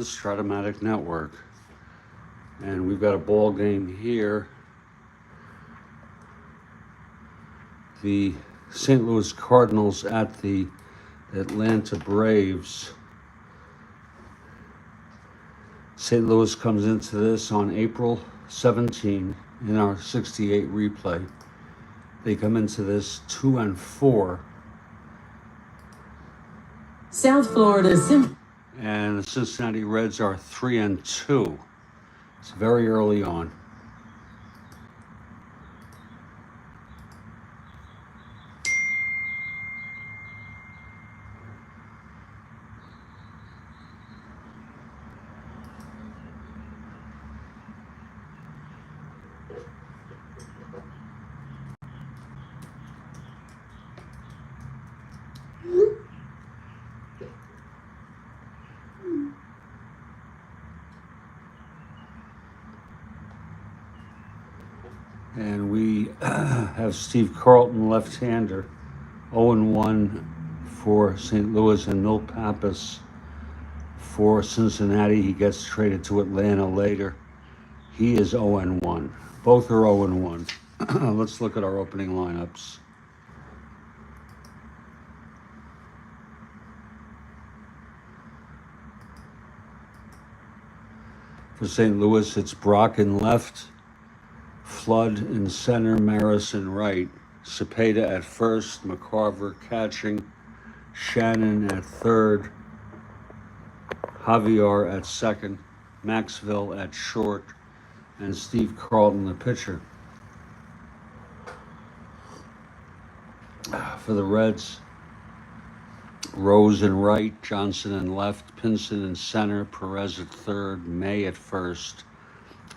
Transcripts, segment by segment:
the Strat-O-Matic network. And we've got a ball game here. The St. Louis Cardinals at the Atlanta Braves. St. Louis comes into this on April 17 in our 68 replay. They come into this 2-4. South Florida And the Cincinnati Reds are 3-2. It's very early on. And we have Steve Carlton, left-hander, 0-1 for St. Louis, and Milt Pappas for Cincinnati. He gets traded to Atlanta later. He is 0-1. Both are 0-1. Let's look at our opening lineups. For St. Louis, it's Brock in left, Flood in center, Maris in right, Cepeda at first, McCarver catching, Shannon at third, Javier at second, Maxville at short, and Steve Carlton, the pitcher. For the Reds, Rose in right, Johnson in left, Pinson in center, Perez at third, May at first,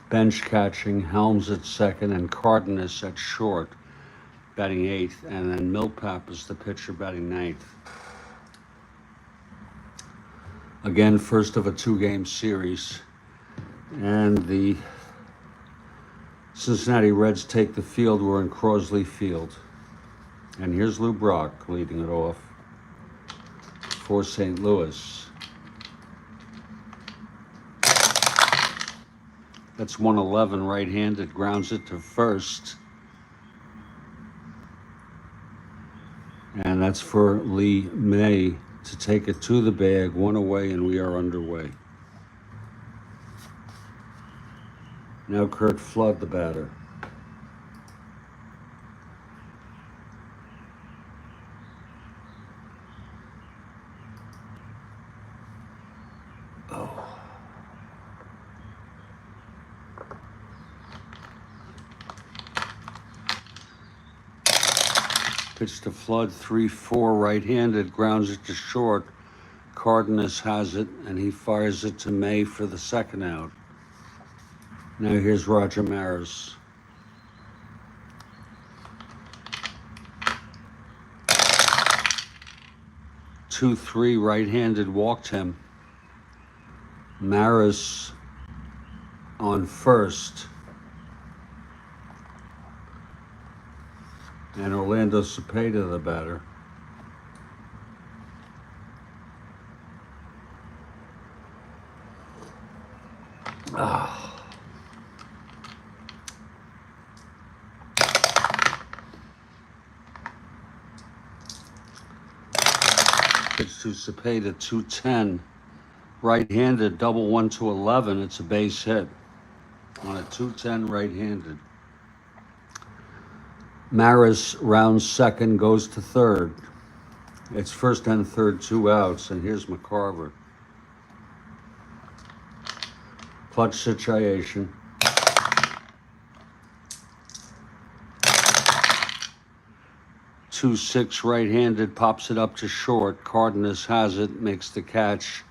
bench catching, Helms at second, and Cardenas at short, batting eighth, and then Milt Pappas, the pitcher, batting ninth. Again, first of a two-game series, and the Cincinnati Reds take the field. We're in Crosley Field, and here's Lou Brock leading it off for St. Louis. That's 111 right-handed, grounds it to first. And that's for Lee May to take it to the bag, one away, and we are underway. Now Kurt Flood, the batter. Pitch to Flood, 3-4 right-handed, grounds it to short. Cardenas has it, and he fires it to May for the second out. Now here's Roger Maris. Two-three right-handed, walked him. Maris on first. And Orlando Cepeda, the batter. Pitch to Cepeda, 210. Right-handed, double 1-11. It's a base hit on a 210 right-handed. Maris rounds second, goes to third. It's first and third, 2 outs, and here's McCarver. Clutch situation. Two six right-handed, pops it up to short. Cardenas has it, makes the catch,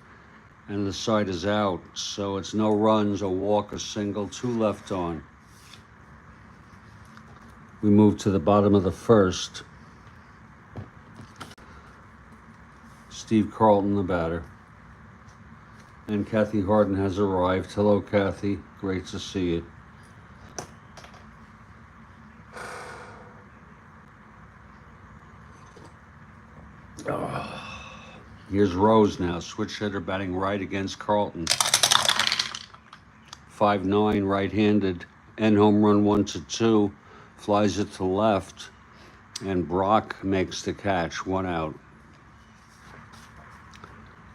and the side is out. So it's no runs, a walk, a single, 2 left on. We move to the bottom of the first. Steve Carlton, the batter. And Kathy Harden has arrived. Hello, Kathy. Great to see you. Here's Rose now, switch hitter batting right against Carlton. 5-9, right-handed, end home run 1-2, flies it to left, and Brock makes the catch, 1 out.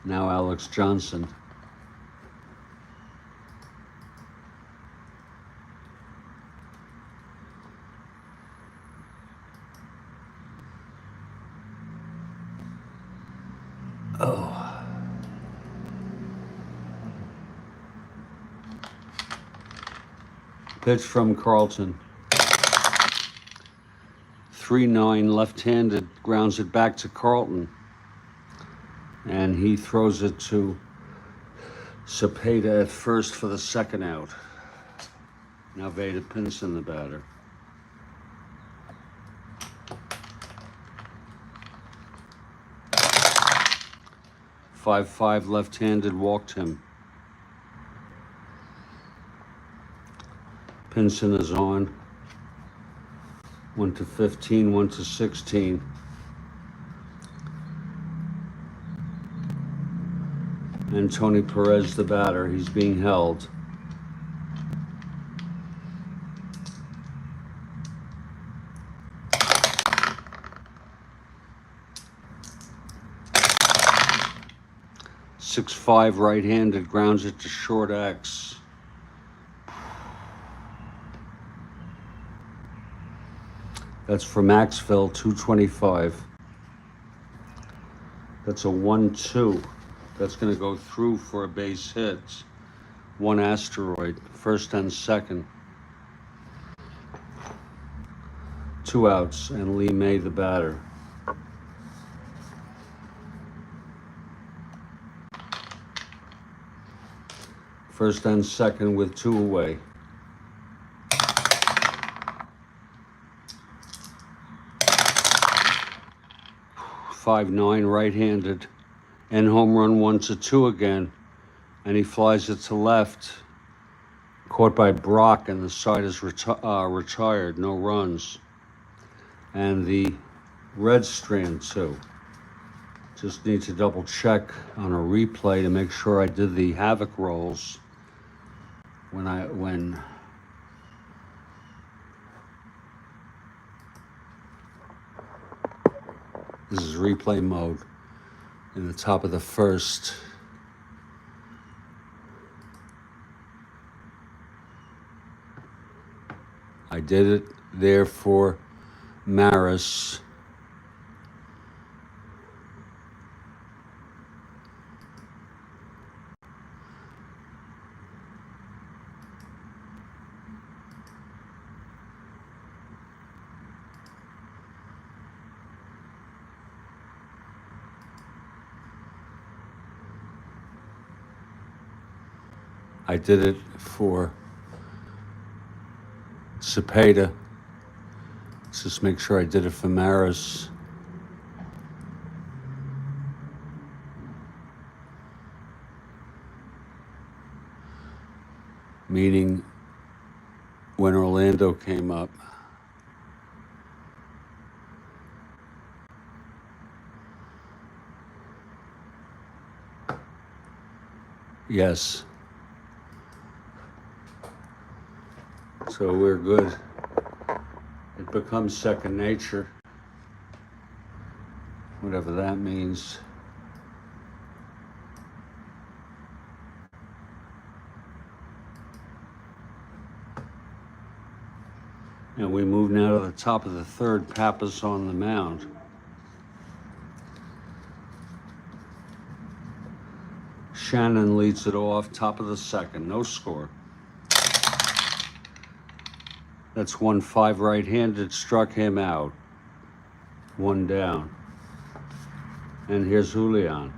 Now Alex Johnson. Pitch from Carlton. 3-9, left-handed, grounds it back to Carlton. And he throws it to Cepeda at first for the 2nd out. Now Veda Pinson, the batter. Five, left-handed, walked him. Pinson is on. 1-15, 1-16. And Tony Perez, the batter, he's being held. Six-five, right-handed, grounds it to short X. That's for Maxville, 225. That's a 1-2. That's going to go through for a base hit. 1 asteroid, 1st and 2nd. 2 outs, and Lee May, the batter. First and 2nd with 2 away. 5-9, right-handed. And home run 1-2 again, and he flies it to left. Caught by Brock, and the side is retired, no runs. And the Reds strand 2. Just need to double check on a replay to make sure I did the havoc rolls when this is replay mode. In the top of the 1st. I did it there for Maris. I did it for Cepeda. Let's just make sure I did it for Maris. Meaning when Orlando came up. Yes. So we're good. It becomes second nature, whatever that means. And we move now to the top of the 3rd. Pappas on the mound. Shannon leads it off, top of the 2nd, no score. That's 1-5, right-handed, struck him out. 1 down. And here's Julian.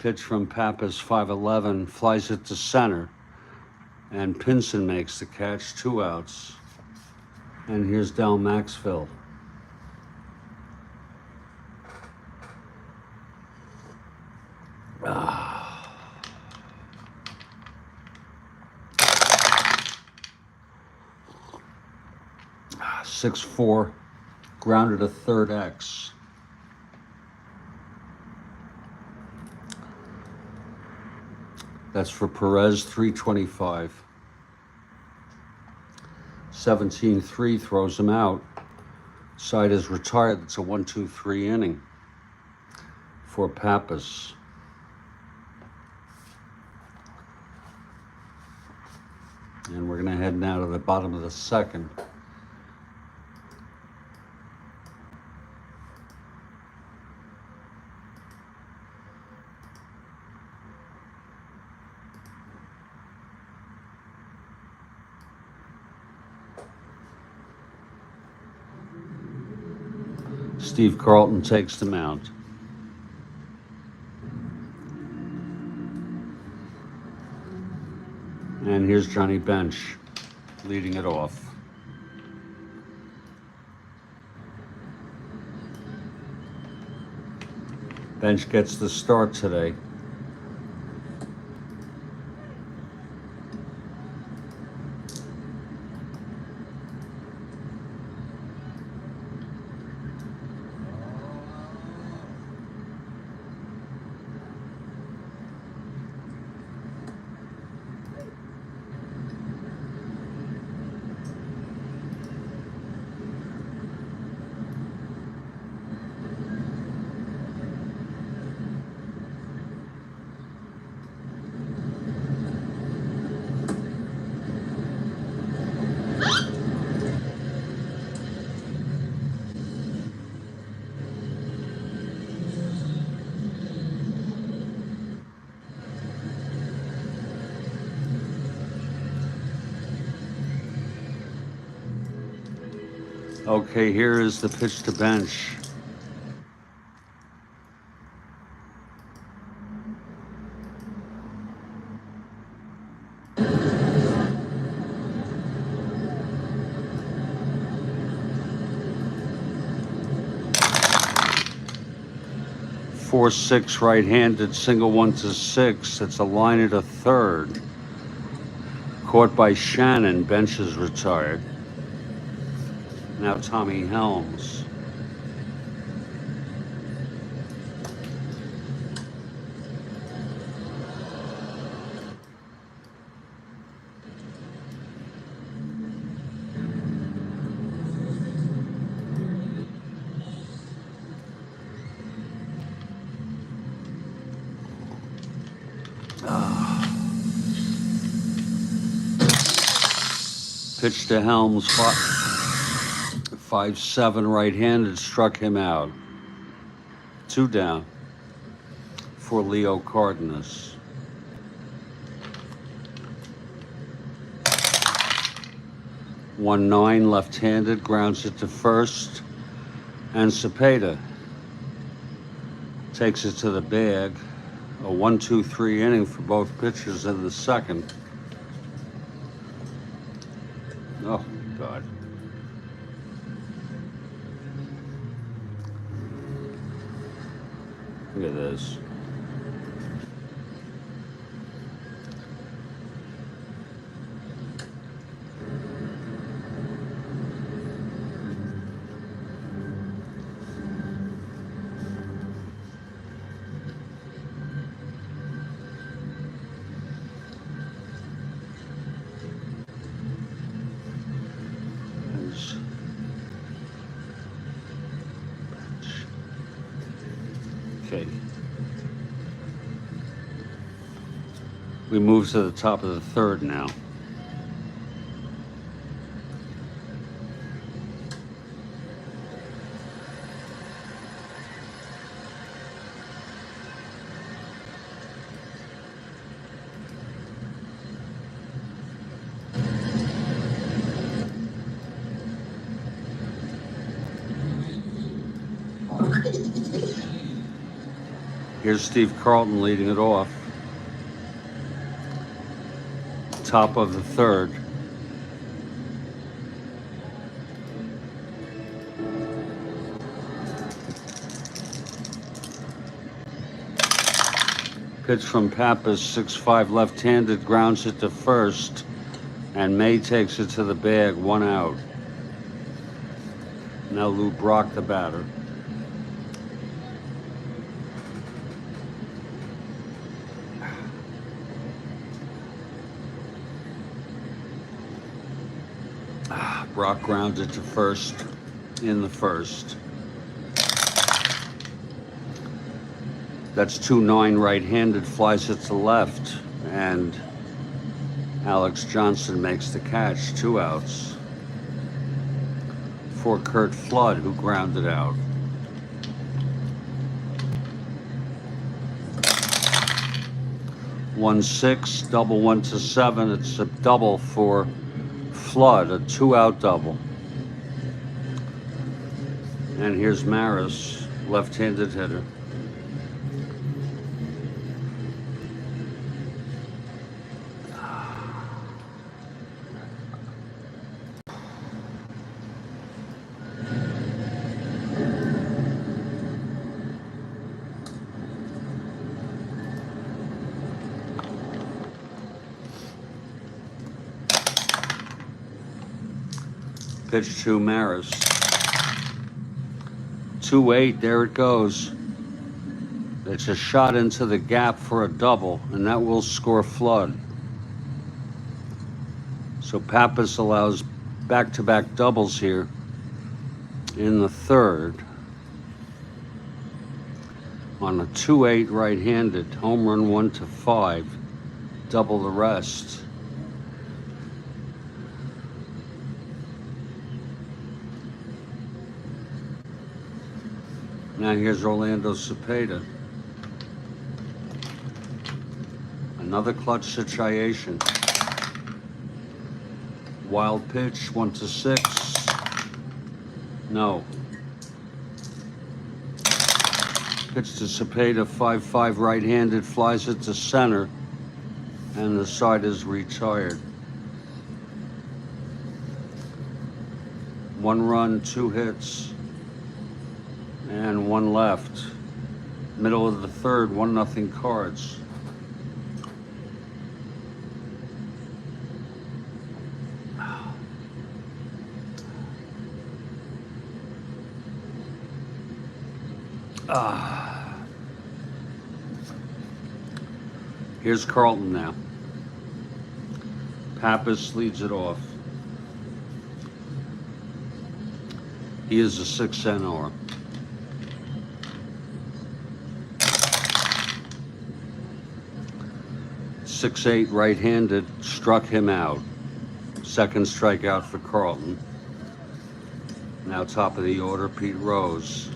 Pitch from Pappas, 5-11, flies it to center. And Pinson makes the catch, 2 outs. And here's Del Maxville. 6-4, grounded a third X. That's for Perez, 325. 17-3 throws him out. Side is retired. It's a 1-2-3 inning for Pappas. And we're going to head now to the bottom of the second. Steve Carlton takes the mound. And here's Johnny Bench leading it off. Bench gets the start today. Okay, here is the pitch to Bench. Four, 6 right-handed, single 1-6. It's a line at a third. Caught by Shannon. Bench is retired. Now Tommy Helms. Pitch to Helms. 5-7 right-handed, struck him out. 2 down for Leo Cardenas. One 9 left-handed, grounds it to first, and Cepeda takes it to the bag. A 1-2-3 inning for both pitchers in the second. Oh, God. Look at this. Okay. We move to the top of the third now. Here's Steve Carlton leading it off. Top of the third. Pitch from Pappas, 6-5 left-handed, grounds it to first, and May takes it to the bag, 1 out. Now Lou Brock, the batter. Brock grounded to first in the first. That's 2-9 right-handed, flies it to left, and Alex Johnson makes the catch, 2 outs. For Curt Flood, who grounded out. One six, double 1-7. It's a double for Flood, a 2-out double. And here's Maris, left-handed hitter. Pitch to Maris. 2-8, there it goes. It's a shot into the gap for a double, and that will score Flood. So Pappas allows back-to-back doubles here in the third. On a 2-8 right-handed, home run 1-5, double the rest. Now here's Orlando Cepeda. Another clutch situation. Wild pitch, 1-6. No. Pitch to Cepeda, 5-5 right-handed, flies it to center, and the side is retired. 1 run, 2 hits. And 1 left. Middle of the third, 1-0 Cards. Here's Carlton now. Pappas leads it off. He is a 6 NR. 6-8 right-handed, struck him out. Second strikeout for Carlton. Now top of the order, Pete Rose.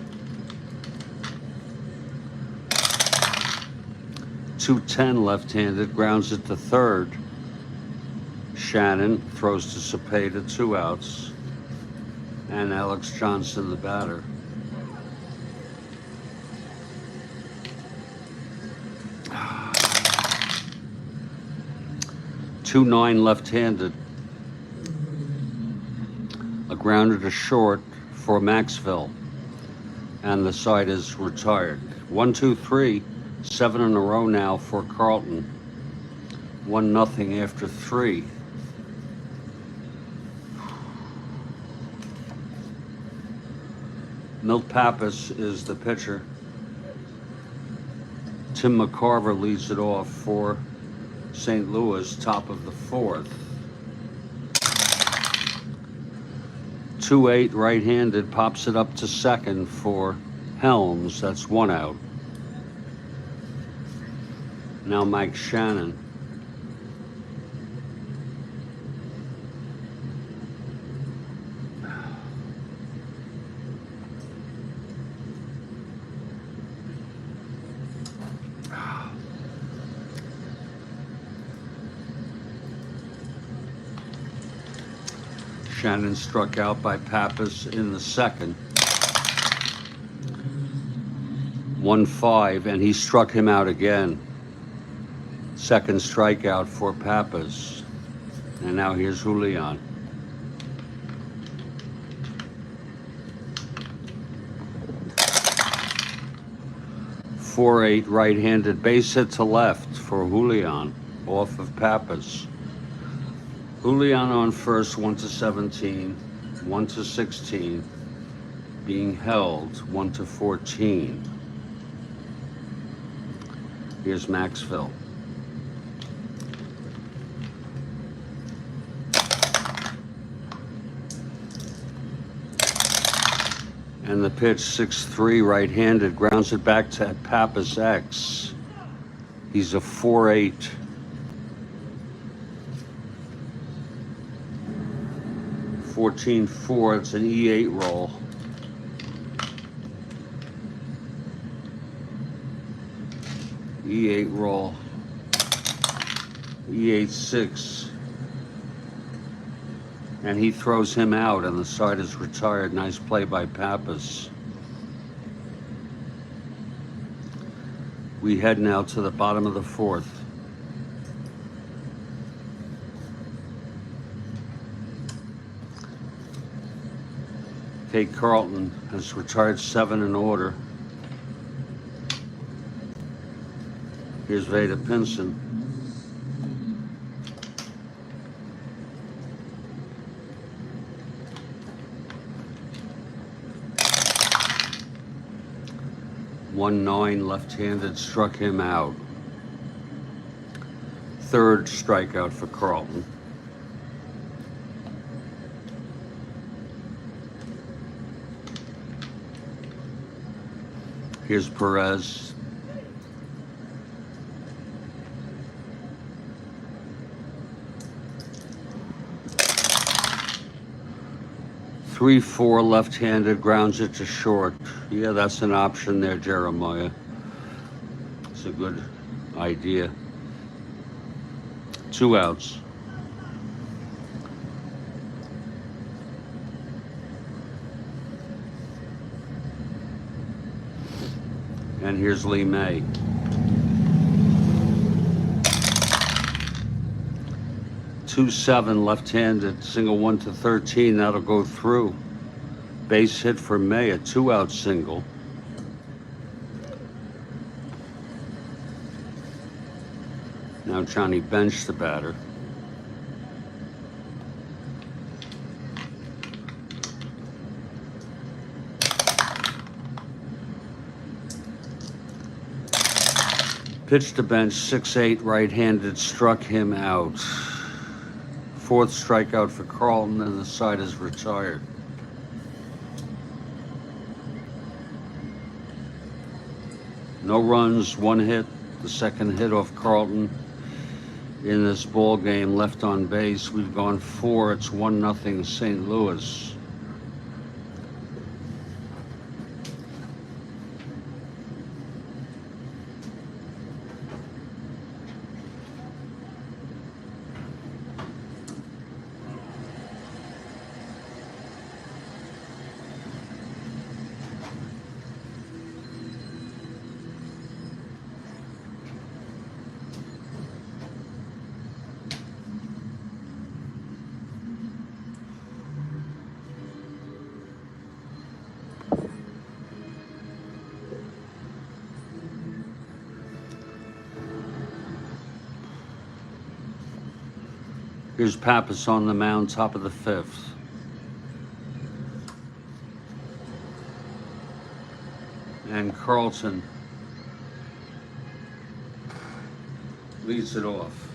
2-10 left-handed, grounds it to third. Shannon throws to Cepeda, 2 outs. And Alex Johnson, the batter. Two 2-9 left-handed. A grounder to short for Maxville. And the side is retired. 1-2-3, 7 in a row now for Carlton. 1-0 after 3. Milt Pappas is the pitcher. Tim McCarver leads it off for St. Louis, top of the fourth. 2-8 right-handed, pops it up to second for Helms. That's 1 out. Now Mike Shannon. Shannon struck out by Pappas in the second. 1-5, and he struck him out again. Second strikeout for Pappas. And now here's Julian. .48 right-handed, base hit to left for Julian off of Pappas. Julian on first, 1-17, 1-16. being held 1-14. Here's Maxville. And the pitch, 6-3, right-handed, grounds it back to Pappas X. He's a 4-8. 14-4, it's an E8 roll. E8 roll. E8-6. And he throws him out, and the side is retired. Nice play by Pappas. We head now to the bottom of the fourth. Kate Carlton has retired 7 in order. Here's Veda Pinson. One 9 left-handed, struck him out. Third strikeout for Carlton. Here's Perez. Three, 4 left-handed, grounds it to short. Yeah, that's an option there, Jeremiah. It's a good idea. 2 outs. And here's Lee May. Two, 7 left-handed, single 1-13. That'll go through. Base hit for May, a 2-out single. Now Johnny benched the batter. Pitched to bench, 6-8, right-handed, struck him out. 4th strikeout for Carlton, and the side is retired. No runs, 1 hit. The second hit off Carlton in this ball game, left on base. We've gone 4. It's 1-0 St. Louis. Here's Pappas on the mound, top of the 5th. And Carlton leads it off.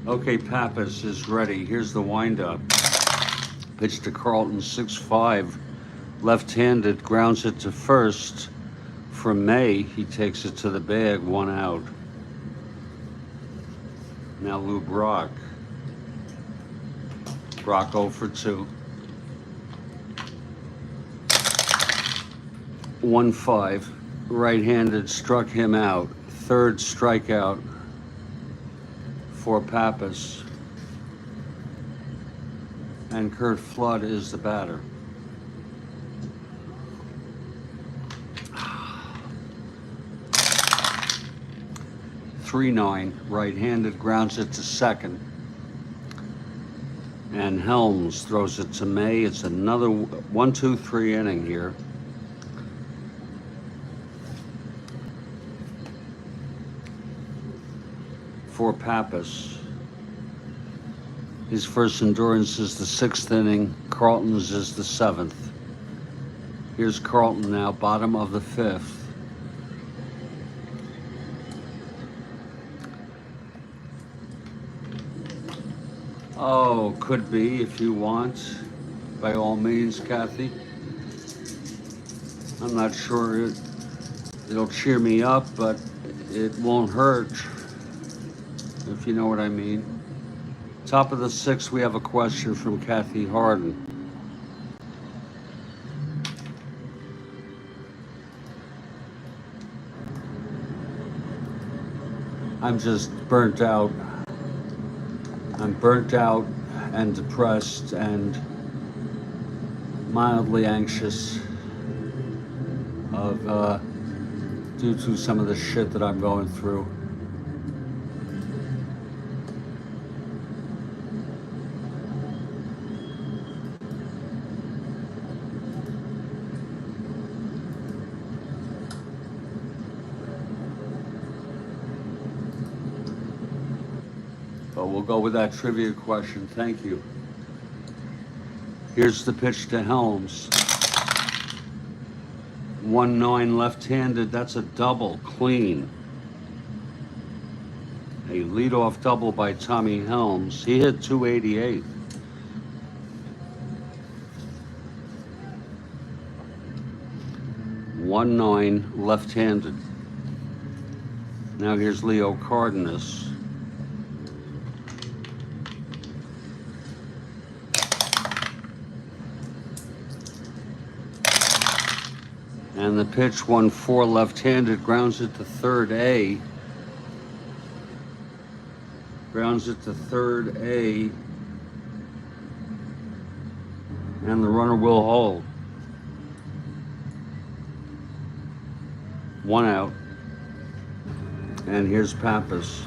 Okay, Pappas is ready. Here's the windup. Pitch to Carlton, 6-5. Left-handed, grounds it to first. From May, he takes it to the bag, 1 out. Now Lou Brock. Brock 0 for 2. 1-5. Right-handed struck him out. Third strikeout for Pappas. And Kurt Flood is the batter. .39, right-handed, grounds it to second. And Helms throws it to May. It's another 1-2-3 inning here. For Pappas. His first endurance is the 6th inning. Carlton's is the 7th. Here's Carlton now, bottom of the 5th. Oh, could be if you want. By all means, Kathy. I'm not sure it'll cheer me up, but it won't hurt, if you know what I mean. Top of the 6th, we have a question from Kathy Harden. I'm just burnt out. I'm burnt out and depressed and mildly anxious due to some of the shit that I'm going through. But we'll go with that trivia question. Thank you. Here's the pitch to Helms. 1-9 left-handed. That's a double, clean. A leadoff double by Tommy Helms. He hit .288. .1-9 left-handed. Now here's Leo Cardenas. And the pitch 1-4 left-handed, grounds it to third A. Grounds it to third A. And the runner will hold. 1 out. And here's Pappas.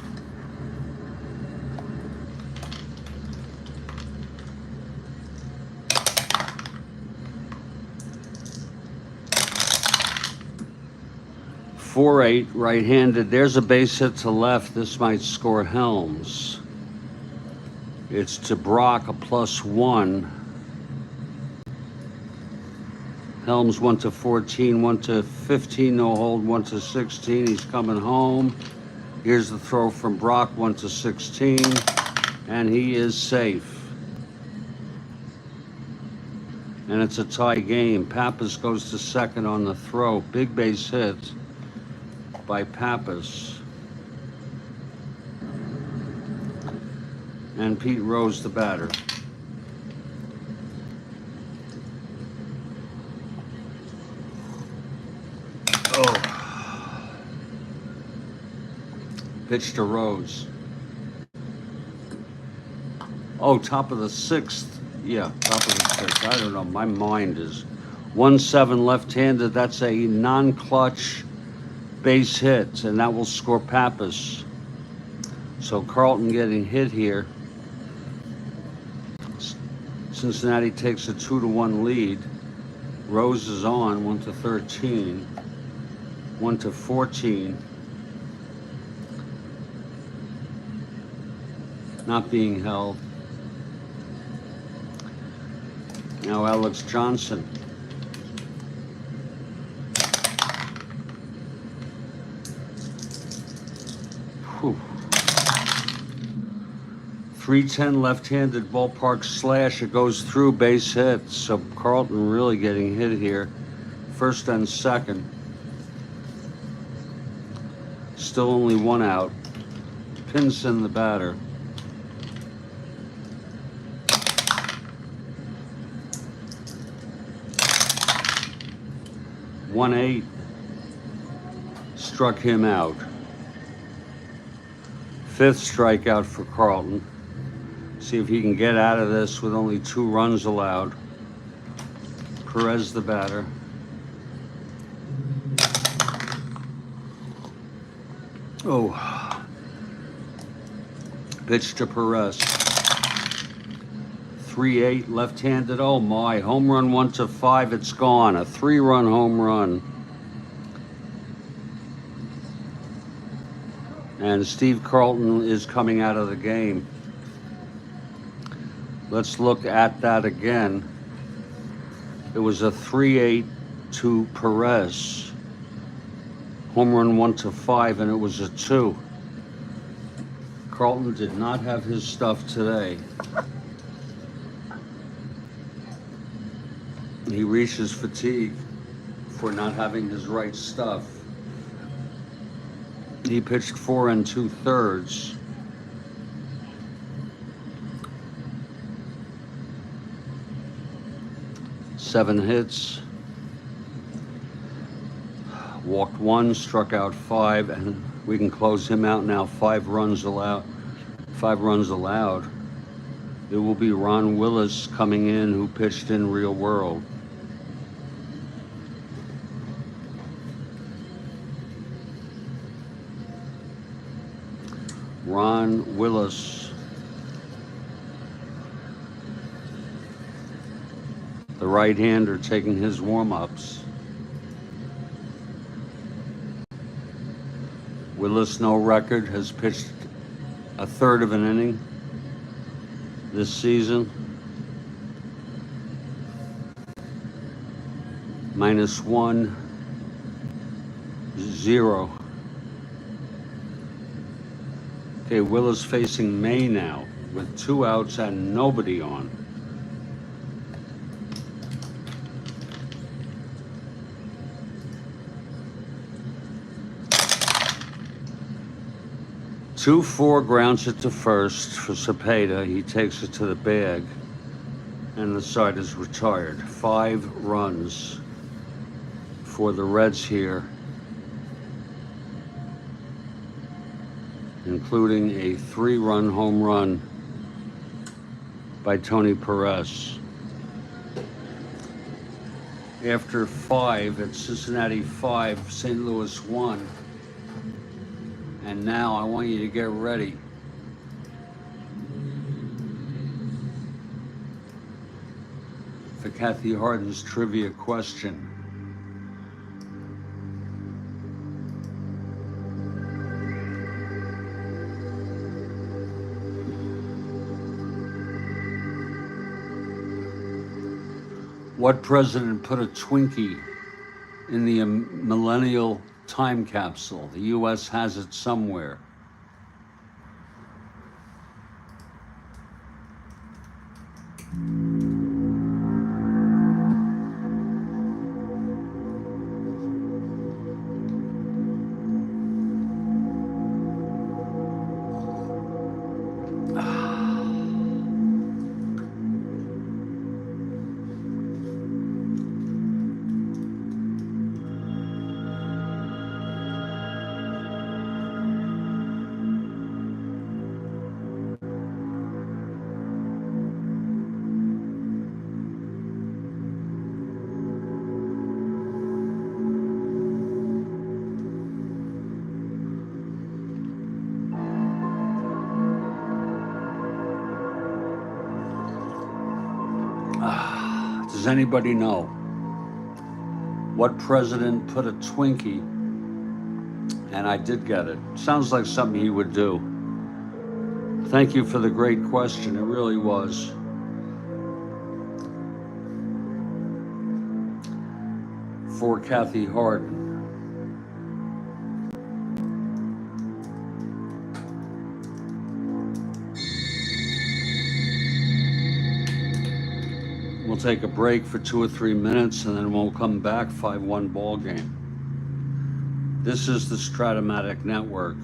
.48 right-handed. There's a base hit to left. This might score Helms. It's to Brock, a +1. Helms 1-14, 1-15, no hold, 1-16. He's coming home. Here's the throw from Brock, 1-16, and he is safe. And it's a tie game. Pappas goes to second on the throw. Big base hit by Pappas. And Pete Rose, the batter. Oh. Pitch to Rose. Oh, top of the 6th. Yeah, top of the 6th. I don't know. My mind is 1-7 left-handed. That's a non-clutch base hit, and that will score Pappas. So Carlton getting hit here. Cincinnati takes a 2-1 lead. Rose is on, 1-13, 1-14. Not being held. Now Alex Johnson. Whew. 310 left-handed ballpark slash. It goes through, base hit. So Carlton really getting hit here. First and second. Still only 1 out. Pinson, the batter. 1-8 struck him out. 5th strikeout for Carlton. See if he can get out of this with only 2 runs allowed. Perez the batter. Oh. Pitch to Perez. 3-8 left-handed. Oh my, home run 1-5, it's gone. A 3-run home run. And Steve Carlton is coming out of the game. Let's look at that again. It was a 3-8 to Perez. Home run 1-5, and it was a 2. Carlton did not have his stuff today. He reaches fatigue for not having his right stuff. He pitched 4 2/3. Seven hits. Walked 1, struck out 5, and we can close him out now. 5 runs allowed. 5 runs allowed. It will be Ron Willis coming in, who pitched in Real World. Ron Willis, the right-hander, taking his warm-ups. Willis, no record, has pitched a third of an inning this season. -1, 0. Okay, Willis facing May now with 2 outs and nobody on. Two 4 grounds it to first for Cepeda. He takes it to the bag, and the side is retired. 5 runs for the Reds here, including a 3-run home run by Tony Perez. After 5, it's Cincinnati 5, St. Louis 1. And now I want you to get ready. For Kathy Harden's trivia question. What president put a Twinkie in the millennial time capsule? The U.S. has it somewhere. Does anybody know what president put a Twinkie? And I did get it. Sounds like something he would do. Thank you for the great question. It really was. For Kathy Harden. We'll take a break for 2 or 3 minutes, and then we'll come back. 5-1 ball game. This is the Strat-O-Matic Network.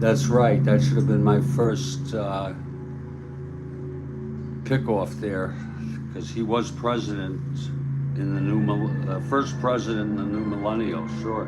That's right. That should have been my first pickoff there, because he was president in the first president in the new millennial. Sure.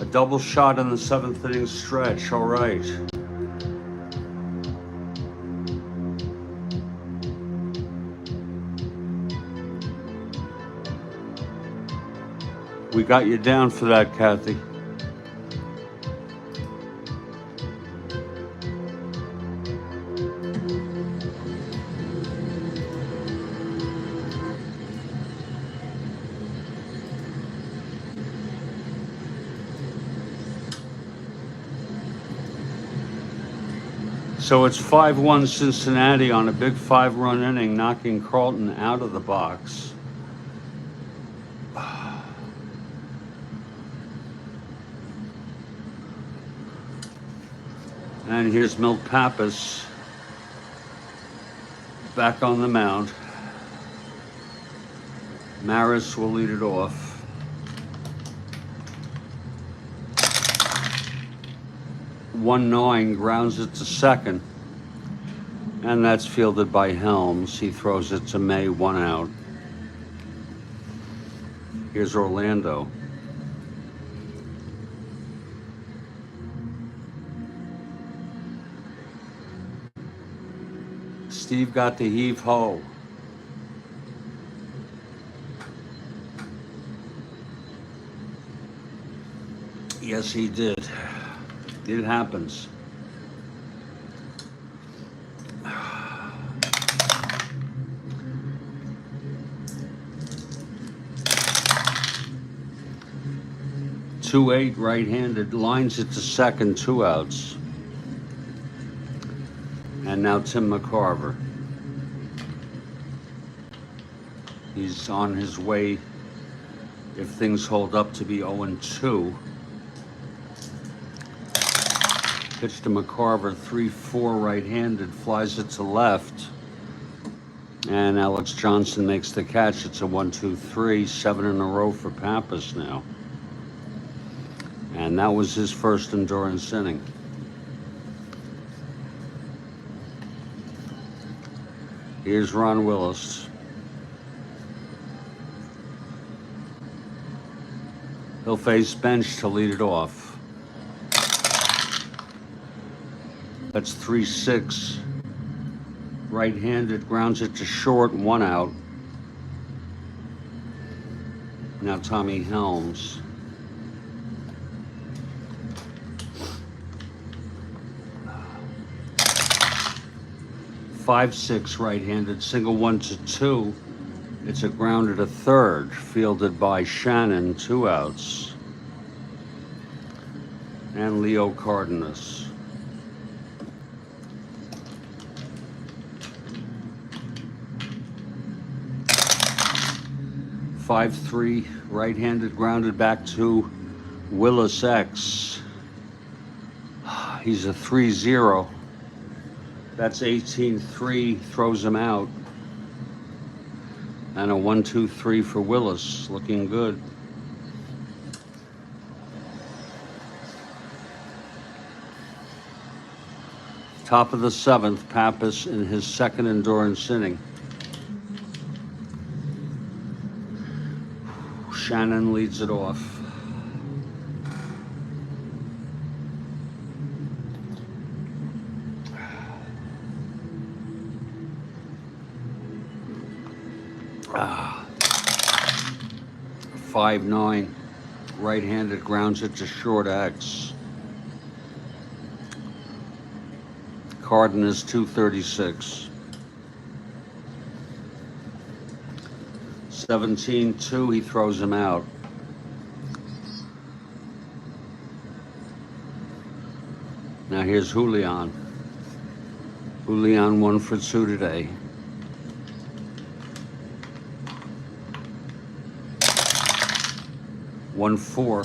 A double shot in the 7th inning stretch. All right. We got you down for that, Kathy. So it's 5-1 Cincinnati on a big 5-run inning, knocking Carlton out of the box. And here's Milt Pappas back on the mound. Maris will lead it off. 1-9, grounds it to second. And that's fielded by Helms. He throws it to May, 1 out. Here's Orlando. Steve got the heave-ho. Yes, he did. It happens. Two 8 right-handed, lines it to second, 2 outs. And now Tim McCarver. He's on his way, if things hold up, to be 0-2. Pitch to McCarver, 3-4 right-handed, flies it to left. And Alex Johnson makes the catch. It's a 1-2-3, 7 in a row for Pappas now. And that was his first endurance inning. Here's Ron Willis. He'll face bench to lead it off. That's 3-6. Right-handed, grounds it to short, 1 out. Now Tommy Helms. Five, 6, right-handed, single 1-2. It's a grounded a third, fielded by Shannon, 2 outs. And Leo Cardenas. 5-3, right-handed, grounded back to Willis X. He's a 3-0. That's 18-3, throws him out. And a 1-2-3 for Willis, looking good. Top of the 7th, Pappas in his second endurance inning. Shannon leads it off. Ah. 5-9, right-handed, grounds it to short X. Cardenas 236. 17-2, he throws him out. Now here's Julian. Julian 1 for 2 today. One 4,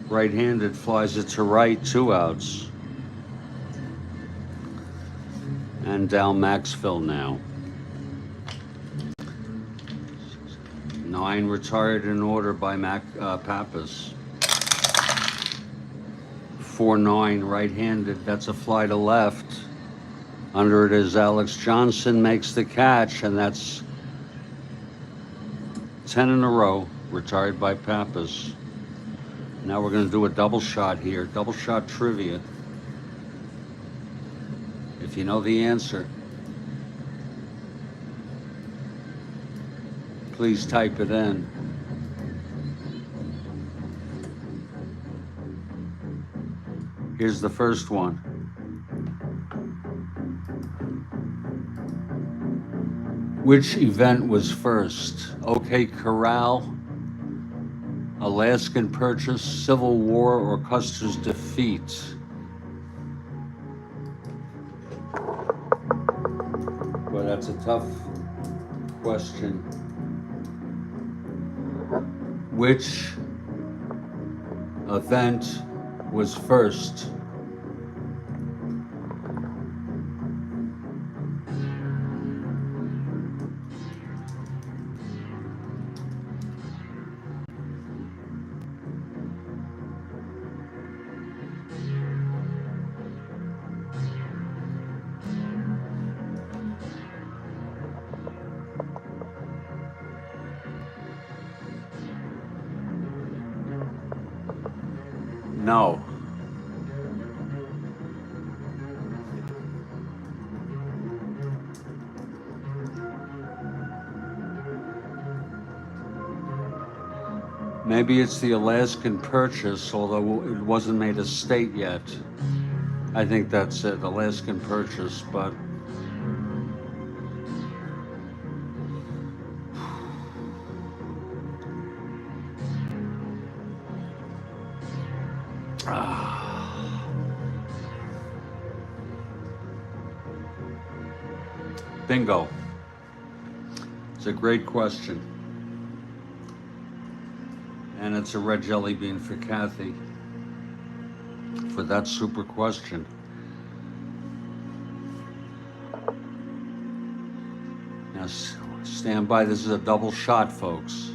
right-handed, flies it to right, 2 outs. And Dal Maxfield now. 9 retired in order by Pappas. 4-9, right-handed, that's a fly to left. Under it is Alex Johnson, makes the catch, and that's 10 in a row, retired by Pappas. Now we're going to do a double shot here, double shot trivia. If you know the answer, please type it in. Here's the first one. Which event was first? OK Corral, Alaskan Purchase, Civil War, or Custer's defeat? Well, that's a tough question. Which event was first? No. Maybe it's the Alaskan Purchase, although it wasn't made a state yet. I think that's it, Alaskan Purchase, but bingo. It's a great question. And it's a red jelly bean for Kathy for that super question. Now stand by, this is a double shot, folks.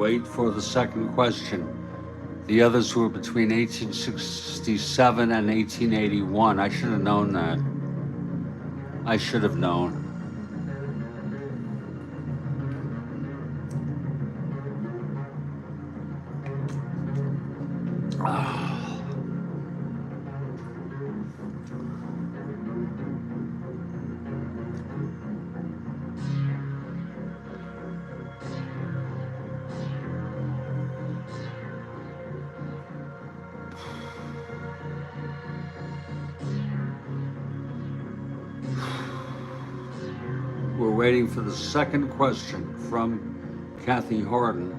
wait for the second question. The others were between 1867 and 1881. I should have known that. I should have known. We're waiting for the second question from Kathy Harden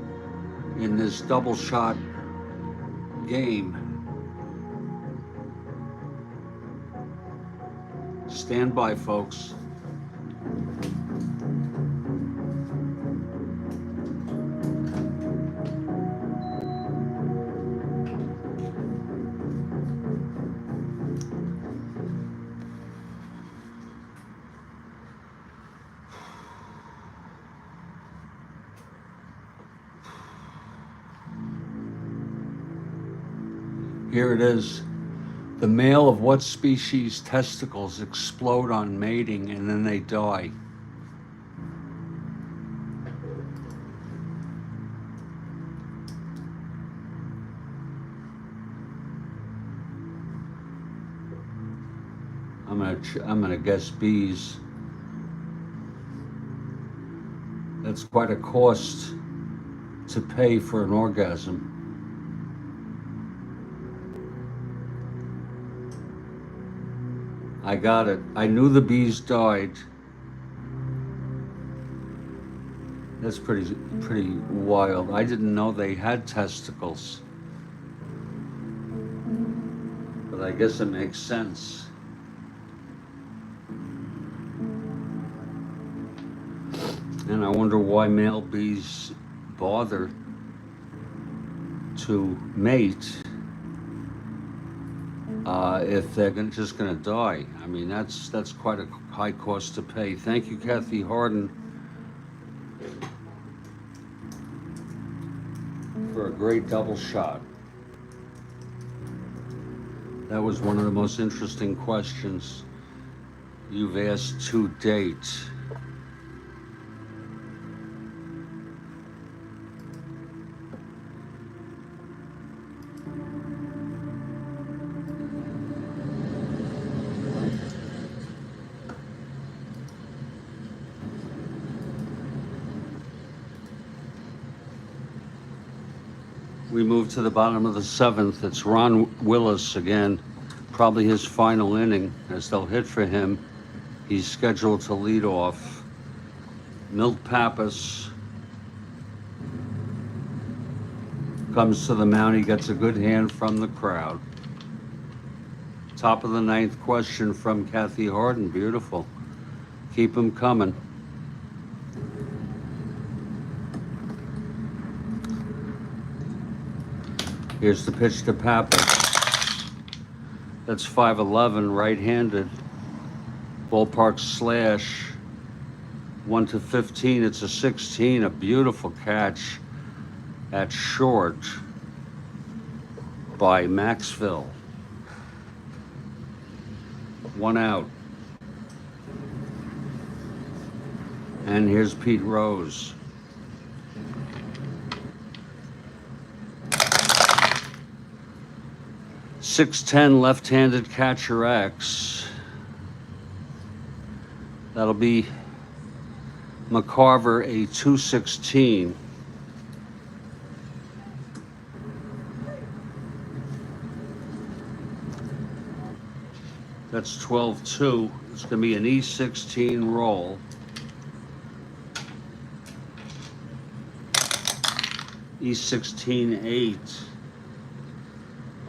in this double shot game. Stand by, folks. Here it is. The male of what species' testicles explode on mating and then they die? I'm gonna guess bees. That's quite a cost to pay for an orgasm. I got it. I knew the bees died. That's pretty wild. I didn't know they had testicles. But I guess it makes sense. And I wonder why male bees bother to mate if they're just going to die. I mean, that's quite a high cost to pay. Thank you, Kathy Harden, for a great double shot. That was one of the most interesting questions you've asked to date. We move to the bottom of the seventh. It's Ron Willis again, probably his final inning as they'll hit for him. He's scheduled to lead off. Milt Pappas comes to the mound. He gets a good hand from the crowd. Top of the ninth question from Kathy Harden. Beautiful. Keep him coming. Here's the pitch to Pappas. That's 5'11", right-handed. Ballpark slash. 1-15. It's a 16. A beautiful catch at short by Maxville. 1 out. And here's Pete Rose. .610 left-handed catcher X. That'll be McCarver, a .216. That's 12-2. It's going to be an E16 roll. E16 8.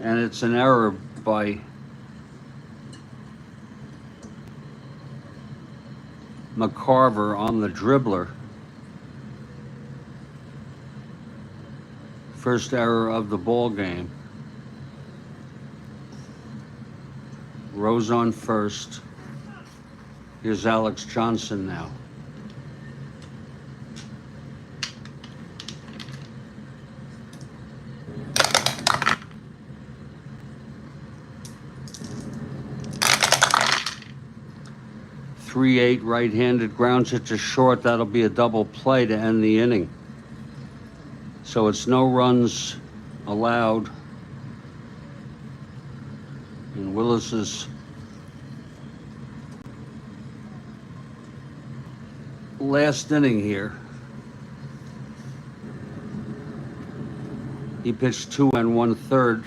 And it's an error by McCarver on the dribbler. First error of the ball game. Rose on first. Here's Alex Johnson now. 3-8 right-handed, grounds it to short. That'll be a double play to end the inning. So it's no runs allowed. And Willis's last inning here. He pitched 2 1/3.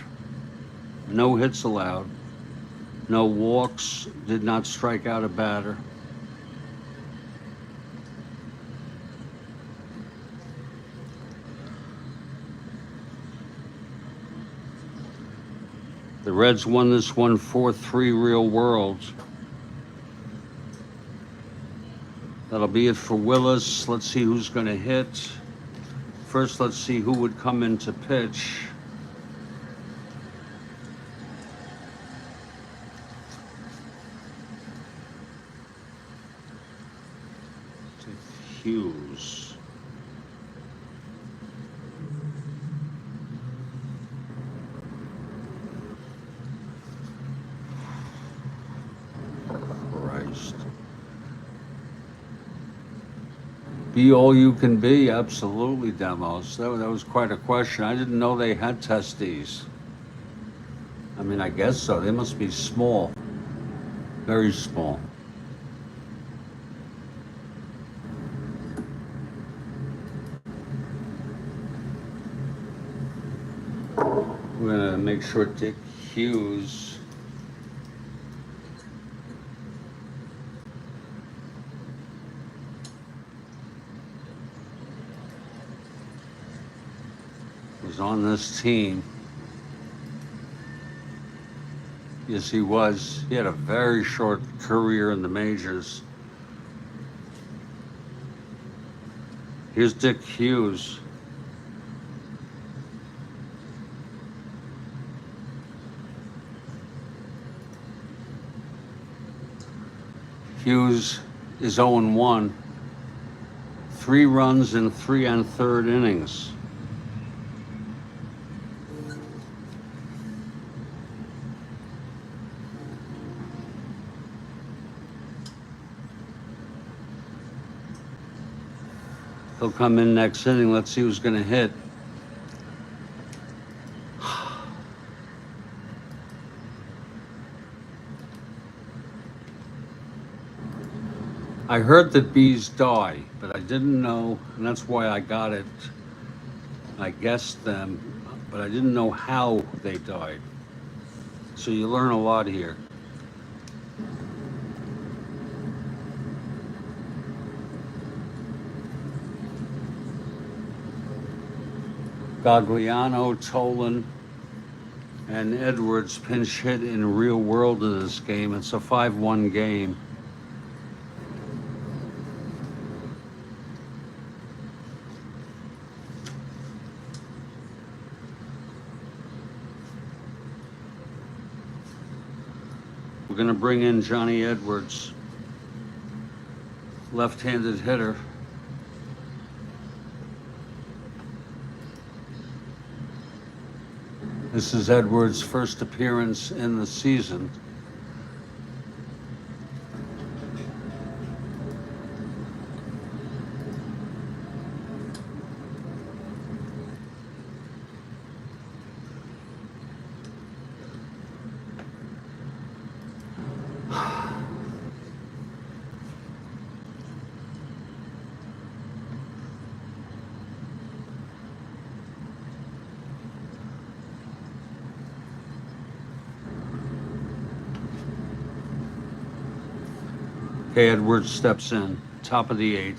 No hits allowed. No walks. Did not strike out a batter. The Reds won this one 4-3 real world. That'll be it for Willis. Let's see who's going to hit. First, let's see who would come in to pitch. Hughes. Christ. Be all you can be, absolutely, Demos. That was quite a question. I didn't know they had testes. I mean, I guess so. They must be small, very small. We're gonna make sure Dick Hughes was on this team. Yes, he was. He had a very short career in the majors. Here's Dick Hughes. Hughes is 0-1. 3 runs in 3 1/3 innings. He'll come in next inning. Let's see who's going to hit. I heard that bees die, but I didn't know, and that's why I got it. I guessed them, but I didn't know how they died. So you learn a lot here. Gagliano, Tolan, and Edwards pinch hit in real world in this game. It's a 5-1 game. We're going to bring in Johnny Edwards, left-handed hitter. This is Edwards' first appearance in the season. Okay, Edwards steps in, top of the 8th.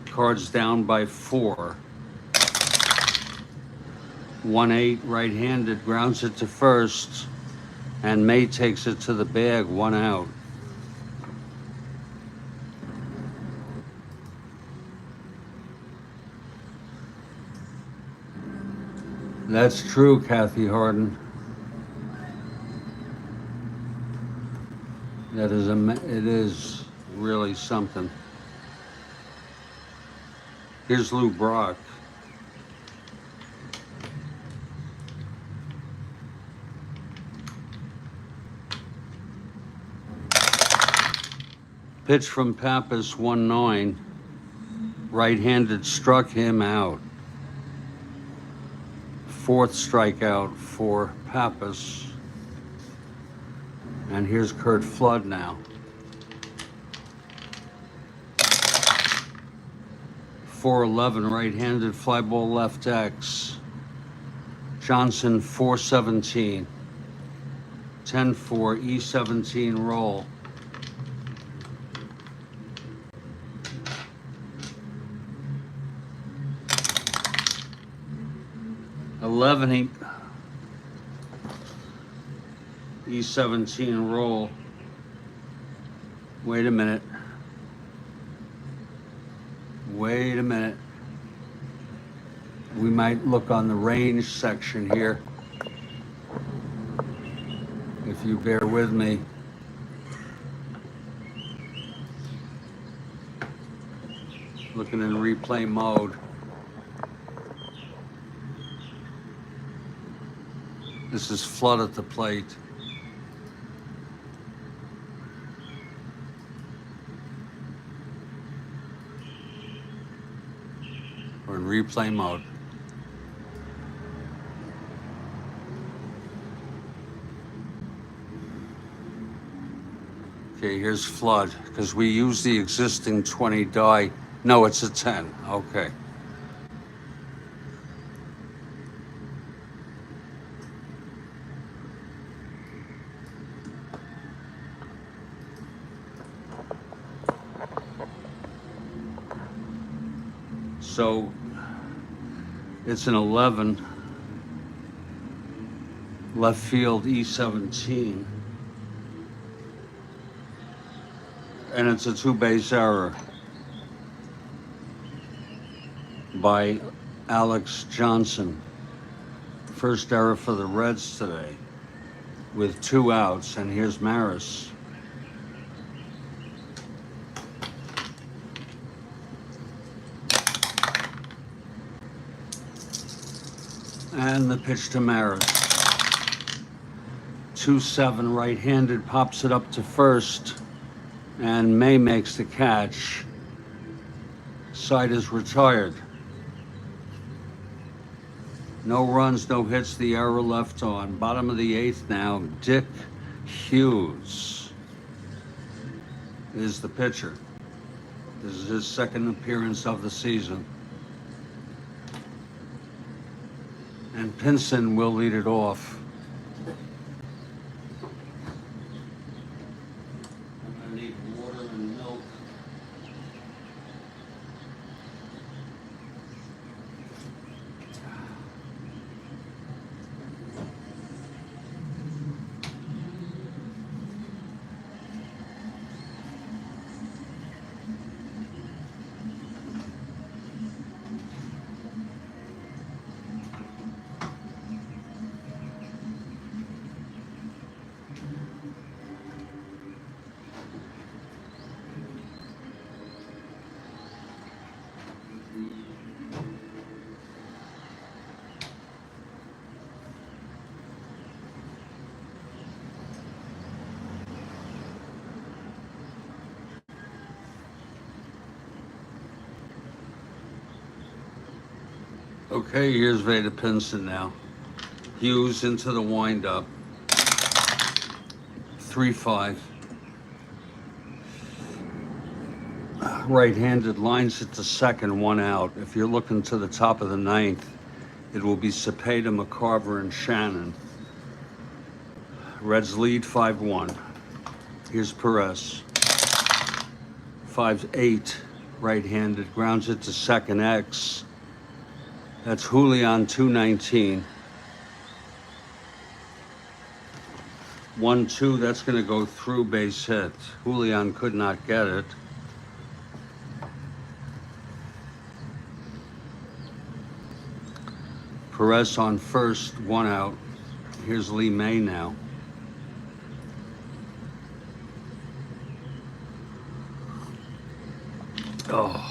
Cards down by 4. 1-8 right-handed, grounds it to first, and May takes it to the bag, 1 out. That's true, Kathy Harden. It is really something. Here's Lou Brock. pitch from Pappas, 1-9. Right-handed, struck him out. Fourth strikeout for Pappas. And here's Curt Flood now. 4-11, right-handed, fly ball left X. Johnson, 4-17. 10-4, E17 roll. E17 roll. Wait a minute. Wait a minute. We might look on the range section here. If you bear with me. Looking in replay mode. This is Flood at the plate. We're in replay mode. Okay, here's Flood, because we use the existing 20 die. No, it's a 10. Okay. So it's an 11. Left field E17. And it's a two-base error by Alex Johnson. First error for the Reds today with 2 outs, and here's Maris. And the pitch to Maris. 2-7, right-handed, pops it up to first. And May makes the catch. Side is retired. No runs, no hits, the error left on. Bottom of the 8th now, Dick Hughes is the pitcher. This is his second appearance of the season. And Pinson will lead it off. Okay, here's Veda Pinson now. Hughes into the windup. 3-5. Right-handed, lines it to second, 1 out. If you're looking to the top of the 9th, it will be Cepeda, McCarver, and Shannon. Reds lead 5-1. Here's Perez. 5-8, right-handed, grounds it to second, X. That's Julian, 219. 1-2, that's going to go through, base hit. Julian could not get it. Perez on first, 1 out. Here's Lee May now. Oh.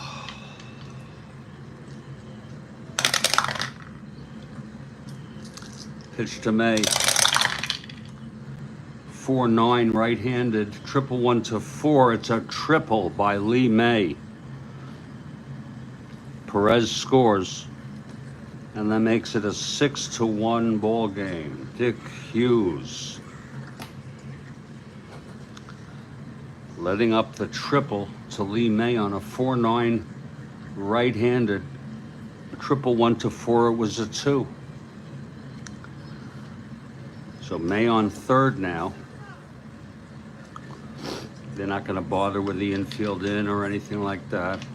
Pitch to May. 4-9 right-handed, 1-1-4. It's a triple by Lee May. Perez scores, and that makes it a 6-1 ball game. Dick Hughes letting up the triple to Lee May on a 4-9 right-handed, 1-1-4. It was a 2. So May on third now. They're not going to bother with the infield in or anything like that.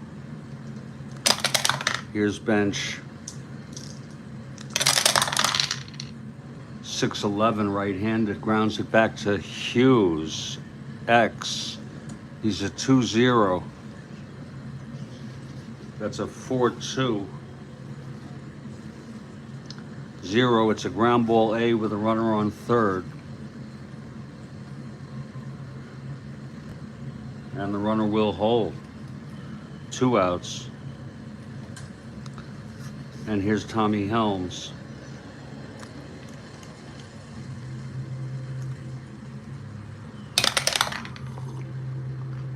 Here's bench. 6-11 right-handed, grounds it back to Hughes. X. He's a 2-0. That's a 4-2. 0. It's a ground ball A with a runner on third. And the runner will hold. 2 outs. And here's Tommy Helms.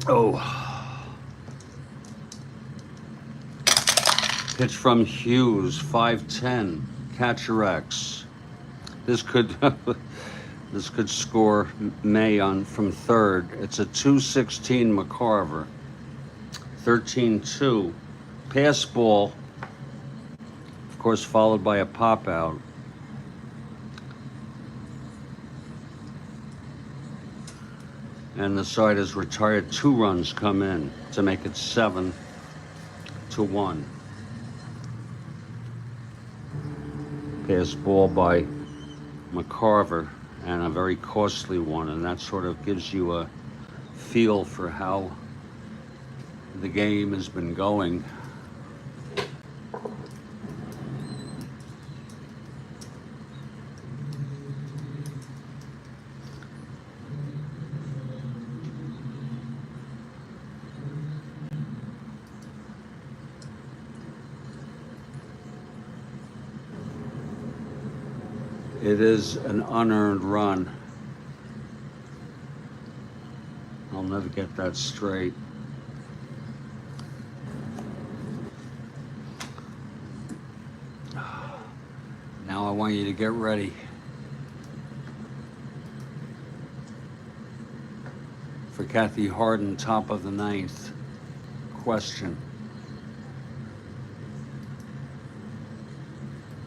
Oh. Pitch from Hughes, 5-10. Catcher X. This could this could score May on from third. It's a 2-16 McCarver. 13-2. Pass ball, of course, followed by a pop out. And the side is retired. 2 runs come in to make it 7-1. Pass ball by McCarver, and a very costly one, and that sort of gives you a feel for how the game has been going. It is an unearned run. I'll never get that straight. Now I want you to get ready for Kathy Harden, top of the 9th. Question.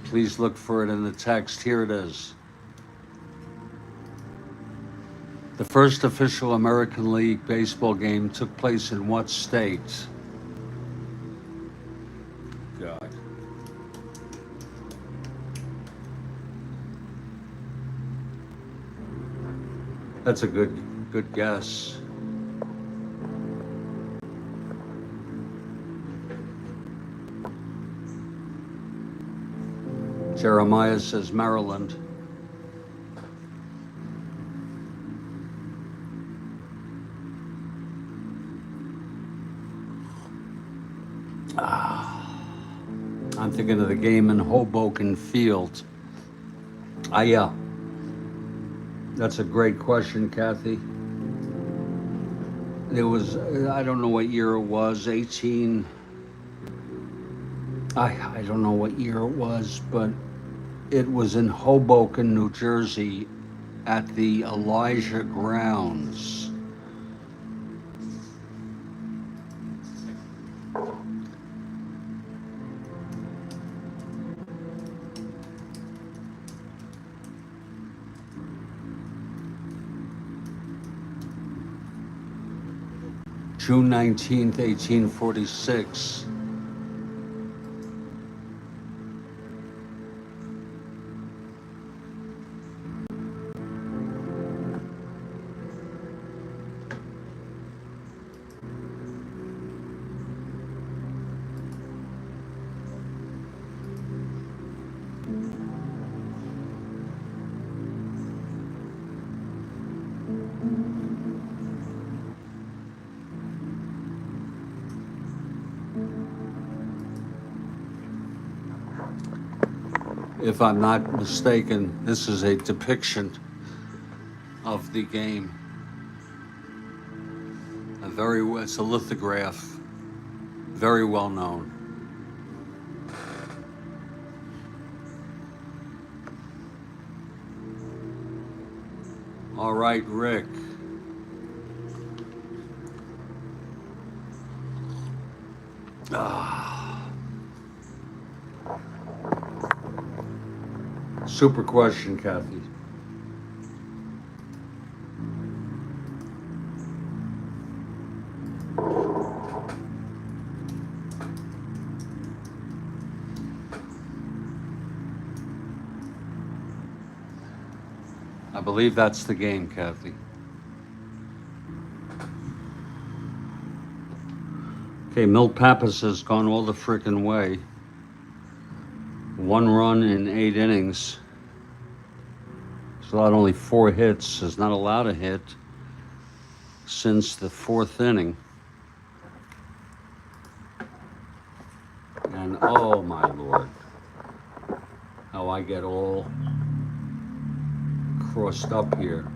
Please look for it in the text. Here it is. The first official American League baseball game took place in what state? God. That's a good guess. Jeremiah says Maryland. I'm thinking of the game in Hoboken Field. Yeah. That's a great question, Kathy. There was, I don't know what year it was, 18. I don't know what year it was, but it was in Hoboken, New Jersey, at the Elijah Grounds. June 19th, 1846. If I'm not mistaken, this is a depiction of the game. It's a lithograph, very well known. All right, Rick. Super question, Kathy. I believe that's the game, Kathy. Okay, Milt Pappas has gone all the frickin' way. 1 run in 8 innings. So not only 4 hits, has not allowed a hit since the 4th inning. And oh my Lord, how I get all crossed up here.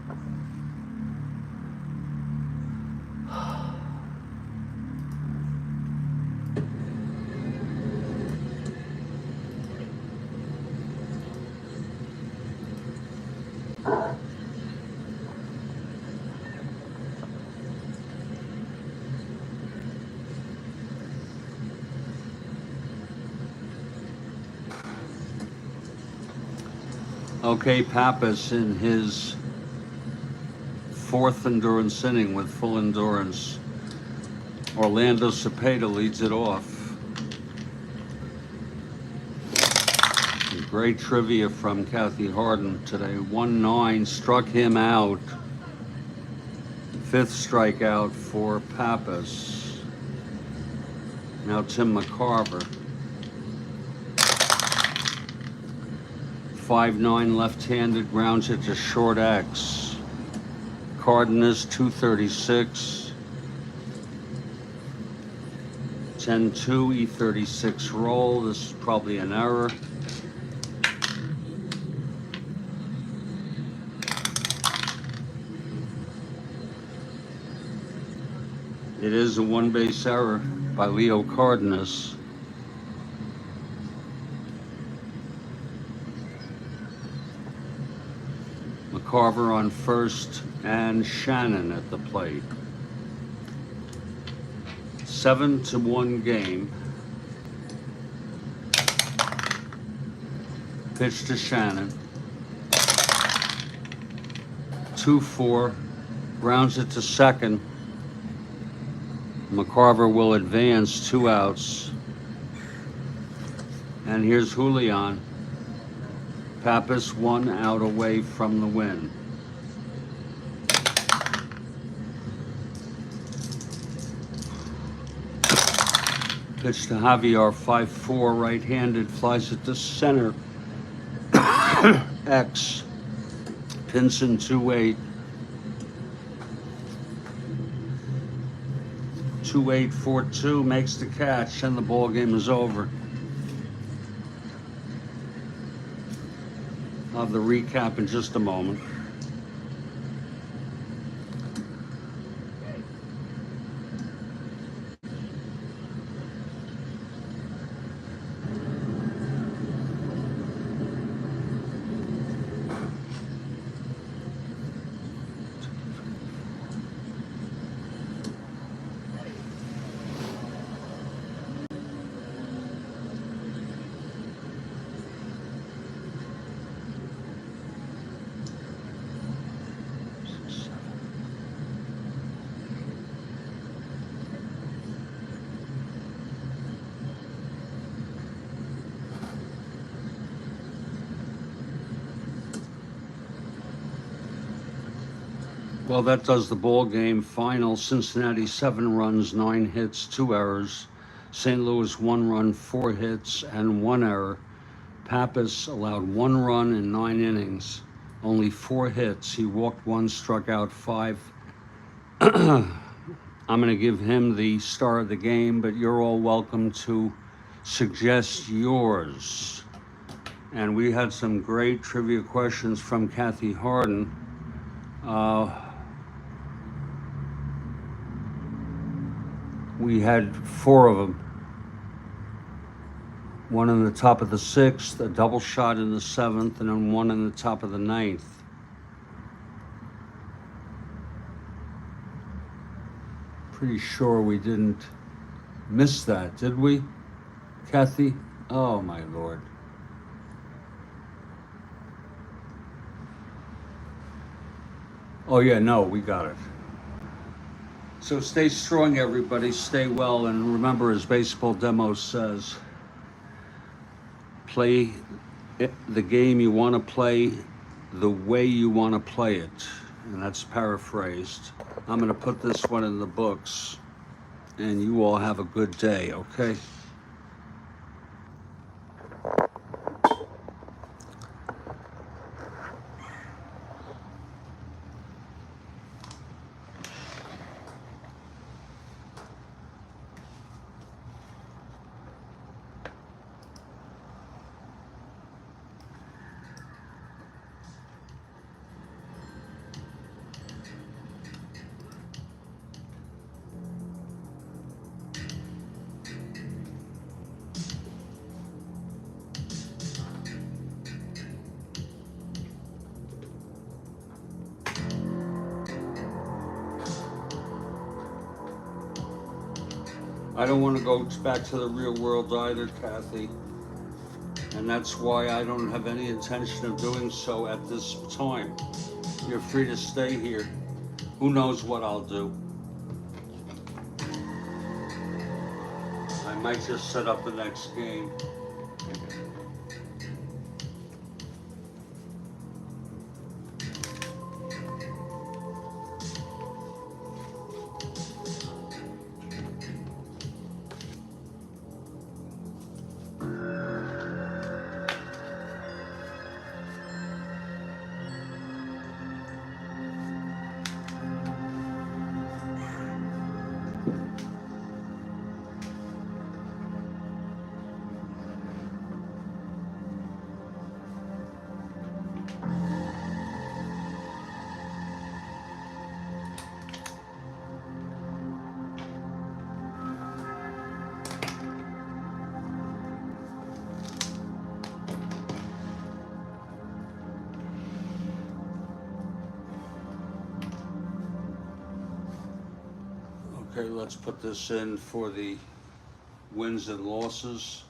Okay, Pappas in his 4th endurance inning with full endurance. Orlando Cepeda leads it off. Great trivia from Kathy Harden today. 1-9 struck him out. 5th strikeout for Pappas. Now Tim McCarver. 5-9 left-handed, grounds it to short X. Cardenas 236. 10-2 E36 roll. This is probably an error. It is a 1-base error by Leo Cardenas. McCarver on first and Shannon at the plate. 7-1 game. Pitch to Shannon. 2-4. Grounds it to second. McCarver will advance, 2 outs. And here's Julian. Pappas 1 out away from the win. Pitch to Javier, 5-4, right-handed, flies it to center. X. Pinson 2-8. 2-8, 4-2, makes the catch, and the ball game is over. I'll have the recap in just a moment. Well, that does the ball game. Final: Cincinnati 7 runs, 9 hits, 2 errors. St. Louis 1 run, 4 hits, and 1 error. Pappas allowed 1 run in 9 innings, only 4 hits. He walked 1, struck out 5. I'm going to give him the star of the game, but you're all welcome to suggest yours. And we had some great trivia questions from Kathy Harden. We had 4 of them. One in the top of the 6th, a double shot in the 7th, and then one in the top of the 9th. Pretty sure we didn't miss that, did we, Kathy? Oh my Lord. Oh yeah, no, we got it. So stay strong, everybody. Stay well, and remember, as Baseball Demo says, play the game you want to play the way you want to play it. And that's paraphrased. I'm going to put this one in the books, and you all have a good day, okay? I don't want to go back to the real world either, Kathy. And that's why I don't have any intention of doing so at this time. You're free to stay here. Who knows what I'll do? I might just set up the next game. Okay, let's put this in for the wins and losses.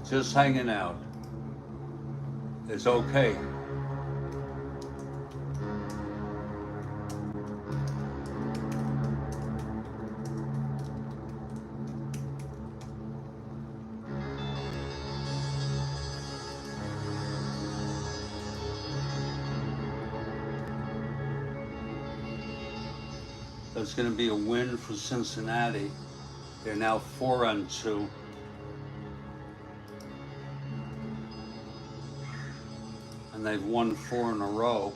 Just hanging out. It's okay. That's going to be a win for Cincinnati. They're now 4-2. And they've won 4 in a row.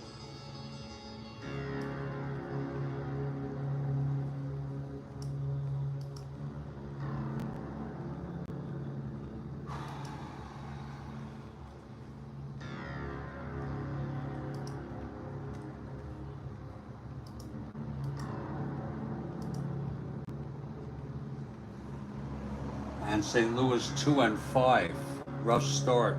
And St. Louis 2-5. Rough start.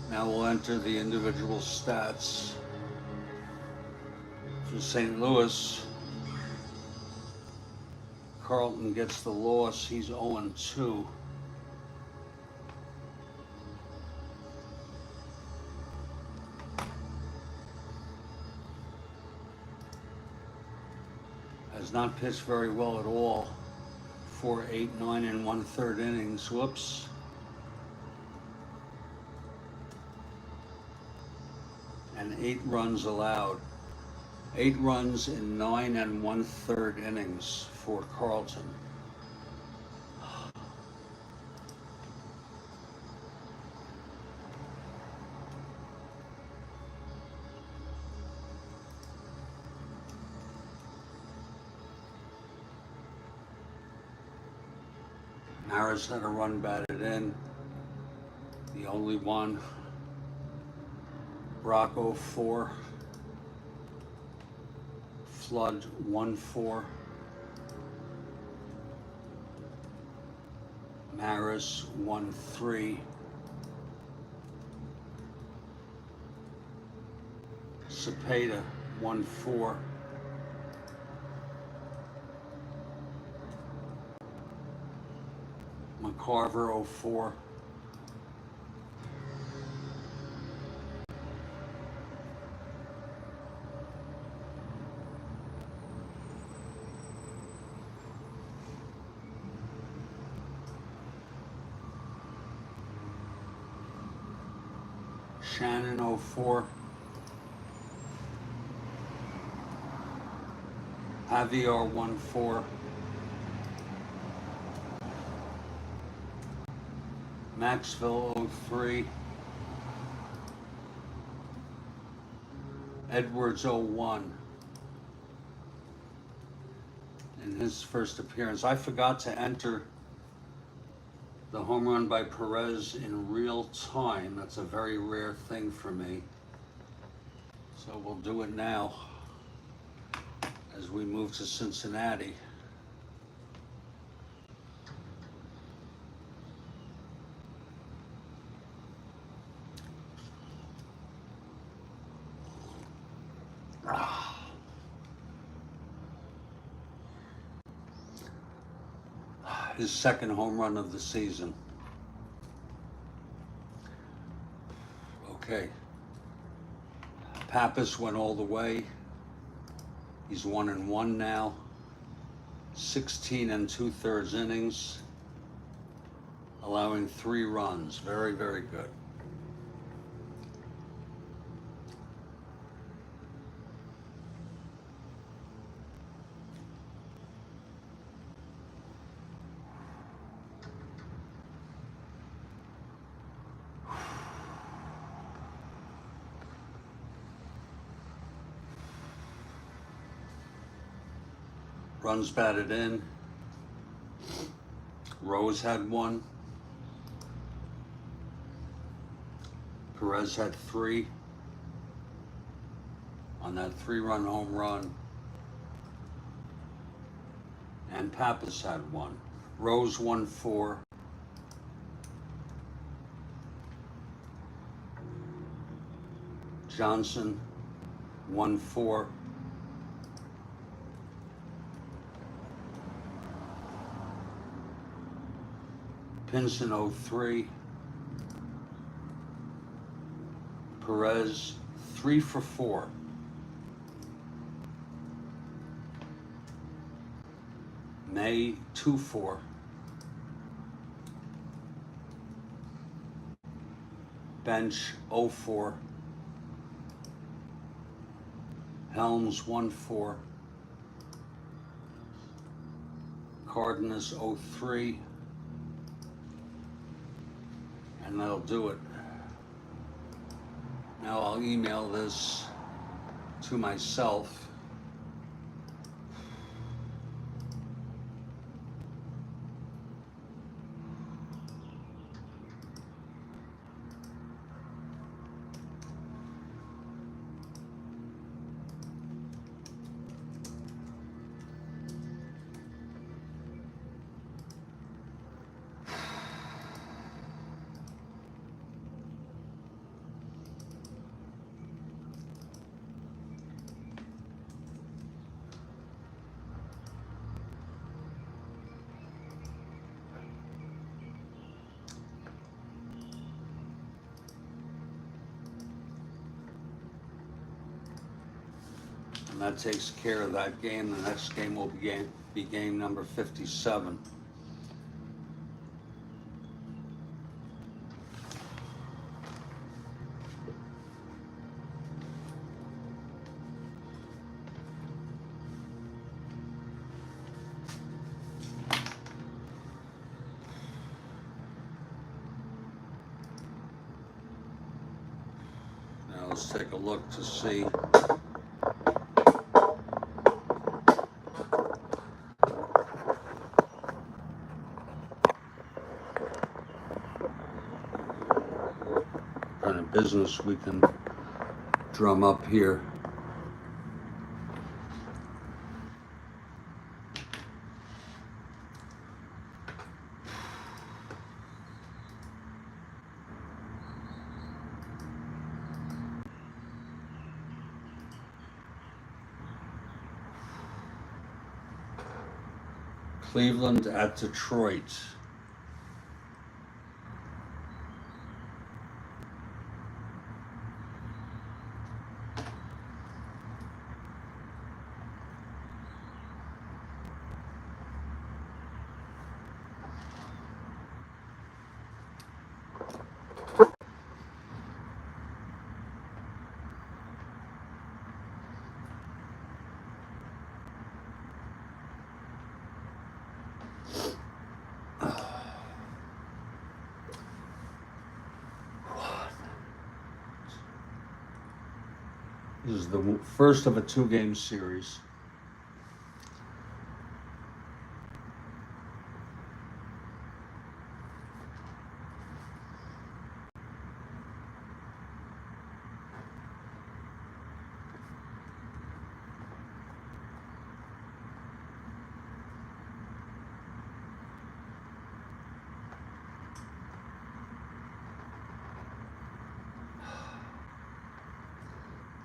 Now we'll enter the individual stats. For St. Louis, Carlton gets the loss. He's 0-2. Has not pitched very well at all. 4, 8, 9 and 1/3 innings. Whoops. And 8 runs allowed. 8 runs in 9 and 1/3 innings for Carlton. Maris had a run batted in, the only one. Rocco 4, Flood 1-4, Maris 1-3, Cepeda 1-4, McCarver 0-4, Shannon 0-4, Javier 1-4, Maxville 0-3, Edwards 0-1 in his first appearance. I forgot to enter the home run by Perez in real time. That's a very rare thing for me. So we'll do it now as we move to Cincinnati. His second home run of the season. Okay. Pappas went all the way. He's 1-1 now. 16 2/3 innings, allowing 3 runs. Very, very good. Runs batted in. Rose had 1. Perez had 3 on that 3-run home run. And Pappas had 1. Rose 1-4. Johnson 1-4. Pinson 0-3. Perez 3 for 4. May 2-4. Bench 0-4. Helms 1-4. Cardenas 0-3. And that'll do it. Now I'll email this to myself. that takes care of that game. The next game will be game number 57. Now let's take a look to see. Kind of business we can drum up here. Cleveland at Detroit. This is the first of a 2-game series.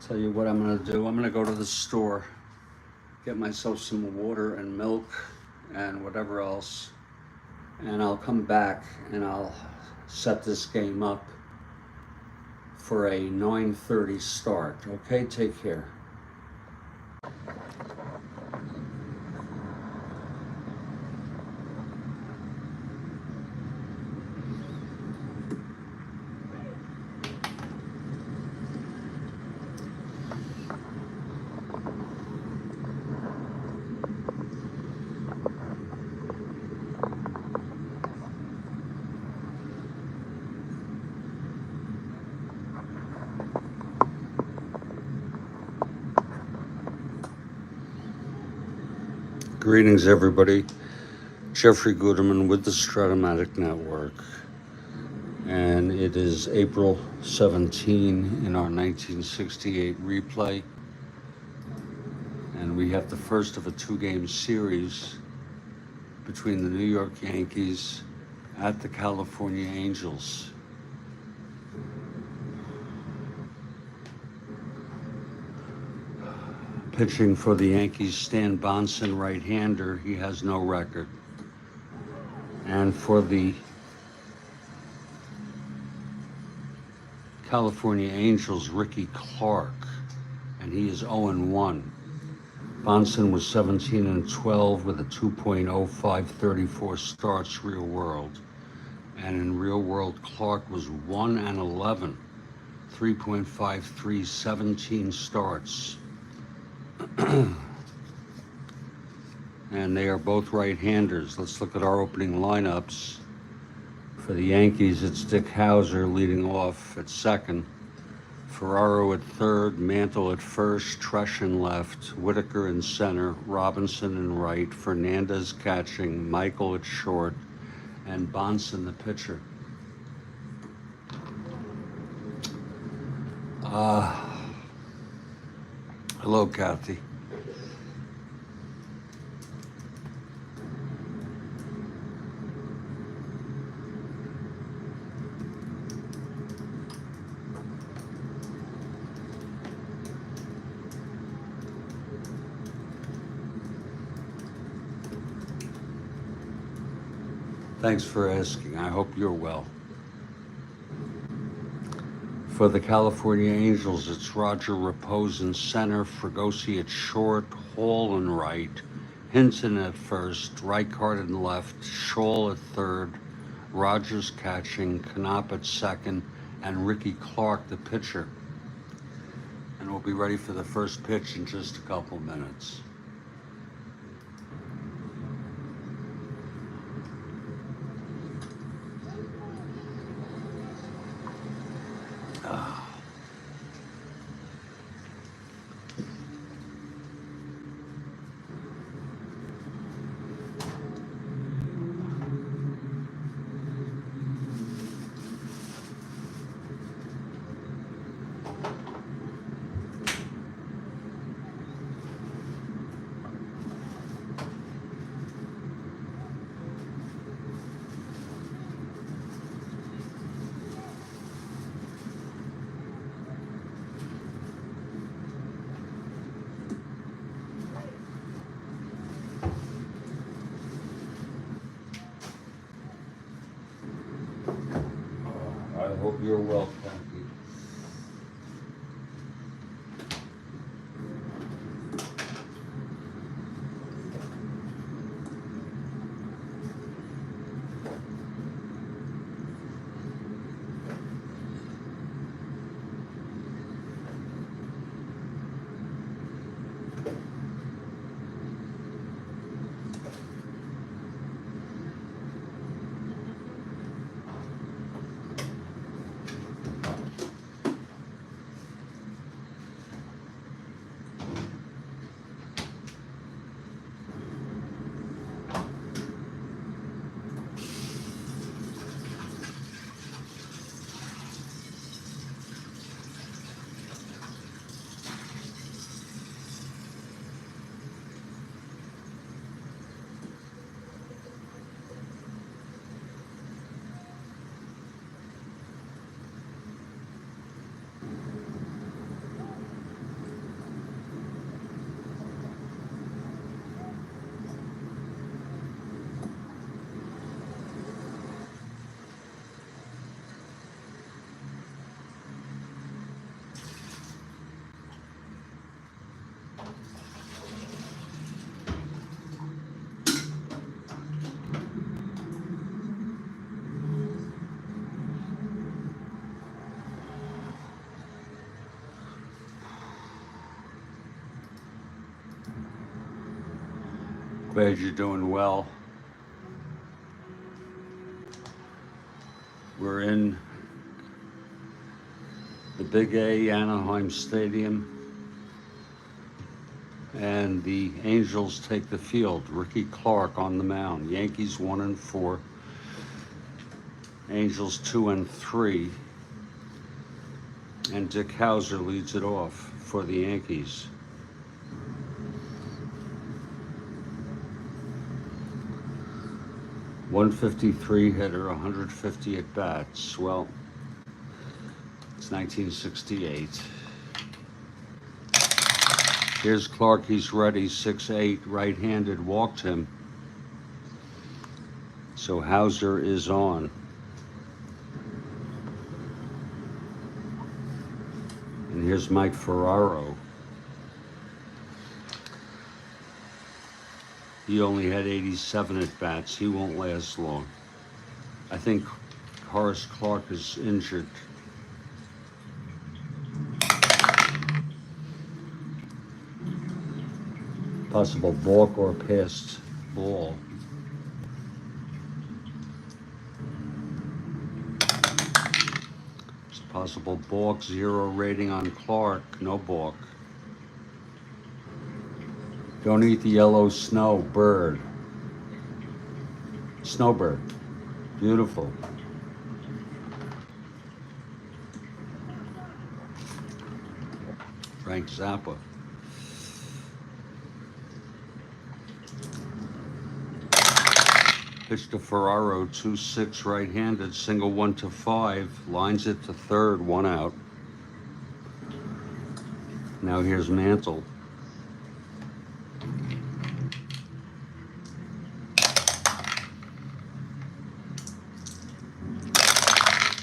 Tell you what I'm gonna do. I'm gonna go to the store, get myself some water and milk and whatever else, and I'll come back and I'll set this game up for a 9:30 start. Okay, take care. Greetings, everybody. Jeffrey Gooderman with the Strat-O-Matic Network. And it is April 17 in our 1968 replay. And we have the first of a 2-game series between the New York Yankees at the California Angels. Pitching for the Yankees, Stan Bonson, right-hander. He has no record. And for the California Angels, Ricky Clark, and he is 0-1. Bonson was 17-12 with a 2.0534 starts real world. And in real world, Clark was 1-11, 3.53, 17 starts. And they are both right-handers. Let's look at our opening lineups. For the Yankees, it's Dick Hauser leading off at second, Ferraro at third, Mantle at first, Tresh in left, Whitaker in center, Robinson in right, Fernandez catching, Michael at short, and Bonson the pitcher. Hello, Kathy. Thanks for asking. I hope you're well. For the California Angels, it's Roger Repose in center, Fregosi at short, Hall in right, Hinton at first, Reichard in left, Scholl at third, Rogers catching, Knopp at second, and Ricky Clark, the pitcher. And we'll be ready for the first pitch in just a couple minutes. I hope you're well, Frankie. Glad you're doing well. We're in the Big A Anaheim Stadium, and the Angels take the field. Ricky Clark on the mound. Yankees 1-4, Angels 2-3, and Dick Hauser leads it off for the Yankees. .153 hitter, 150 at bats. Well, it's 1968. Here's Clark, he's ready, 6'8", right-handed, walked him. So Hauser is on. And here's Mike Ferraro. He only had 87 at bats. He won't last long. I think Horace Clark is injured. Possible balk or passed ball. It's a possible balk, 0 rating on Clark, no balk. Don't eat the yellow snow bird. Snowbird. Beautiful. Frank Zappa. Pitch to Ferraro, 2-6 right-handed, single 1-5, lines it to third, 1 out. Now here's Mantle.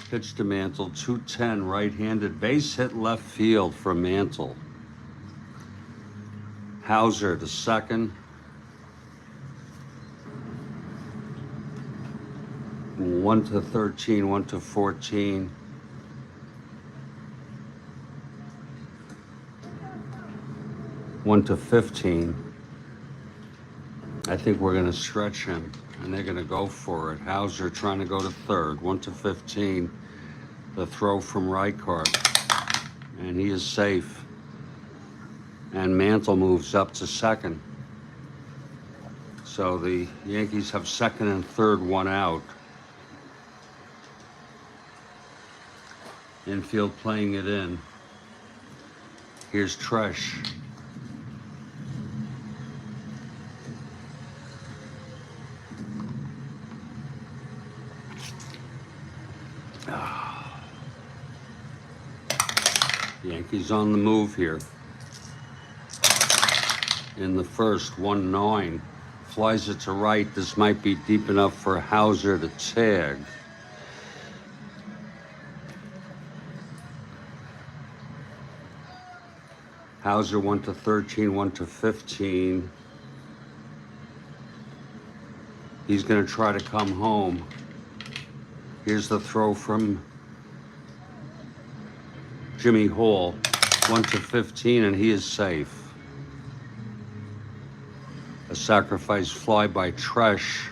Pitch to Mantle, 210, right-handed, base hit left field for Mantle. Hauser to second. 1-13, 1-14. One to 15. I think we're going to stretch him, and they're going to go for it. Hauser trying to go to third. 1-15. The throw from Reichart, and he is safe. And Mantle moves up to second. So the Yankees have second and third, one out. Infield playing it in. Here's Tresh. Yankees on the move here. In the first, 1-9. Flies it to right. This might be deep enough for Hauser to tag. Hauser 1-13, 1-15. He's going to try to come home. Here's the throw from Jimmy Hall, 1-15, and he is safe. A sacrifice fly by Tresh.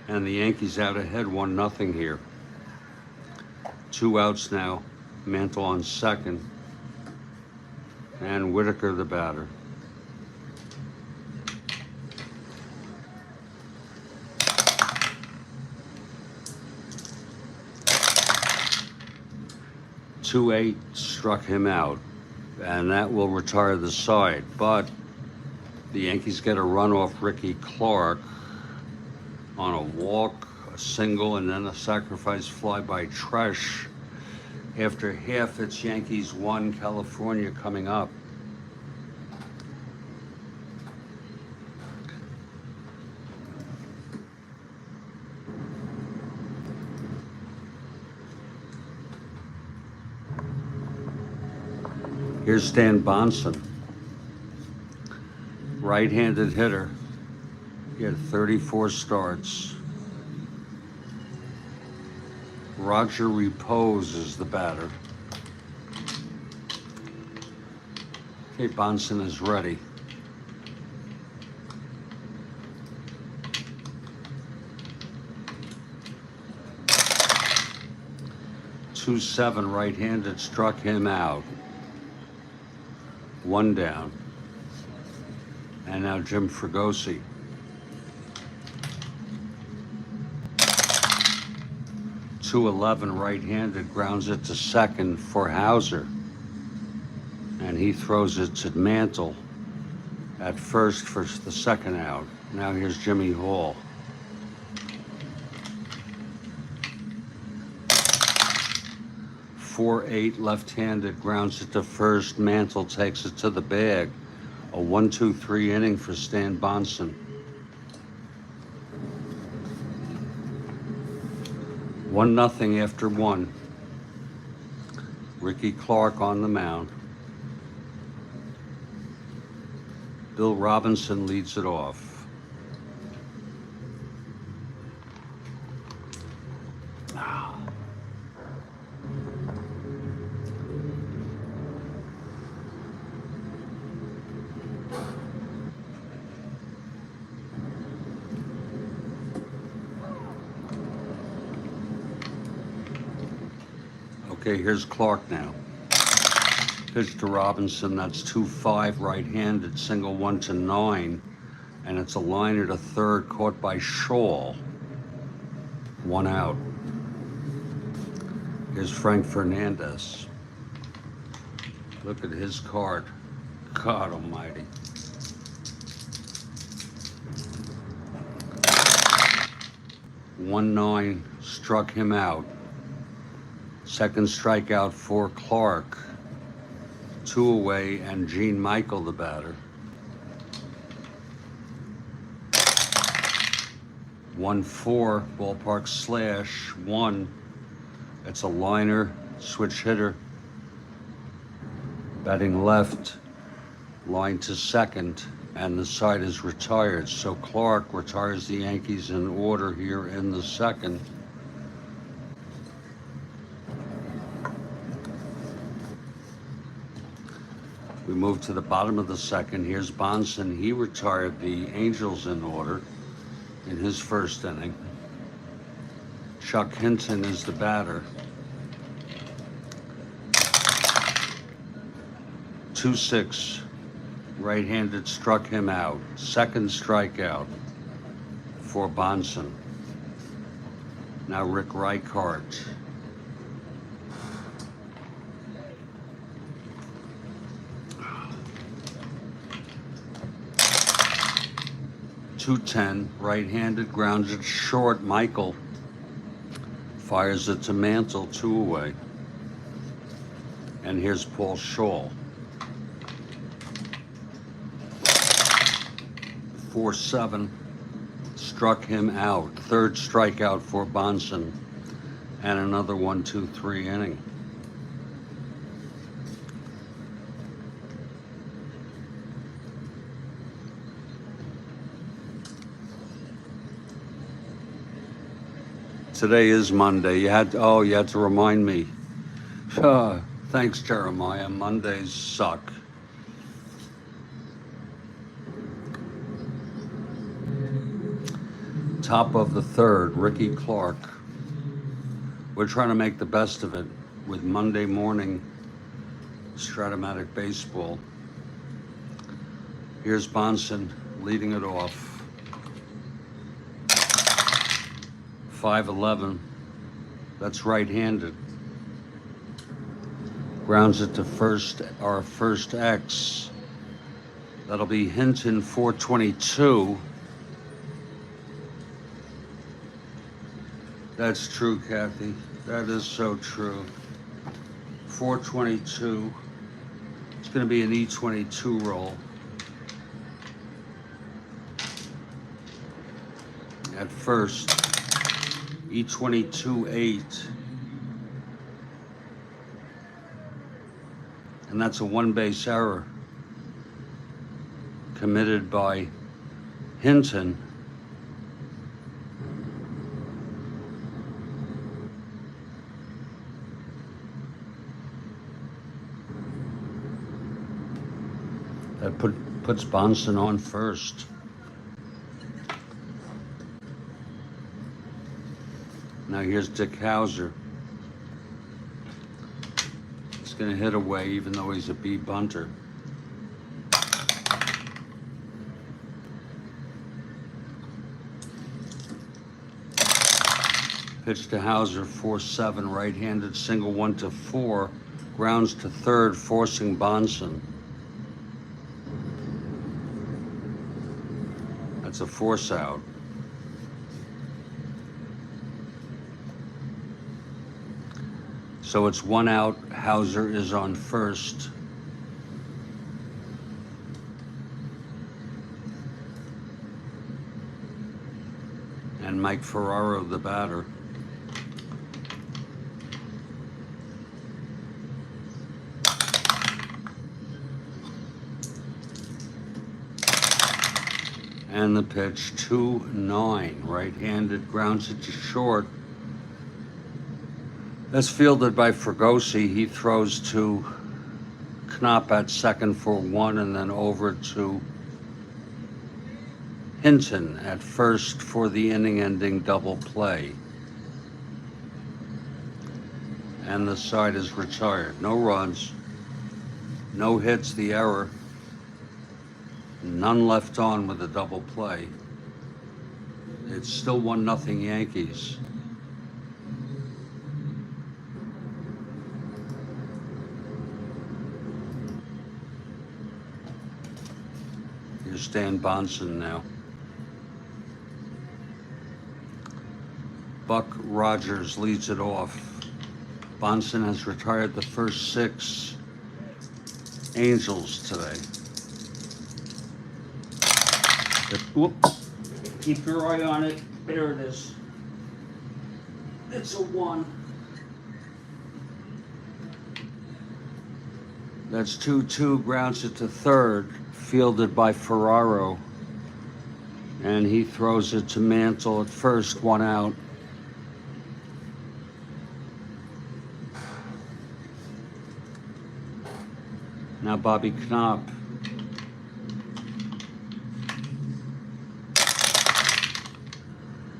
And the Yankees out ahead, 1-0 here. 2 outs now. Mantle on second. And Whitaker the batter. .28 struck him out, and that will retire the side. But the Yankees get a run off Ricky Clark on a walk, a single, and then a sacrifice fly by Tresh. After half, it's Yankees 1, California coming up. Here's Stan Bonson, right-handed hitter. He had 34 starts. Roger Repose is the batter. Okay, Bonson is ready. .27 right-handed struck him out. 1 down. And now Jim Fregosi. .211 right-handed grounds it to second for Hauser. And he throws it to Mantle at first for the second out. Now here's Jimmy Hall. .48 left-handed grounds it to first. Mantle takes it to the bag. A 1-2-3 inning for Stan Bonson. 1-0 after 1. Ricky Clark on the mound. Bill Robinson leads it off. Okay, here's Clark now. Pitch to Robinson, that's 2-5 right-handed, single 1-9, and it's a liner to third, caught by Shaw. 1 out. Here's Frank Fernandez. Look at his card. God almighty. .19 struck him out. Second strikeout for Clark. 2 away, and Gene Michael the batter. 1-4, ballpark slash 1. It's a liner, switch hitter. Batting left, line to second, and the side is retired. So Clark retires the Yankees in order here in the second. We move to the bottom of the second. Here's Bonson. He retired the Angels in order in his first inning. Chuck Hinton is the batter. 2-6. Right-handed struck him out. Second strikeout for Bonson. Now Rick Reichart. .210, right-handed, grounds it short. Michael fires it to Mantle, 2 away. And here's Paul Shaw. 4-7, struck him out. Third strikeout for Bonson, and another 1-2-3 inning. Today is Monday. You had to remind me. Thanks, Jeremiah. Mondays suck. Top of the third, Ricky Clark. We're trying to make the best of it with Monday morning Strat-O-Matic baseball. Here's Bonson leading it off. 5-11, that's right-handed. Grounds it to first, our first X. That'll be Hinton, 422. That's true, Kathy. That is so true. 422. It's going to be an E22 roll. At first, E22-8. And that's a one-base error committed by Hinton. That puts Bonson on first. Now here's Dick Hauser. He's going to hit away even though he's a B bunter. Pitch to Hauser, 4-7, right-handed single, 1-4. Grounds to third, forcing Bonson. That's a force out. So it's 1 out. Hauser is on first. And Mike Ferraro, the batter. And the pitch, 2-9, right-handed, grounds it to short. That's fielded by Fregosi. He throws to Knopp at second for 1, and then over to Hinton at first for the inning-ending double play. And the side is retired. No runs, no hits, the error. None left on with a double play. It's still 1-0 Yankees. Here's Stan Bonson now. Buck Rogers leads it off. Bonson has retired the first 6 Angels today. Keep your eye on it. There it is. It's a 1. That's 2-2, grounds it to third, fielded by Ferraro. And he throws it to Mantle at first, 1 out. Now Bobby Knopp.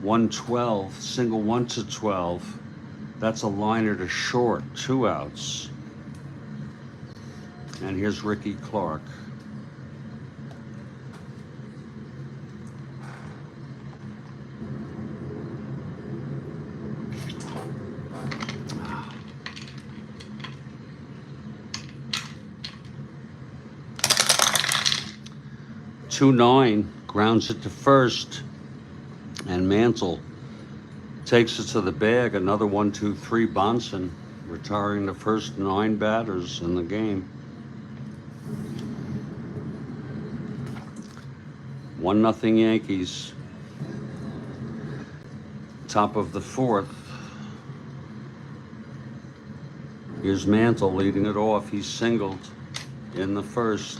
.112, single 1 to 12. That's a liner to short, 2 outs. And here's Ricky Clark. .209, grounds it to first, and Mantle takes it to the bag. Another 1-2-3 Bonson, retiring the first 9 batters in the game. 1-0 Yankees. Top of the 4th. Here's Mantle leading it off. He's singled in the first.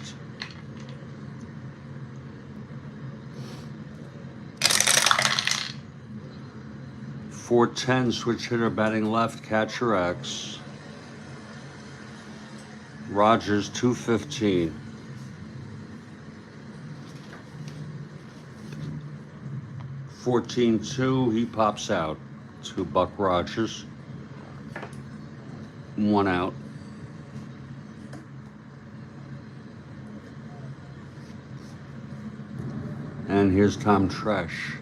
.410, switch hitter batting left, catcher X. Rogers, .215. .14-2, he pops out to Buck Rogers. 1 out. And here's Tom Tresh.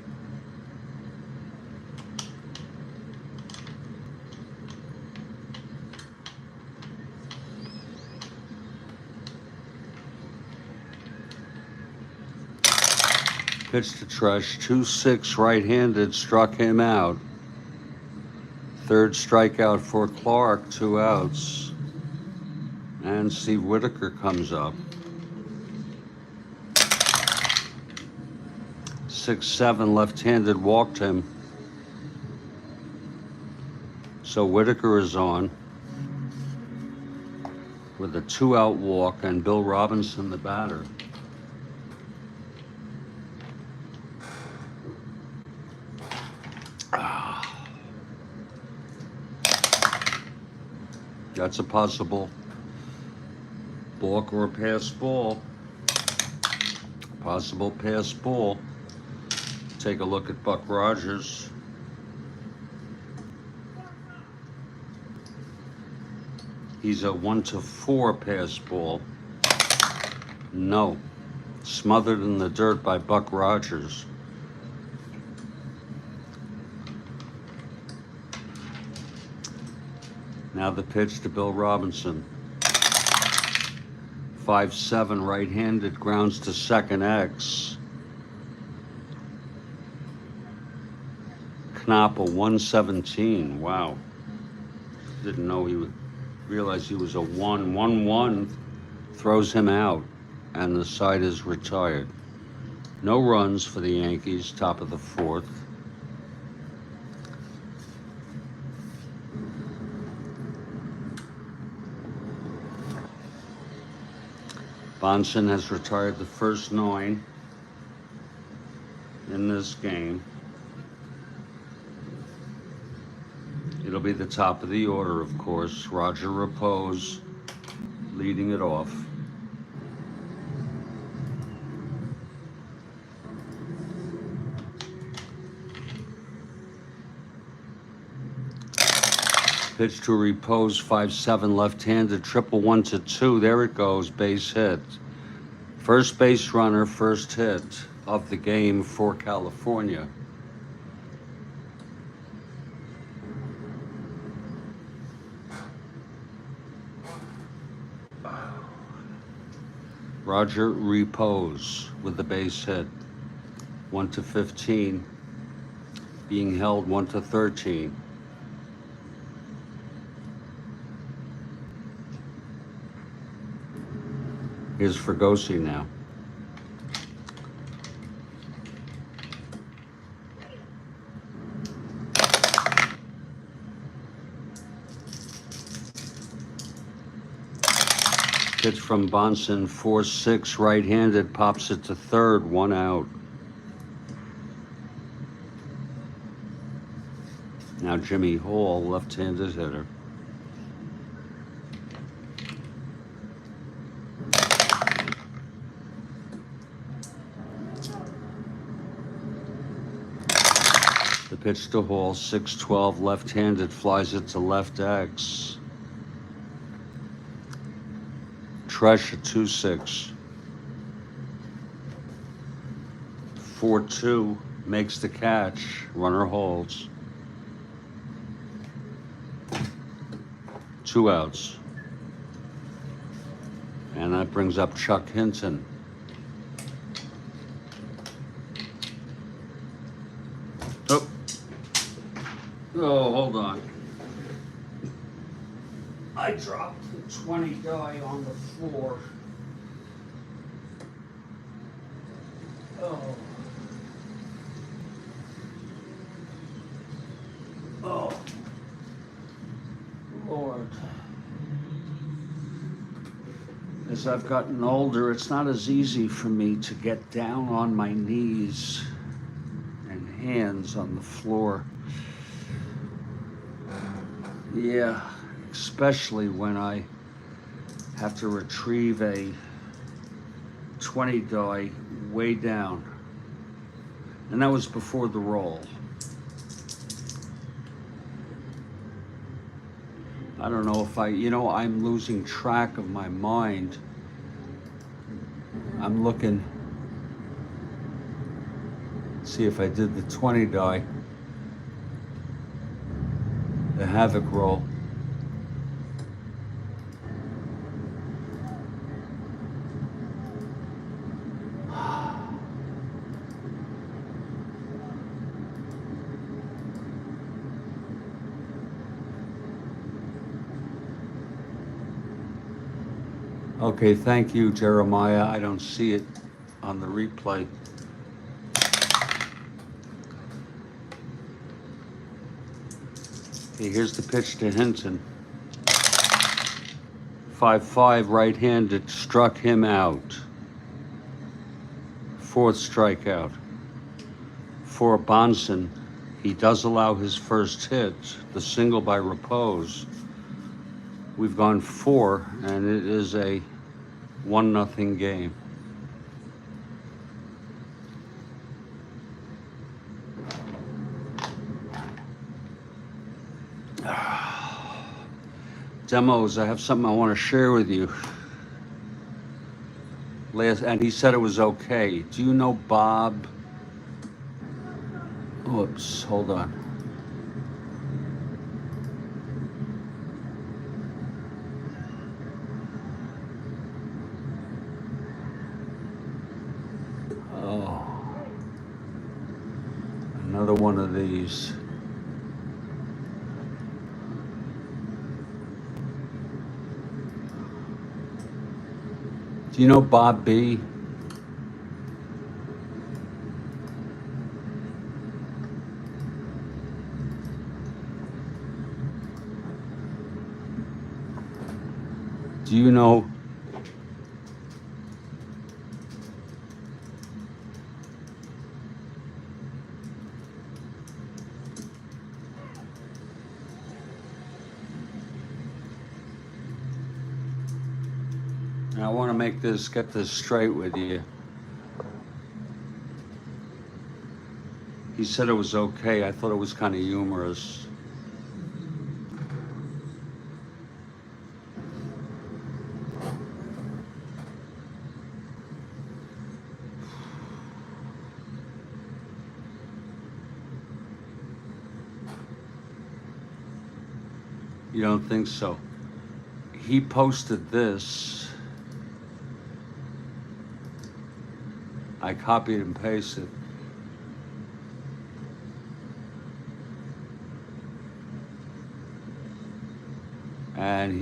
Pitch to Tresh, 2-6 right-handed, struck him out. Third strikeout for Clark, 2 outs. And Steve Whitaker comes up. 6-7 left-handed, walked him. So Whitaker is on with a 2-out walk, and Bill Robinson, the batter. That's a possible balk or a pass ball. Possible pass ball. Take a look at Buck Rogers. He's a 1-4 pass ball. No. Smothered in the dirt by Buck Rogers. Now the pitch to Bill Robinson. 5-7 right-handed, grounds to second X. Knopp, a 117. Wow. Didn't know he would realize he was a 1-1-1. Throws him out, and the side is retired. No runs for the Yankees, top of the 4th. Bonson has retired the first 9 in this game. It'll be the top of the order, of course. Roger Repose leading it off. Pitch to Repose, 5-7 left-handed, triple 1-2. There it goes, base hit. First base runner, first hit of the game for California. Roger Repose with the base hit. 1-15, being held 1-13. Here's Fregosi now. Pitch from Bonson, 4-6, right-handed, pops it to third, 1 out. Now Jimmy Hall, left-handed hitter. The pitch to Hall, 6-12, left-handed, flies it to left X. Tresh at 2-6. 4-2, makes the catch, runner holds. 2 outs. And that brings up Chuck Hinton. Oh, hold on. I dropped the 20 die on the floor. Oh. Oh. Lord. As I've gotten older, it's not as easy for me to get down on my knees and hands on the floor. Yeah, especially when I have to retrieve a 20 die way down. And that was before the roll. I don't know if I'm losing track of my mind. I'm looking, see if I did the 20 die. The Havoc roll. Okay, thank you, Jeremiah. I don't see it on the replay. Okay, here's the pitch to Hinton. 5-5, right-handed, struck him out. 4th strikeout. For Bonson, he does allow his first hit, the single by Repose. We've gone 4, and it is a 1-0 game. Demos, I have something I want to share with you. And he said it was okay. Do you know Bob? Oops, hold on. Oh, another one of these. Do you know Bob B? Do you know and I want to get this straight with you. He said it was okay. I thought it was kind of humorous. You don't think so? He posted this. I copied and pasted. And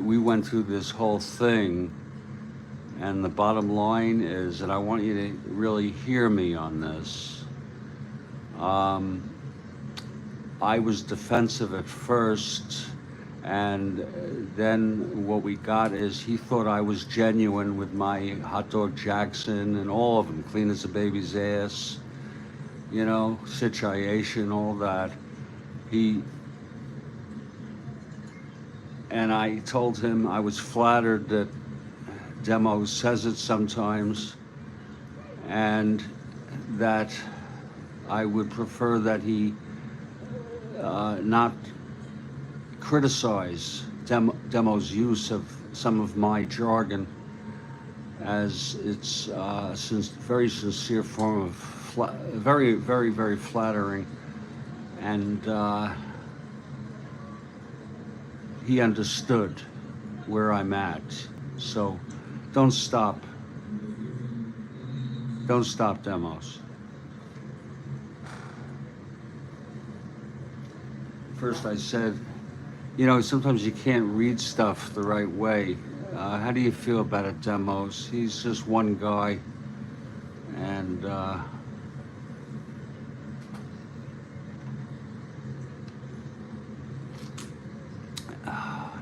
we went through this whole thing, and the bottom line is, and I want you to really hear me on this. I was defensive at first, And then what we got is he thought I was genuine with my Hot Dog Jackson and all of them, Clean as a Baby's Ass, you know, situation, all that. And I told him I was flattered that Demo says it sometimes, and that I would prefer that he not criticize Demo's use of some of my jargon, as it's very sincere form of very, very, very flattering, and he understood where I'm at. So don't stop Demos. First I said, you know, sometimes you can't read stuff the right way. How do you feel about it, Demos? He's just one guy, and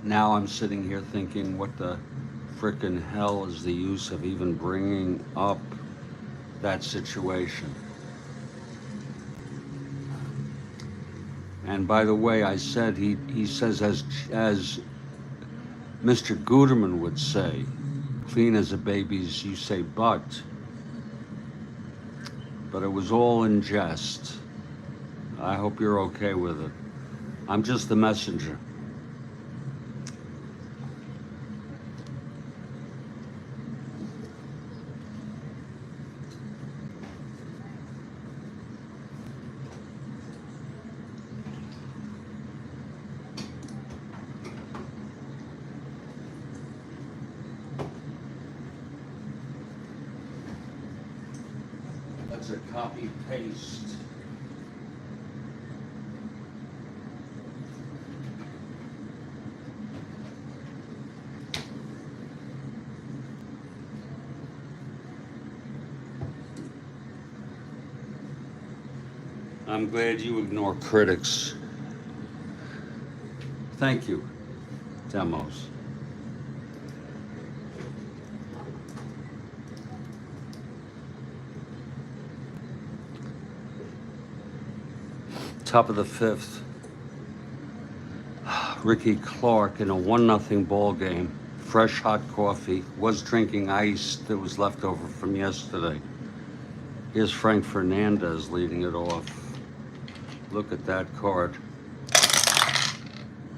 now I'm sitting here thinking, what the frickin' hell is the use of even bringing up that situation? And by the way, I said, he says, as Mr. Guterman would say, clean as a baby's, you say butt. But it was all in jest. I hope you're okay with it. I'm just the messenger. That's a copy paste. I'm glad you ignore critics. Thank you, Demos. Top of the fifth, Ricky Clark in a 1-0 ball game. Fresh hot coffee. Was drinking ice that was left over from yesterday. Here's Frank Fernandez leading it off. Look at that card.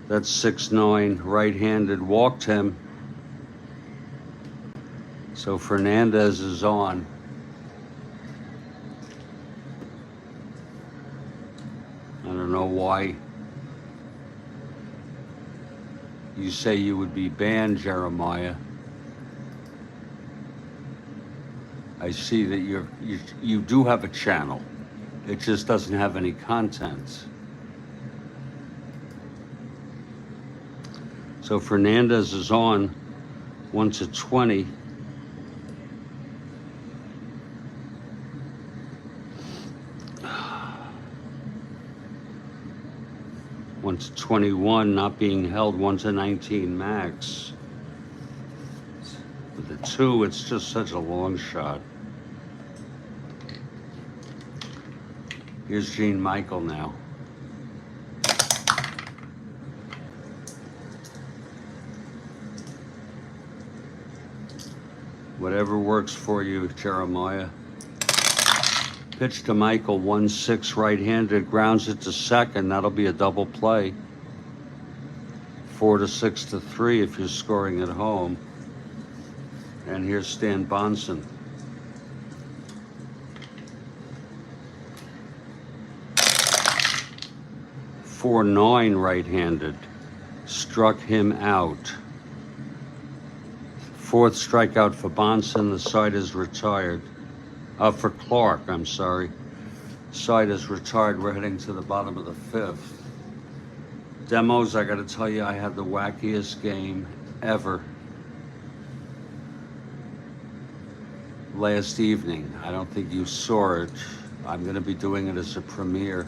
That's 6'9", right-handed. Walked him. So Fernandez is on. I don't know why you say you would be banned, Jeremiah. I see that you do have a channel. It just doesn't have any content. So Fernandez is on 1-20. One to 21, not being held. 1-19 max. With the 2, it's just such a long shot. Here's Gene Michael now. Whatever works for you, Jeremiah. Pitch to Michael, 1-6 right-handed, grounds it to second. That'll be a double play. 4-6-3 if you're scoring at home. And here's Stan Bonson. .49 right-handed, struck him out. 4th strikeout for Bonson. The side is retired. For Clark, I'm sorry. Side is retired. We're heading to the bottom of the 5th. Demos, I gotta tell you, I had the wackiest game ever last evening. I don't think you saw it. I'm gonna be doing it as a premiere.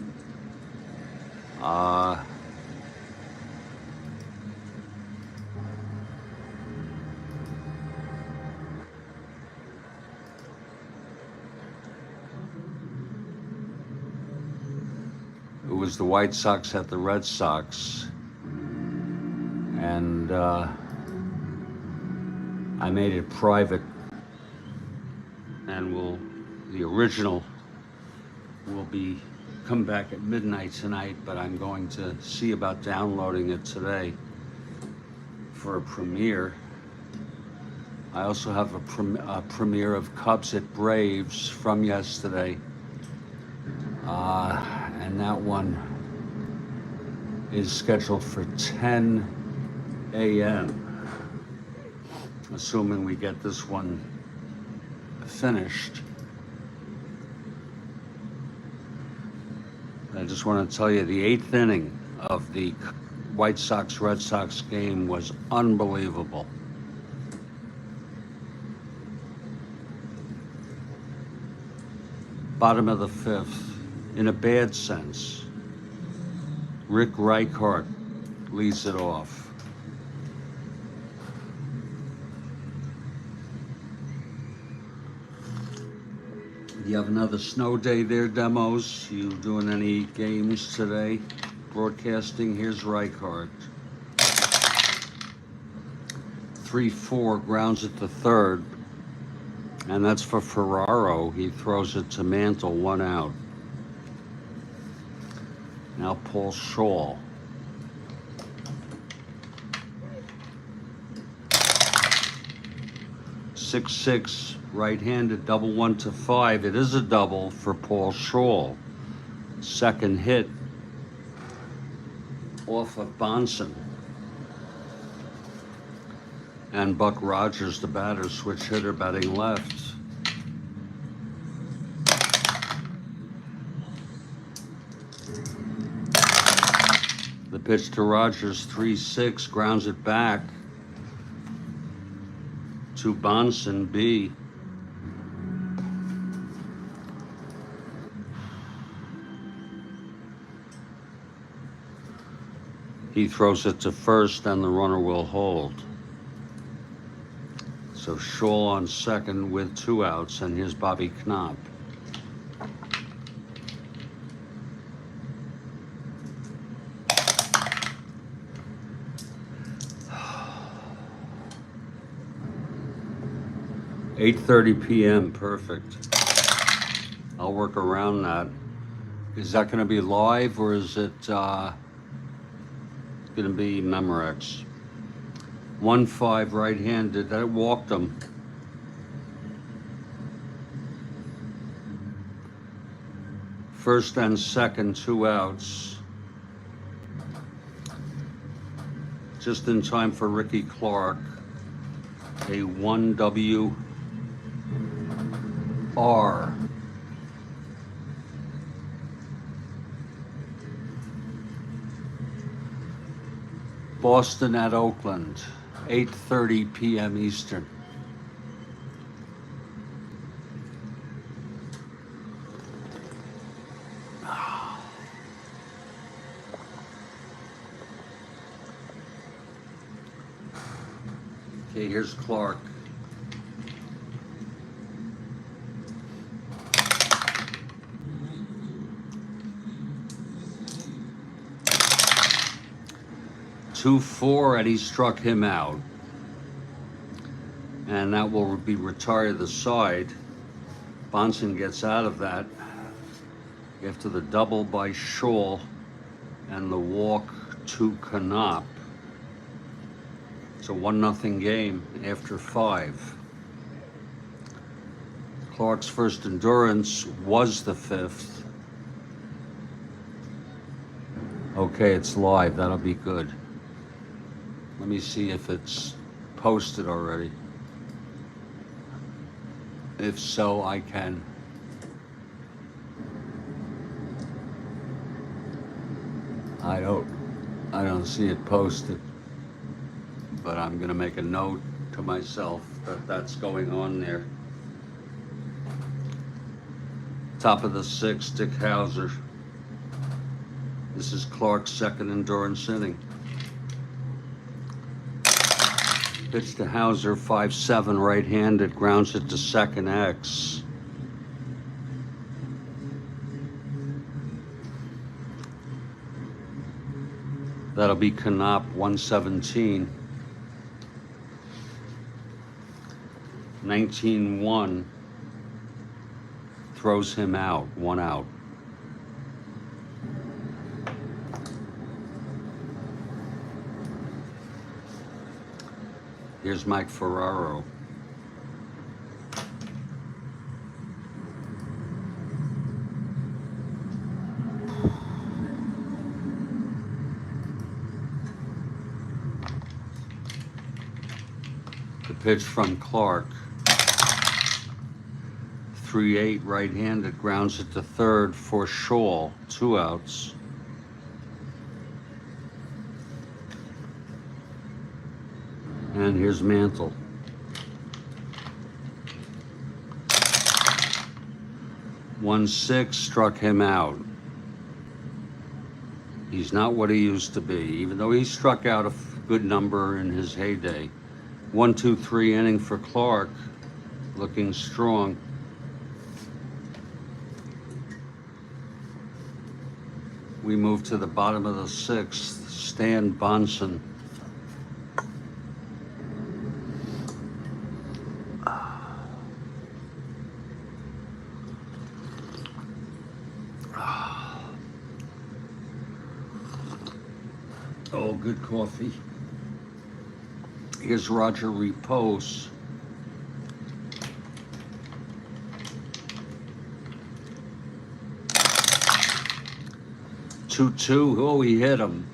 It was the White Sox at the Red Sox. And I made it private. And the original will come back at midnight tonight, but I'm going to see about downloading it today for a premiere. I also have a premiere of Cubs at Braves from yesterday. And that one is scheduled for 10 a.m. Assuming we get this one finished. I just want to tell you, the 8th inning of the White Sox-Red Sox game was unbelievable. Bottom of the 5th, in a bad sense, Rick Reichart leads it off. You have another snow day there, Demos? You doing any games today? Broadcasting, here's Reichart. 3-4, grounds at the 3rd. And that's for Ferraro. He throws it to Mantle, 1 out. Now Paul Shaw. Six, right-handed, double 1-5. It is a double for Paul Shaw. Second hit off of Bonson. And Buck Rogers, the batter, switch hitter, batting left. The pitch to Rogers, 3-6, grounds it back to Bonson, B. He throws it to first, and the runner will hold. So Shaw on second with 2 outs, and here's Bobby Knopp. $8:30 p.m., perfect. I'll work around that. Is that going to be live, or is it going to be Memorex? 1-5, right-handed. That walked him. First and second, 2 outs. Just in time for Ricky Clark. A 1WR. Boston at Oakland, 8:30 p.m. Eastern. Okay, here's Clark. Two, 4, and he struck him out. And that will be retire the side. Bonson gets out of that after the double by Shaw and the walk to Knopp. It's a 1-0 game after 5. Clark's first endurance was the 5th. Okay, it's live. That'll be good. Let me see if it's posted already. If so, I can. I don't see it posted, but I'm gonna make a note to myself that that's going on there. Top of the 6th, Dick Hauser. This is Clark's second endurance inning. Pitch to Hauser, 5-7, right-handed, grounds it to second, X. That'll be Canop 117. 19-1 throws him out, 1 out. Here's Mike Ferraro. The pitch from Clark. 3-8 right-handed, grounds it to third for Shaw, 2 outs. And here's Mantle. One 6 struck him out. He's not what he used to be, even though he struck out a good number in his heyday. 1-2-3 inning for Clark, looking strong. We move to the bottom of the 6th, Stan Bonson. Oh, good coffee. Here's Roger Repose. Two. Oh, he hit him.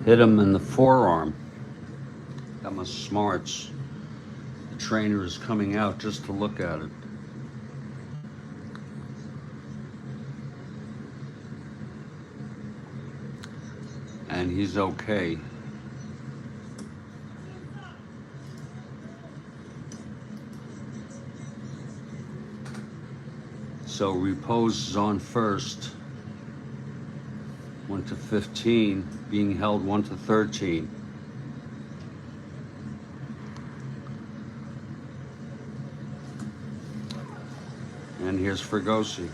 Hit him in the forearm. Got my smarts. The trainer is coming out just to look at it. And he's okay. So Repose is on first. 1-15, being held 1-13. And here's Fregosi.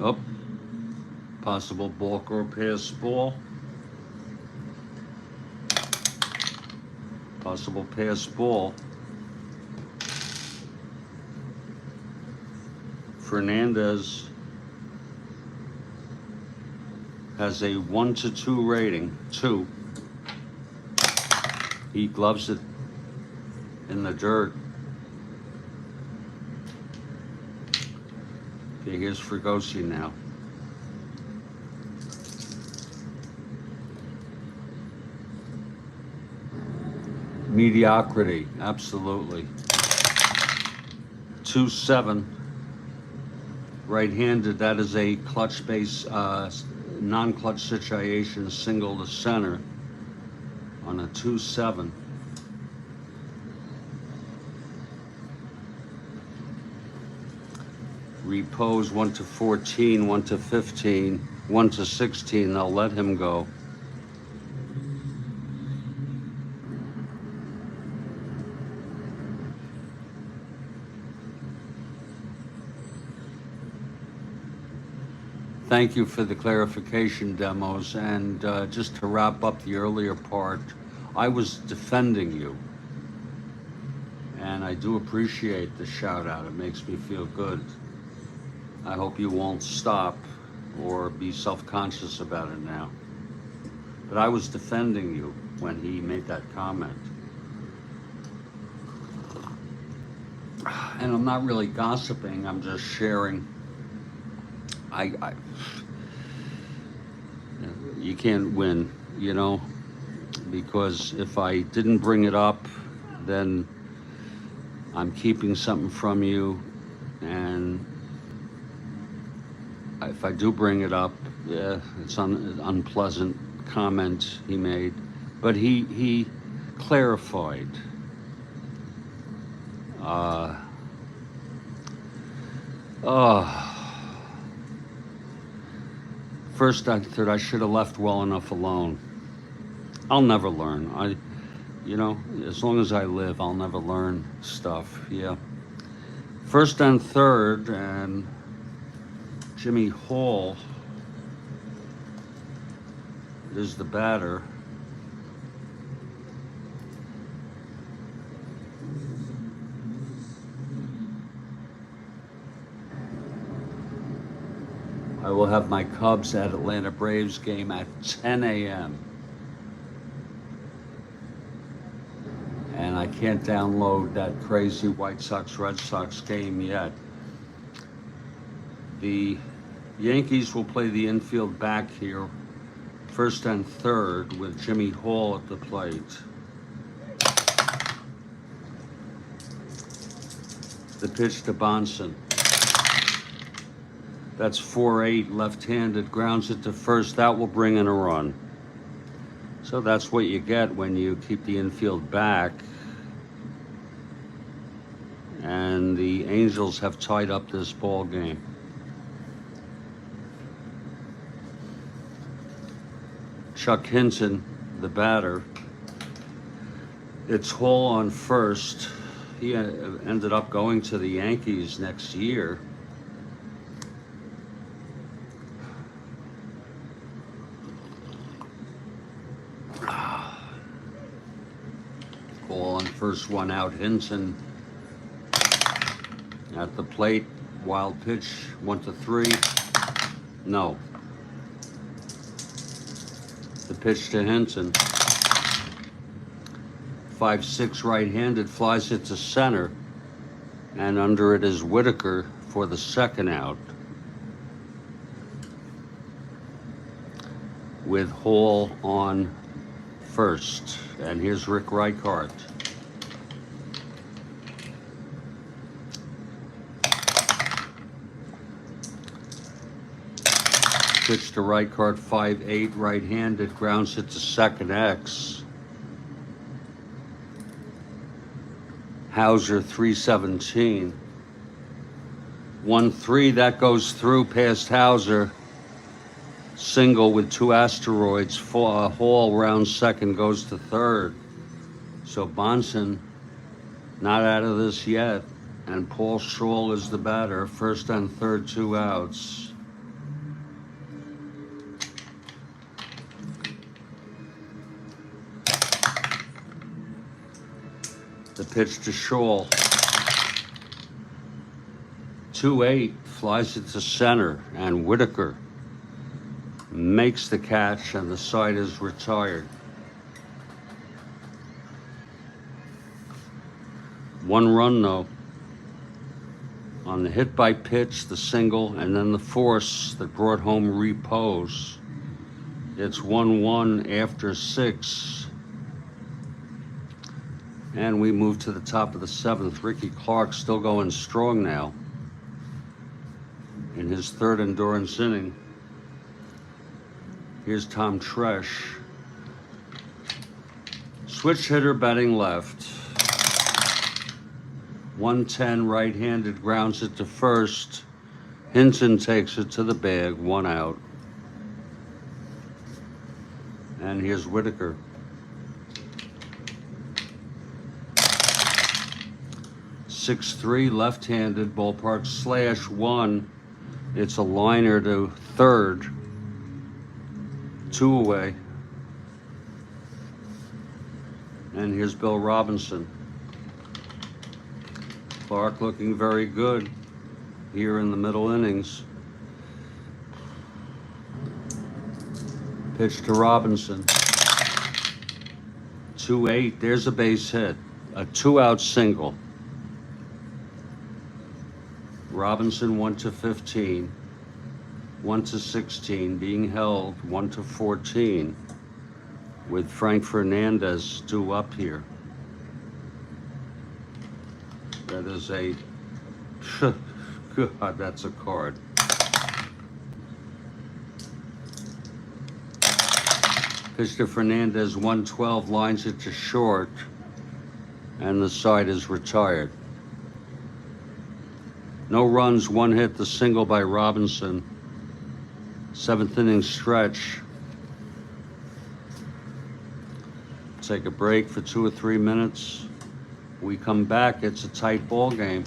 Up. Possible balk or pass ball. Possible pass ball. Fernandez has a 1-2 rating. 2. He gloves it in the dirt. Okay, here's Fregosi now. Mediocrity, absolutely. 2-7. Right-handed, that is a clutch base, non-clutch situation, single to center on a 2-7. Repose 1-14, 1-15, 1-16. They'll let him go. Thank you for the clarification demos, and just to wrap up the earlier part, I was defending you, and I do appreciate the shout out. It makes me feel good. I hope you won't stop or be self-conscious about it now. But I was defending you when he made that comment. And I'm not really gossiping, I'm just sharing. You can't win, you know, because if I didn't bring it up, then I'm keeping something from you, and if I do bring it up, yeah, it's an unpleasant comment he made, but he clarified. First, I thought I should have left well enough alone. I'll never learn. You know, as long as I live, I'll never learn stuff. Yeah. First and third, and Jimmy Hall is the batter. I will have my Cubs at Atlanta Braves game at 10 a.m. And I can't download that crazy White Sox-Red Sox game yet. The Yankees will play the infield back here, first and third, with Jimmy Hall at the plate. The pitch to Bonson. That's 4-8, left-handed, grounds it to first. That will bring in a run. So that's what you get when you keep the infield back. And the Angels have tied up this ball game. Chuck Hinton, the batter. It's Hall on first. He ended up going to the Yankees next year. Hall on first, one out. Hinton at the plate. Wild pitch, 1-3. No. The pitch to Hinton. 5-6 right-handed, flies it to center, and under it is Whitaker for the second out, with Hall on first. And here's Rick Reichart. Pitch to Reichart, 5-8 right-handed, grounds it to second X. Hauser, 317. 1-3, that goes through past Hauser. Single with two asteroids. Hall round second, goes to third. So Bonson not out of this yet. And Paul Scholl is the batter. First and third, 2 outs. The pitch to Scholl. 2-8, flies it to center, and Whitaker makes the catch, and the side is retired. 1 run though on the hit by pitch, the single, and then the force that brought home repose. It's 1-1 after 6. And we move to the top of the 7th. Ricky Clark still going strong now in his third endurance inning. Here's Tom Tresh. Switch hitter batting left. 110 right-handed, grounds it to first. Hinton takes it to the bag, 1 out. And here's Whitaker. 6-3, left-handed, ballpark slash 1. It's a liner to third. 2 away. And here's Bill Robinson. Clark looking very good here in the middle innings. Pitch to Robinson. 2-8, there's a base hit. A 2-out single. Robinson 1-15, 1-16, being held 1-14, with Frank Fernandez due up here. That is a, God, that's a card. Pitch to Fernandez, 112, lines it to short, and the side is retired. No runs, 1 hit, the single by Robinson. 7th inning stretch. take a break for 2 or 3 minutes. We come back, it's a tight ball game.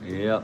Yep.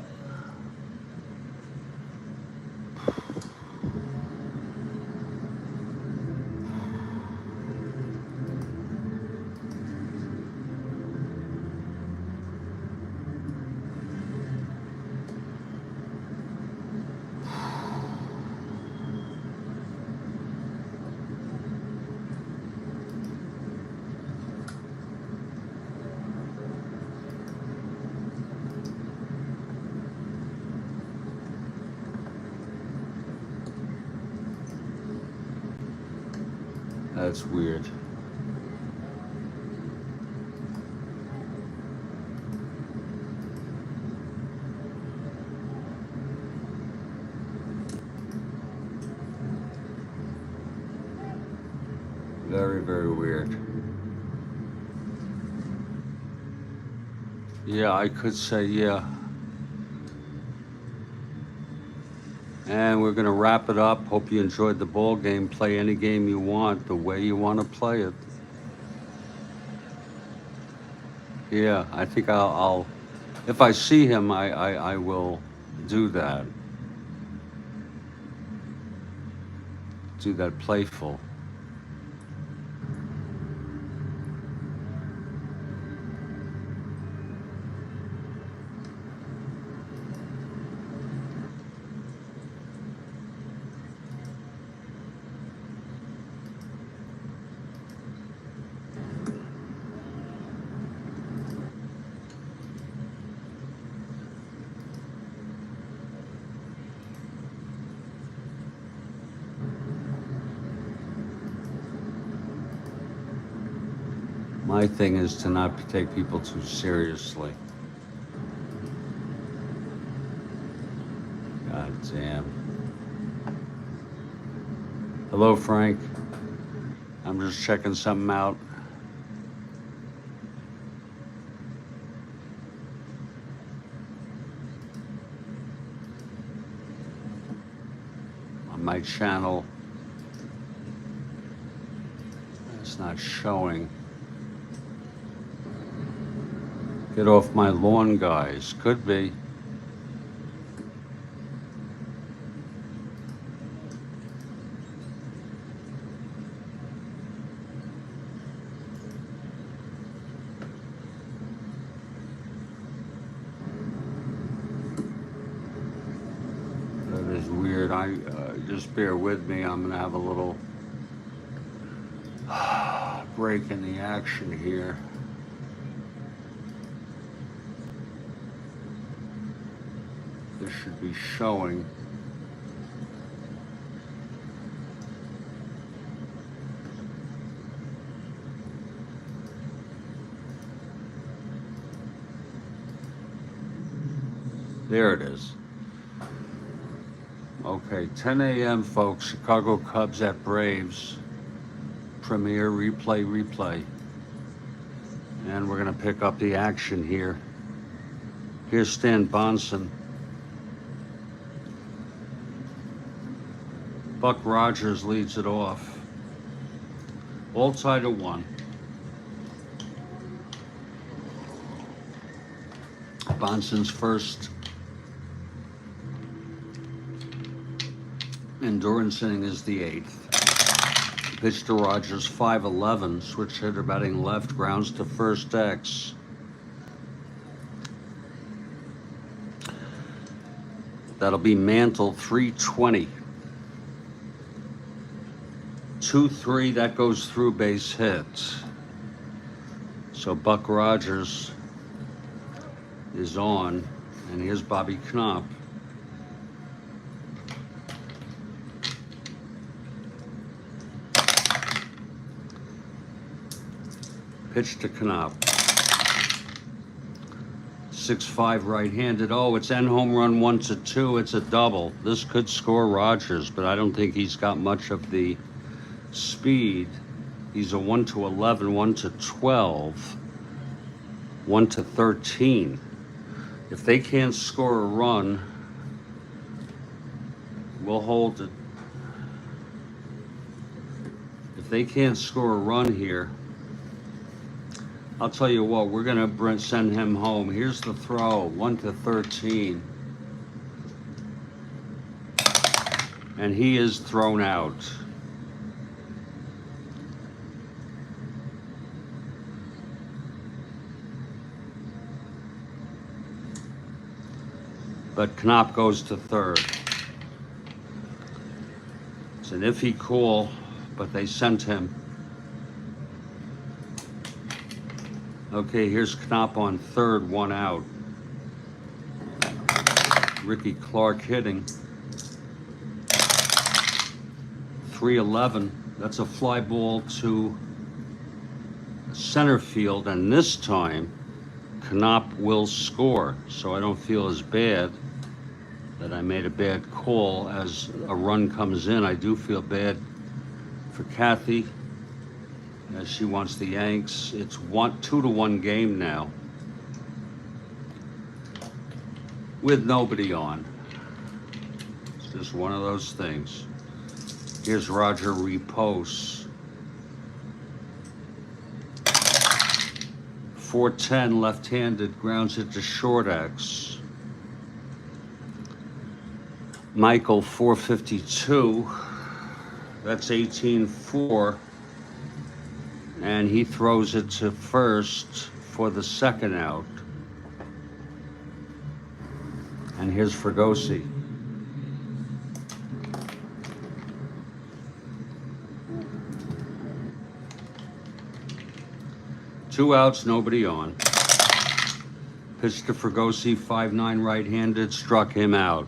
That's weird. Very, very weird. Yeah, I could say yeah. And we're going to wrap it up. Hope you enjoyed the ball game. Play any game you want, the way you want to play it. Yeah, I think I'll if I see him, I will do that. Do that playful. My thing is to not take people too seriously. God damn. Hello, Frank. I'm just checking something out. On my channel. It's not showing. Get off my lawn, guys. Could be. That is weird. Just bear with me. I'm gonna have a little break in the action here. This should be showing. There it is. Okay, 10 a.m. folks, Chicago Cubs at Braves. Premiere, replay. And we're gonna pick up the action here. Here's Stan Bonson. Buck Rogers leads it off. All tied at 1. Bonson's first endurance inning is the 8th. Pitch to Rogers, 5-11. Switch hitter batting left, grounds to first X. That'll be Mantle, 320. 2-3, that goes through, base hit. So Buck Rogers is on, and here's Bobby Knopp. Pitch to Knop. 6-5 right-handed. Oh, it's end home run 1-2. It's a double. This could score Rogers, but I don't think he's got much of the speed. He's a 1-11, 1-12, 1-13. If they can't score a run, we'll hold it. If they can't score a run here, I'll tell you what, we're gonna send him home. Here's the throw, 1-13. And he is thrown out. But Knop goes to third. It's an iffy call, but they sent him. Okay, here's Knop on third, 1 out. Ricky Clark hitting. 3-11. That's a fly ball to center field, and this time Knop will score. So I don't feel as bad that I made a bad call. As a run comes in, I do feel bad for Kathy, as she wants the Yanks. It's 2-1 game now with nobody on. It's just one of those things. Here's Roger Repose. 4-10 left-handed, grounds it to short X. Michael 452. That's 18-4. And he throws it to first for the second out. And here's Fregosi. Two outs, nobody on. Pitch to Fregosi, 5-9 right-handed, struck him out.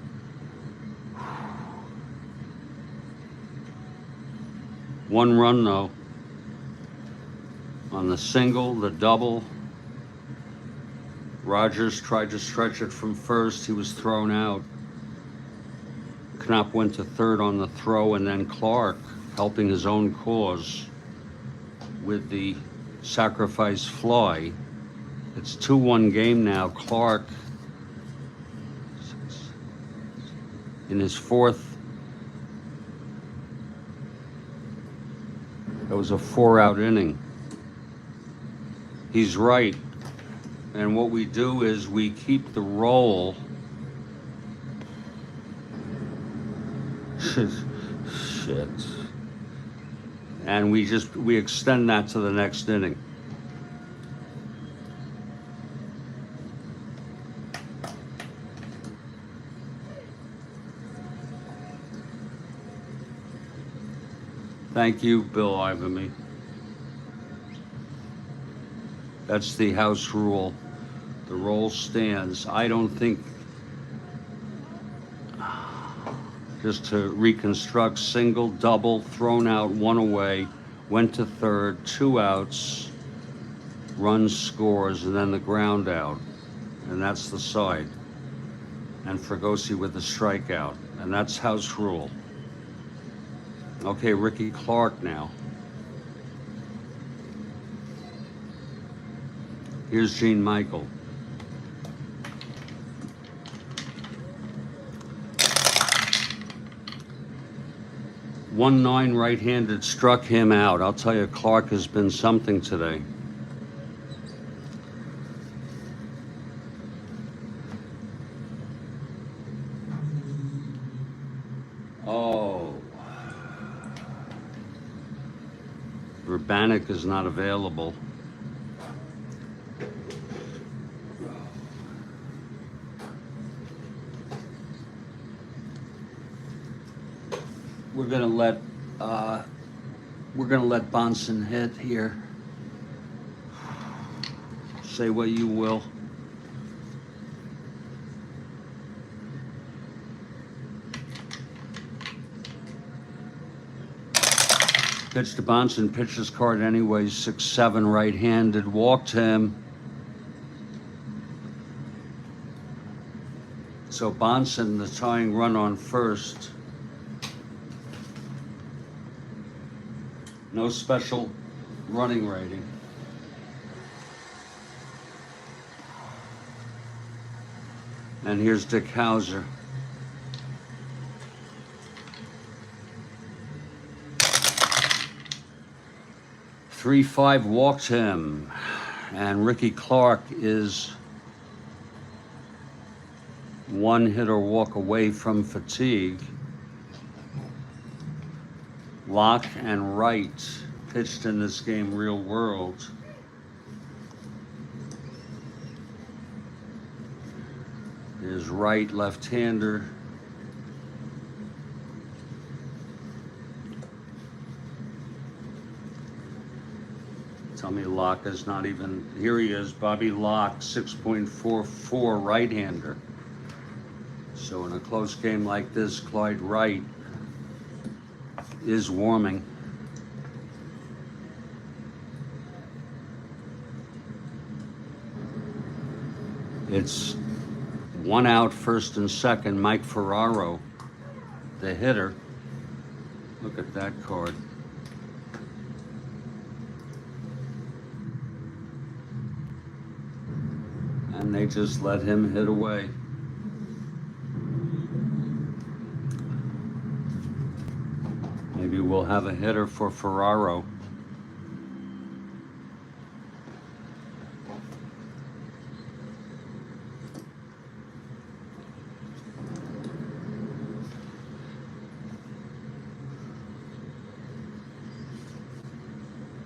One run though. On the single, the double. Rogers tried to stretch it from first. He was thrown out. Knop went to third on the throw, and then Clark, helping his own cause with the sacrifice fly. It's 2-1 game now. Clark in his fourth. That was a 4-out inning. He's right. And what we do is we keep the roll. Shit. And we extend that to the next inning. Thank you, Bill Ivamy. That's the house rule. The roll stands. I don't think, just to reconstruct, single, double, thrown out, 1 away, went to third, 2 outs, run scores, and then the ground out. And that's the side. And Fregosi with the strikeout. And that's house rule. Okay, Ricky Clark now. Here's Gene Michael. One 9 right-handed struck him out. I'll tell you, Clark has been something today. Oh. Urbanik is not available. We're gonna let Bonson hit here. Say what you will. Pitched to Bonson, pitched his card anyways, 6-7 right-handed, walked him. So Bonson, the tying run on first. No special running rating. And here's Dick Hauser. Three, 5 walked him. And Ricky Clark is one hit or walk away from fatigue. Locke and Wright pitched in this game real world. Is Wright, left-hander. Tell me Locke is not even, here he is, Bobby Locke, 6.44 right-hander. So in a close game like this, Clyde Wright is warming. It's 1 out, first and second. Mike Ferraro, the hitter. Look at that card. And they just let him hit away. Maybe we'll have a hitter for Ferraro.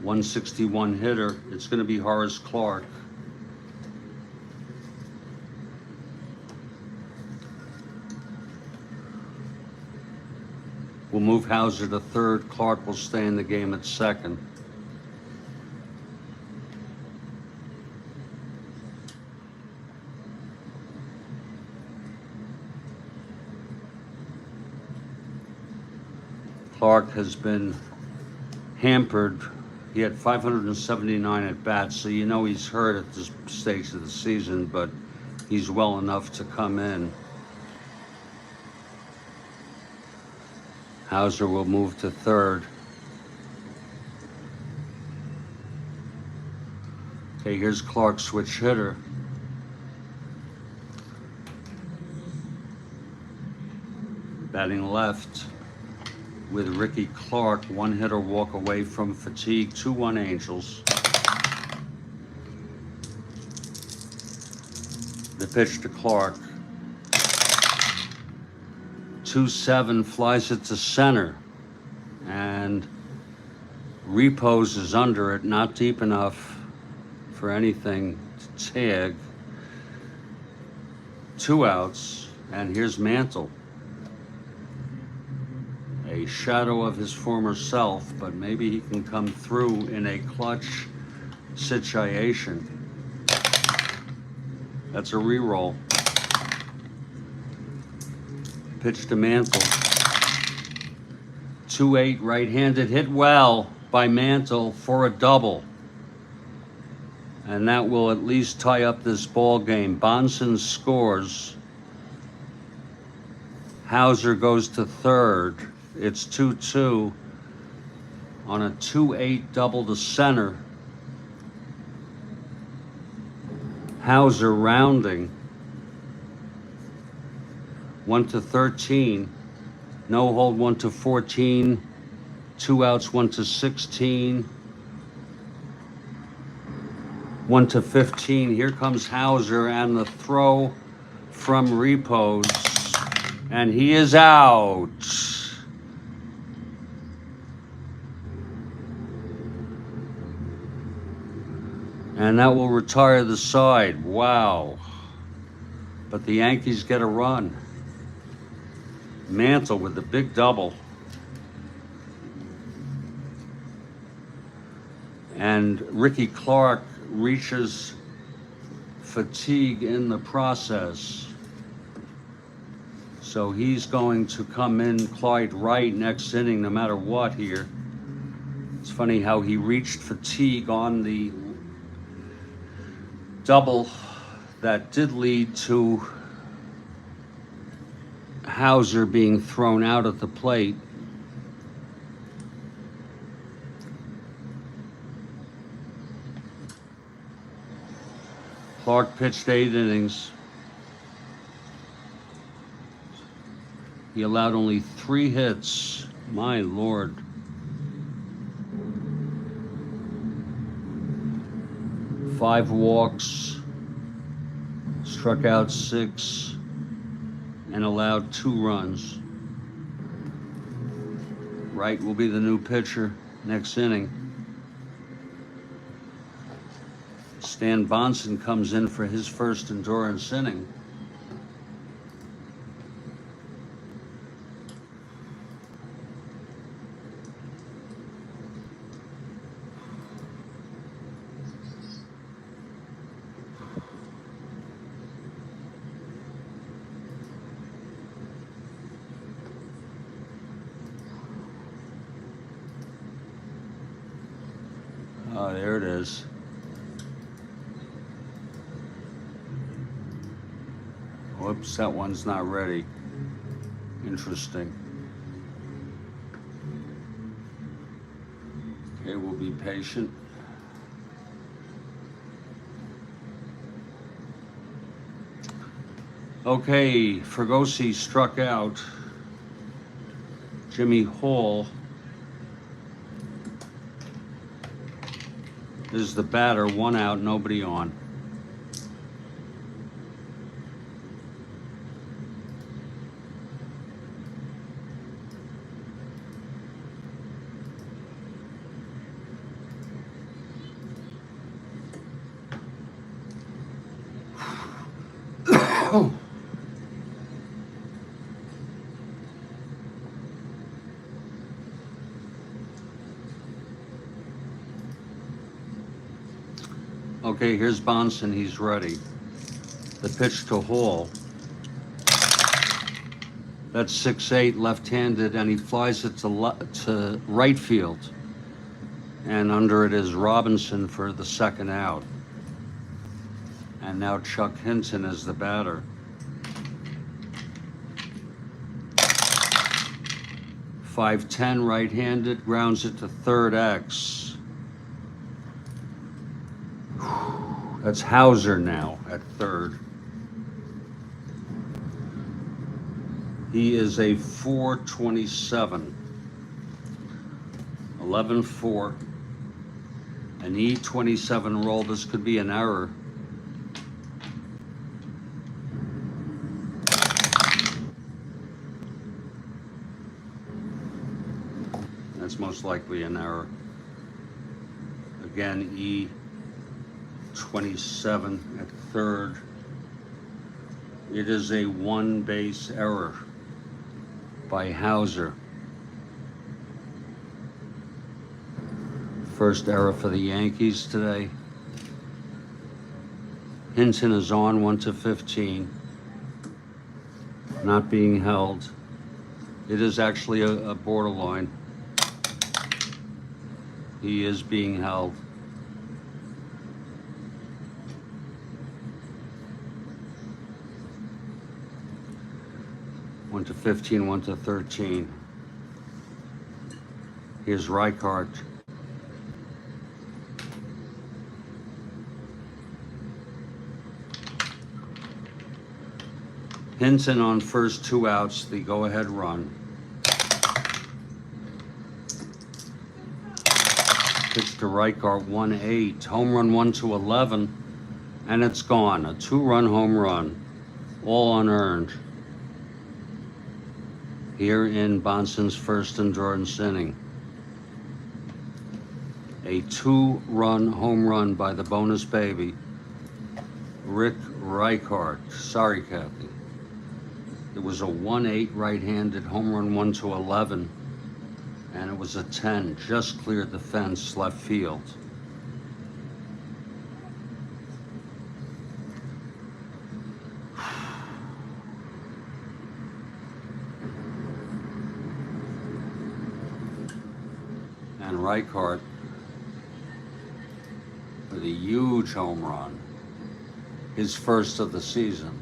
.161 hitter. It's going to be Horace Clark. We'll move Hauser to third. Clark will stay in the game at second. Clark has been hampered. He had 579 at bats, so you know he's hurt at this stage of the season, but he's well enough to come in. Hauser will move to third. Okay, here's Clark, switch hitter. Batting left with Ricky Clark, one hitter walk away from fatigue, 2-1 Angels. The pitch to Clark. 2-7, flies it to center, and Repose is under it, not deep enough for anything to tag. 2 outs, and here's Mantle. A shadow of his former self, but maybe he can come through in a clutch situation. That's a re-roll. Pitch to Mantle. 2-8 right-handed, hit well by Mantle for a double. And that will at least tie up this ball game. Bonson scores. Hauser goes to third. It's 2-2 on a 2-8 double to center. Hauser rounding. 1-13. No hold, 1-14. 2 outs, 1-16. 1-15. Here comes Hauser and the throw from Repose. And he is out. And that will retire the side. Wow. But the Yankees get a run. Mantle with the big double. And Ricky Clark reaches fatigue in the process. So he's going to come in Clyde Wright next inning no matter what here. It's funny how he reached fatigue on the double that did lead to Hauser being thrown out at the plate. Clark pitched 8 innings. He allowed only 3 hits. My Lord. Five walks, struck out 6, and allowed 2 runs. Wright will be the new pitcher next inning. Stan Bonson comes in for his first endurance inning. Oh, there it is. Whoops, that one's not ready. Interesting. Okay, we'll be patient. Okay, Fregosi struck out. Jimmy Hall is the batter. 1 out, nobody on. Okay, here's Bonson. He's ready. The pitch to Hall. That's 6-8, left-handed, and he flies it to right field. And under it is Robinson for the 2nd out. And now Chuck Hinton is the batter. .510 right-handed, grounds it to 3rd X. That's Hauser now at 3rd. He is a 427. 11-4. An E27 roll. This could be an error. That's most likely an error. Again, E27 at 3rd. It is a 1-base error by Hauser. First error for the Yankees today. Hinton is on 1-15. Not being held. It is actually a borderline. He is being held. One to 15, 1-13. Here's Reichart. Hinton on first 2 outs, the go-ahead run. Pitch to Reichart, 1-8. Home run 1-11, and it's gone. A 2-run home run, all unearned. Here in Bonson's first endurance inning. A 2-run home run by the bonus baby, Rick Reichart. Sorry, Kathy. It was a 1-8 right-handed home run 1-11, and it was a 10, just cleared the fence left field. And And Reichart with a huge home run, his first of the season.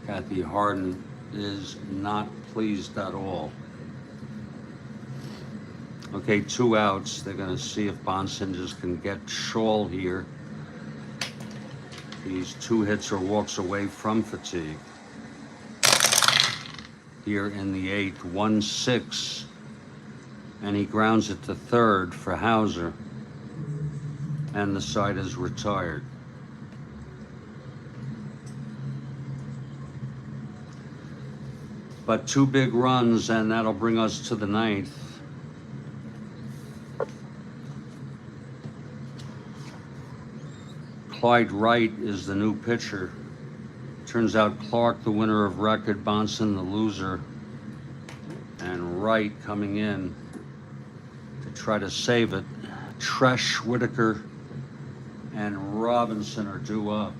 Kathy Harden is not pleased at all. Okay, 2 outs. They're going to see if Bonsingers can get Shaw here. He's 2 hits or walks away from fatigue. Here in the 8th, 1-6. And he grounds it to third for Hauser. And the side is retired. But 2 big runs, and that'll bring us to the 9th. Clyde Wright is the new pitcher. Turns out Clark, the winner of record, Bonson, the loser, and Wright coming in to try to save it. Tresh, Whitaker, and Robinson are due up.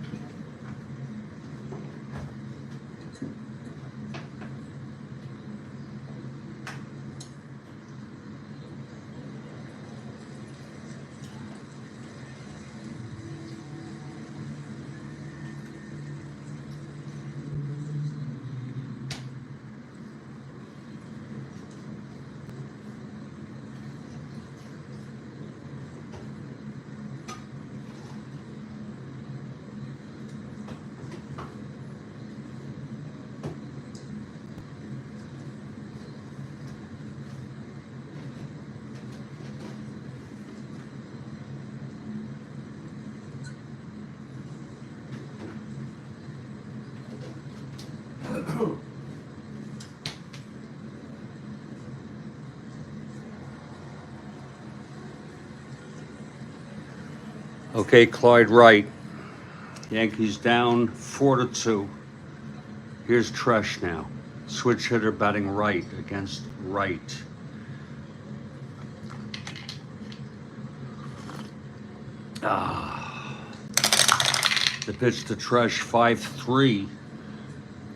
Okay, Clyde Wright. Yankees down 4-2. Here's Tresh now. Switch hitter batting right against Wright. The pitch to Tresh, 5-3.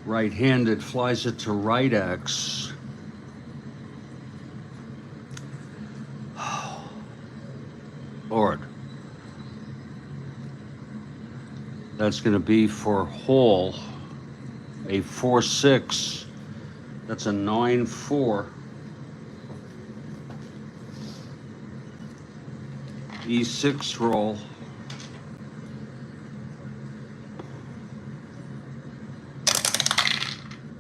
Right-handed, flies it to right X. Lord. That's going to be for Hall, a 4-6. That's a 9-4. E6 roll.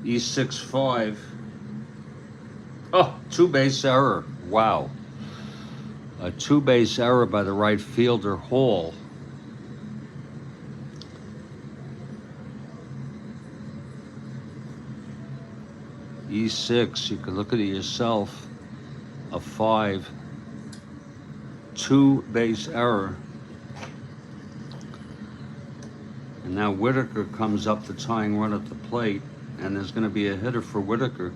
E6-5. Oh, 2-base error. Wow. A 2-base error by the right fielder, Hall. E6, you can look at it yourself. A 5. 2-base error. And now Whitaker comes up the tying run at the plate, and there's going to be a hitter for Whitaker.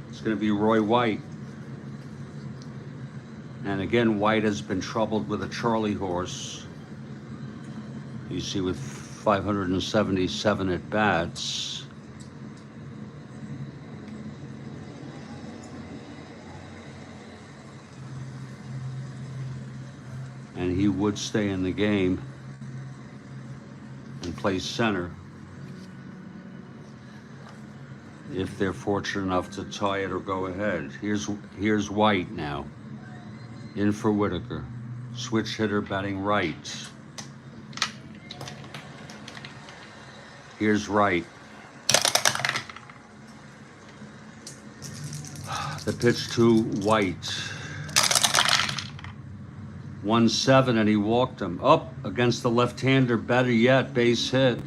It's going to be Roy White. And again, White has been troubled with a Charlie horse. You see, with 577 at bats. And he would stay in the game and play center if they're fortunate enough to tie it or go ahead. Here's White now, in for Whitaker. Switch hitter batting right. Here's Wright. The pitch to White. 1-7, and he walked him. Up against the left-hander, better yet, base hit.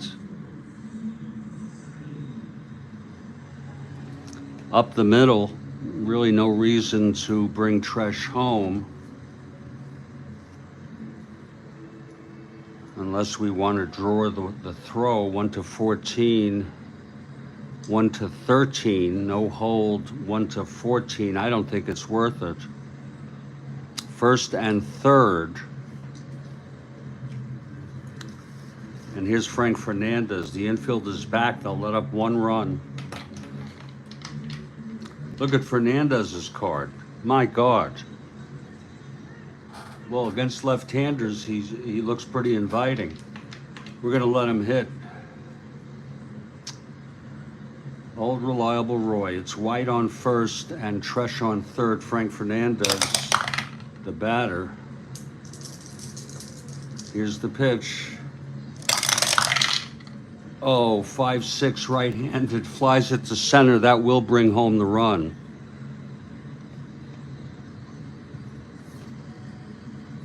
Up the middle, really no reason to bring Tresh home. Unless we want to draw the throw, 1-14, 1-13, no hold, 1-14. I don't think it's worth it. First and third. And here's Frank Fernandez. The infield is back. They'll let up 1 run. Look at Fernandez's card. My God. Well, against left-handers, he looks pretty inviting. We're going to let him hit. Old reliable Roy. It's White on first and Tresh on third. Frank Fernandez, the batter. Here's the pitch. Oh, 5-6 right-handed, flies it to center. That will bring home the run.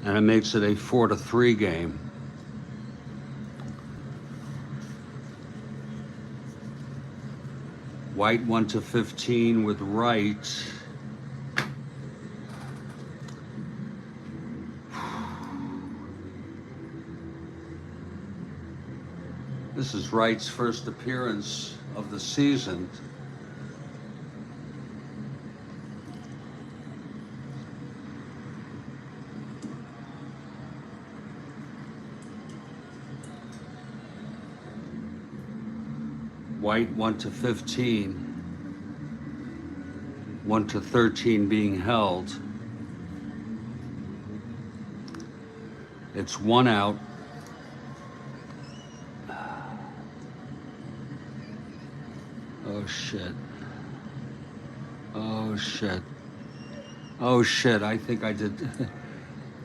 And it makes it a 4-3 game. White 1-15 with Wright. This is Wright's first appearance of the season. White 1-15, 1-13 being held. It's 1 out. Oh shit. Oh shit. Oh shit, I think I did.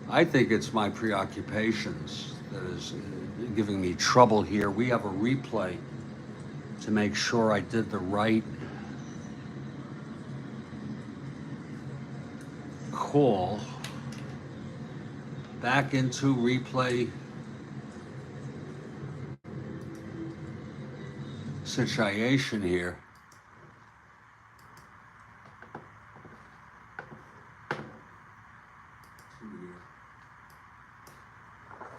I think it's my preoccupations that is giving me trouble here. We have a replay to make sure I did the right call. Back into replay situation here.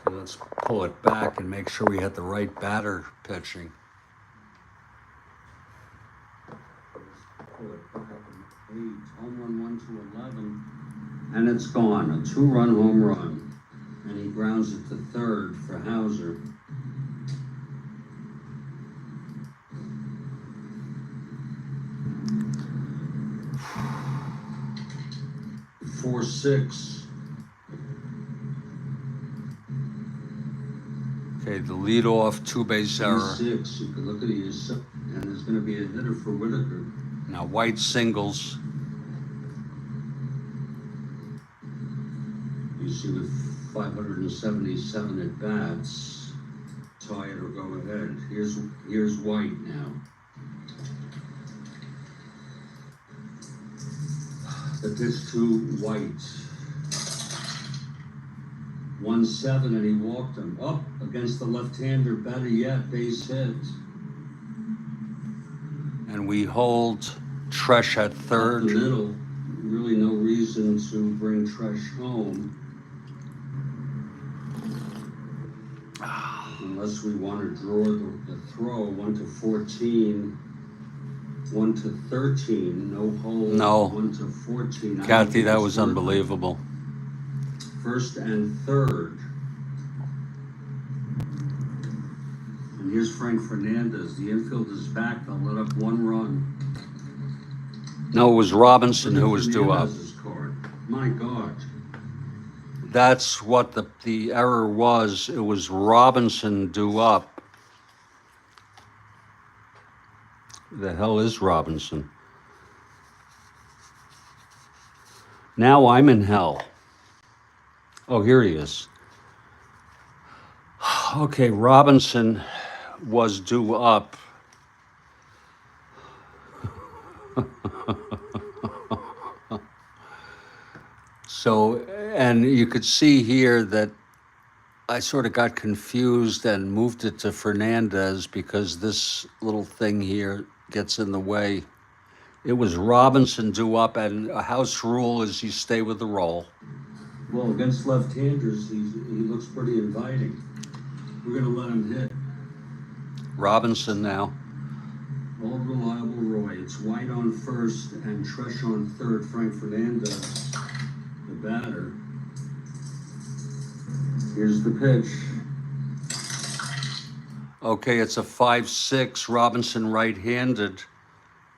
So let's pull it back and make sure we had the right batter pitching. Pull it back and 8, home run 1-11, and it's gone. A 2-run home run, and he grounds it to third for Hauser. Four, 6. Okay, the leadoff 2-base error. 6. You can look at it, and there's going to be a hitter for Whitaker. Now White singles. You see, with 577 at bats, tie it or go ahead. Here's White now. The pitch to White. 1-7, and he walked him up against the left-hander. Better yet, base hit. And we hold Tresh at third. Up the middle. Really no reason to bring Tresh home. Unless we want to draw the throw. 1-14. 1-13. No hold. No. 1-14. Kathy, that was unbelievable. First and third. And here's Frank Fernandez. The infield is back. They'll let up 1 run. No, it was Robinson who was due up. Card. My God. That's what the error was. It was Robinson due up. The hell is Robinson? Now I'm in hell. Oh, here he is. Okay, Robinson was due up. So, and you could see here that I sort of got confused and moved it to Fernandez because this little thing here gets in the way. It was Robinson due up, and a house rule is you stay with the roll. Well, against left-handers, he looks pretty inviting. We're going to let him hit. Robinson now. Old reliable Roy. It's White on first and Tresh on third. Frank Fernandez, the batter. Here's the pitch. Okay, it's a 5-6, Robinson right-handed,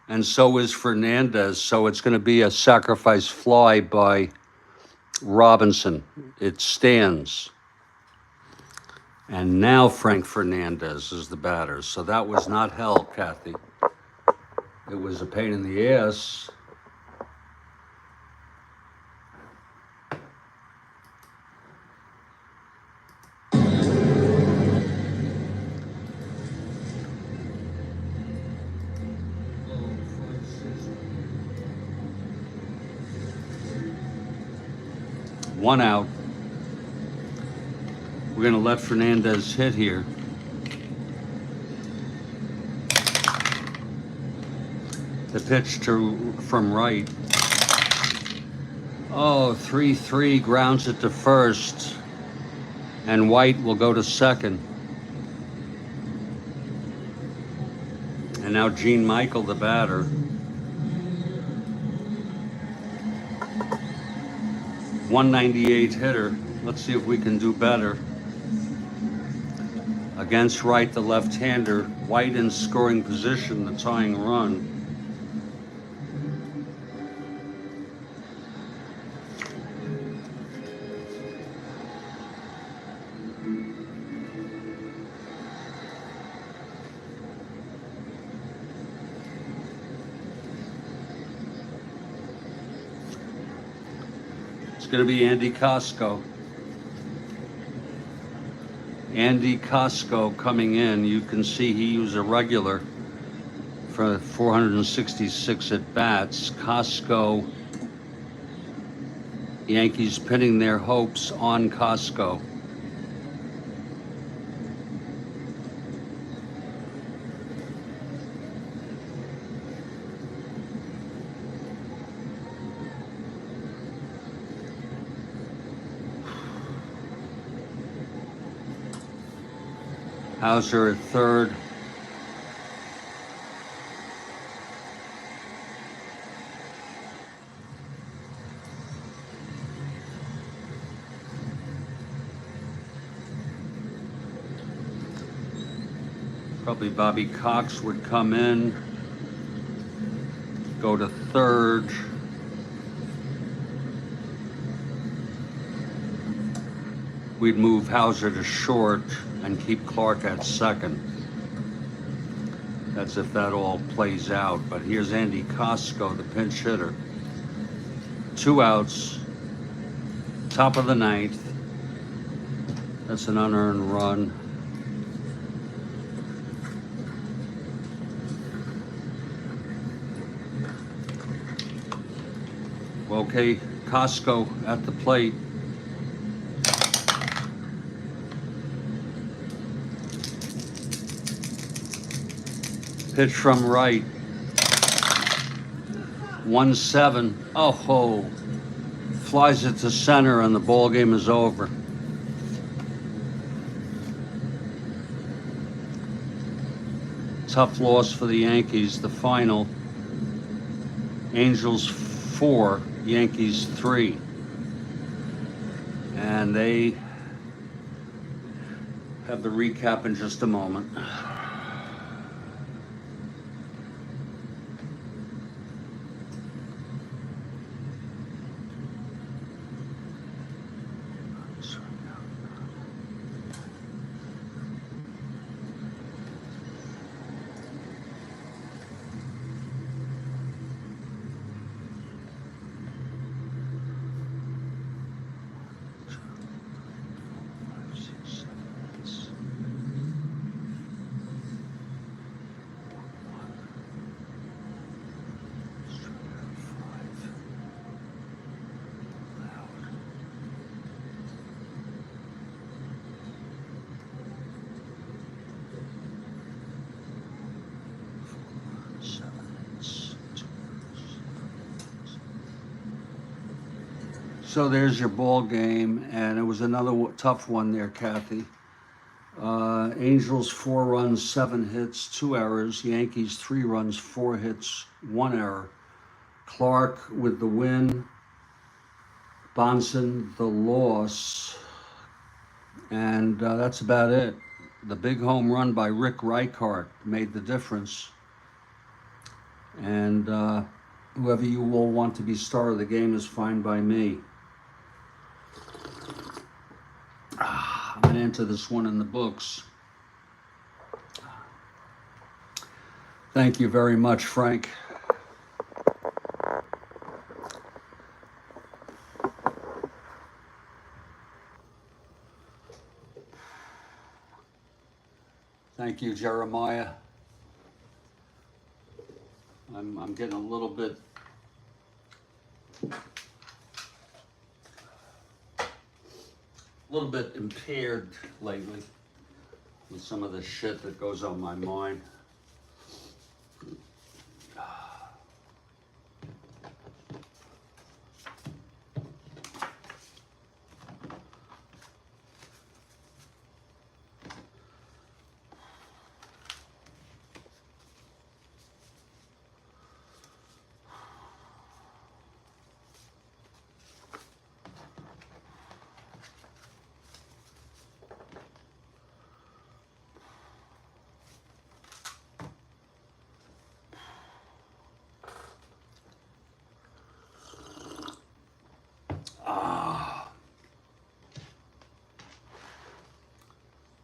and so is Fernandez. So it's going to be a sacrifice fly by Robinson. It stands. And now Frank Fernandez is the batter. So that was not hell, Kathy. It was a pain in the ass. One out. We're going to let Fernandez hit here. The pitch from right. Oh, 3-3, grounds it to first. And White will go to second. And now Gene Michael, the batter. 198 hitter. Let's see if we can do better. Against Wright, the left-hander. White in scoring position, the tying run. It's going to be Andy Costco. Andy Costco coming in. You can see he was a regular for 466 at-bats. Costco, Yankees pinning their hopes on Costco. Hauser at third. Probably Bobby Cox would come in, go to third. We'd move Hauser to short and keep Clark at second. That's if that all plays out. But here's Andy Costco, the pinch hitter. 2 outs, top of the ninth. That's an unearned run. Okay, Costco at the plate. Pitch from right. 1-7. Oh ho. Flies it to center and the ball game is over. Tough loss for the Yankees. The final. Angels 4, Yankees 3. And they have the recap in just a moment. So there's your ball game, and it was another tough one there, Kathy. Angels 4 runs, 7 hits, 2 errors. Yankees 3 runs, 4 hits, 1 error. Clark with the win. Bonson the loss, and that's about it. the big home run by Rick Reichart made the difference. And whoever you all want to be star of the game is fine by me. I'm going to enter this one in the books. Thank you very much, Frank. Thank you, Jeremiah. I'm getting a little bit impaired lately with some of the shit that goes on my mind.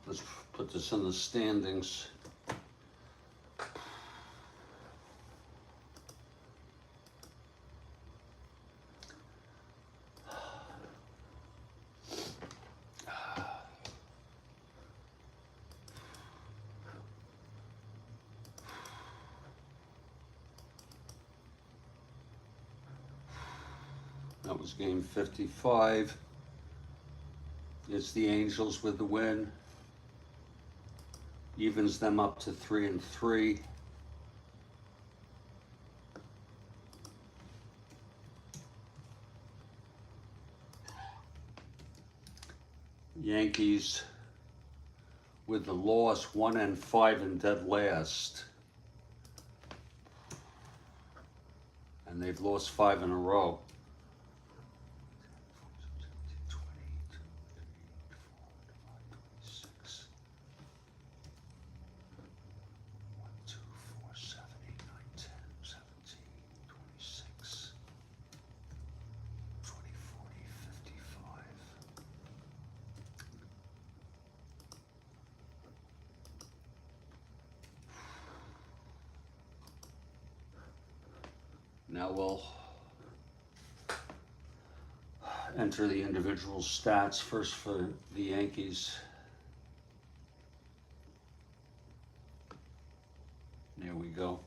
Let's put this in the standings. That was game 55. It's the Angels with the win. Evens them up to 3-3. Yankees with the loss, 1-5 and dead last. And they've lost 5 in a row. Now we'll enter the individual stats. First for the Yankees. There we go.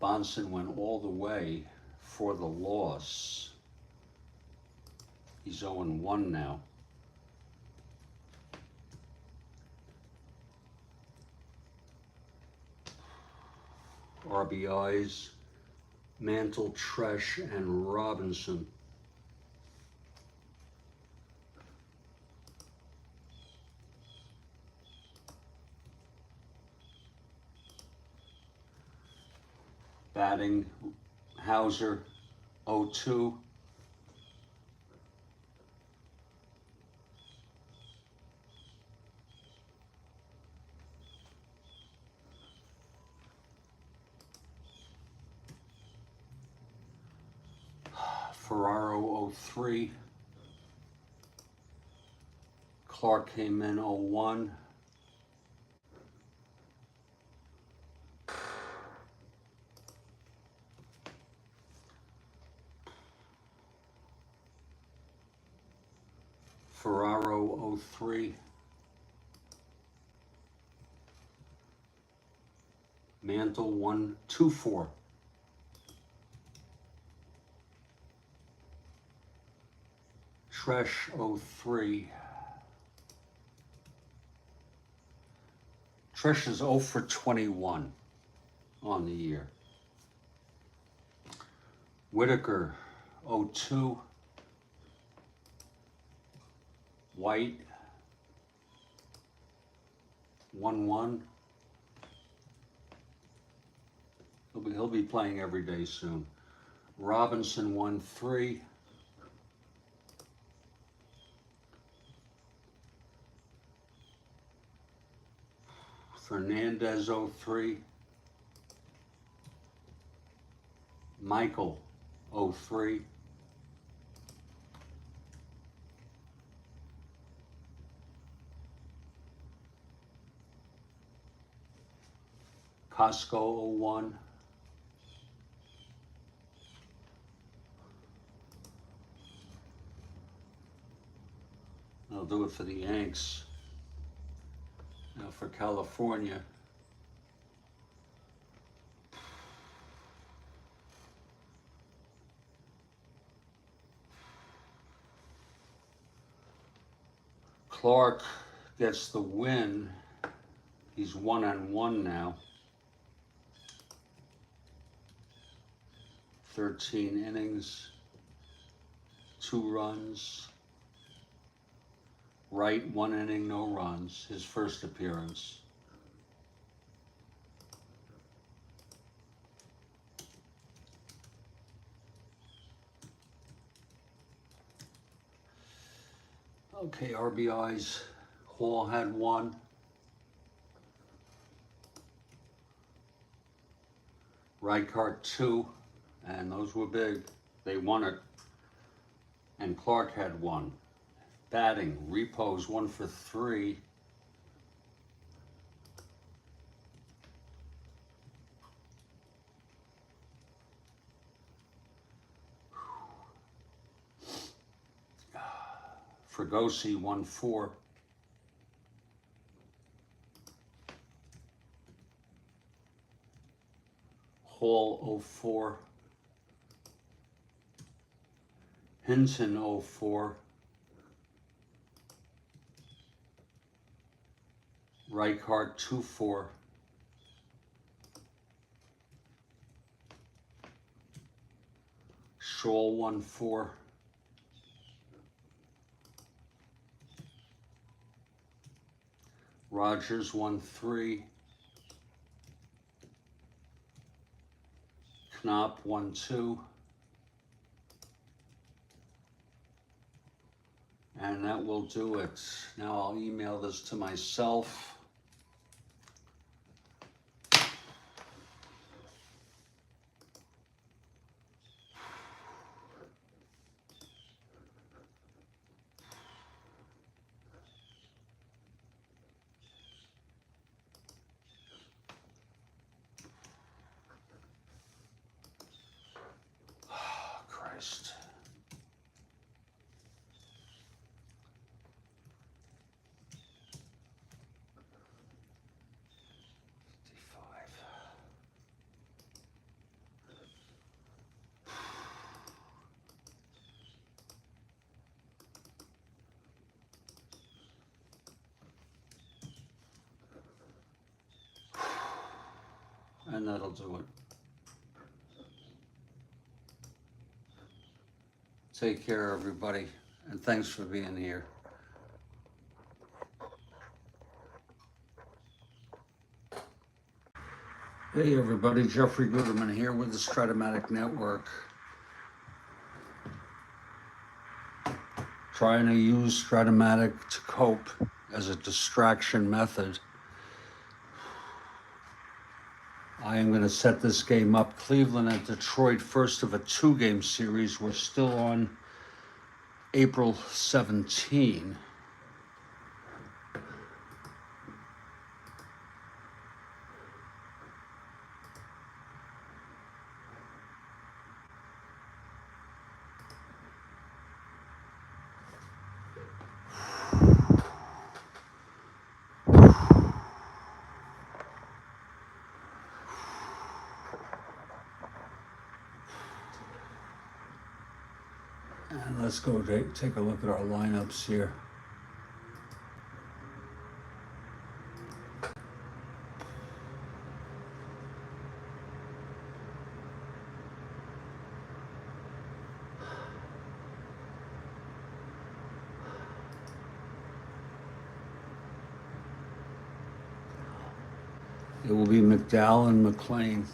Bonson went all the way for the loss. He's 0-1 now. RBIs. Mantle, Tresh, and Robinson. Batting, Hauser, 0-2. Ferraro, 0-3. Clark came in 0-1. Ferraro, 0-3. Mantle, 1-2-4. Tresh, 0-3. Tresh is 0-21 on the year. Whitaker, 0-2. White, 1-1. He'll be playing every day soon. Robinson, 1-3. Fernandez 03. Michael 03. Costco 01. I'll do it for the Yanks. Now for California. Clark gets the win. He's 1-1 now. 13 innings, 2 runs. Wright, 1 inning, no runs. His first appearance. Okay, RBIs. Hall had 1. Reichart 2, and those were big. They won it. And Clark had 1. Batting, Repos 1 for 3. Fregosi 1-4. Hall 04. Hinton 04. Reichart 2-4. Scholl 1-4. Rogers 1-3. Knopp 1-2. And that will do it. Now I'll email this to myself. Oh, Christ. And that'll do it. Take care, everybody, and thanks for being here. Hey, everybody, Jeffrey Guterman here with the Strat-O-Matic Network. Trying to use Strat-O-Matic to cope as a distraction method. I am going to set this game up. Cleveland and Detroit, first of a 2-game series. We're still on April 17. And let's go take a look at our lineups here. It will be McDowell and McLean.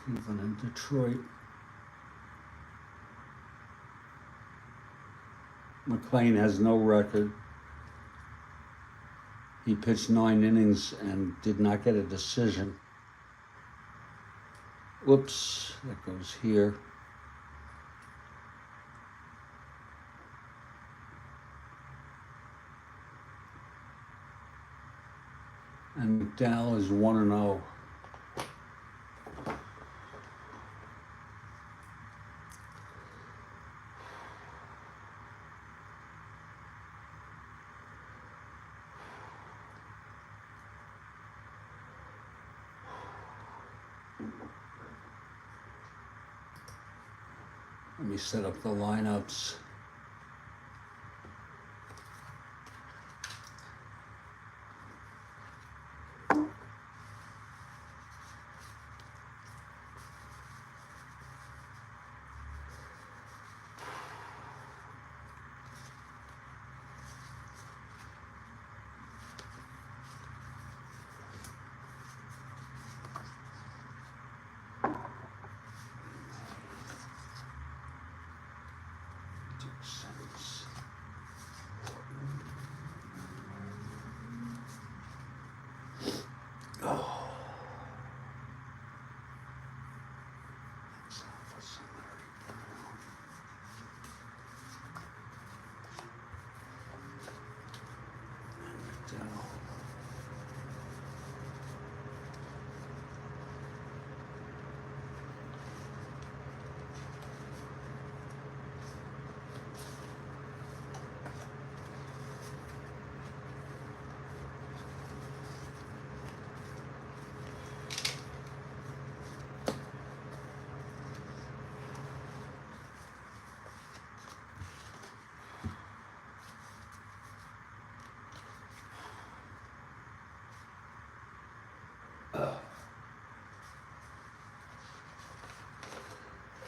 Cleveland and Detroit. McLean has no record. He pitched 9 innings and did not get a decision. Whoops, that goes here. And McDowell is 1-0. Let me set up the lineups.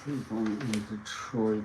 Cleveland and Detroit.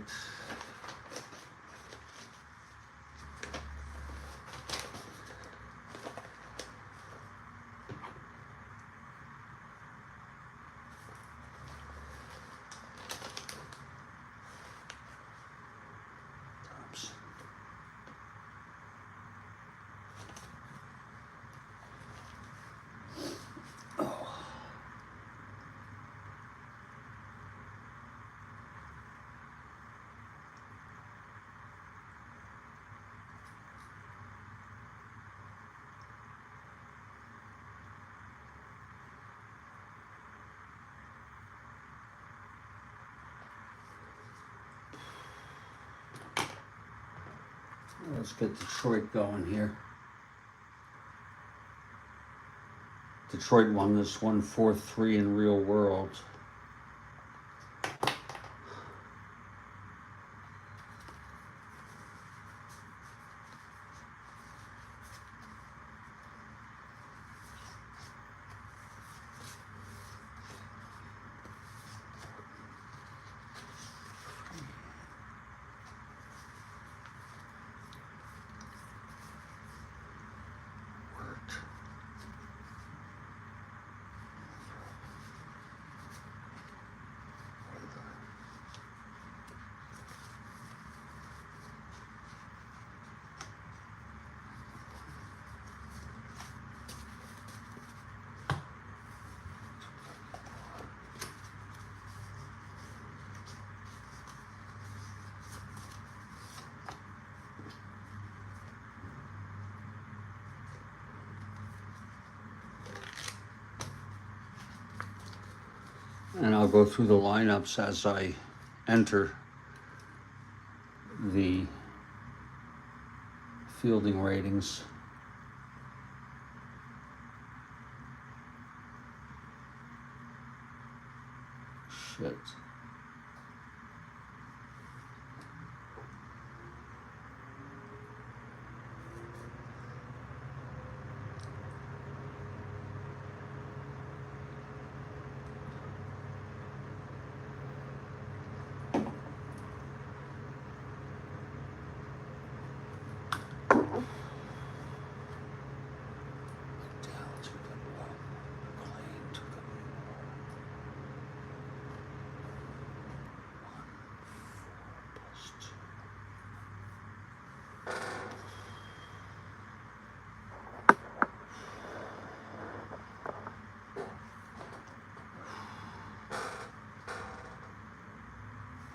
Let's get Detroit going here. Detroit won this one 4-3 in real world. And I'll go through the lineups as I enter the fielding ratings. Shit.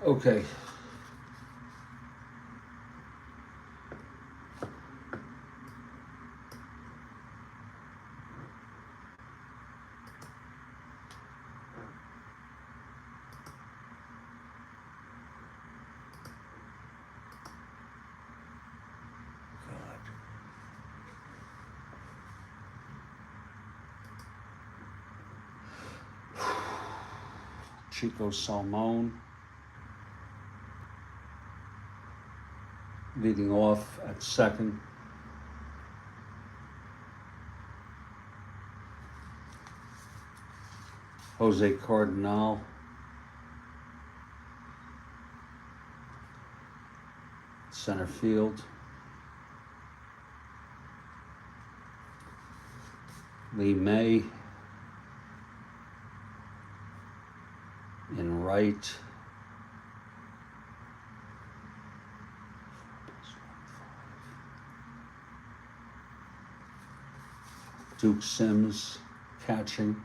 Okay. Chico Salmon leading off at second. Jose Cardinal center field. Lee May in right. Duke Sims catching.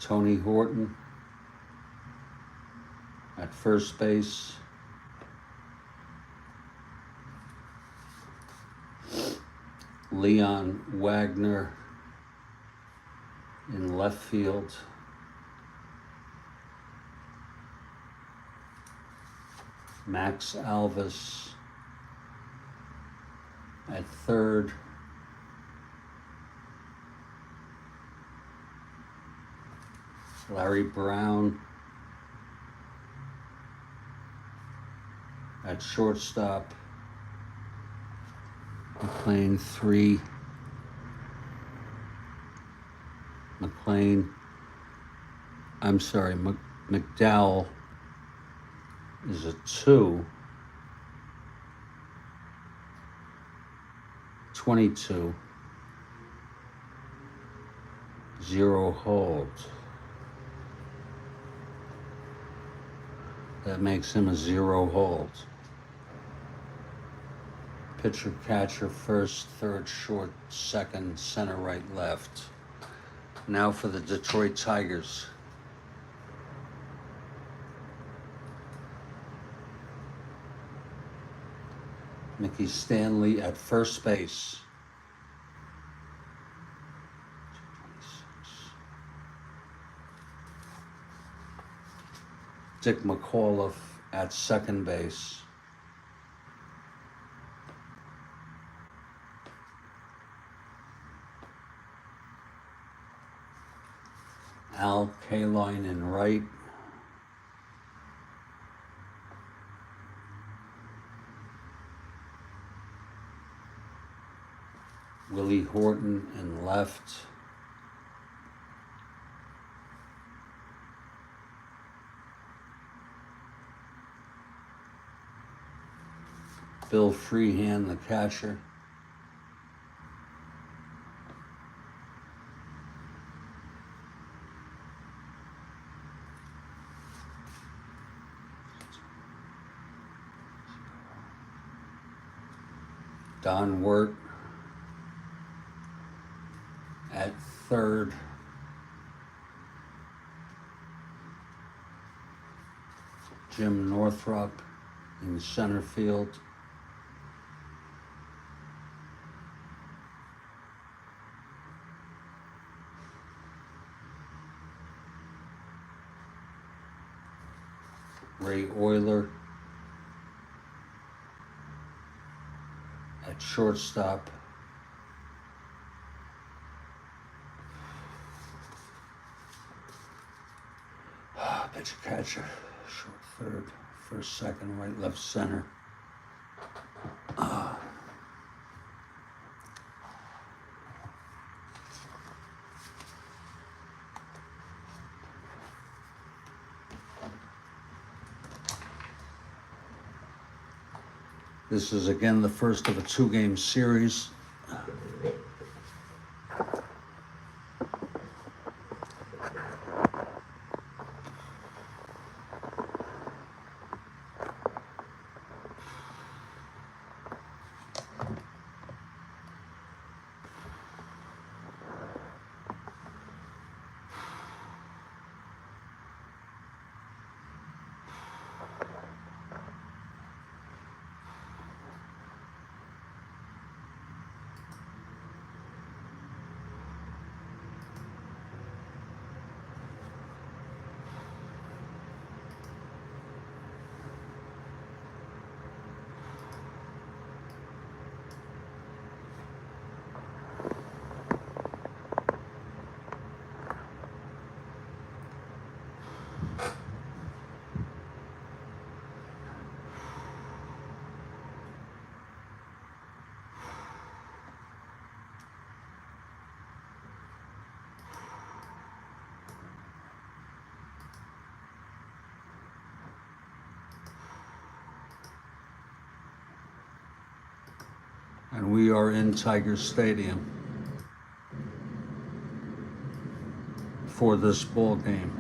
Tony Horton at first base. Leon Wagner in left field. Max Alvis at third. Larry Brown at shortstop. McLean 3. McDowell is a 2. 22. 0 hold. That makes him a 0 hold. Pitcher, catcher, first, third, short, second, center, right, left. Now for the Detroit Tigers. Mickey Stanley at first base. Dick McAuliffe at second base. Al Kaline in right. Willie Horton in left. Bill Freehan, the catcher. Don Wirt at third. Jim Northrup in center field. Ray Euler at shortstop. Pitcher, catcher, short third, first, second, right, left, center. This is again the first of a 2-game series. And we are in Tiger Stadium for this ball game.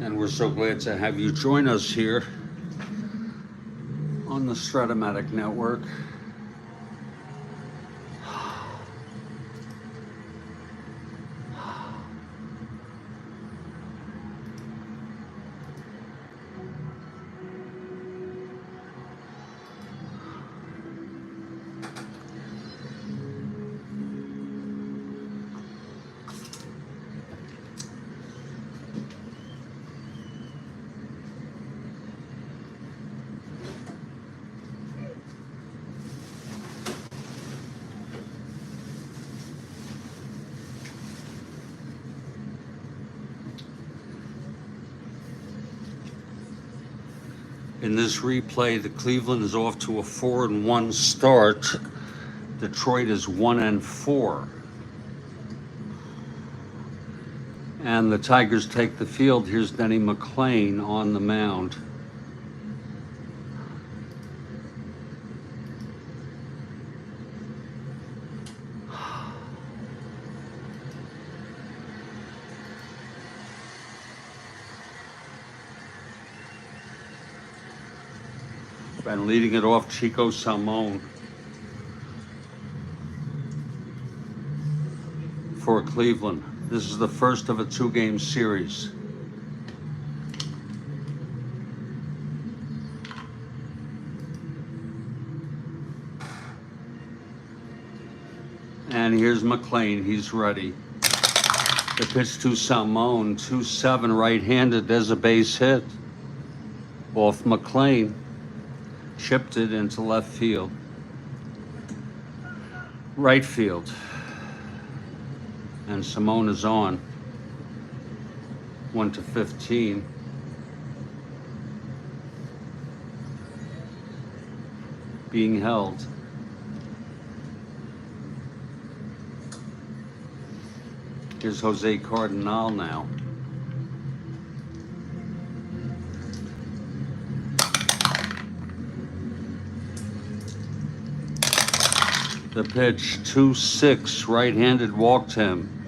And we're so glad to have you join us here on the Strat-O-Matic network. In this replay, the Cleveland is off to a 4-1 start. Detroit is 1-4. And the Tigers take the field. Here's Denny McClain on the mound. And leading it off, Chico Salmon. For for Cleveland. This is the first of a 2-game series. And here's McLean, he's ready. The pitch to Salmon, 2-7 right-handed, there's a base hit. Off McLean, chipped it into left field. Right field. And Simone is on. 1-15. Being held. Here's Jose Cardinal now. The pitch, 2-6, right-handed, walked him.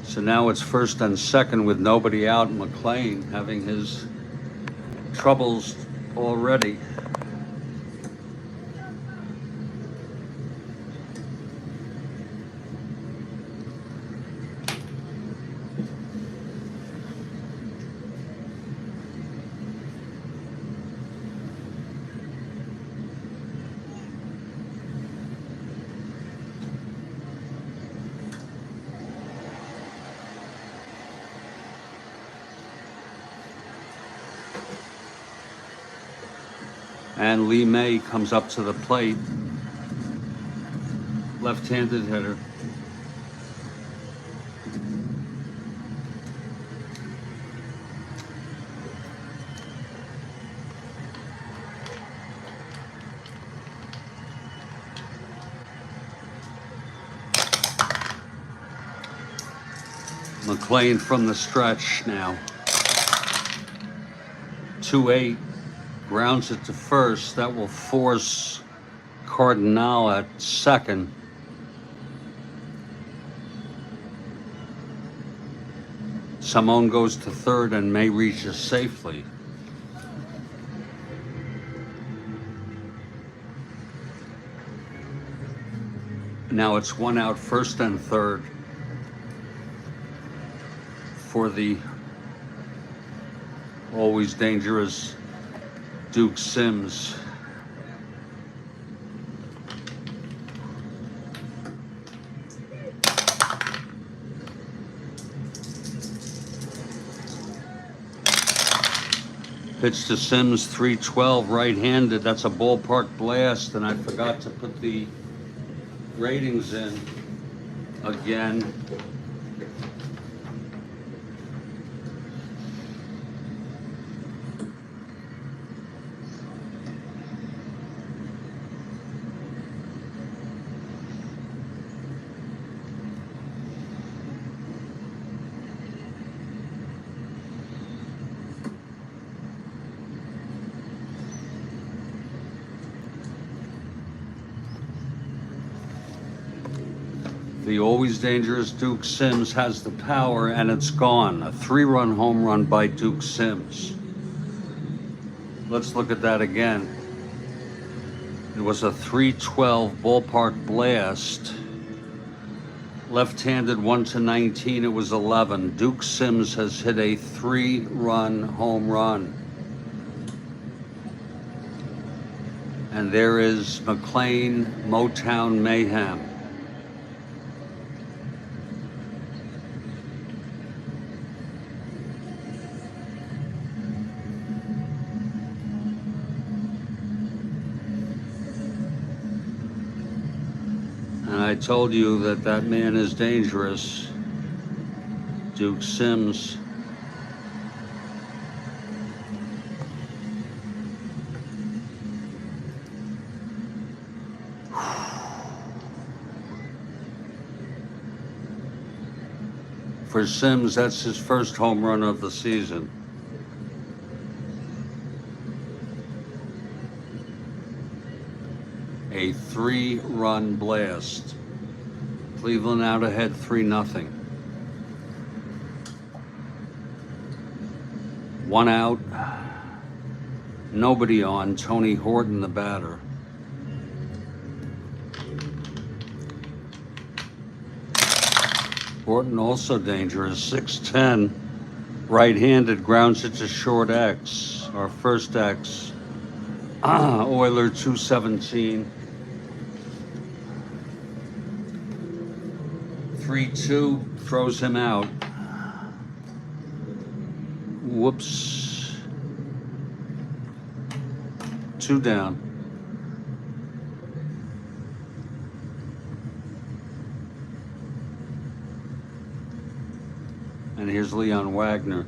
So now it's first and second with nobody out. McLean having his troubles already. And Lee May comes up to the plate. Left-handed hitter. McLean from the stretch now. 2-8. Grounds it to first. That will force Cardinal at second. Simone goes to third and May reaches safely. Now it's 1 out, first and third for the always dangerous Duke Sims. Pitch to Sims, 3-12, right-handed. That's a ballpark blast, and I forgot to put the ratings in again. The always dangerous Duke Sims has the power, and it's gone. A 3-run home run by Duke Sims. Let's look at that again. It was a 3-12 ballpark blast. Left-handed 1-19, it was 11. Duke Sims has hit a 3-run home run. And there is McLean Motown Mayhem. And I told you that that man is dangerous. Duke Sims. For Sims, that's his first home run of the season. A 3-run blast. Cleveland out ahead 3-0. 1 out. Nobody on. Tony Horton, the batter. Horton also dangerous. 6'10", right-handed, grounds it to short X. Our first X. Euler 217. 3-2 throws him out. Whoops. 2 down. And here's Leon Wagner.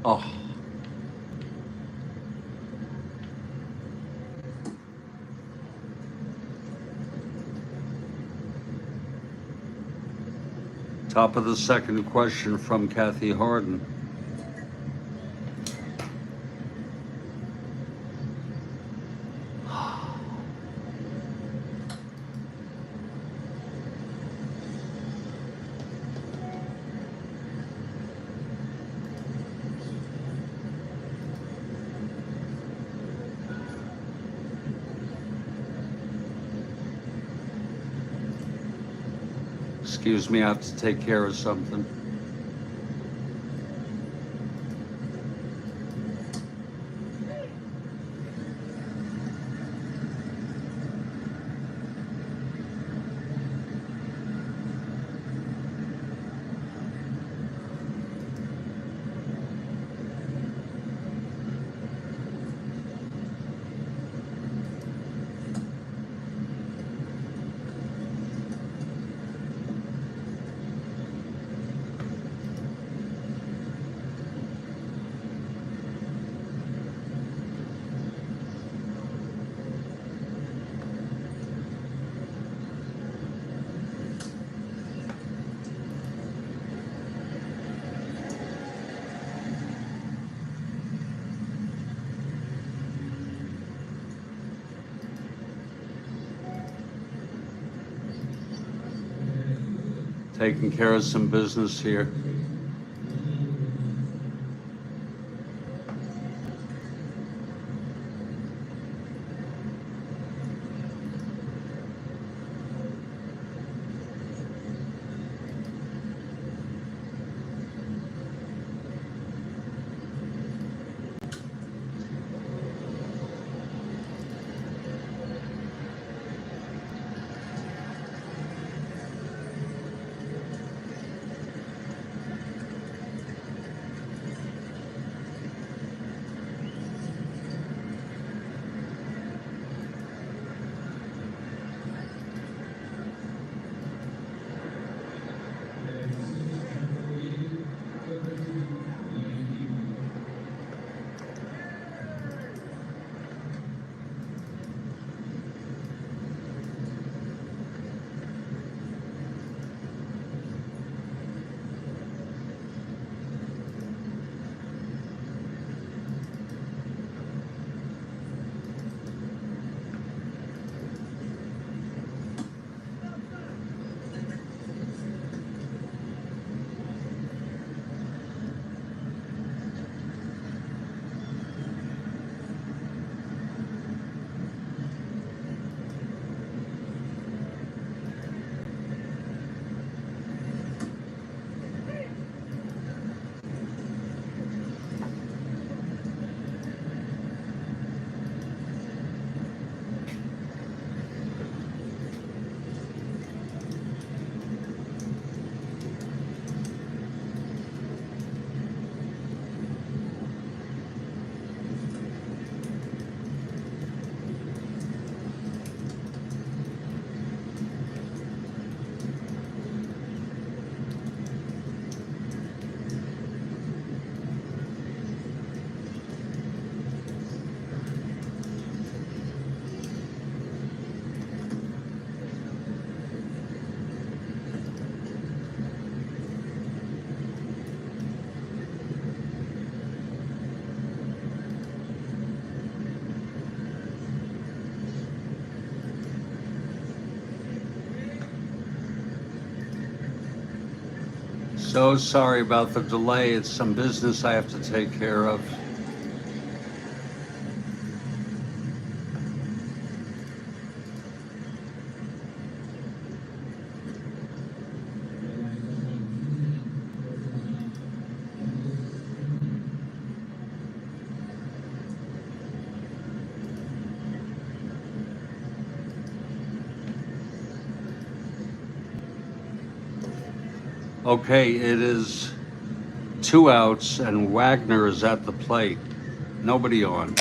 Oh. Top of the second question from Kathy Harden. Excuse me, I have to take care of something. Taking care of some business here. So sorry about the delay. It's some business I have to take care of. Okay, it is 2 outs and Wagner is at the plate. Nobody on.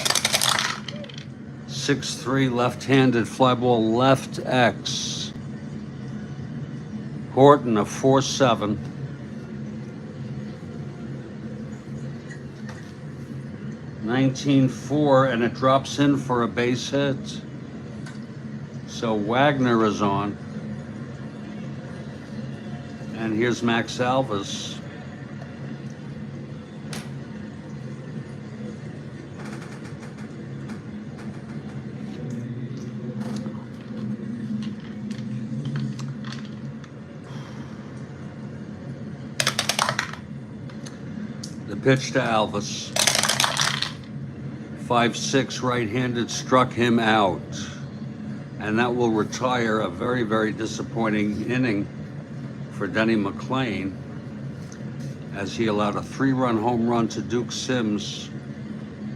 6-3 left-handed fly ball left X. Horton a 4-7. 19-4 and it drops in for a base hit. So Wagner is on. And here's Max Alvis. The pitch to Alvis. 5-6 right-handed struck him out. And that will retire a very, very disappointing inning for Denny McClain, as he allowed a 3-run home run to Duke Sims.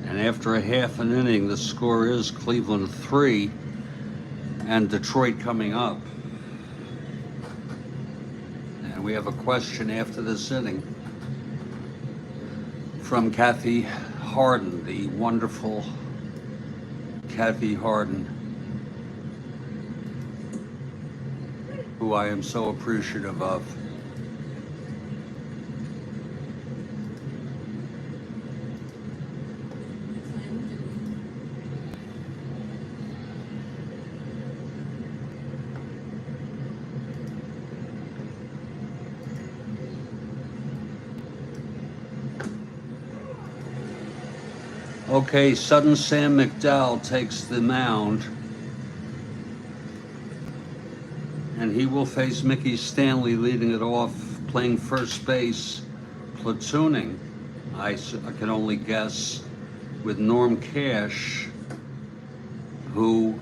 And after a half an inning, the score is Cleveland 3 and Detroit coming up. And we have a question after this inning from Kathy Harden, the wonderful Kathy Harden, who I am so appreciative of. Okay, Sudden Sam McDowell takes the mound, and he will face Mickey Stanley leading it off, playing first base, platooning, I can only guess, with Norm Cash, who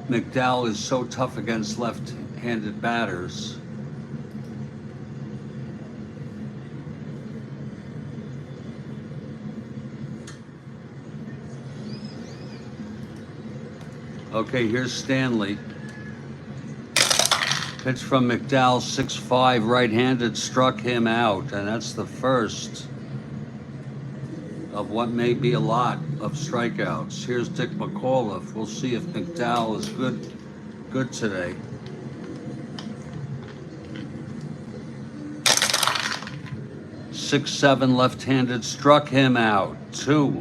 McDowell is so tough against left-handed batters. Okay, here's Stanley. Pitch from McDowell, 6-5, right-handed, struck him out, and that's the first of what may be a lot of strikeouts. Here's Dick McAuliffe. We'll see if McDowell is good today. Six-seven left-handed, struck him out. 2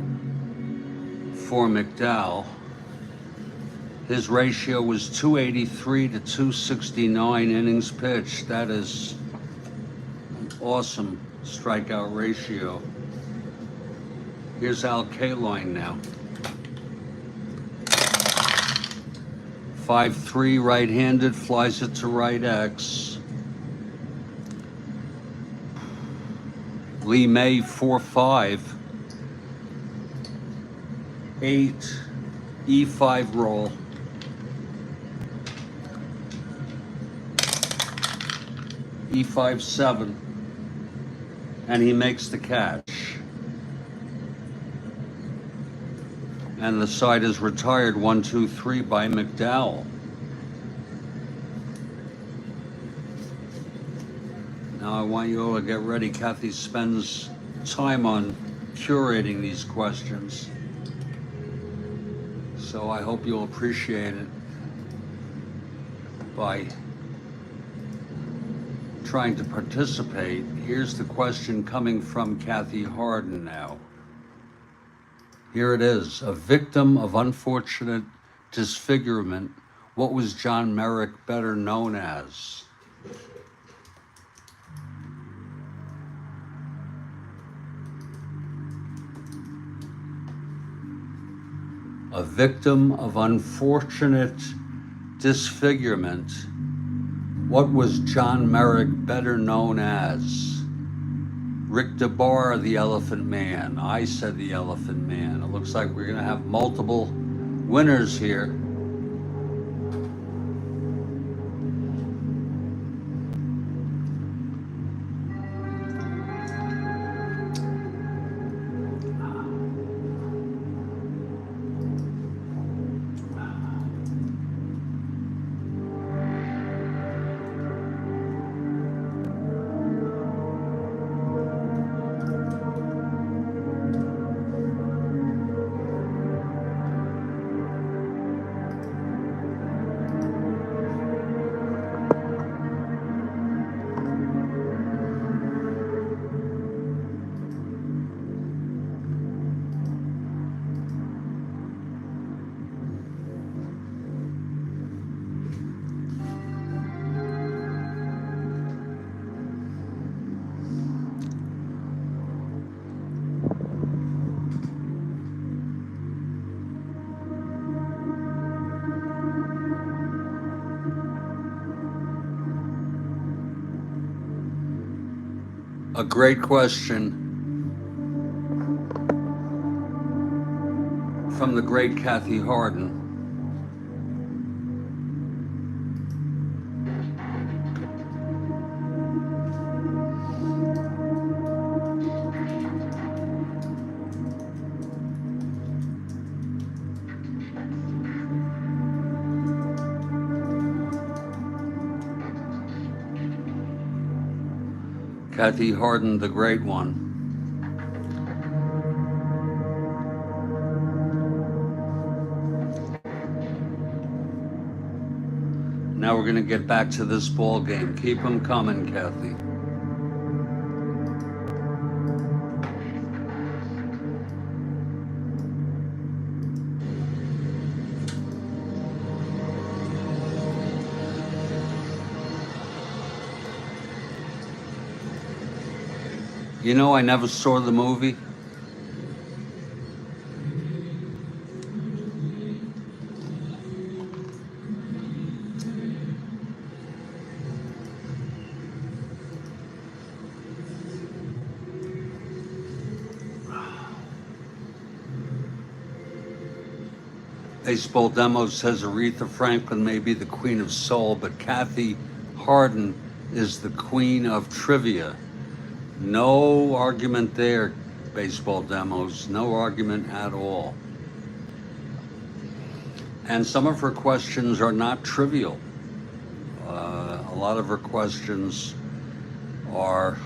for McDowell. His ratio was 283 to 269 innings pitched. That is an awesome strikeout ratio. Here's Al Kaline now. 5-3 right-handed, flies it to right X. Lee May 4-5. 8 E5 roll. E5-7, and he makes the catch. And the side is retired 1-2-3 by McDowell. Now I want you all to get ready. Kathy spends time on curating these questions, so I hope you'll appreciate it by trying to participate. Here's the question coming from Kathy Harden now. Here it is. A victim of unfortunate disfigurement, what was John Merrick better known as? A victim of unfortunate disfigurement, what was John Merrick better known as? Rick DeBar, the Elephant Man. I said the Elephant Man. It looks like we're going to have multiple winners here. A great question from the great Kathy Harden. Kathy Harden, the great one. Now we're going to get back to this ball game. Keep them coming, Kathy. You know, I never saw the movie. Baseball Demo says Aretha Franklin may be the queen of soul, but Kathy Harden is the queen of trivia. No argument there, Baseball Demos. No argument at all. And some of her questions are not trivial. A lot of her questions are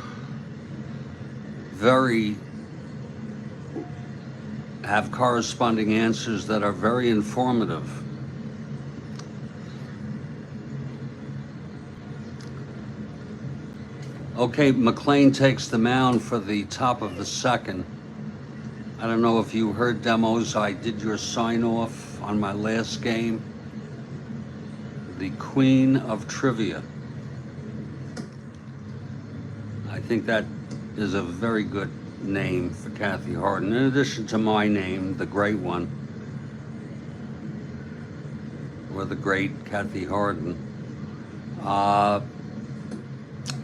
have corresponding answers that are very informative. Okay, McLean takes the mound for the top of the second. I don't know if you heard, Demos, I did your sign off on my last game. The Queen of Trivia. I think that is a very good name for Kathy Harden, in addition to my name, the great one, or the great Kathy Harden.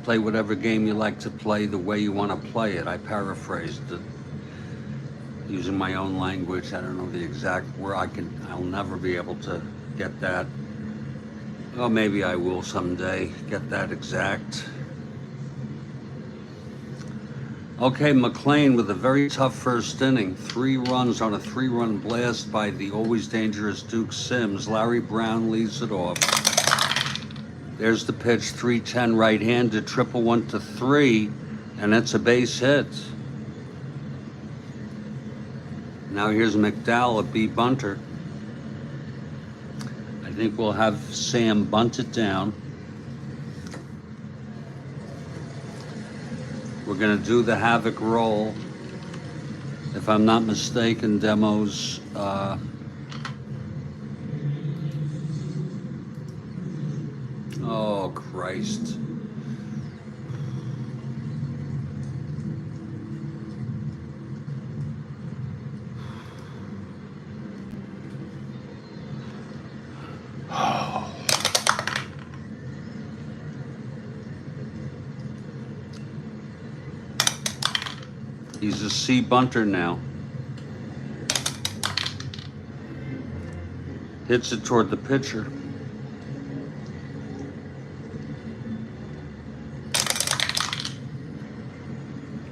Play whatever game you like to play the way you want to play it. I paraphrased it using my own language. I don't know the exact word. I'll never be able to get that. Oh, maybe I will someday get that exact. Okay, McLean with a very tough first inning. 3 runs on a 3-run blast by the always dangerous Duke Sims. Larry Brown leads it off. There's the pitch, 3-10 right-handed, 1-1 to 3, and it's a base hit. Now here's McDowell, a B bunter. I think we'll have Sam bunt it down. We're going to do the Havoc roll. If I'm not mistaken, Demos. Oh, Christ. He's a C bunter now. Hits it toward the pitcher.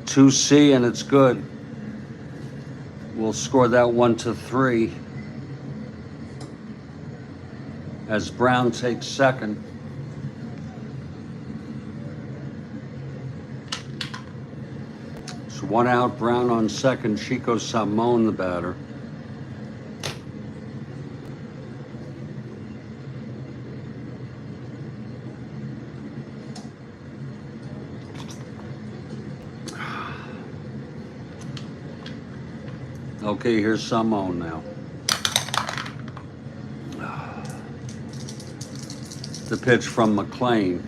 Two C, and it's good. We'll score that 1-3 as Brown takes second. So 1 out, Brown on second, Chico Salmon the batter. Okay, here's Salmon now. The pitch from McLean.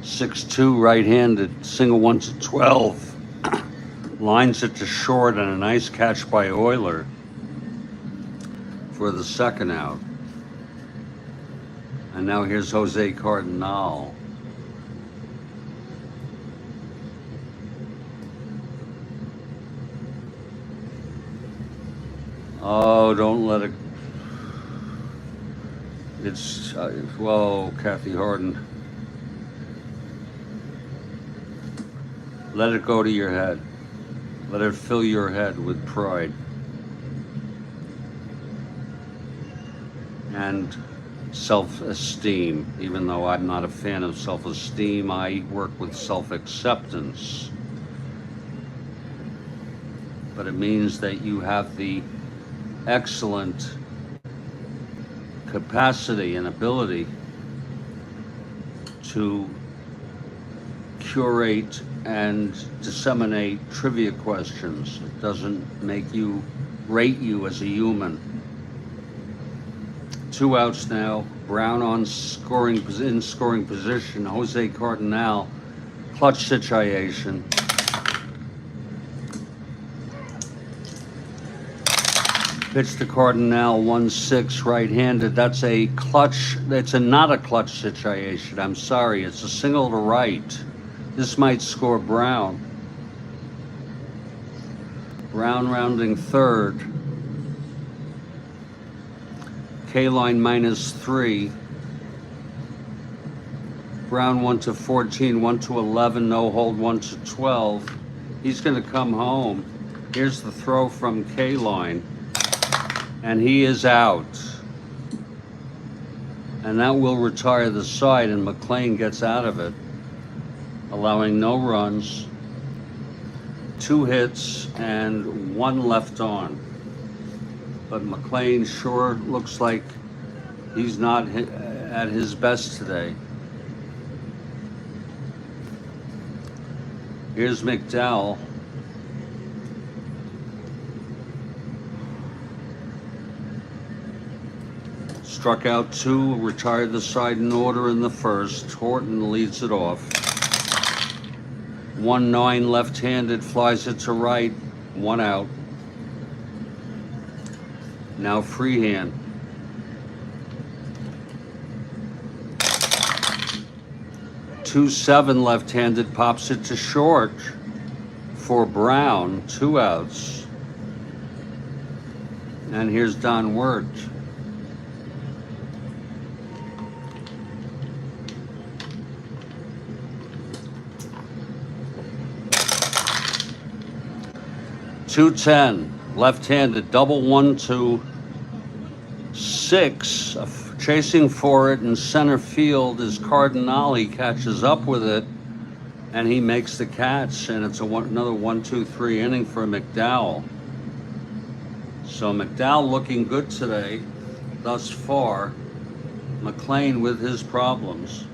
6-2 right-handed, single 1-12. Lines it to short, and a nice catch by Euler for the second out. And now here's Jose Cardinal. Oh, don't let it. It's, whoa, Kathy Harden. Let it go to your head. Let it fill your head with pride. And self-esteem. Even though I'm not a fan of self-esteem, I work with self-acceptance. But it means that you have the excellent capacity and ability to curate and disseminate trivia questions. It doesn't make you rate you as a human. 2 outs now. Brown on scoring position. Jose Cardinal, clutch situation. Pitch to Cardinal, 1-6 right-handed. That's a clutch. It's not a clutch situation. I'm sorry. It's a single to right. This might score Brown. Brown rounding third. K-line -3. Brown 1-14, 1-11, no hold, 1-12. He's going to come home. Here's the throw from K-line. And he is out. And that will retire the side, and McLean gets out of it, allowing no runs, 2 hits, and 1 left on. But McLean sure looks like he's not at his best today. Here's McDowell. Struck out 2, retired the side in order in the first. Horton leads it off. 1-9 left-handed, flies it to right, 1 out. Now freehand. Two 7 left-handed, pops it to short for Brown, 2 outs. And here's Don Wirt. .210 left-handed, double 1-2. 6, chasing for it in center field is Cardinal. He catches up with it, and he makes the catch, and it's another 1-2-3 inning for McDowell. So McDowell looking good today, thus far. McLean with his problems.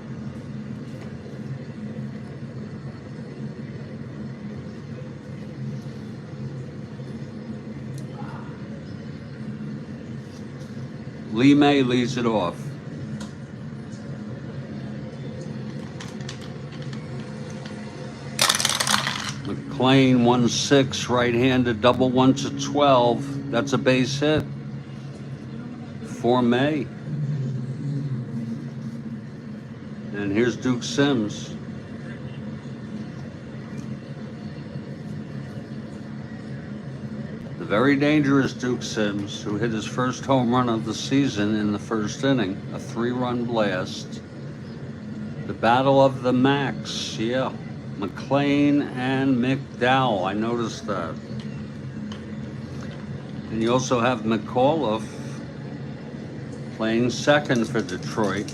Lee May leads it off. McLean 1-6 right-handed, double 1-12. That's a base hit for May. And here's Duke Sims. very dangerous Duke Sims, who hit his first home run of the season in the first inning, a 3-run blast. The battle of the Macs, yeah. McLean and McDowell, I noticed that. And you also have McAuliffe playing second for Detroit.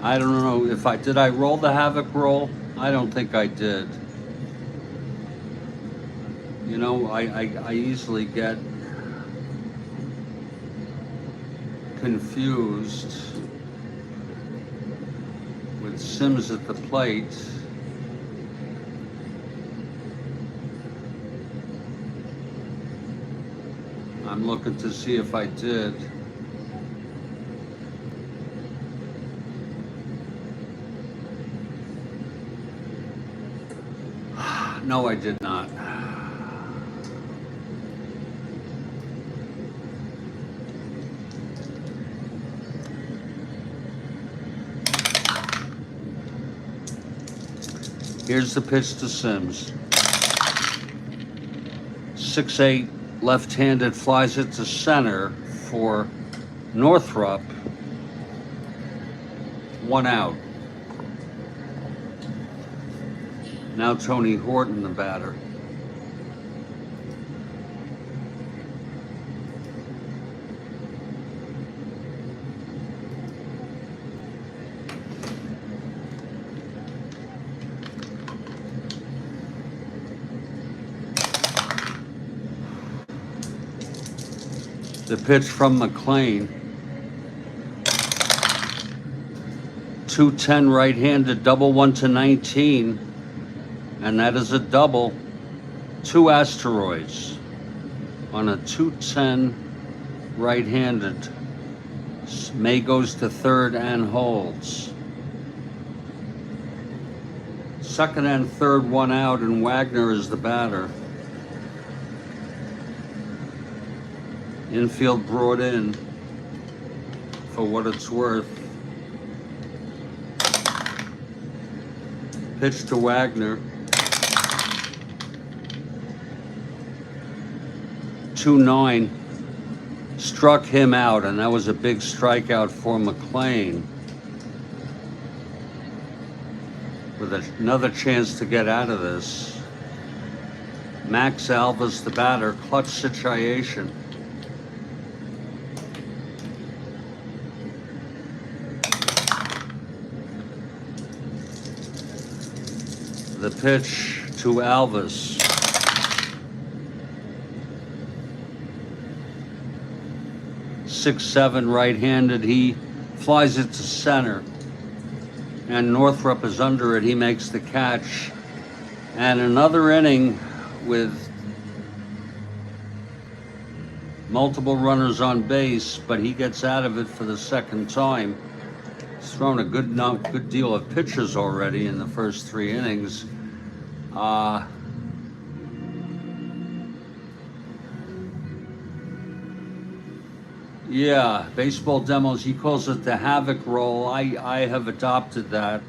I don't know if did I roll the Havoc roll? I don't think I did. You know, I easily get confused with Sims at the plate. I'm looking to see if I did. No, I did not. Here's the pitch to Sims. 6'8", left-handed, flies it to center for Northrop. 1 out. Now Tony Horton, the batter. The pitch from McLean. 210 right-handed, double 1 to 19. And that is a double. 2 asteroids on a 210 right-handed. May goes to third and holds. Second and third, 1 out, and Wagner is the batter. Infield brought in for what it's worth. Pitch to Wagner. 2-9. Struck him out, and that was a big strikeout for McLean. With another chance to get out of this. Max Alvis, the batter, clutch situation. The pitch to Alvis. Six, 7 right-handed. He flies it to center. And Northrop is under it. He makes the catch. And another inning with multiple runners on base, but he gets out of it for the second time. He's thrown a good deal of pitches already in the first 3 innings. Yeah, baseball demos, he calls it the Havoc roll. I have adopted that.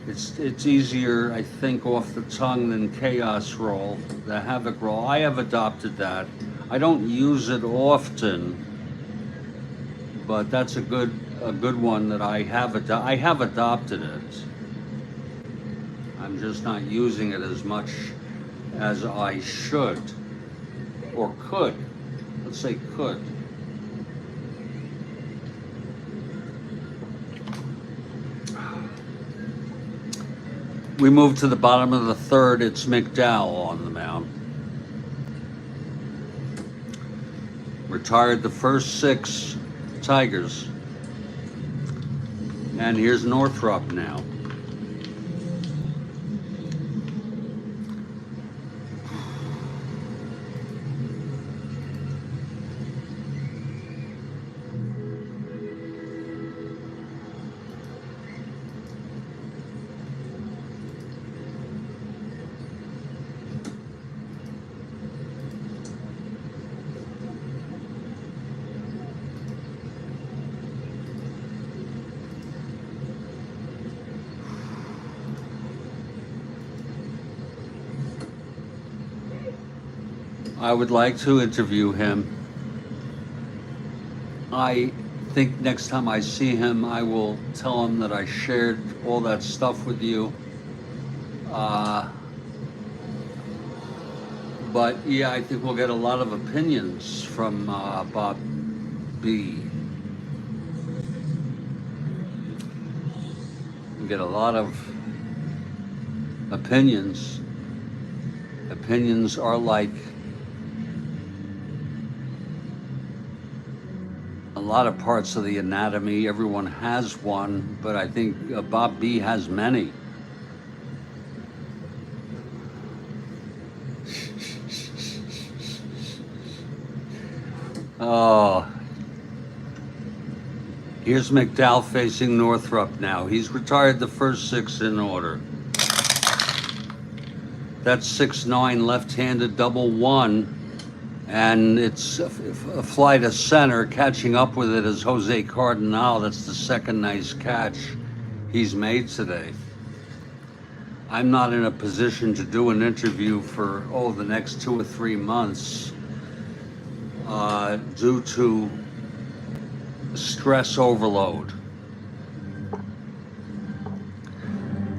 It's easier, I think, off the tongue than chaos roll, the Havoc roll. I have adopted that. I don't use it often, but that's a good one that I have adopted it. I'm just not using it as much as I should or could. Let's say could. We move to the bottom of the third. It's McDowell on the mound. Retired the first 6 Tigers. And here's Northrop now. I would like to interview him. I think next time I see him, I will tell him that I shared all that stuff with you. But yeah, I think we'll get a lot of opinions from Bob B. We'll get a lot of opinions. Opinions are like a lot of parts of the anatomy. Everyone has one, but I think Bob B has many. Oh, here's McDowell facing Northrup now. He's retired the first 6 in order. That's 6-9 left-handed double 1. And it's a fly to center. Catching up with it is Jose Cardinal. That's the second nice catch he's made today. I'm not in a position to do an interview for, the next 2 or 3 months due to stress overload.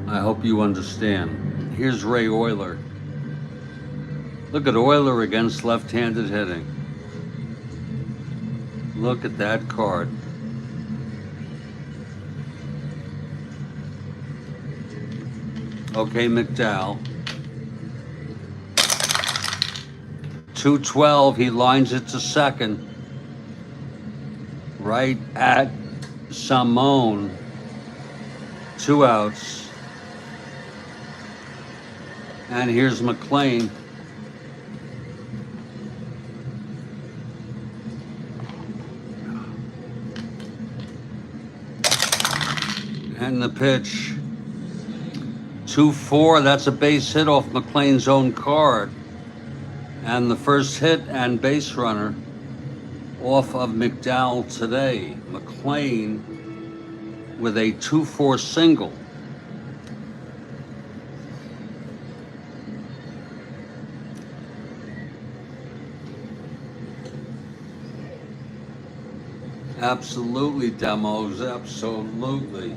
I hope you understand. Here's Ray Euler. Look at Euler against left-handed hitting. Look at that card. Okay, McDowell. 212, he lines it to second. Right at Simone. 2 outs. And here's McLean. And the pitch. 2-4, that's a base hit off McLean's own card. And the first hit and base runner off of McDowell today. McLean with a 2-4 single. Absolutely, demos, absolutely.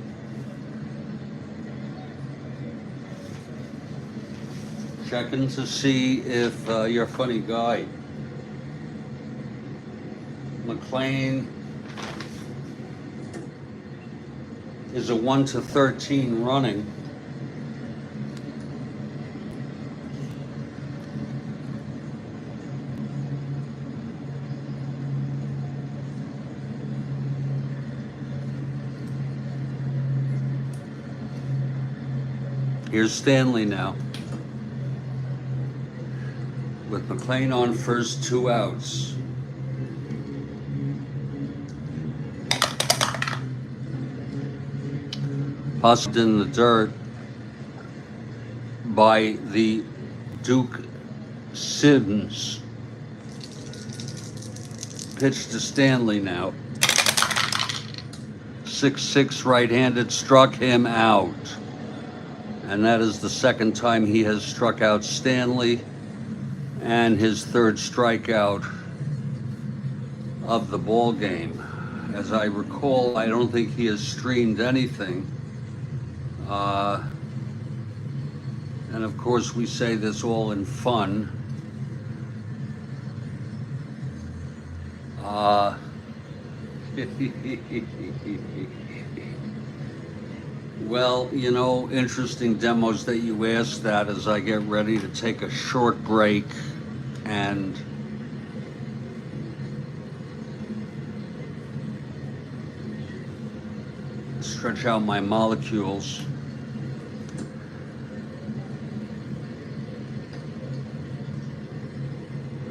Checking to see if you're a funny guy. McLean is a 1-13 running. Here's Stanley now. With McLean on first, 2 outs. Tossed in the dirt by the Duke Sims. Pitch to Stanley now. 6-6 right-handed, struck him out. And that is the second time he has struck out Stanley, and his third strikeout of the ball game. As I recall, I don't think he has streamed anything. And of course, we say this all in fun. Well, you know, interesting demos that you asked that as I get ready to take a short break and stretch out my molecules.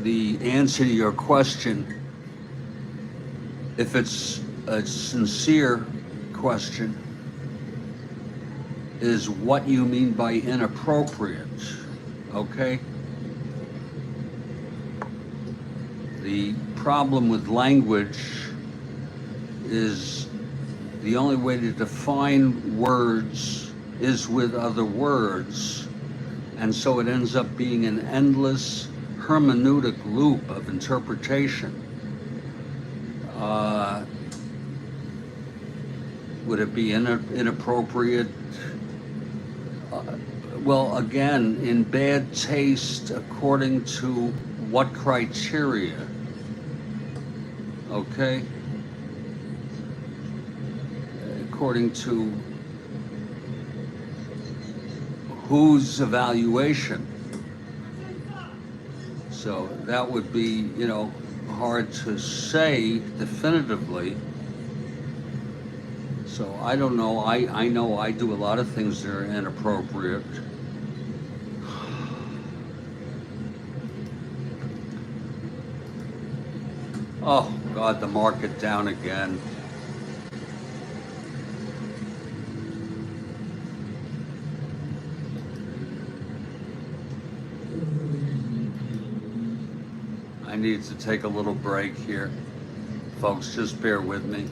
The answer to your question, if it's a sincere question, is what you mean by inappropriate, okay? The problem with language is the only way to define words is with other words, and so it ends up being an endless hermeneutic loop of interpretation. Would it be inappropriate? Well, again, in bad taste, according to what criteria? Okay? According to whose evaluation? So that would be, hard to say definitively. So I don't know. I know I do a lot of things that are inappropriate. Oh, God, the market down again. I need to take a little break here. Folks, just bear with me.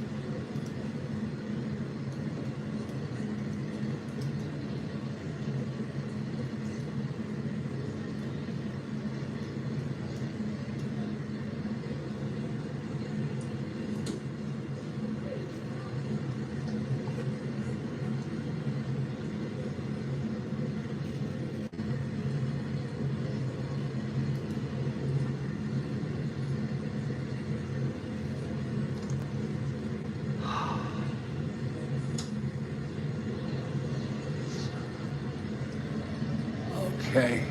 Okay.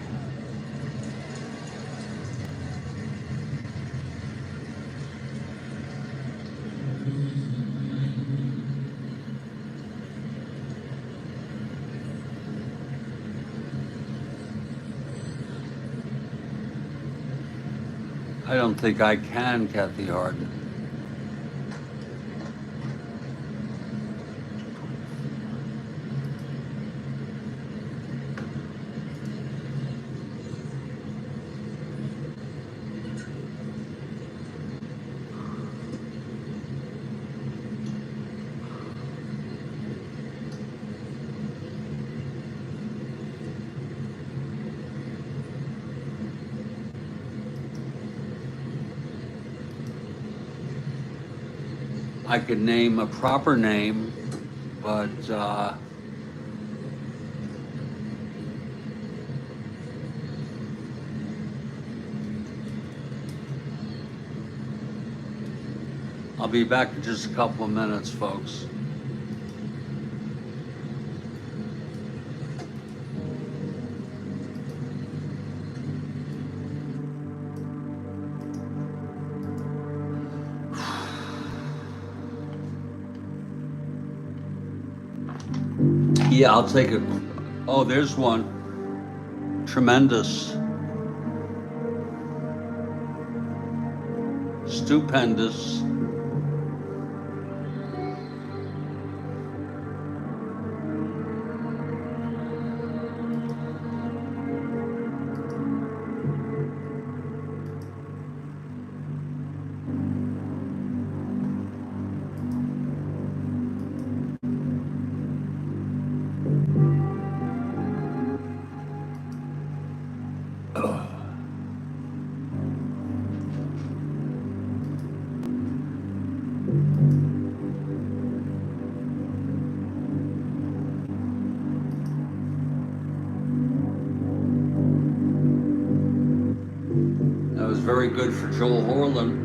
I don't think I can, Kathy Harden. I could name a proper name, but I'll be back in just a couple of minutes, folks. Yeah, I'll take it. Oh, there's one. Tremendous. Stupendous. That was very good for Joel Horland.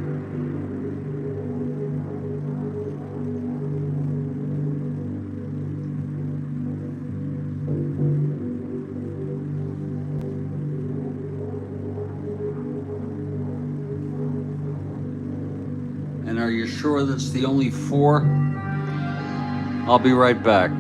And are you sure that's the only 4? I'll be right back.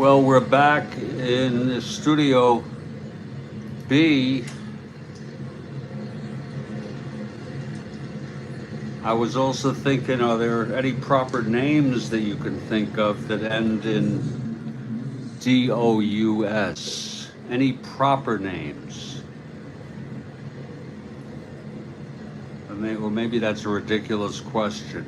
Well, we're back in Studio B. I was also thinking, are there any proper names that you can think of that end in DOUS? Any proper names? Or maybe that's a ridiculous question.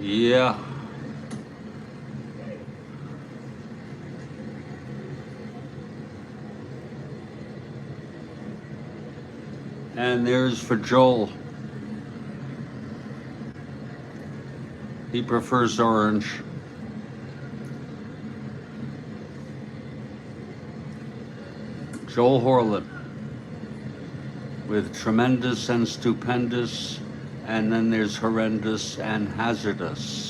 Yeah. And there's for Joel. He prefers orange. Joel Horlet with tremendous and stupendous, and then there's horrendous and hazardous.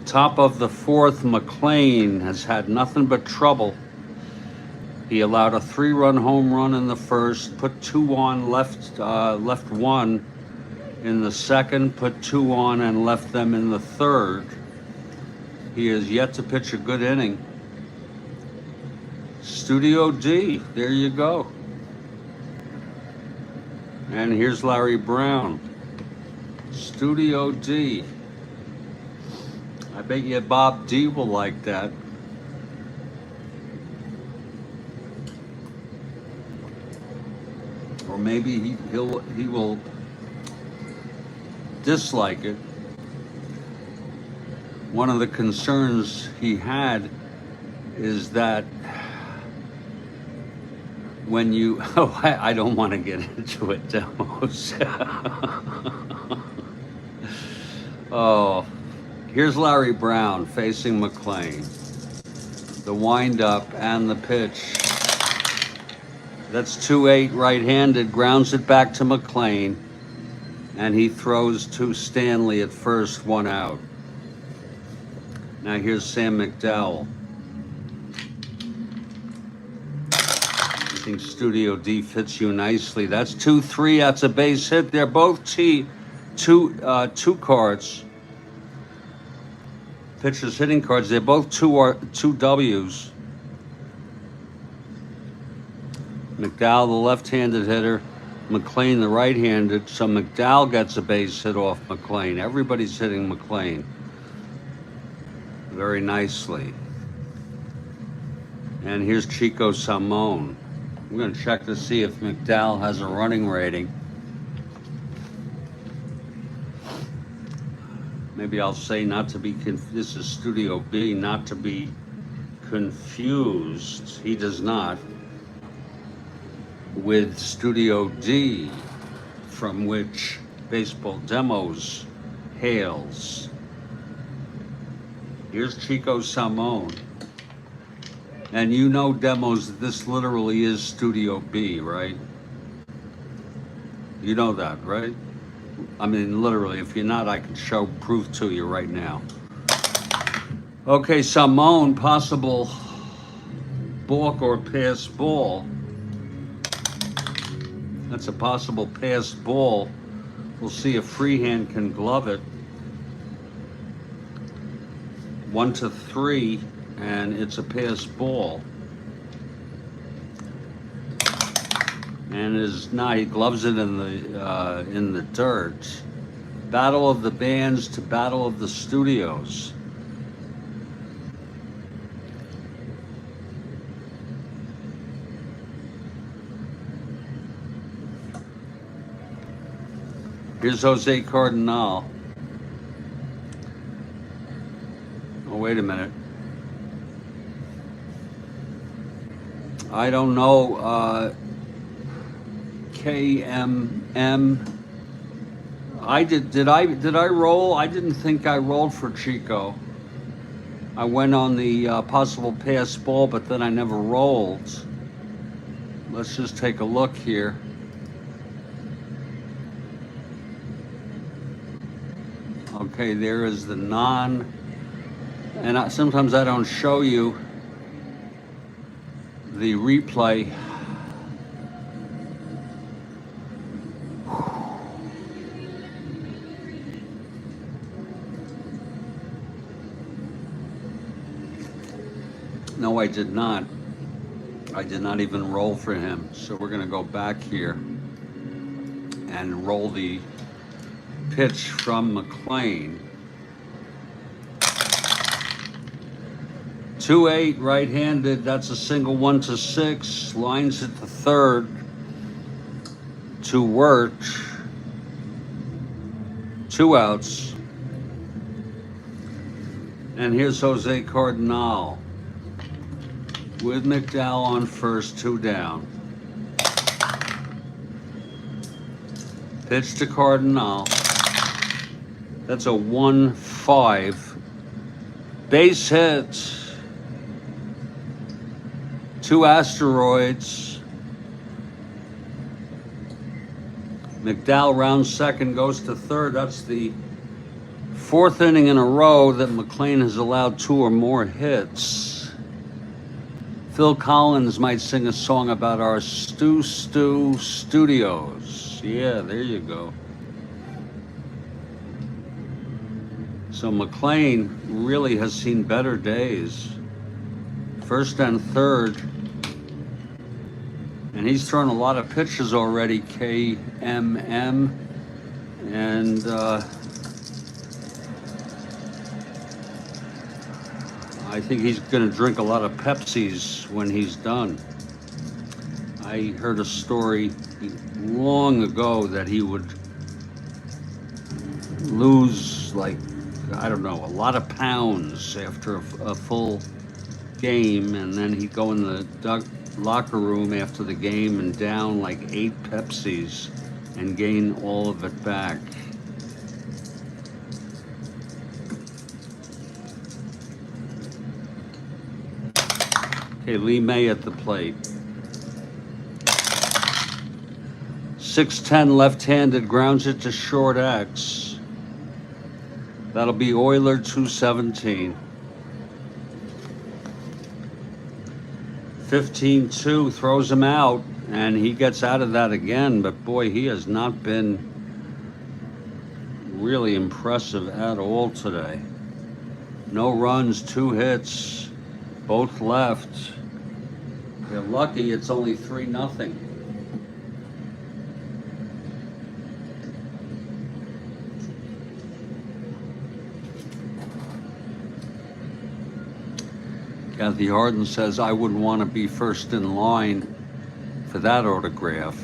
Top of the fourth, McLean has had nothing but trouble. He allowed a 3-run home run in the first, put 2 on, left 1 in the second, put 2 on and left them in the third. He has yet to pitch a good inning. Studio D, there you go. And here's Larry Brown. Studio D. I bet you Bob D will like that. Or maybe he will dislike it. One of the concerns he had is that when you, I don't want to get into it, demos. Oh, here's Larry Brown facing McLean. The windup and the pitch. That's 2-8 right-handed, grounds it back to McLean, and he throws to Stanley at first, 1 out. Now here's Sam McDowell. I think Studio D fits you nicely. That's 2-3, that's a base hit. They're both two cards. Pitchers hitting cards, they're both two W's. McDowell, the left-handed hitter, McLean, the right-handed. So McDowell gets a base hit off McLean. Everybody's hitting McLean very nicely. And here's Chico Salmon. I'm going to check to see if McDowell has a running rating. Maybe I'll say not to be this is Studio B, not to be confused. He does not. With Studio D, from which Baseball Demos hails. Here's Chico Salmon. And you know, Demos, this literally is Studio B, right? You know that, right? I mean, literally, if you're not, I can show proof to you right now. Okay, Salmon, possible balk or pass ball. That's a possible pass ball. We'll see if Freehand can glove it. 1-3, and it's a pass ball. And is not. He gloves it in the dirt. Battle of the bands to battle of the studios. Here's Jose Cardinal. Oh, wait a minute. I don't know. KMM. Did I roll? I didn't think I rolled for Chico. I went on the possible pass ball, but then I never rolled. Let's just take a look here. Okay, there is the non And sometimes I don't show you the replay. No, I did not. I did not even roll for him. So we're going to go back here and roll the pitch from McLean. 2-8 right-handed. That's a single 1-6. Lines it to third to Wirt. 2 outs. And here's Jose Cardinal with McDowell on first, 2 down. Pitch to Cardinal. That's a 1-5. Base hit. 2 asteroids. McDowell rounds second, goes to third. That's the 4th inning in a row that McLean has allowed 2 or more hits. Phil Collins might sing a song about our Stu Studios. Yeah, there you go. So McLean really has seen better days. First and third. And he's thrown a lot of pitches already, KMM. And I think he's going to drink a lot of Pepsis when he's done. I heard a story long ago that he would lose, like, I don't know, a lot of pounds after a full game, and then he'd go in the locker room after the game and down like 8 Pepsis and gain all of it back. Okay, Lee May at the plate. 6'10", left-handed, grounds it to short X. That'll be Euler 217. 15-2, throws him out, and he gets out of that again, but boy, he has not been really impressive at all today. No runs, 2 hits, both left. They're lucky it's only 3-0. Kathy Harden says, I wouldn't want to be first in line for that autograph.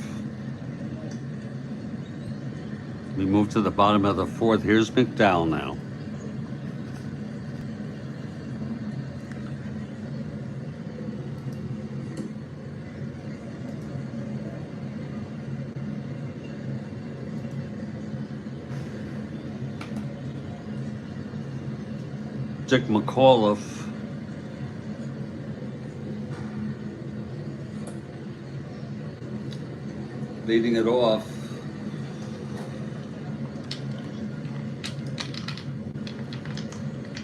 We move to the bottom of the 4th. Here's McDowell now. Dick McAuliffe. Leading it off.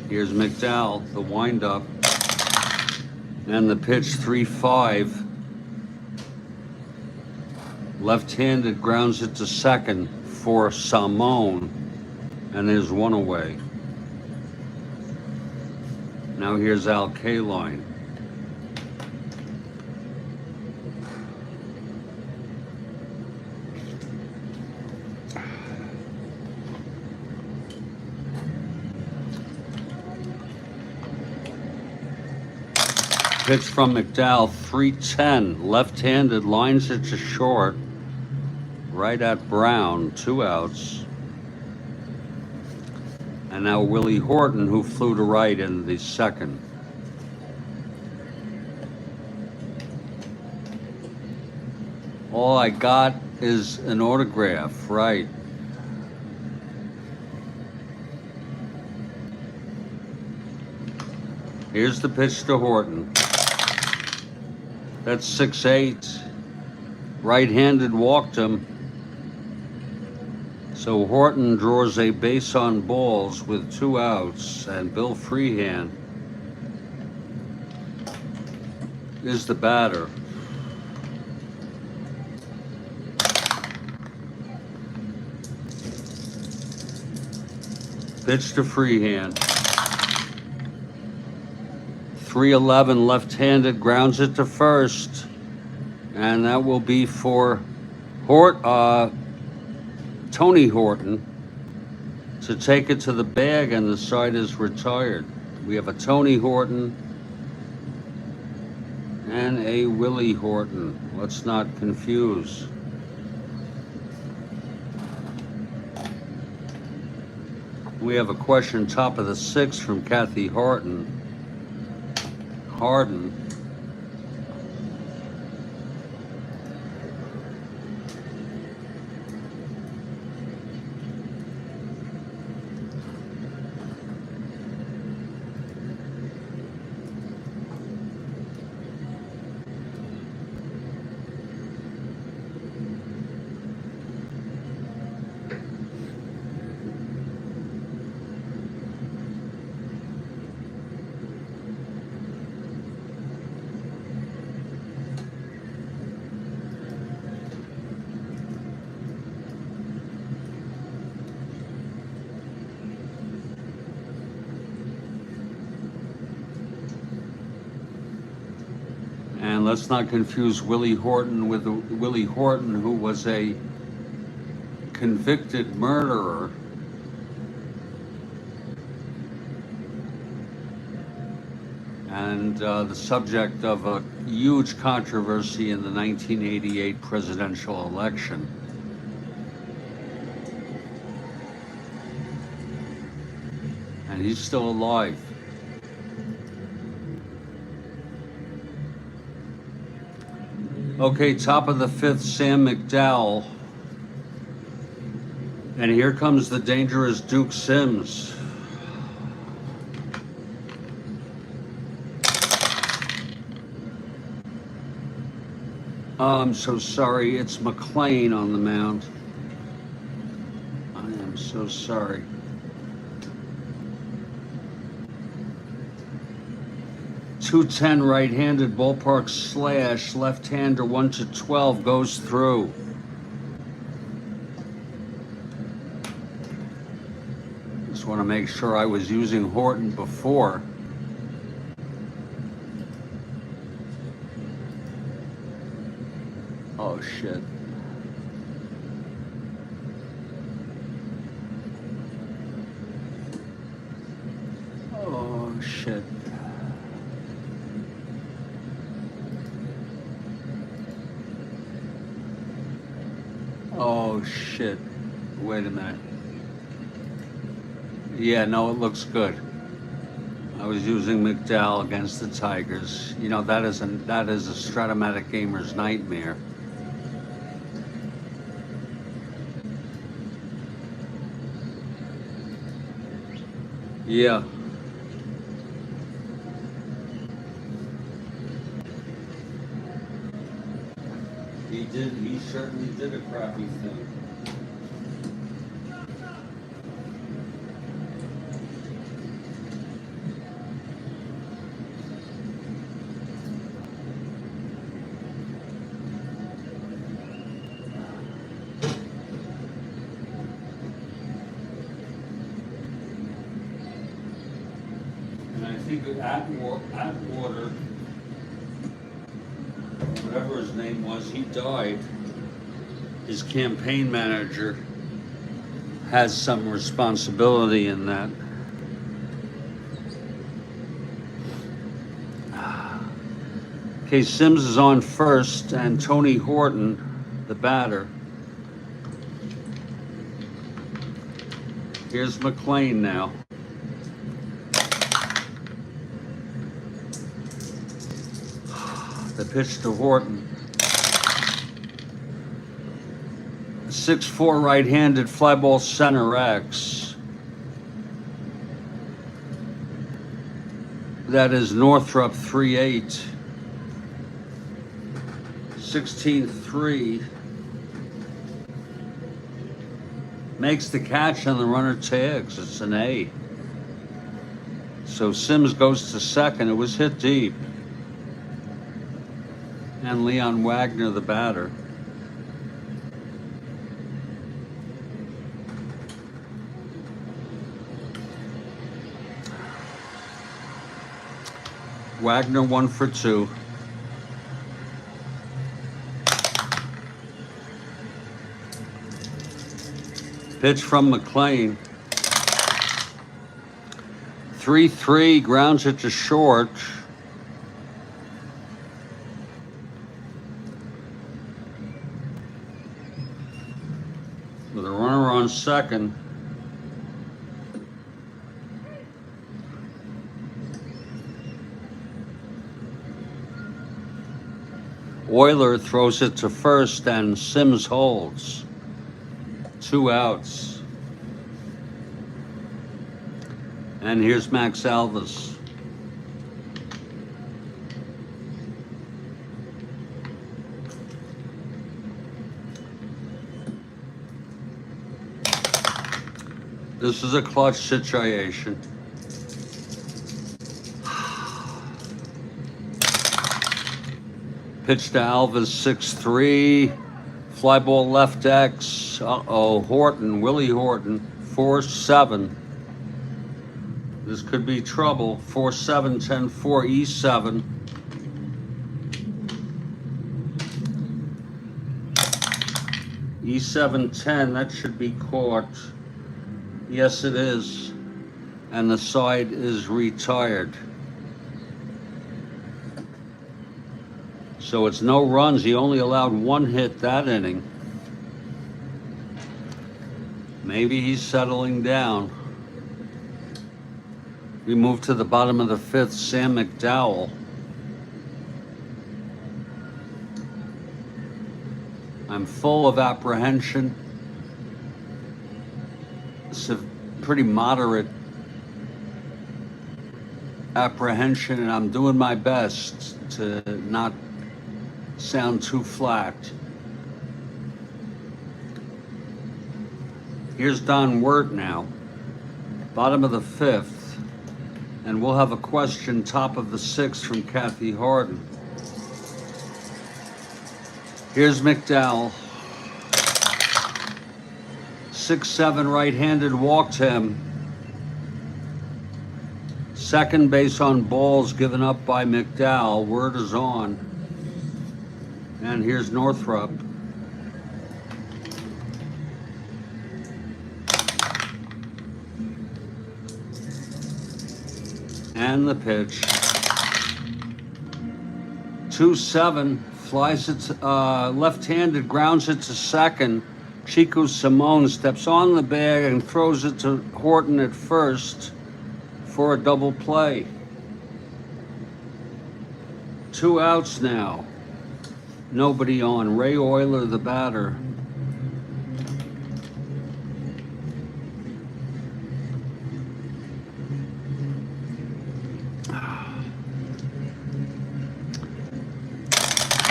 Here's McDowell, the windup, and the pitch 3-5. Left-handed, grounds it to second for Salmon, and there's 1 away. Now here's Al Kaline. Pitch from McDowell, 3-10, left-handed, lines it to short, right at Brown, 2 outs. And now Willie Horton, who flew to right in the second. All I got is an autograph, right? Here's the pitch to Horton. That's 6-8. Right-handed, walked him. So Horton draws a base on balls with 2 outs, and Bill Freehan is the batter. Pitch to Freehand. 3-11 left-handed, grounds it to first. And that will be for Tony Horton to take it to the bag, and the side is retired. We have a Tony Horton and a Willie Horton. Let's not confuse. We have a question top of the sixth from Kathy Harden. And let's not confuse Willie Horton with Willie Horton, who was a convicted murderer. And the subject of a huge controversy in the 1988 presidential election. And he's still alive. Okay, top of the fifth, Sam McDowell. And here comes the dangerous Duke Sims. Oh, I'm so sorry. It's McLean on the mound. I am so sorry. .210 right-handed, ballpark slash, left-hander 1-12 goes through. Just want to make sure I was using Horton before. Oh shit. Oh shit. Oh shit. Wait a minute. Yeah, no, it looks good. I was using McDowell against the Tigers. You know, that is a Strat-O-Matic gamer's nightmare. Yeah. He certainly did a crappy thing. And I think Atwater, whatever his name was, he died. His campaign manager has some responsibility in that. Okay, Sims is on first, and Tony Horton, the batter. Here's McLean now. The pitch to Horton. 6'4" right-handed, fly ball center X. That is Northrop 3-8. 16-3. Makes the catch and the runner tags. It's an A. So Sims goes to second. It was hit deep. and Leon Wagner, the batter. Wagner 1 for 2. Pitch from McLean. 3-3, grounds it to short. With a runner on second. Euler throws it to first and Sims holds. 2 outs. And here's Max Alvis. This is a clutch situation. Pitch to Alvis, 6-3. Fly ball left X. Horton, Willie Horton, 4-7. This could be trouble. 4-7, 10-4, E7. E7, 10, that should be caught. Yes, it is. And the side is retired. So it's no runs. He only allowed 1 hit that inning. Maybe he's settling down. We move to the bottom of the 5th, Sam McDowell. I'm full of apprehension. It's a pretty moderate apprehension, and I'm doing my best to not sound too flat. Here's Don Wirt now, bottom of the 5th, and we'll have a question top of the 6th from Kathy Harden. Here's McDowell. 6-7 right-handed, walked him. Second base on balls given up by McDowell. Word is on. And here's Northrup. And the pitch. 2-7, flies it left-handed, grounds it to second. Chico Simone steps on the bag and throws it to Horton at first for a double play. 2 outs now. Nobody on. Ray Euler, the batter.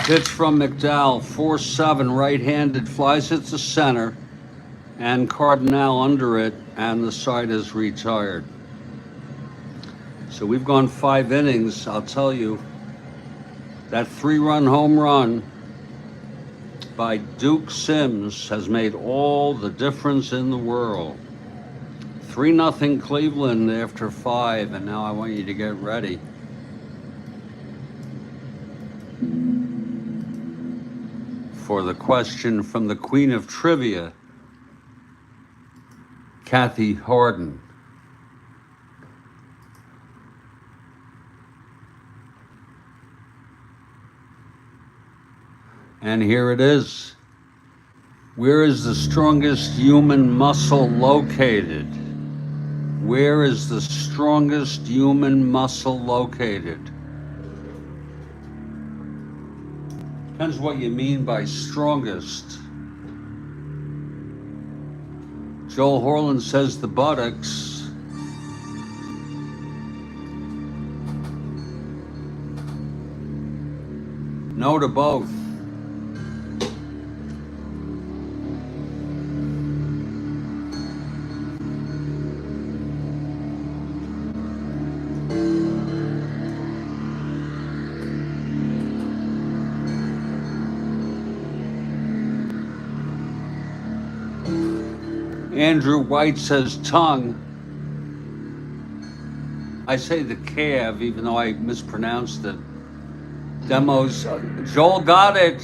Pitch from McDowell, 4-7, right-handed, flies it to center, and Cardinal under it, and the side is retired. So we've gone 5 innings. I'll tell you, that 3-run home run by Duke Sims has made all the difference in the world. 3-0 Cleveland after 5, and now I want you to get ready. For the question from the Queen of Trivia, Kathy Harden. And here it is. Where is the strongest human muscle located? Where is the strongest human muscle located? Depends what you mean by strongest. Joel Horland says the buttocks. No to both. Andrew White says tongue. I say the calf, even though I mispronounced it. Demos. Joel got it.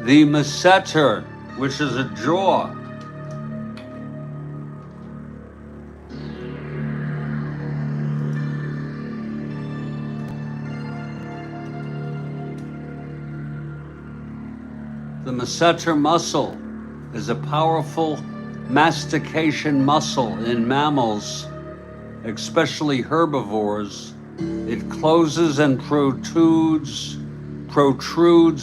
The masseter, which is a jaw. The masseter muscle is a powerful mastication muscle in mammals, especially herbivores. It closes and protrudes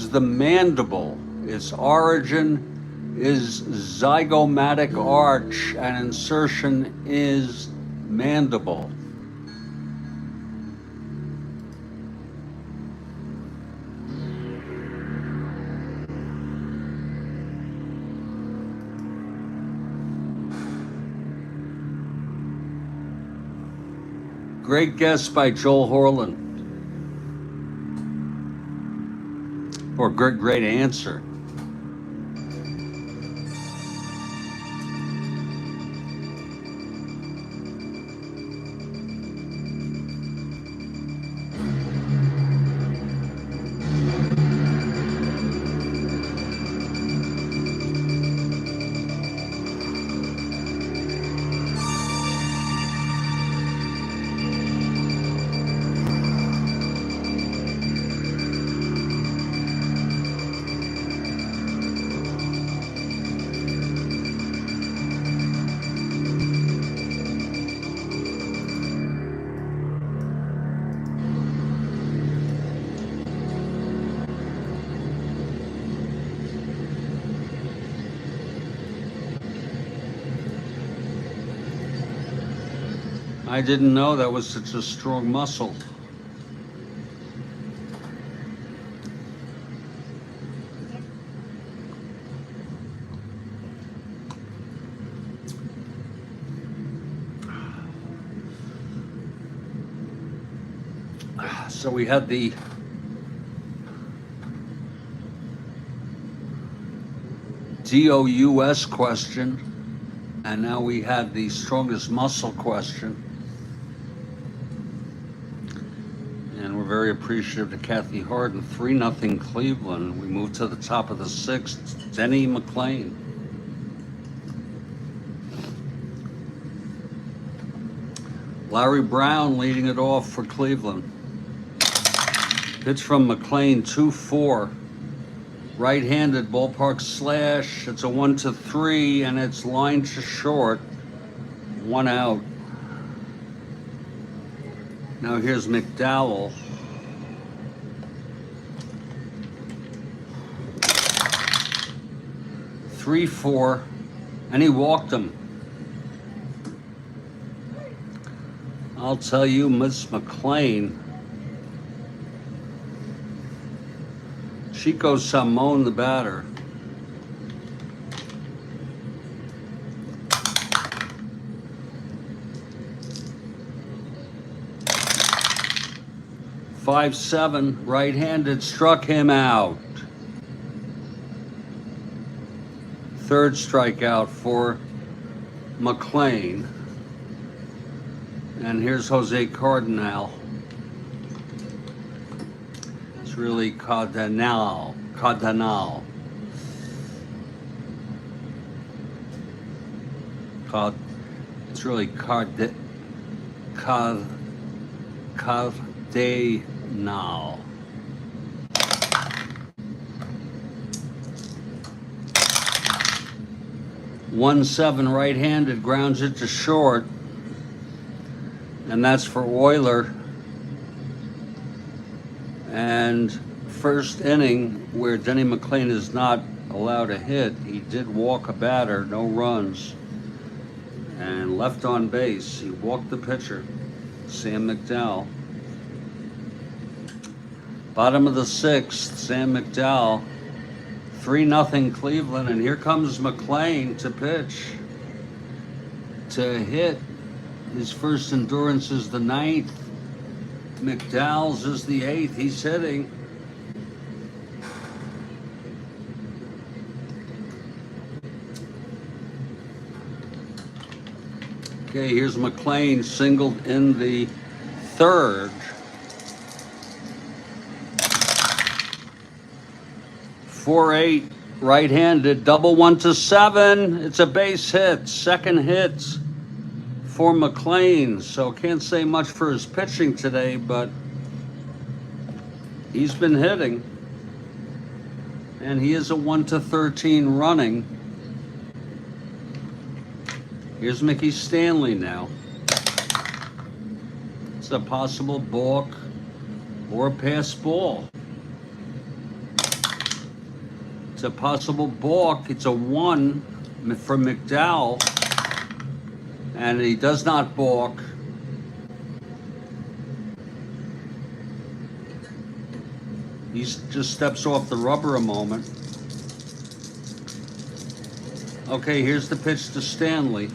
the mandible. Its origin is zygomatic arch and insertion is mandible. Great guess by Joel Horland. Or great answer. I didn't know that was such a strong muscle. So we had the DOUS question, and now we had the strongest muscle question. And we're very appreciative to Kathy Harden. 3-0 Cleveland. We move to the top of the sixth. Denny McClain. Larry Brown leading it off for Cleveland. Pitch from McClain, 2-4. Right-handed ballpark slash. It's a 1-3, and it's lined to short. 1 out. Now here's McDowell. Three-4, and he walked him. I'll tell you, Miss McClain. Chico Salmon, the batter. .57, right-handed, struck him out. Third strikeout for McClain. And here's Jose Cardinal. It's really Cardinal. It's really Cardinal. 1-7, right-handed, grounds it to short, and that's for Euler. And first inning, where Denny McClain is not allowed a hit, he did walk a batter, no runs, and left on base. He walked the pitcher, Sam McDowell. Bottom of the sixth, Sam McDowell. 3-0 Cleveland, and here comes McClain to pitch. To hit. His first endurance is the 9th. McDowell's is the 8th. He's hitting. Okay, here's McLean singled in the 3rd. 4-8, right-handed, double 1 to 7. It's a base hit, 2nd hit for McLean. So can't say much for his pitching today, but he's been hitting. And he is a 1 to 13 running. Here's Mickey Stanley now. It's a possible balk or a pass ball. It's a possible balk. It's a 1 for McDowell. And he does not balk. He just steps off the rubber a moment. Okay, here's the pitch to Stanley.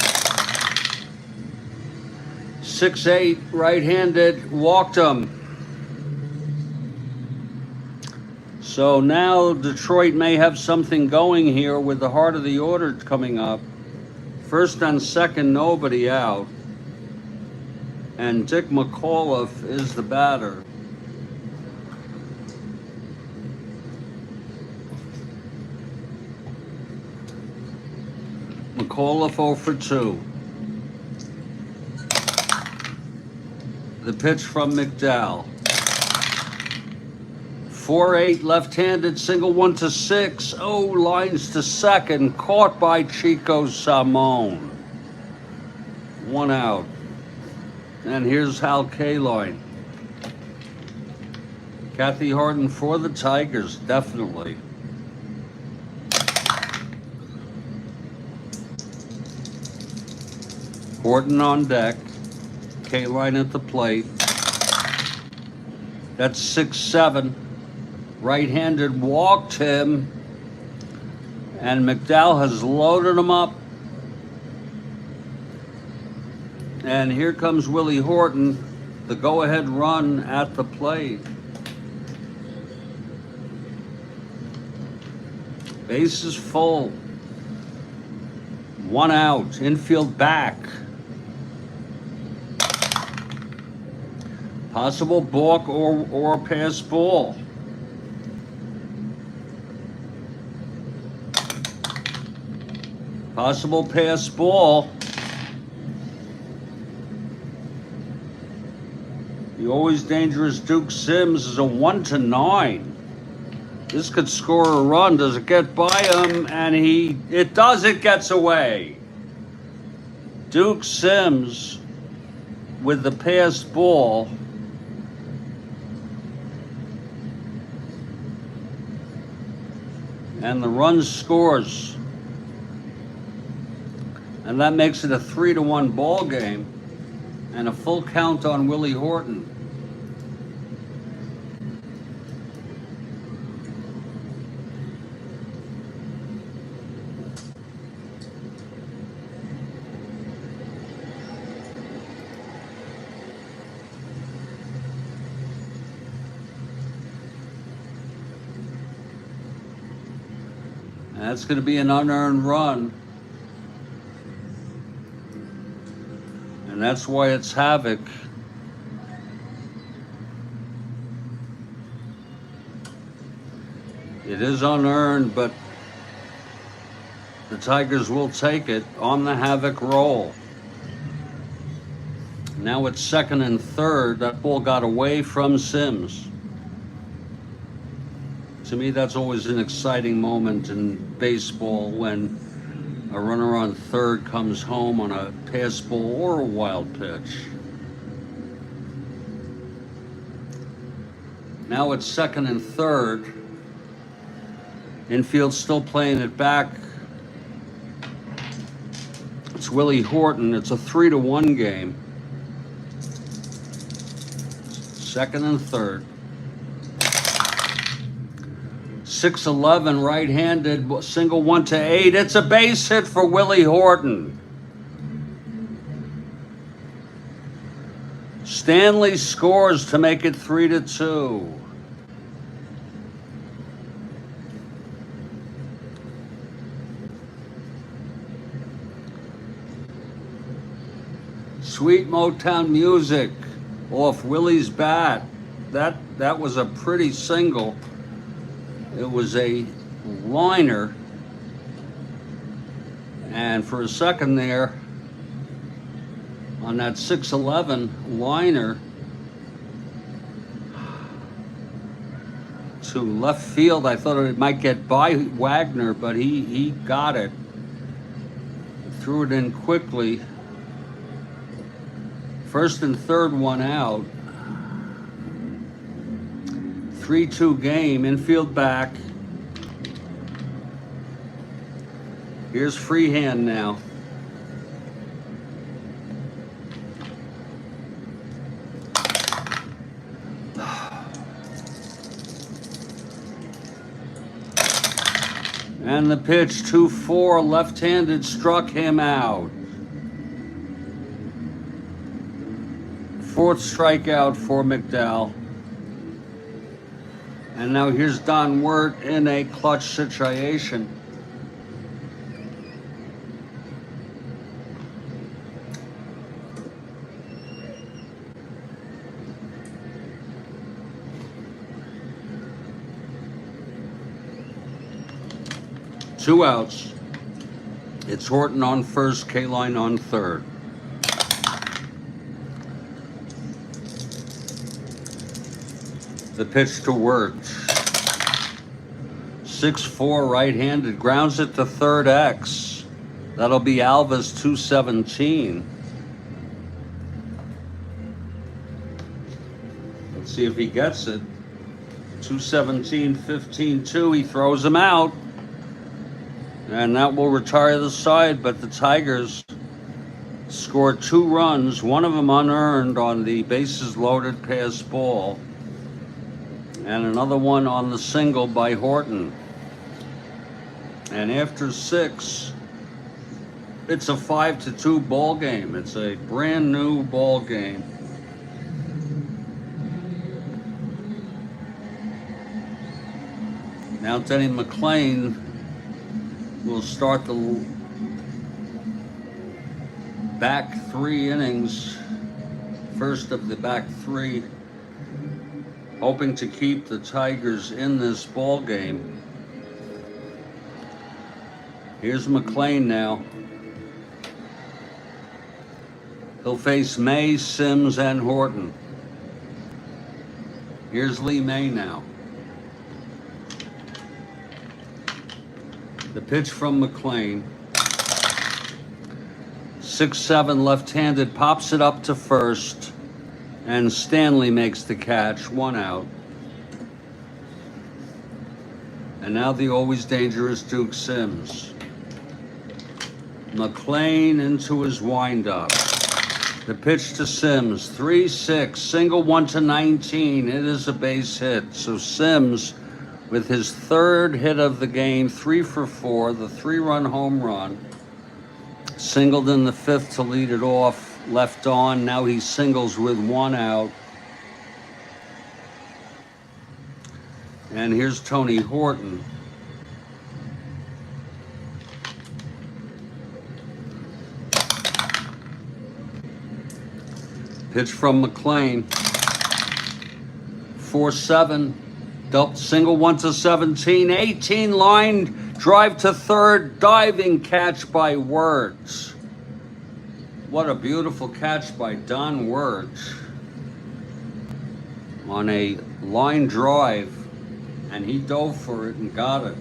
6-8, right-handed, walked him. So now Detroit may have something going here with the heart of the order coming up. First and second, nobody out. And Dick McAuliffe is the batter. McAuliffe 0 for 2. The pitch from McDowell. 4-8, left-handed, single 1 to 6. Oh, lines to second, caught by Chico Salmon. 1 out. And here's Hal Kaline. Kathy Harden for the Tigers, definitely. Horton on deck. Kaline at the plate. That's 6-7. Right-handed walked him. And McDowell has loaded him up. And here comes Willie Horton, the go-ahead run at the plate. Base is full. 1 out, infield back. Possible balk or pass ball. Possible pass ball. The always dangerous Duke Sims is a 1 to 9. This could score a run. Does it get by him? And it does. It gets away. Duke Sims with the pass ball. And the run scores. And that makes it a 3-1 ball game. And a full count on Willie Horton. That's going to be an unearned run. And that's why it's havoc. It is unearned, but the Tigers will take it on the havoc roll. Now it's second and third. That ball got away from Sims. To me, that's always an exciting moment in baseball when a runner on third comes home on a pass ball or a wild pitch. Now it's second and third. Infield still playing it back. It's Willie Horton. It's a 3-1 game. Second and third. 6-11, right-handed, single 1 to 8. It's a base hit for Willie Horton. Stanley scores to make it 3-2. Sweet Motown music off Willie's bat. That was a pretty single. It was a liner. And for a second there, on that 6-11 liner to left field, I thought it might get by Wagner, but he got it. Threw it in quickly. First and third, one out. 3-2 game, infield back. Here's Freehand now. And the pitch, 2-4, left-handed, struck him out. Fourth strikeout for McDowell. And now here's Don Wirt in a clutch situation. Two outs. It's Horton on first, K-Line on third. The pitch to Wirt. 6-4 right-handed, grounds it to third X. That'll be Alva's 217. Let's see if he gets it. 217, 15-2, he throws him out. And that will retire the side, but the Tigers scored 2 runs, one of them unearned on the bases loaded pass ball, and another one on the single by Horton. And after 6, it's a 5-2 ball game. It's a brand new ball game. Now Denny McLean will start the back 3 innings, first of the back 3, hoping to keep the Tigers in this ball game. Here's McLean now. He'll face May, Sims, and Horton. Here's Lee May now. The pitch from McLean. 6-7 left-handed, pops it up to first, and Stanley makes the catch, 1 out. And now the always dangerous Duke Sims. McLean into his windup. The pitch to Sims, 3-6, single 1-19. It is a base hit. So Sims, with his third hit of the game, 3 for 4, the 3-run home run. Singled in the 5th to lead it off, left on. Now he singles with 1 out. And here's Tony Horton. Pitch from McLean. 4-7. Single 1-17. 18 line drive to third. Diving catch by Wirt. What a beautiful catch by Don Wirt on a line drive. And he dove for it and got it.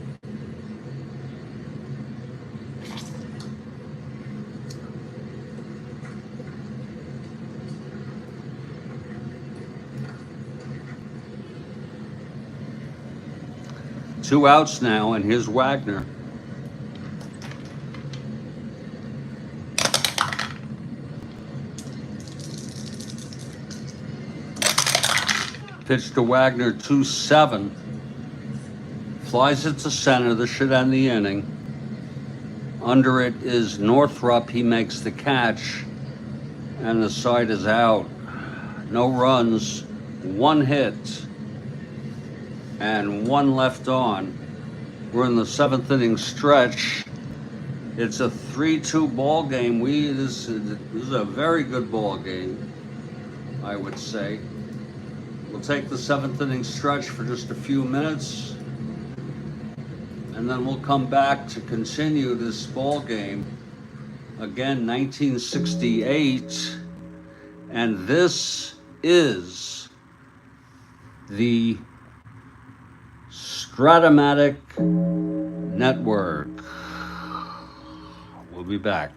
Two outs now, and here's Wagner. Pitch to Wagner, 2-7. Flies it to center. This should end the inning. Under it is Northrup. He makes the catch, and the side is out. no runs, 1 hit, and 1 left on. We're in the 7th inning stretch. It's a 3-2 ball game. This is a very good ball game, I would say. We'll take the 7th inning stretch for just a few minutes, and then we'll come back to continue this ball game. Again, 1968, and this is the Strat-O-Matic Network. We'll be back.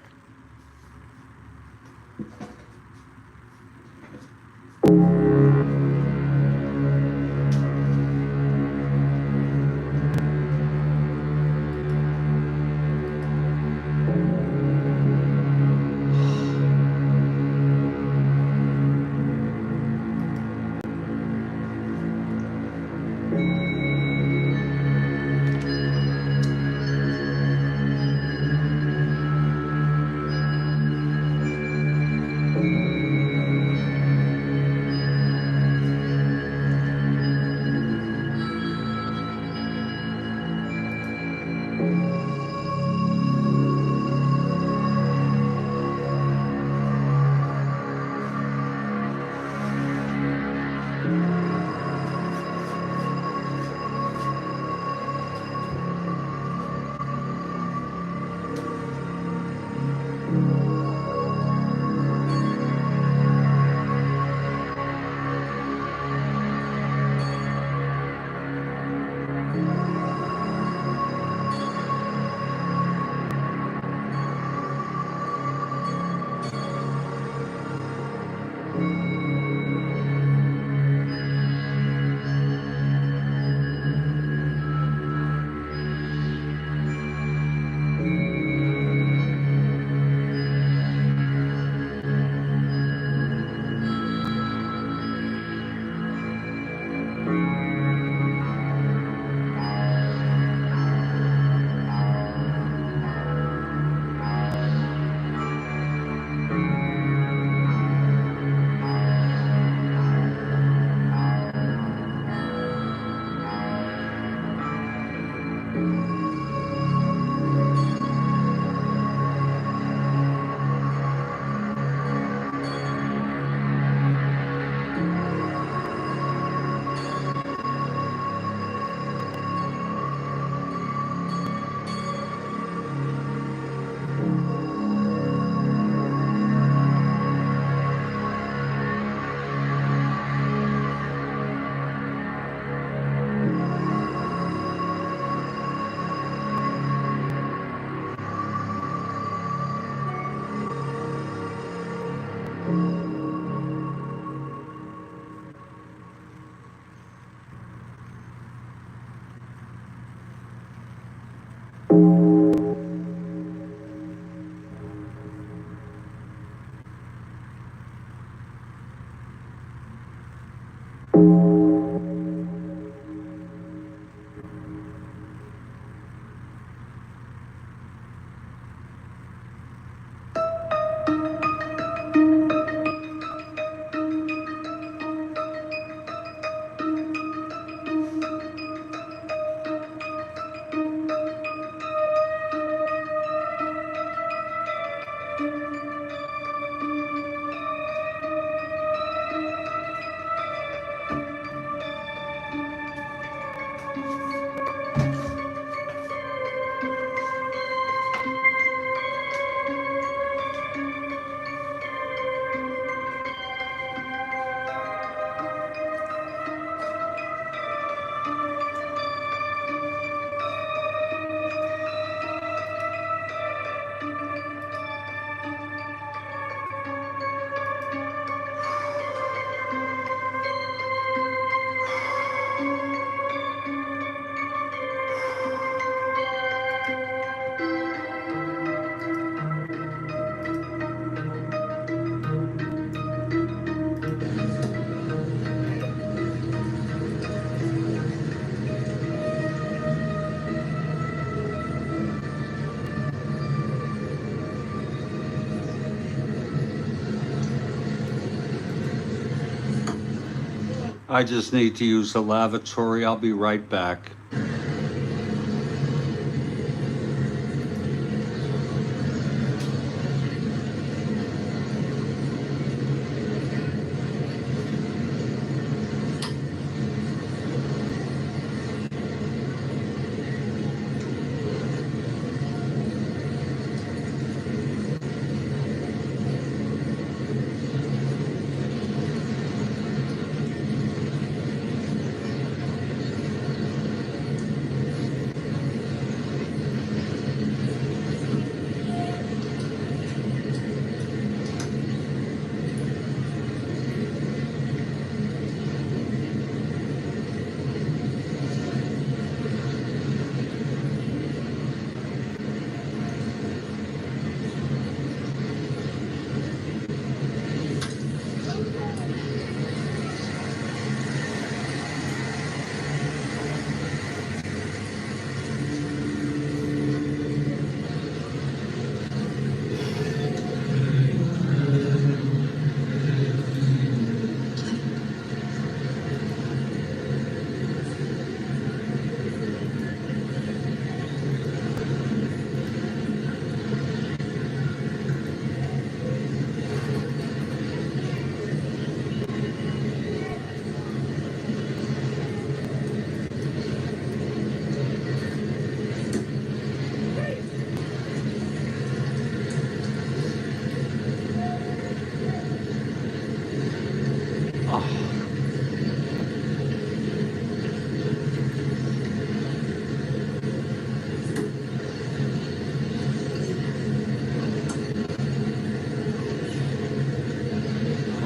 I just need to use the lavatory. I'll be right back.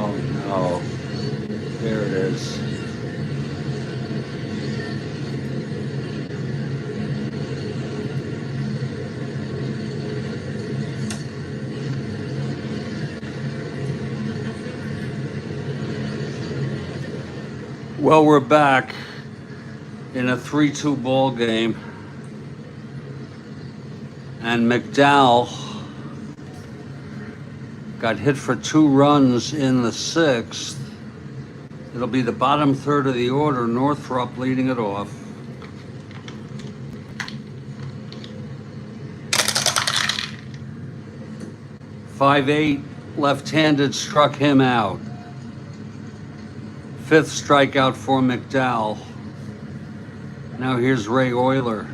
Oh no. There it is. Well, we're back in a 3-2 ball game. And McDowell got hit for 2 runs in the 6th. It'll be the bottom third of the order. Northrop leading it off. .58 left-handed struck him out. 5th strikeout for McDowell. Now here's Ray Euler.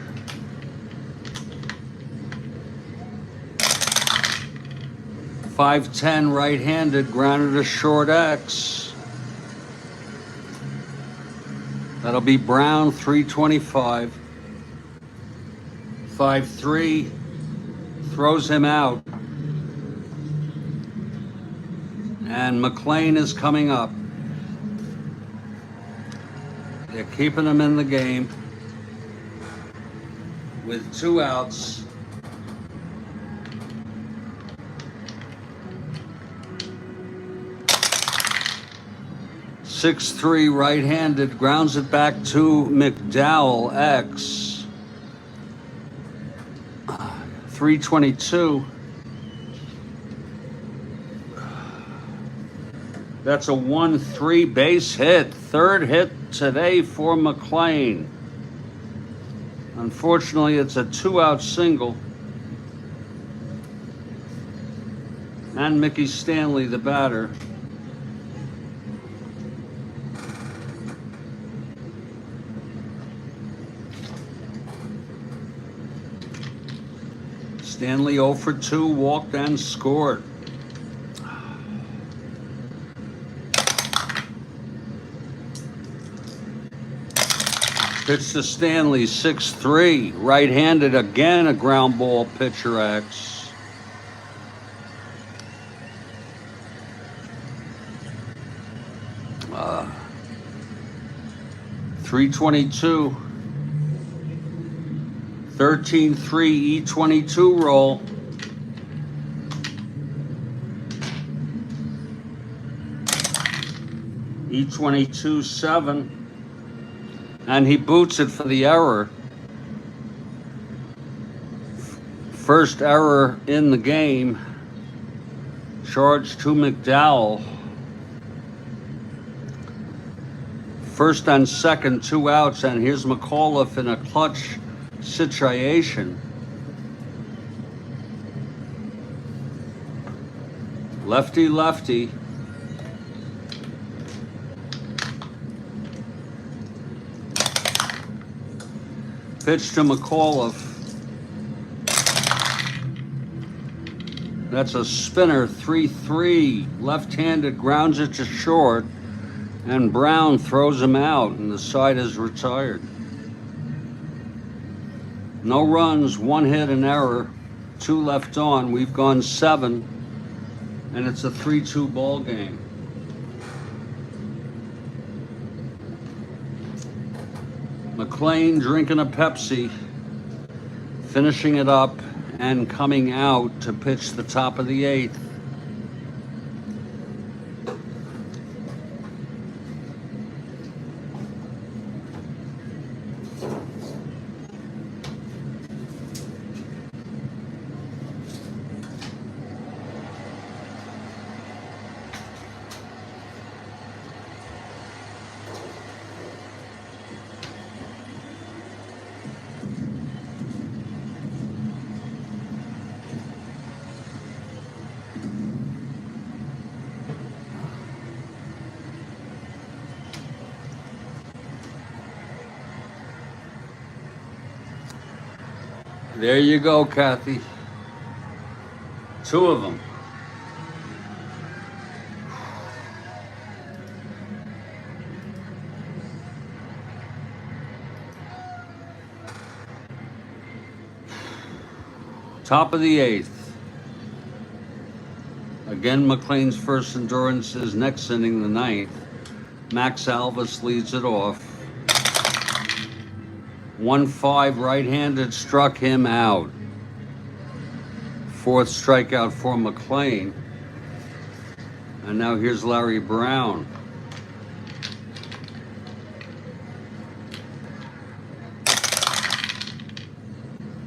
.510 right-handed, grounded a short X. That'll be Brown, 325. .53 throws him out. And McLean is coming up. They're keeping him in the game with 2 outs. .63 right-handed, grounds it back to McDowell, X. .322. That's a 1-3 base hit. 3rd hit today for McLean. Unfortunately, it's a 2-out single. And Mickey Stanley, the batter. Stanley 0 for 2, walked and scored. Pitch to Stanley, 6-3, right-handed again, a ground ball, pitcher X. .322, 13-3 E22 roll. E22 7. And he boots it for the error. First error in the game. Charge to McDowell. First and second, 2 outs, and here's McAuliffe in a clutch situation. Lefty, lefty. Pitch to McAuliffe. That's a spinner, 3-3. Left-handed, grounds it to short, and Brown throws him out, and the side is retired. No runs, 1 hit, an error, 2 left on. We've gone 7, and it's a 3-2 ball game. McLean drinking a Pepsi, finishing it up, and coming out to pitch the top of the 8th. There you go, Kathy. 2 of them. Top of the 8th. Again, McLean's first endurance is next inning, the 9th. Max Alvis leads it off. 1-5 right-handed struck him out. 4th strikeout for McLean. And now here's Larry Brown.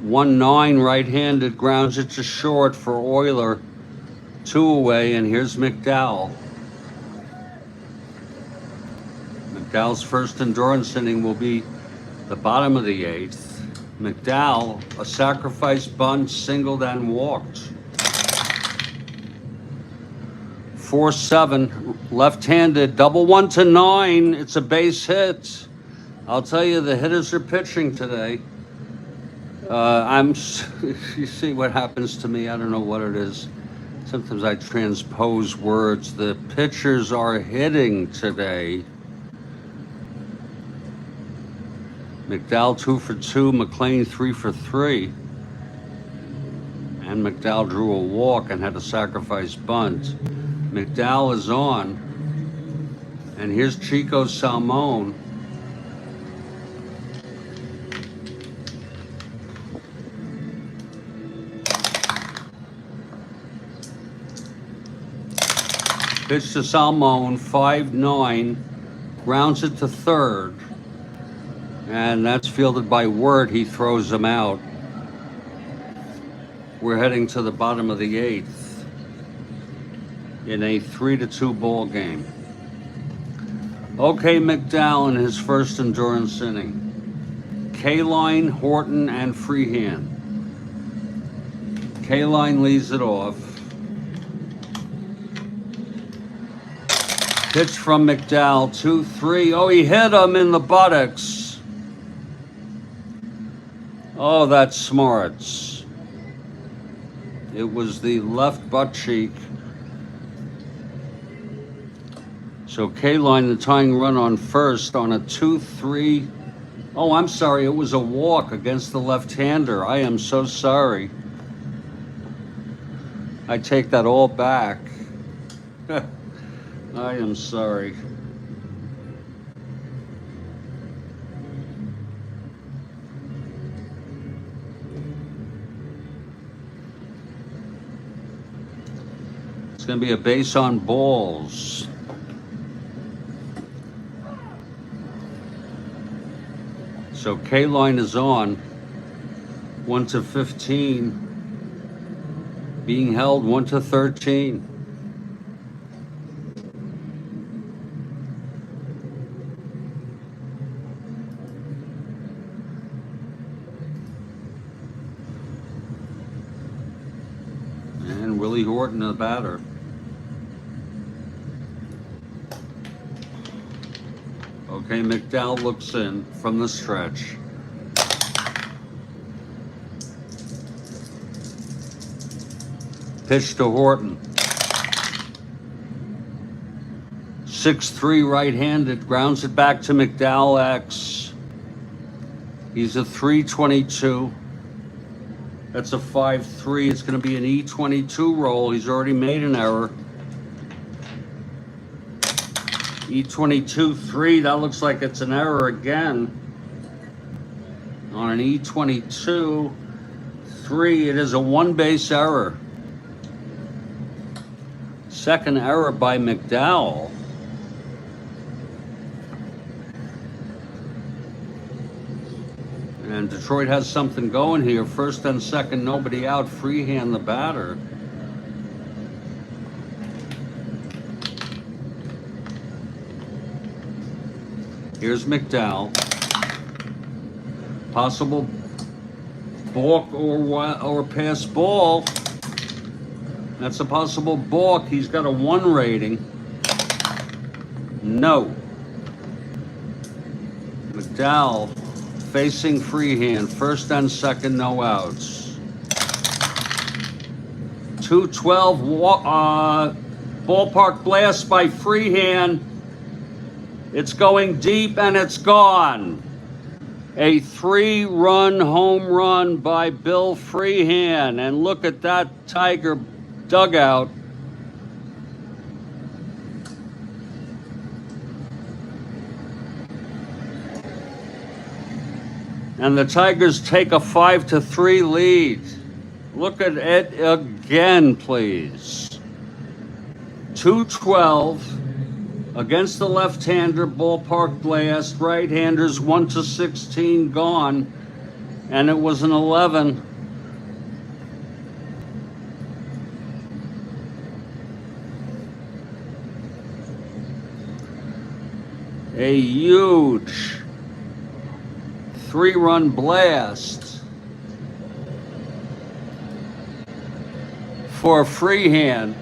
One 9 right-handed, grounds it to short for Euler. 2 away, and here's McDowell. McDowell's first endurance inning will be the bottom of the 8th. McDowell, a sacrifice bunt, singled and walked. 4-7, left-handed, double 1 to 9. It's a base hit. I'll tell you, the hitters are pitching today. You see what happens to me? I don't know what it is. Sometimes I transpose words. The pitchers are hitting today. McDowell 2 for 2, McLean 3 for 3. And McDowell drew a walk and had a sacrifice bunt. McDowell is on. And here's Chico Salmon. Pitch to Salmon, 5-9, grounds it to third. And that's fielded by Word. He throws him out. We're heading to the bottom of the 8th in a 3-2 ball game. Okay, McDowell in his first endurance inning. K-Line, Horton, and Freehand. K-Line leads it off. Pitch from McDowell, 2-3. Oh, he hit him in the buttocks. Oh, that's smarts. It was the left butt cheek. So K-Line, the tying run on first on a 2-3. Oh, I'm sorry. It was a walk against the left-hander. I am so sorry. I take that all back. I am sorry. It's going to be a base on balls. So K-Line is on. 1-15. Being held 1-13. 1. Willie Horton, the batter. Okay, McDowell looks in from the stretch. Pitch to Horton. 6-3 right-handed, grounds it back to McDowell X. He's a 322. That's a 5-3. It's going to be an E22 roll. He's already made an error. E22-3, that looks like it's an error again. On an E22-3, it is a one-base error. Second error by McDowell. And Detroit has something going here. First and second, nobody out. Freehand, the batter. Here's McDowell. Possible balk or pass ball. That's a possible balk. He's got a 1 rating. No. McDowell facing Freehand. First and second, no outs. 2-12 ballpark blast by Freehand. It's going deep and it's gone. A 3-run home run by Bill Freehand. And look at that Tiger dugout. And the Tigers take a 5-3 lead. Look at it again, please. 2-12 against the left-hander, ballpark blast. Right-handers 1-16 gone, and it was an 11. A huge 3-run blast for Freehand.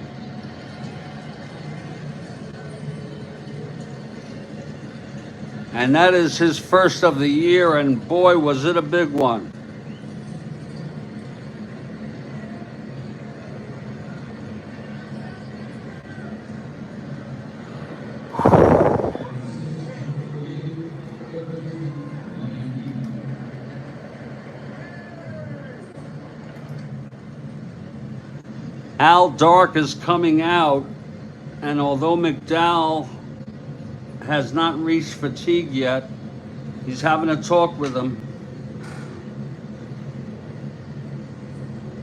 And that is his first of the year, and boy, was it a big one. Al Dark is coming out, and although McDowell has not reached fatigue yet, he's having a talk with him.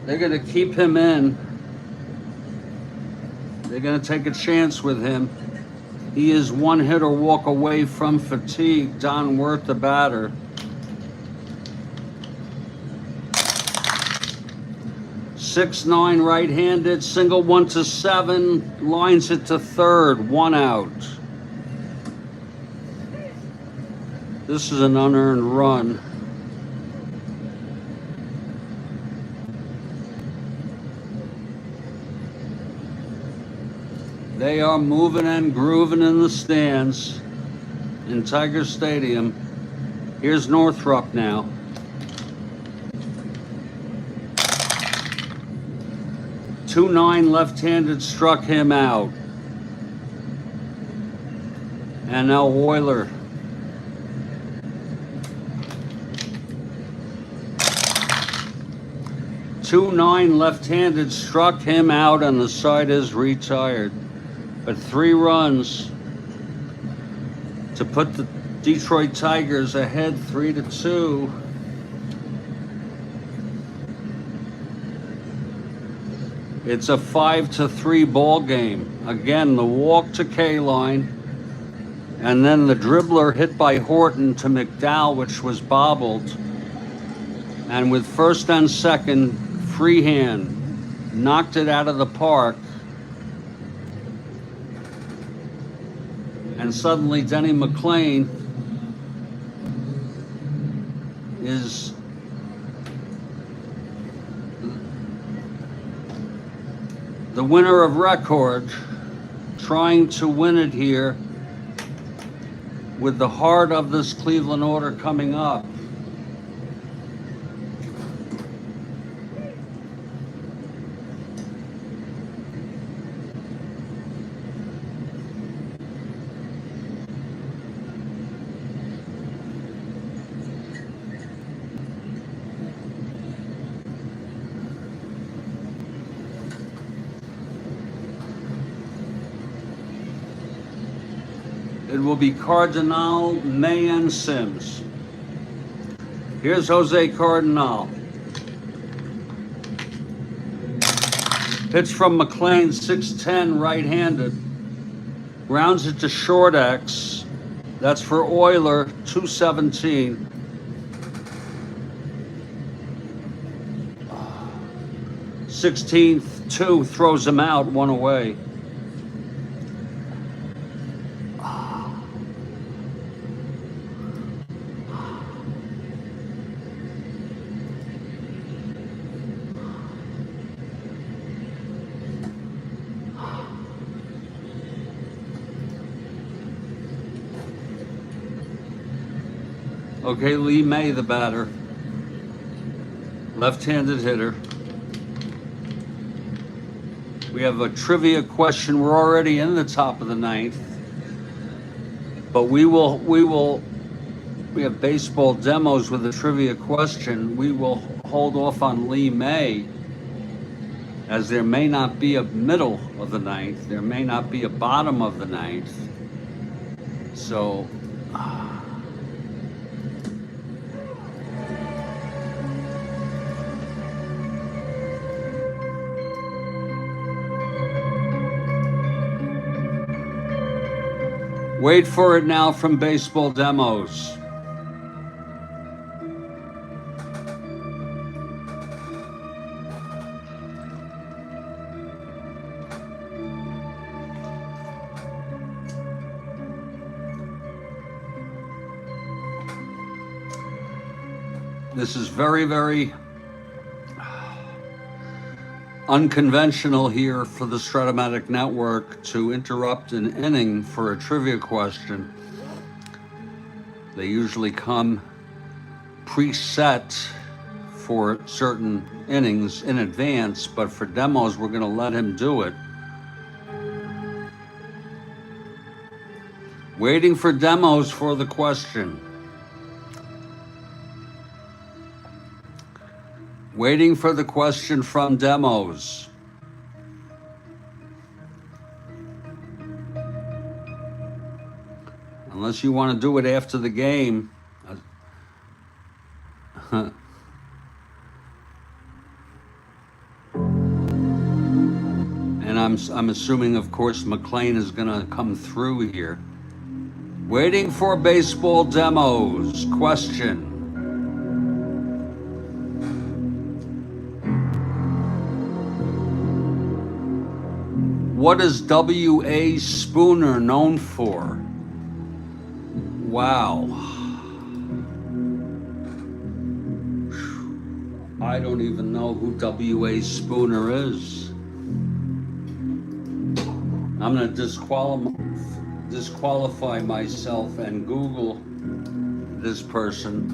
They're going to keep him in. They're going to take a chance with him. He is 1 hit or walk away from fatigue. Don Wirth, the batter. .69 right-handed, single 1-7, lines it to third, 1 out. This is an unearned run. They are moving and grooving in the stands in Tiger Stadium. Here's Northrup now. .29 left-handed struck him out. And now Euler. .29 left-handed struck him out, and the side is retired. But 3 runs to put the Detroit Tigers ahead 3-2. It's a 5-3 ball game. Again, the walk to K-line, and then the dribbler hit by Horton to McDowell, which was bobbled. And with first and second, Freehand knocked it out of the park. And suddenly Denny McLain The winner of record, trying to win it here with the heart of this Cleveland order coming up. It will be Cardinal, May, and Sims. Here's Jose Cardinal. Pitch from McLean, 6'10", right-handed. Grounds it to short X. That's for Euler, 217. Sixteenth, 2, throws him out, 1 away. Okay, Lee May, the batter. Left-handed hitter. We have a trivia question. We're already in the top of the 9th. But we have baseball demos with a trivia question. We will hold off on Lee May, as there may not be a middle of the 9th. There may not be a bottom of the 9th. So... wait for it now from baseball demos. This is very, very unconventional here for the Strat-O-Matic network to interrupt an inning for a trivia question. They usually come preset for certain innings in advance, but for demos, we're going to let him do it. Waiting for demos for the question. Waiting for the question from demos. Unless you want to do it after the game. And I'm assuming, of course, McLean is going to come through here. Waiting for baseball demos. Question. What is W.A. Spooner known for? Wow. I don't even know who W.A. Spooner is. I'm going to disqualify myself and Google this person.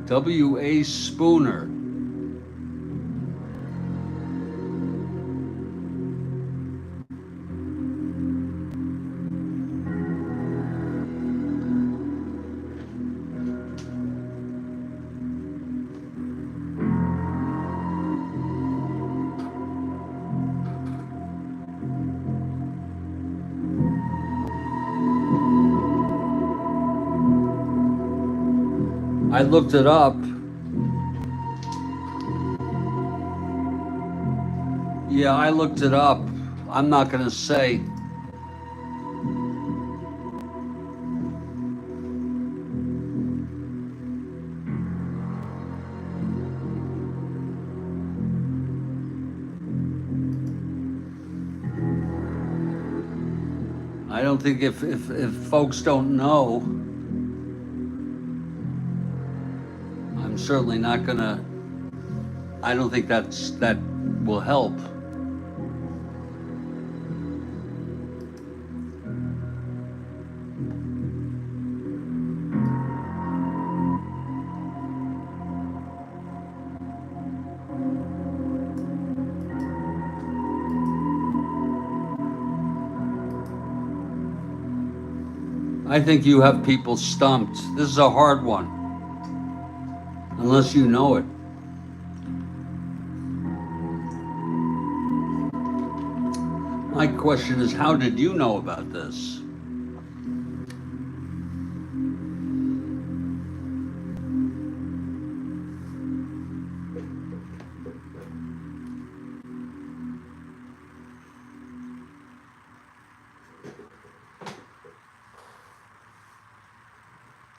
W.A. Spooner. I looked it up. Yeah, I looked it up. I'm not going to say. I don't think if folks don't know, I'm certainly not gonna, I don't think that will help. I think you have people stumped. This is a hard one, unless you know it. My question is, how did you know about this?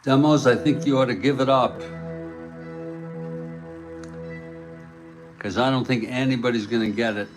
Demos, I think you ought to give it up. Because I don't think anybody's going to get it.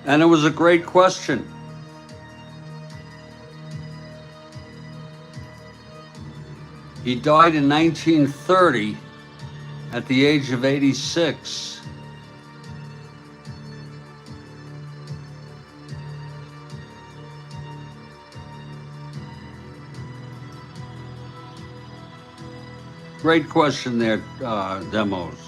And it was a great question. He died in 1930 at the age of 86. Great question there, Demos.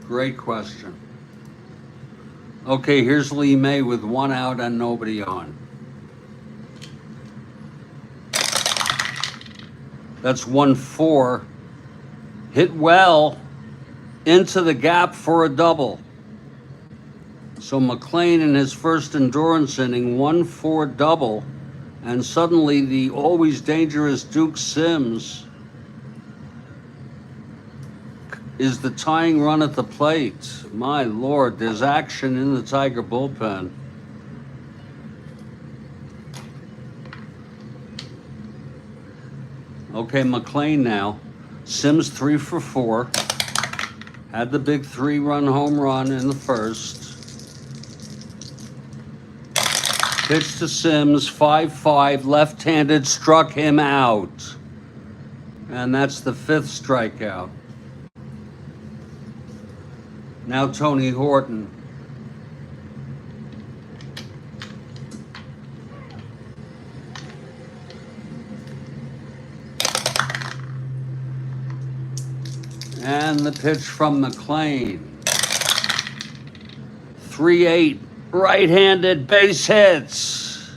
Great question. Okay, here's Lee May with one out and nobody on. That's 1-4. Hit well into the gap for a double. So McLean in his first endurance inning, 1-4 double, and suddenly the always dangerous Duke Sims is the tying run at the plate. My Lord, there's action in the Tiger bullpen. Okay, McLean now. Sims 3 for 4. Had the big 3-run home run in the first. Pitch to Sims, 5-5, left-handed, struck him out. And that's the 5th strikeout. Now Tony Horton. And the pitch from McLean. 3-8, right-handed, base hits.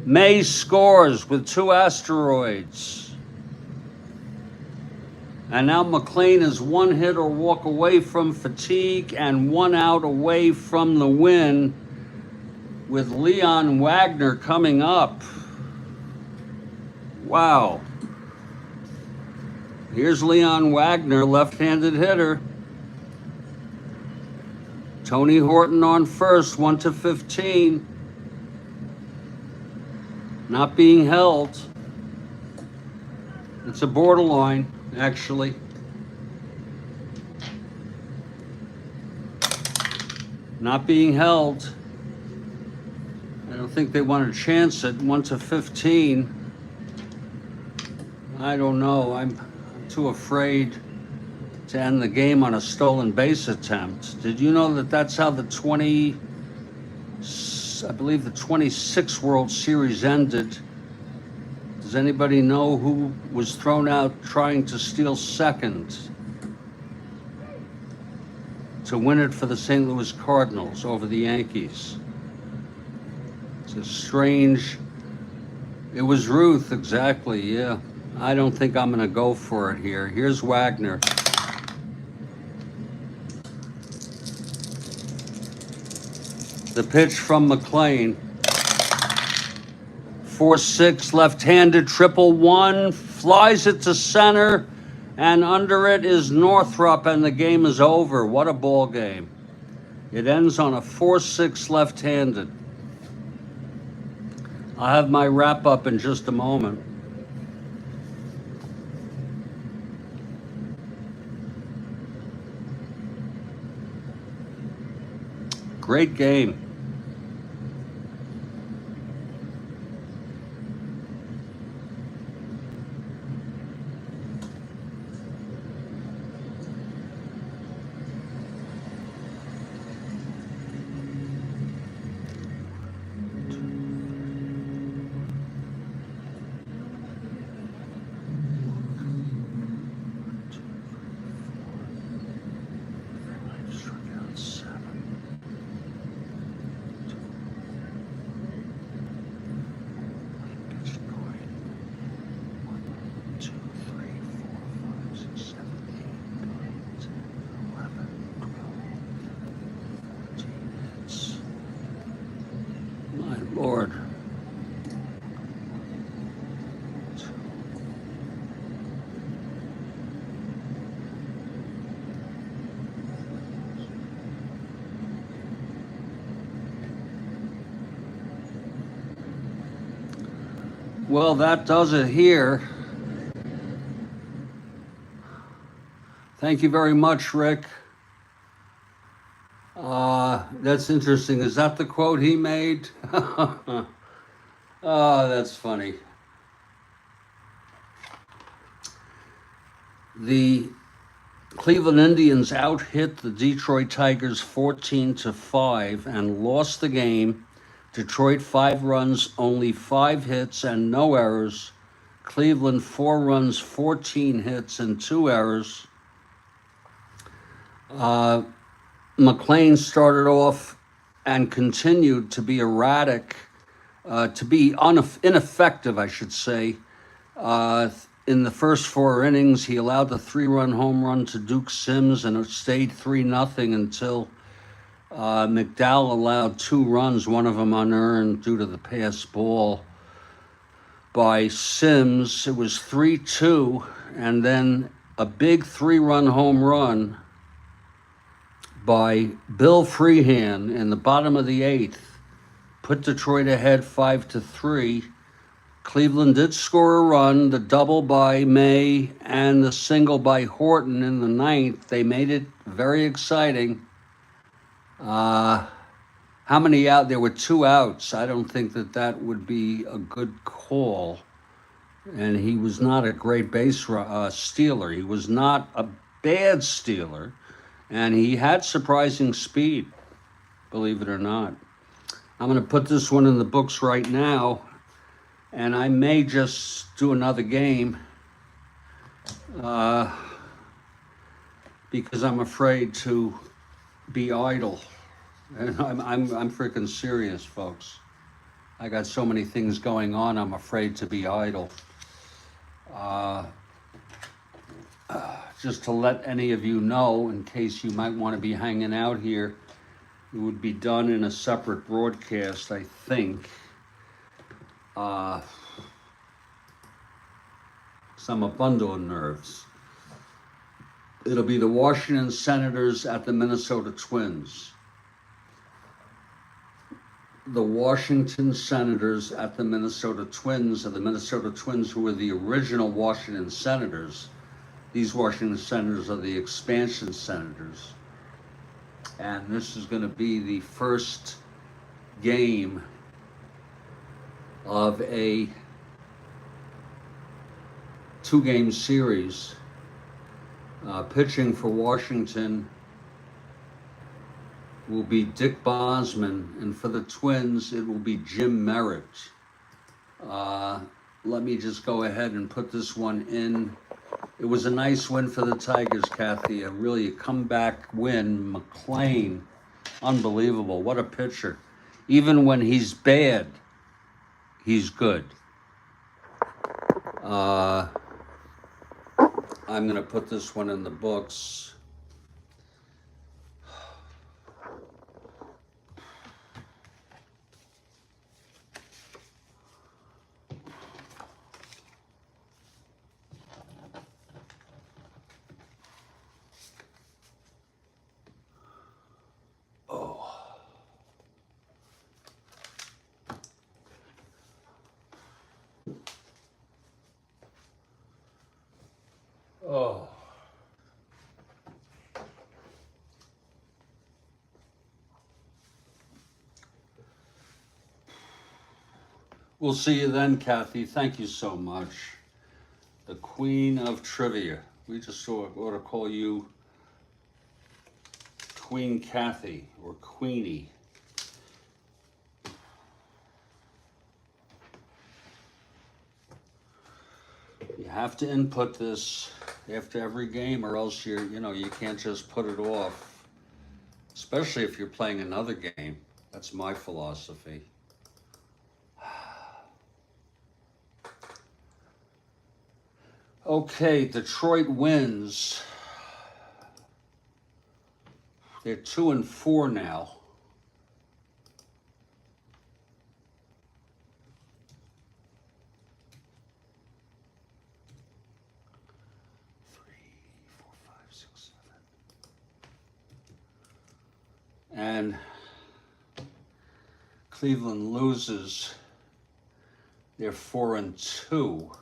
May scores with 2 asteroids. And now McLean is 1 hit or walk away from fatigue and 1 out away from the win, with Leon Wagner coming up. Wow. Here's Leon Wagner, left-handed hitter. Tony Horton on first, 1-15. Not being held. It's a borderline, actually. Not being held. I don't think they want to chance it. 1-15. I don't know. I'm too afraid to end the game on a stolen base attempt. Did you know that that's how the 26 World Series ended? Does anybody know who was thrown out trying to steal second to win it for the St. Louis Cardinals over the Yankees? It's a strange... It was Ruth, exactly, yeah. I don't think I'm going to go for it here. Here's Wagner. The pitch from McLean. 4-6, left-handed, 1-1, flies it to center, and under it is Northrup, and the game is over. What a ball game. It ends on a 4-6 left-handed. I'll have my wrap-up in just a moment. Great game. Lord. Well, that does it here. Thank you very much, Rick. That's interesting. Is that the quote he made? Oh, that's funny. The Cleveland Indians out-hit the Detroit Tigers 14-5 and lost the game. Detroit 5 runs, only 5 hits and no errors. Cleveland 4 runs, 14 hits and 2 errors. McLean started off and continued to be erratic, to be ineffective, I should say. In the first 4 innings, he allowed the 3-run home run to Duke Sims, and it stayed 3-0 until McDowell allowed 2 runs, one of them unearned due to the pass ball by Sims. It was 3-2, and then a big 3-run home run by Bill Freehan in the bottom of the 8th put Detroit ahead 5-3. Cleveland did score a run, the double by May and the single by Horton in the 9th. They made it very exciting. How many out? There were 2 outs. I don't think that would be a good call. And he was not a great base stealer. He was not a bad stealer. And he had surprising speed, believe it or not. I'm going to put this one in the books right now, and I may just do another game because I'm afraid to be idle. And I'm freaking serious, folks. I got so many things going on, I'm afraid to be idle. Just to let any of you know, in case you might want to be hanging out here, it would be done in a separate broadcast, I think. So I'm a bundle of nerves. It'll be the Washington Senators at the Minnesota Twins. The Washington Senators at the Minnesota Twins, and the Minnesota Twins, who were the original Washington Senators. These Washington Senators are the expansion Senators. And this is going to be the first game of a 2-game series. Pitching for Washington will be Dick Bosman, and for the Twins, it will be Jim Merritt. Let me just go ahead and put this one in. It was a nice win for the Tigers, Kathy. A comeback win. McClain, unbelievable. What a pitcher. Even when he's bad, he's good. I'm going to put this one in the books. Oh. We'll see you then, Kathy. Thank you so much. The Queen of Trivia. We just ought to call you Queen Kathy or Queenie. You have to input this after every game, or else you can't just put it off. Especially if you're playing another game. That's my philosophy. Okay, Detroit wins. They're 2-4 now. And Cleveland loses. They're 4-2.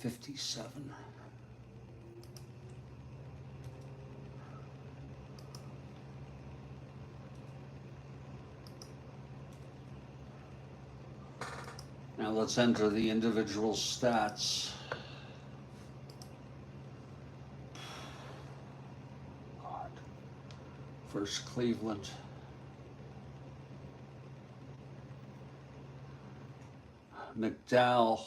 $57. Now let's enter the individual stats. God. First Cleveland. McDowell.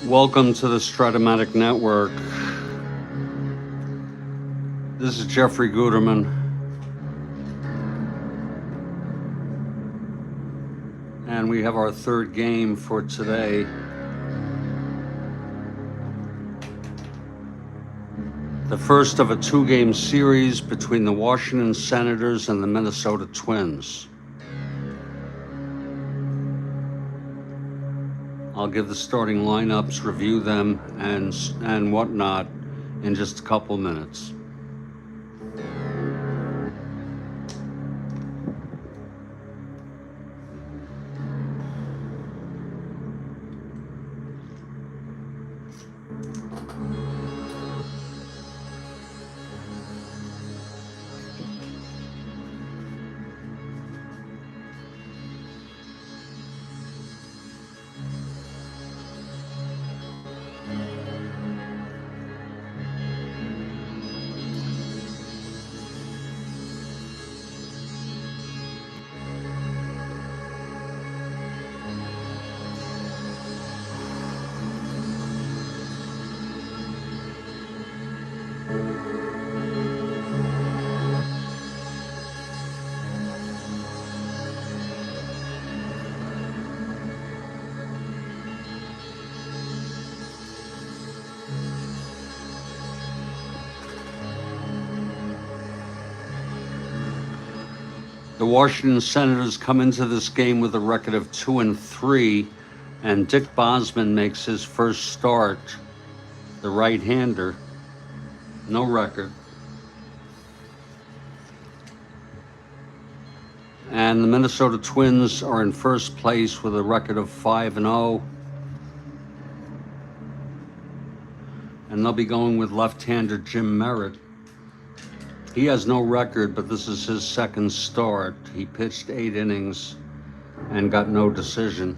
Welcome to the Strat-O-Matic Network. This is Jeffrey Guterman. And we have our third game for today. The first of a 2-game series between the Washington Senators and the Minnesota Twins. I'll give the starting lineups, review them, and whatnot in just a couple minutes. The Washington Senators come into this game with a record of 2-3, and Dick Bosman makes his first start, the right-hander, no record. And the Minnesota Twins are in first place with a record of 5-0. And they'll be going with left-hander Jim Merritt. He has no record, but this is his second start. He pitched 8 innings and got no decision.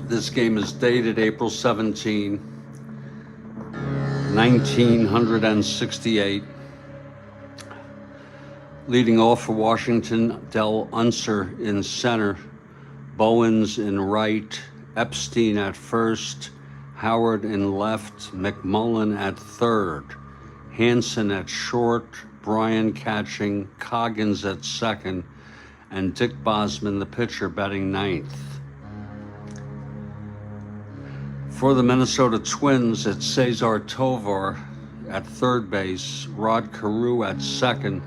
This game is dated April 17, 1968. Leading off for Washington, Del Unser in center, Bowens in right, Epstein at first, Howard in left, McMullen at third, Hansen at short, Bryan catching, Coggins at second, and Dick Bosman, the pitcher, batting ninth. For the Minnesota Twins, it's Cesar Tovar at third base, Rod Carew at second,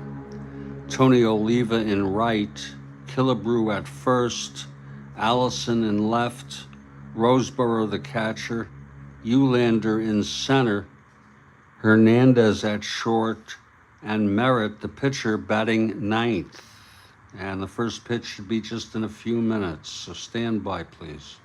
Tony Oliva in right, Killebrew at first, Allison in left, Roseboro the catcher, Eulander in center, Hernandez at short, and Merritt, the pitcher, batting ninth. And the first pitch should be just in a few minutes, so stand by, please.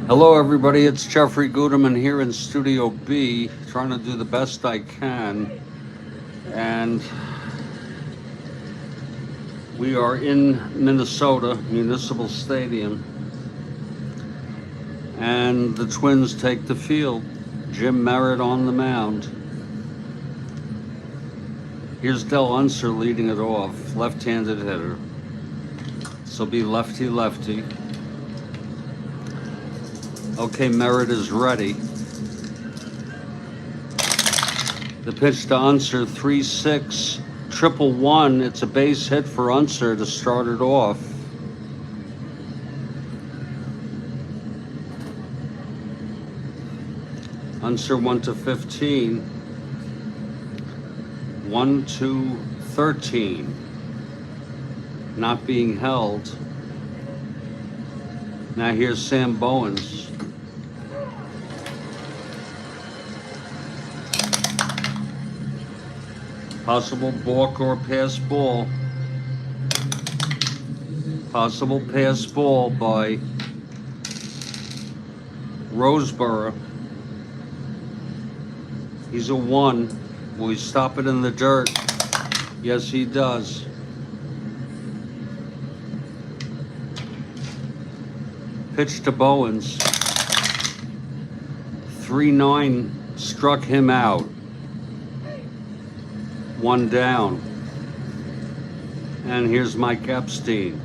Hello everybody, it's Jeffrey Guterman here in Studio B, trying to do the best I can. And we are in Minnesota, Municipal Stadium. And the Twins take the field. Jim Merritt on the mound. Here's Del Unser leading it off, left-handed hitter. This will be lefty-lefty. Okay, Merritt is ready. The pitch to Unser, 3-6, 1-1. It's a base hit for Unser to start it off. Unser 1-15. 1-13. Not being held. Now here's Sam Bowens. Possible balk or pass ball. Possible pass ball by Roseboro. He's a 1. Will he stop it in the dirt? Yes, he does. Pitch to Bowens. 3-9 struck him out. 1 down. And here's Mike Epstein.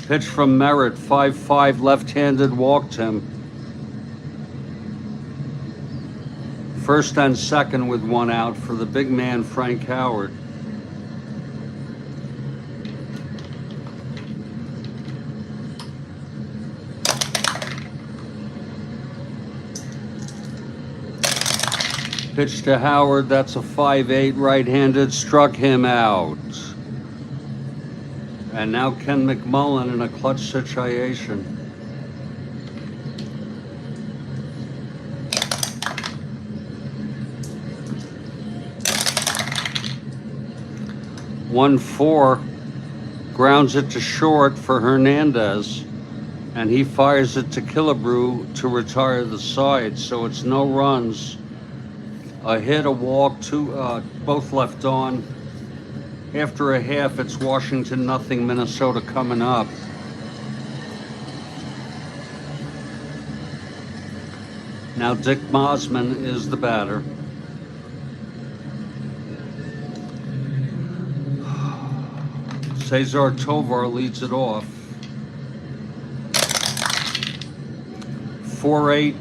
Pitch from Merritt, 5-5, left-handed, walked him. First and second with 1 out for the big man, Frank Howard. Pitch to Howard, that's a 5-8, right-handed, struck him out. And now Ken McMullen in a clutch situation. One 4, grounds it to short for Hernandez, and he fires it to Killebrew to retire the side. So it's no runs, a hit, a walk, both left on. After a half, it's Washington 0, Minnesota coming up. Now Dick Mosman is the batter. Cesar Tovar leads it off. 4-8,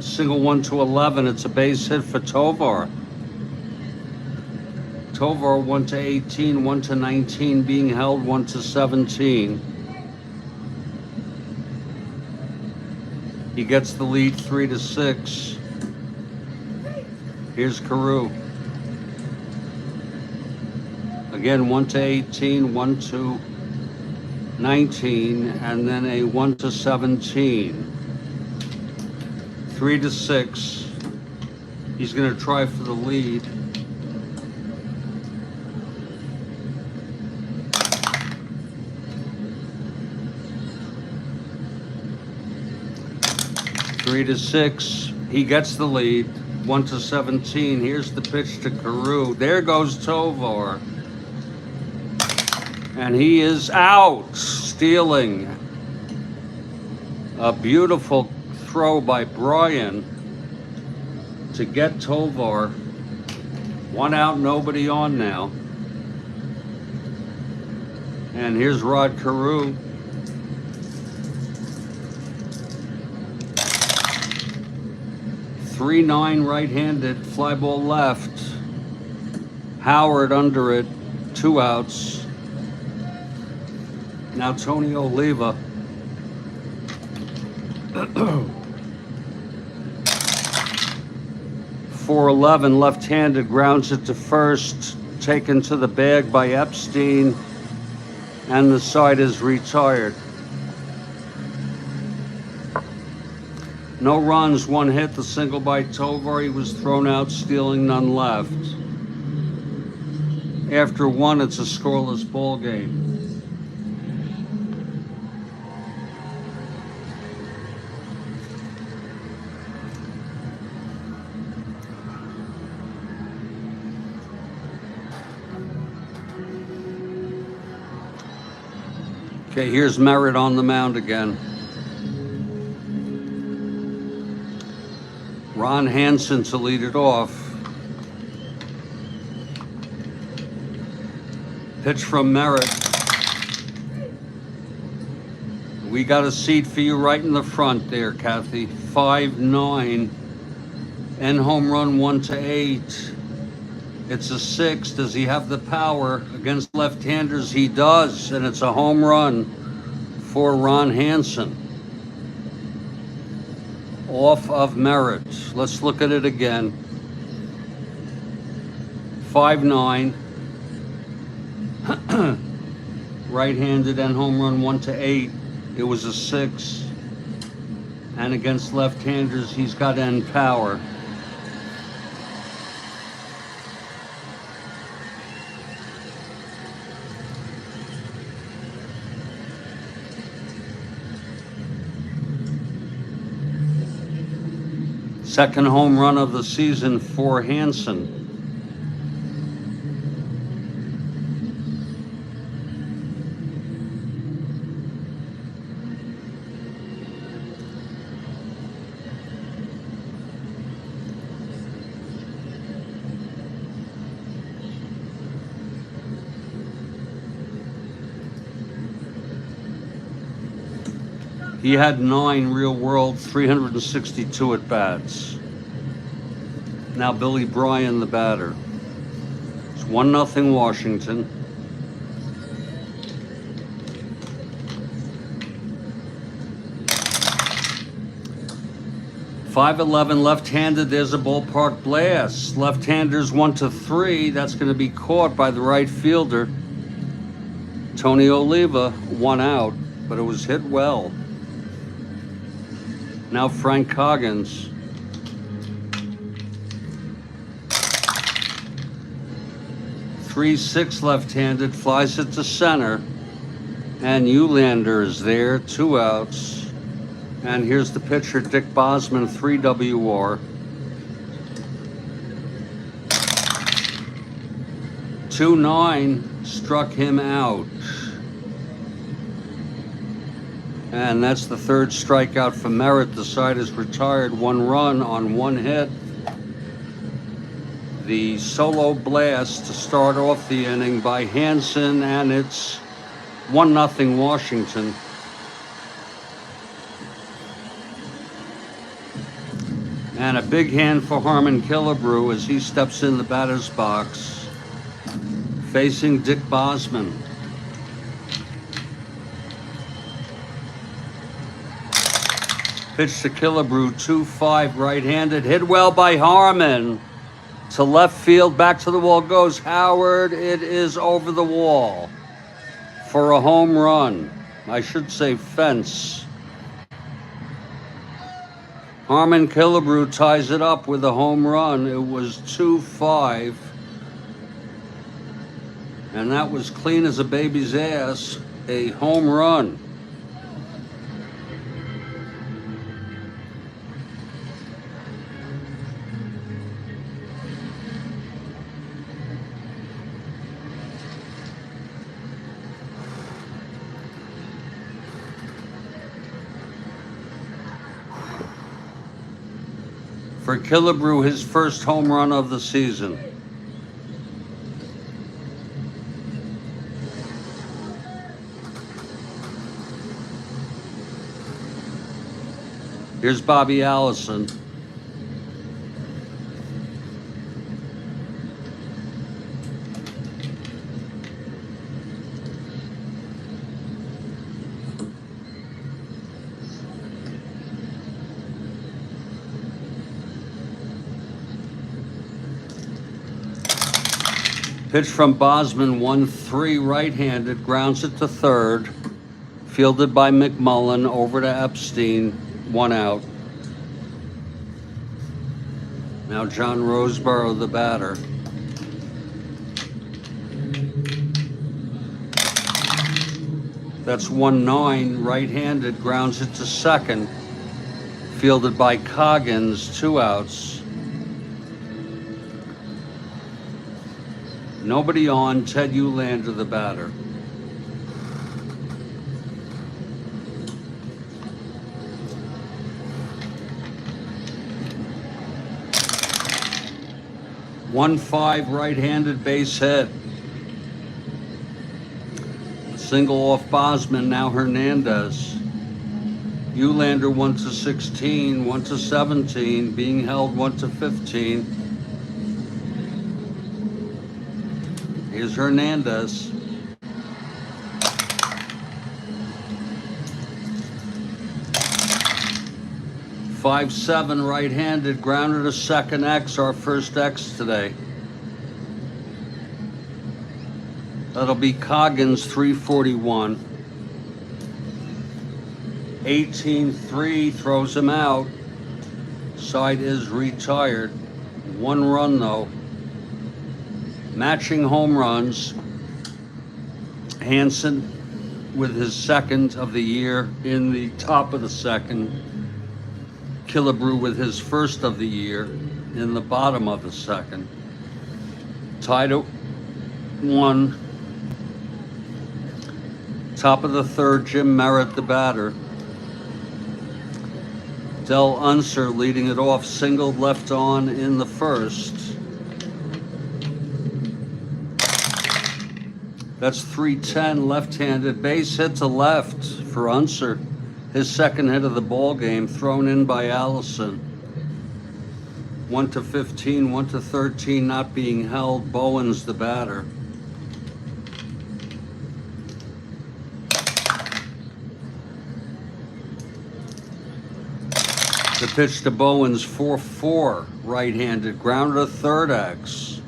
single 1-11. It's a base hit for Tovar. Tovar 1-18, 1-19, being held 1-17. He gets the lead 3-6. Here's Carew. Again, 1-18, 1-19, and then a 1-17. 3-6. He's going to try for the lead. Three to 6, he gets the lead, 1-17. Here's the pitch to Carew. There goes Tovar. And he is out, stealing. A beautiful throw by Bryan to get Tovar. 1 out, nobody on now. And here's Rod Carew. .39 right-handed, fly ball left. Howard under it, 2 outs. Now Tony Oliva. .411 left-handed, grounds it to first, taken to the bag by Epstein, and the side is retired. No runs, 1 hit, the single by Tovar. He was thrown out, stealing, none left. After 1, it's a scoreless ball game. Okay, here's Merritt on the mound again. Ron Hansen to lead it off. Pitch from Merritt. We got a seat for you right in the front there, Kathy. 5-9. And home run 1-8. It's a 6. Does he have the power against left-handers? He does, and it's a home run for Ron Hansen. Off of Merritt. Let's look at it again. 5-9. Right-handed and home run 1-8. It was a 6. And against left-handers, he's got end power. Second home run of the season for Hansen. He had 9 real world, 362 at bats. Now Billy Bryan, the batter. It's 1-0 Washington. .511 left-handed. There's a ballpark blast. Left-handers 1-3. That's going to be caught by the right fielder, Tony Oliva. 1 out, but it was hit well. Now Frank Coggins. .36 left-handed, flies it to center, and Eulander is there. 2 outs. And here's the pitcher, Dick Bosman, 3 WR. 2-9 struck him out. And that's the 3rd strikeout for Merritt. The side is retired. 1 run on 1 hit. The solo blast to start off the inning by Hansen, and it's 1-0 Washington. And a big hand for Harmon Killebrew as he steps in the batter's box, facing Dick Bosman. Pitch to Killebrew, 2-5, right-handed, hit well by Harmon. To left field, back to the wall goes Howard. It is over the wall for a home run. I should say fence. Harmon Killebrew ties it up with a home run. It was 2-5. And that was clean as a baby's ass, a home run. For Killebrew, his first home run of the season. Here's Bobby Allison. Pitch from Bosman, 1-3, right-handed, grounds it to third. Fielded by McMullen, over to Epstein, 1 out. Now John Roseborough, the batter. That's 1-9, right-handed, grounds it to second. Fielded by Coggins, 2 outs. Nobody on, Ted Eulander, the batter. 1-5 right-handed base hit. Single off Bosman, now Hernandez. Eulander 1-16, 1-17, being held 1-15. Here's Hernandez. Five, 7 right-handed, grounded a second X, our first X today. That'll be Coggins 341. 18-3 throws him out. Side is retired. 1 run though. Matching home runs. Hansen with his second of the year in the top of the second. Killebrew with his first of the year in the bottom of the second. Tied at 1. Top of the third, Jim Merritt, the batter. Del Unser leading it off, singled left on in the first. That's 310, left-handed base hit to left for Unser. His second hit of the ball game, thrown in by Allison. 1-15, 1-13, not being held. Bowen's the batter. The pitch to Bowens, 4-4, right-handed, grounded a third X.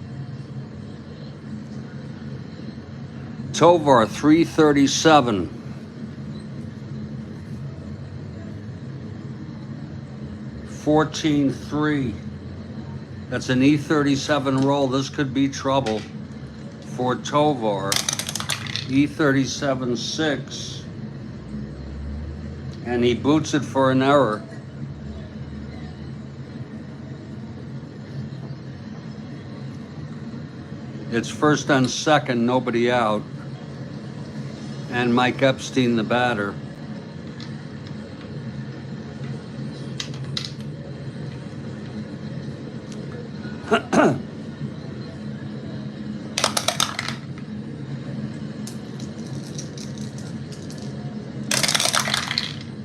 Tovar, 337. 14-3. That's an E37 roll. This could be trouble for Tovar. E37-6. And he boots it for an error. It's first and second, nobody out. And Mike Epstein, the batter.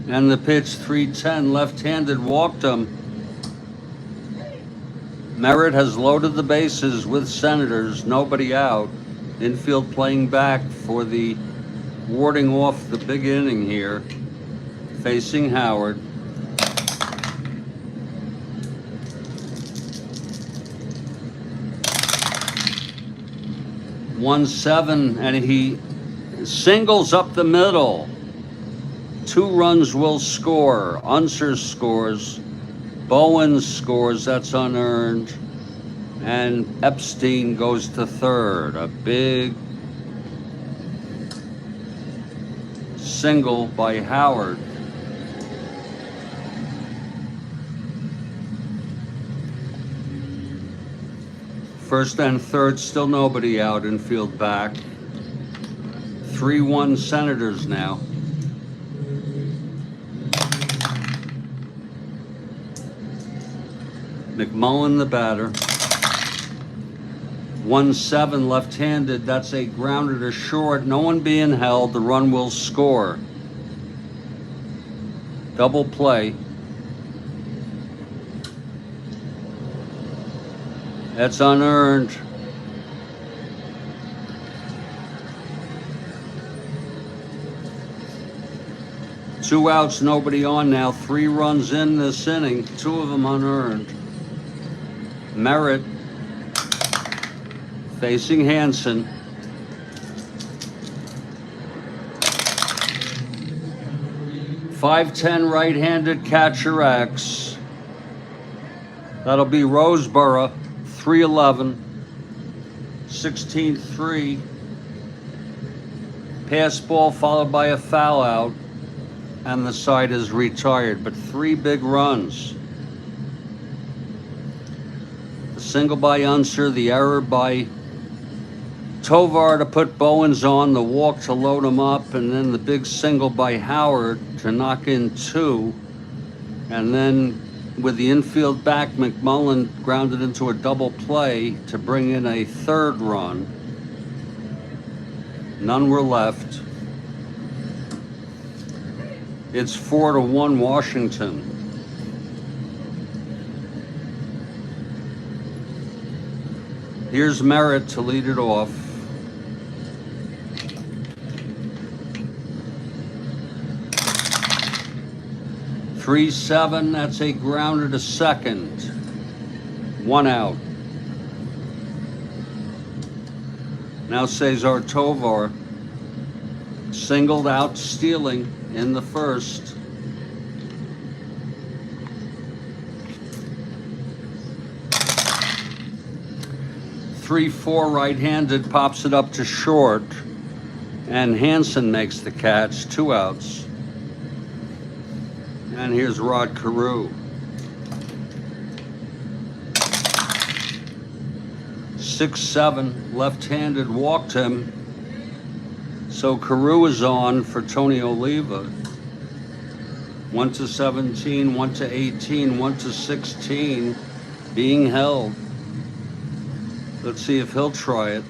And the pitch, 310, left-handed, walked him. Merritt has loaded the bases with Senators, nobody out. Infield playing back for the warding off the big inning here, facing Howard. One, 7, and he singles up the middle. 2 runs will score. Unser scores. Bowen scores, that's unearned. And Epstein goes to third. A big single by Howard. First and third, still nobody out, infield back. 3-1 Senators now. McMullen, the batter. 1-7 left-handed. That's a grounder to short. No one being held. The run will score. Double play. That's unearned. Two outs, nobody on now. 3 runs in this inning. 2 of them unearned. Merritt facing Hansen. .510 right-handed catcher X. That'll be Roseboro. 311. 16-3. Pass ball followed by a foul out. And the side is retired. But 3 big runs. The single by Unser, the error by Tovar to put Bowens on, the walk to load him up, and then the big single by Howard to knock in 2. And then with the infield back, McMullen grounded into a double play to bring in a third run. None were left. It's 4-1 Washington. Here's Merritt to lead it off. Three, 7, that's a grounder to second. 1 out. Now Cesar Tovar singled out stealing in the first. Three, 4 right-handed, pops it up to short, and Hansen makes the catch. 2 outs. And here's Rod Carew. 6-7, left-handed, walked him. So Carew is on for Tony Oliva. 1-17, 1-18, 1-16, being held. Let's see if he'll try it.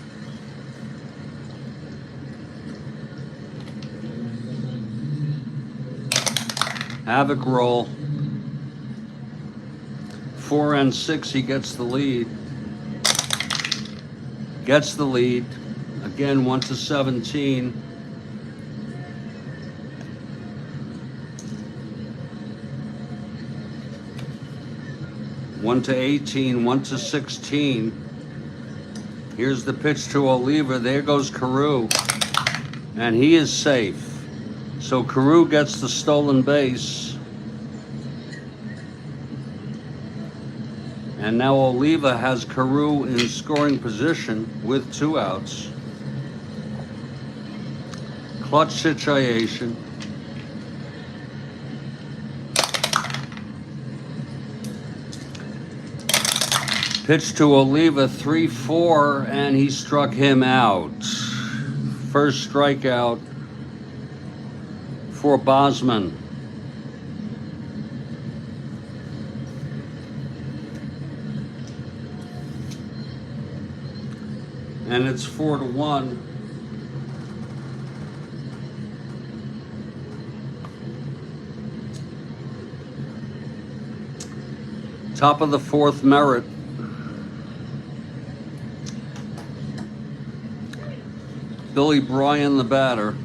Havoc roll. 4-6, he gets the lead. Gets the lead. Again, 1-17. One to 18, 1-16. Here's the pitch to Oliva. There goes Carew. And he is safe. So Carew gets the stolen base. And now Oliva has Carew in scoring position with 2 outs. Clutch situation. Pitch to Oliva, 3-4, and he struck him out. First strikeout for Bosman. And it's 4-1. Top of the 4th, Merritt. Billy Bryan, the batter.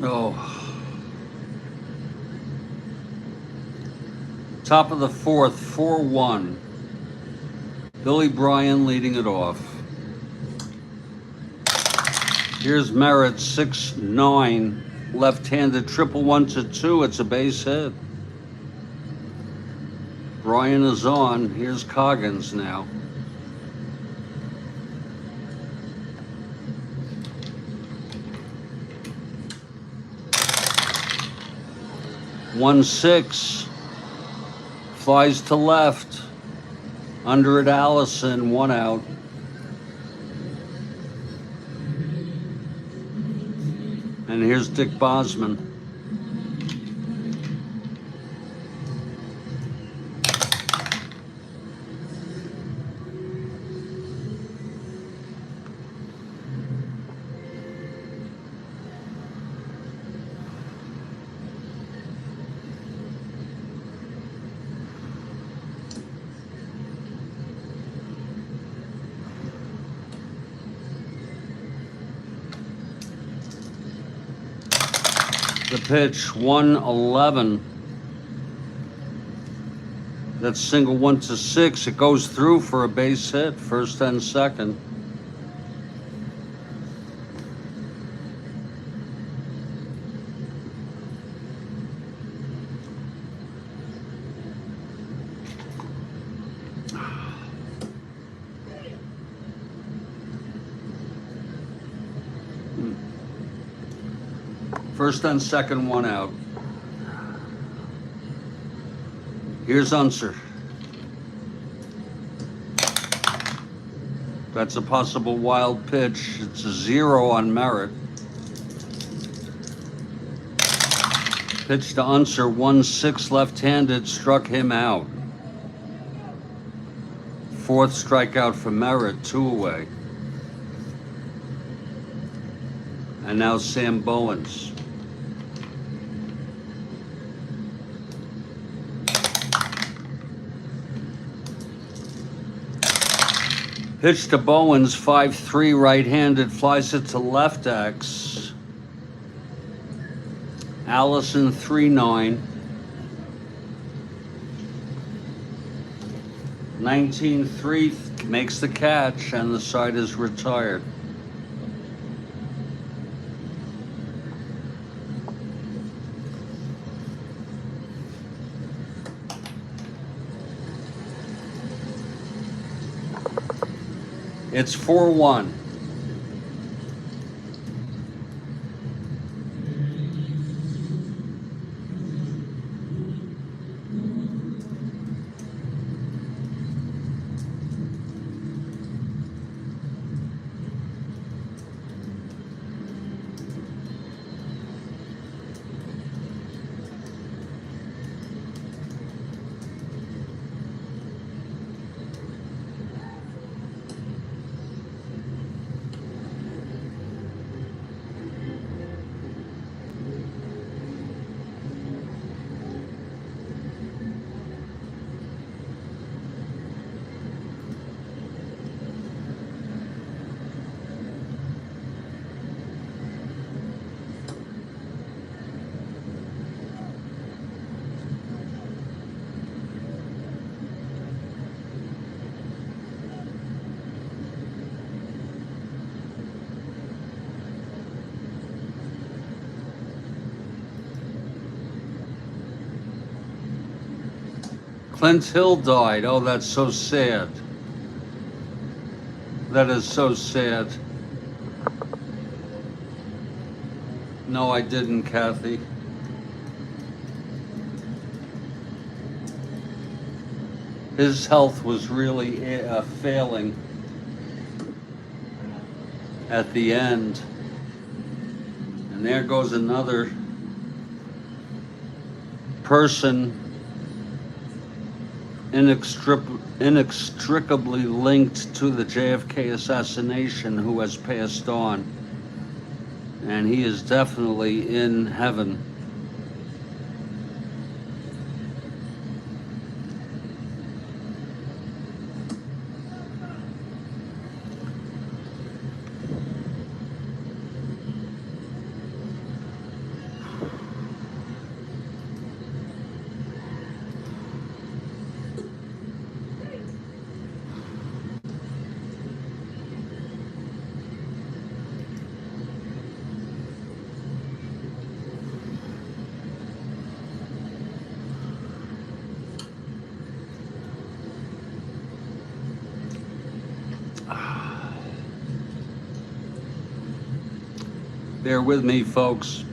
Oh. Top of the fourth, 4-1. Billy Bryan leading it off. Here's Merritt, 6-9. Left-handed triple 1-2. It's a base hit. Bryan is on. Here's Coggins now. One six. Flies to left. Under it, Allison. 1 out. And here's Dick Bosman. The pitch, 1-11. That's single 1-6. It goes through for a base hit, first and second. First and second, 1 out. Here's Unser. That's a possible wild pitch. It's a 0 on Merritt. Pitch to Unser, 1-6 left-handed, struck him out. Fourth strikeout for Merritt, 2 away. And now Sam Bowens. Pitch to Bowens, 5-3 right-handed, flies it to left X. Allison, 3-9. 19-3 makes the catch, and the side is retired. It's 4-1. Clint Hill died. Oh, that's so sad. That is so sad. No, I didn't, Kathy. His health was really failing at the end. And there goes another person inextricably linked to the JFK assassination who has passed on. And he is definitely in heaven. Bear with me, folks.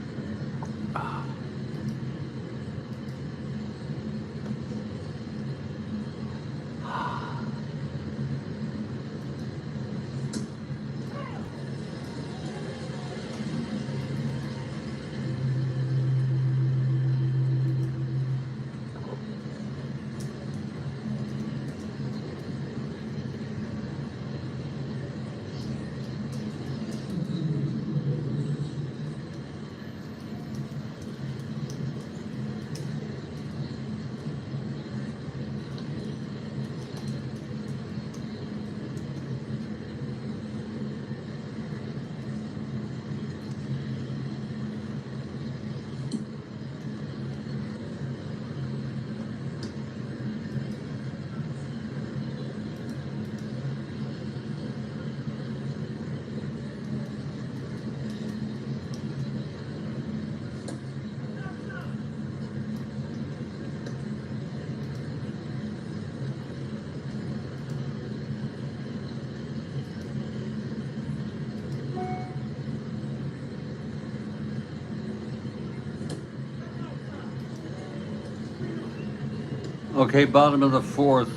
Okay, bottom of the fourth.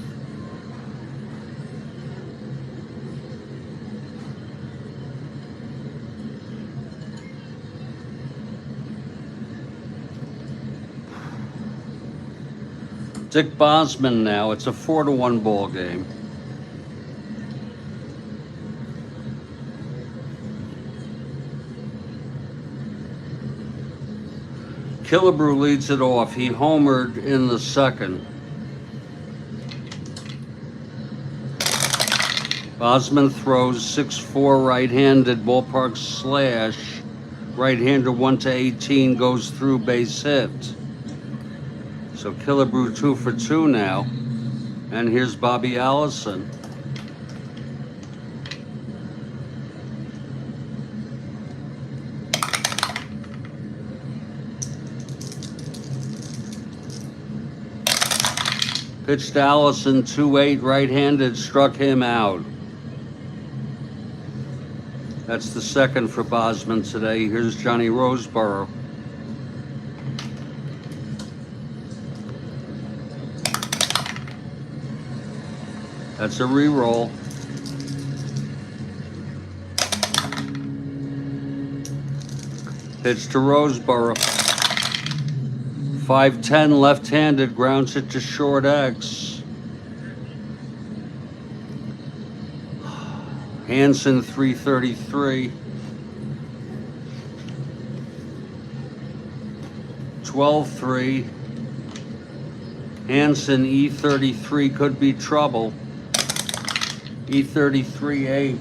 Dick Bosman now. It's a 4-1 ball game. Killebrew leads it off. He homered in the second. Bosman throws 6-4 right-handed ballpark slash. Right-hander 1-18 goes through, base hit. So Killebrew 2 for 2 now. And here's Bobby Allison. Pitched Allison 2-8 right-handed, struck him out. That's the second for Bosman today. Here's Johnny Roseborough. That's a re-roll. Pitch to Roseborough. 5-10 left-handed, grounds it to short X. Hansen 333. 12-3. Hansen E33 could be trouble. E33 8.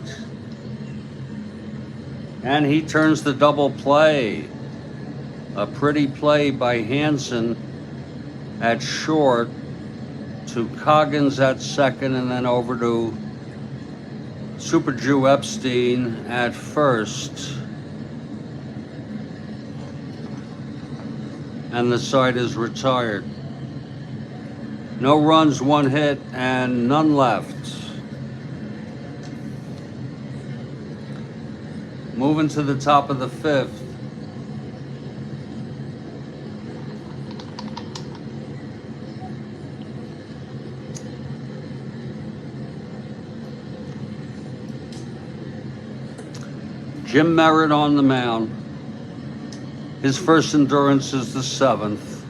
And he turns the double play. A pretty play by Hansen at short to Coggins at second, and then over to Super Jew Epstein at first. And the side is retired. No runs, 1 hit, and none left. Moving to the top of the fifth. Jim Merritt on the mound. His first endurance is the 7th.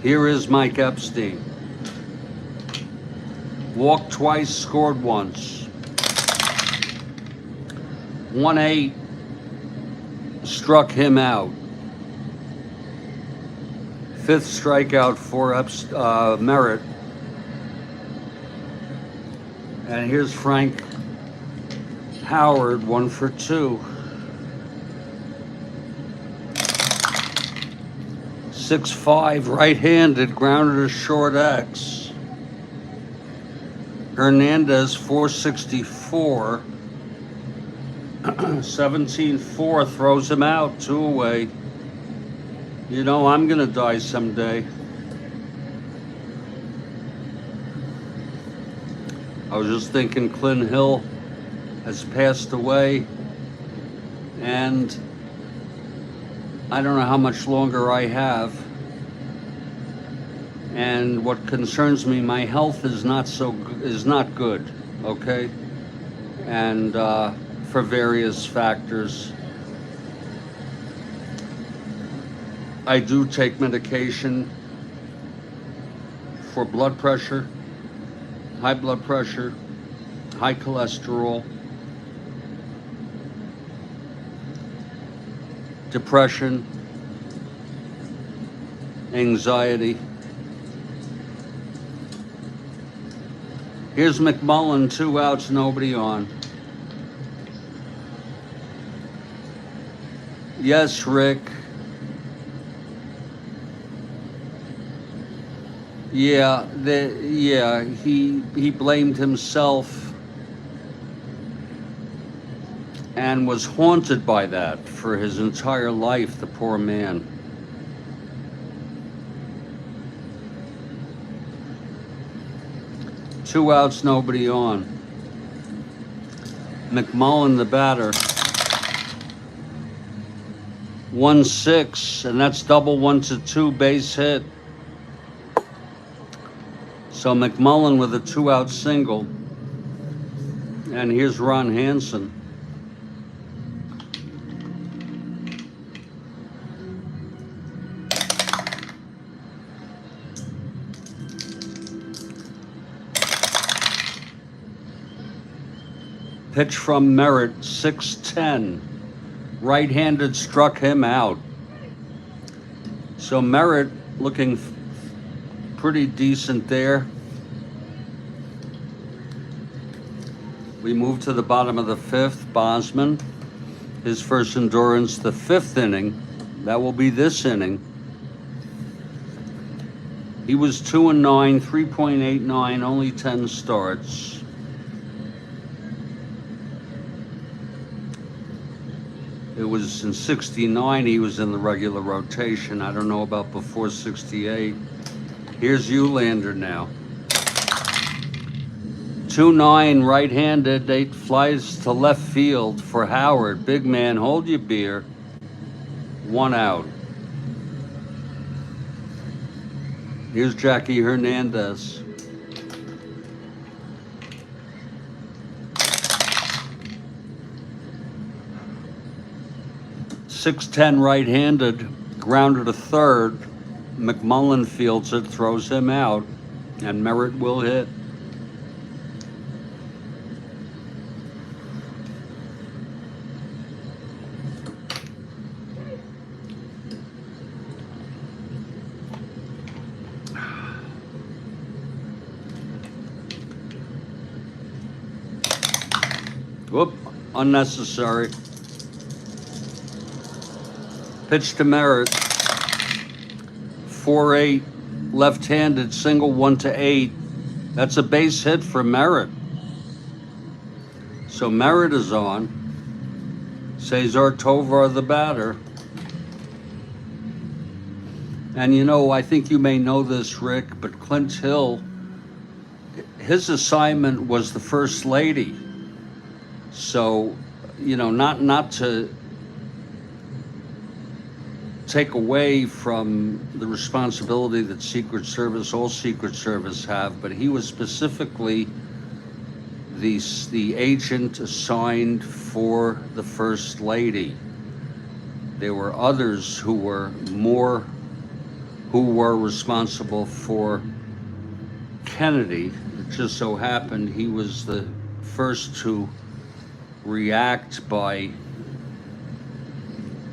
Here is Mike Epstein. Walked twice, scored once. 1-8 struck him out. 5th strikeout for Merritt. And here's Frank Howard, 1 for 2. 6-5 right-handed, grounded to short X. Hernandez 464. 17-4 throws him out, 2 away. You know, I'm gonna die someday. I was just thinking Clint Hill has passed away, and I don't know how much longer I have. And what concerns me, my health is not good, okay? And for various factors, I do take medication for blood pressure, high cholesterol, depression, anxiety. Here's McMullen, 2 outs, nobody on. Yes, Rick. Yeah, he blamed himself and was haunted by that for his entire life, the poor man. Two outs, nobody on. McMullen, the batter. 1-6, and that's double 1-2 base hit. So McMullen with a 2-out single. And here's Ron Hansen. Pitch from Merritt, 6-10. Right-handed struck him out. So Merritt looking pretty decent there. We move to the bottom of the fifth. Bosman, his first endurance, the fifth inning. That will be this inning. He was 2-9, 3.89, only 10 starts. It was in 69, he was in the regular rotation. I don't know about before 68. Here's Eulander now. 2-9, right-handed. It flies to left field for Howard. Big man, hold your beer. 1 out. Here's Jackie Hernandez. .610 right-handed, grounded to third. McMullen fields it, throws him out, and Merritt will hit. Whoop, unnecessary. Pitch to Merritt. 4-8, left-handed, single 1-8. That's a base hit for Merritt. So Merritt is on. Cesar Tovar, the batter. And you know, I think you may know this, Rick, but Clint Hill, his assignment was the first lady. So, you know, not to take away from the responsibility that Secret Service, all Secret Service have, but he was specifically the agent assigned for the First Lady. There were others who were responsible for Kennedy. It just so happened he was the first to react by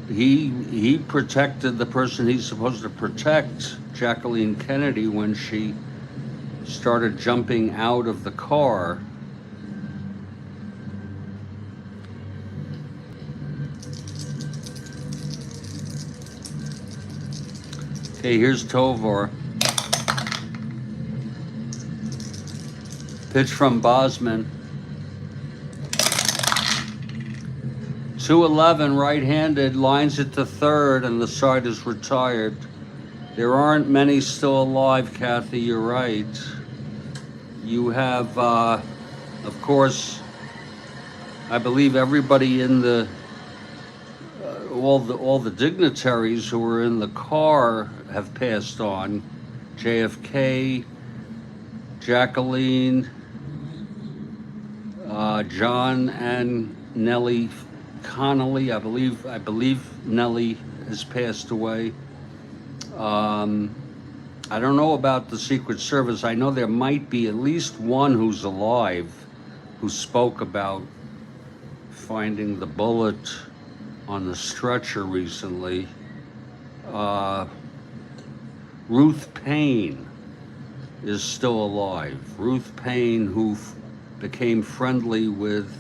he protected the person he's supposed to protect, Jacqueline Kennedy, when she started jumping out of the car. Okay, here's Tovar. Pitch from Bosman. 2-11, right-handed, lines it to third, and the side is retired. There aren't many still alive, Kathy, you're right. You have, of course, I believe everybody in the all the dignitaries who were in the car have passed on. JFK, Jacqueline, John and Nellie Connolly. I believe Nellie has passed away. I don't know about the Secret Service. I know there might be at least one who's alive who spoke about finding the bullet on the stretcher recently. Ruth Payne is still alive. Ruth Payne, who became friendly with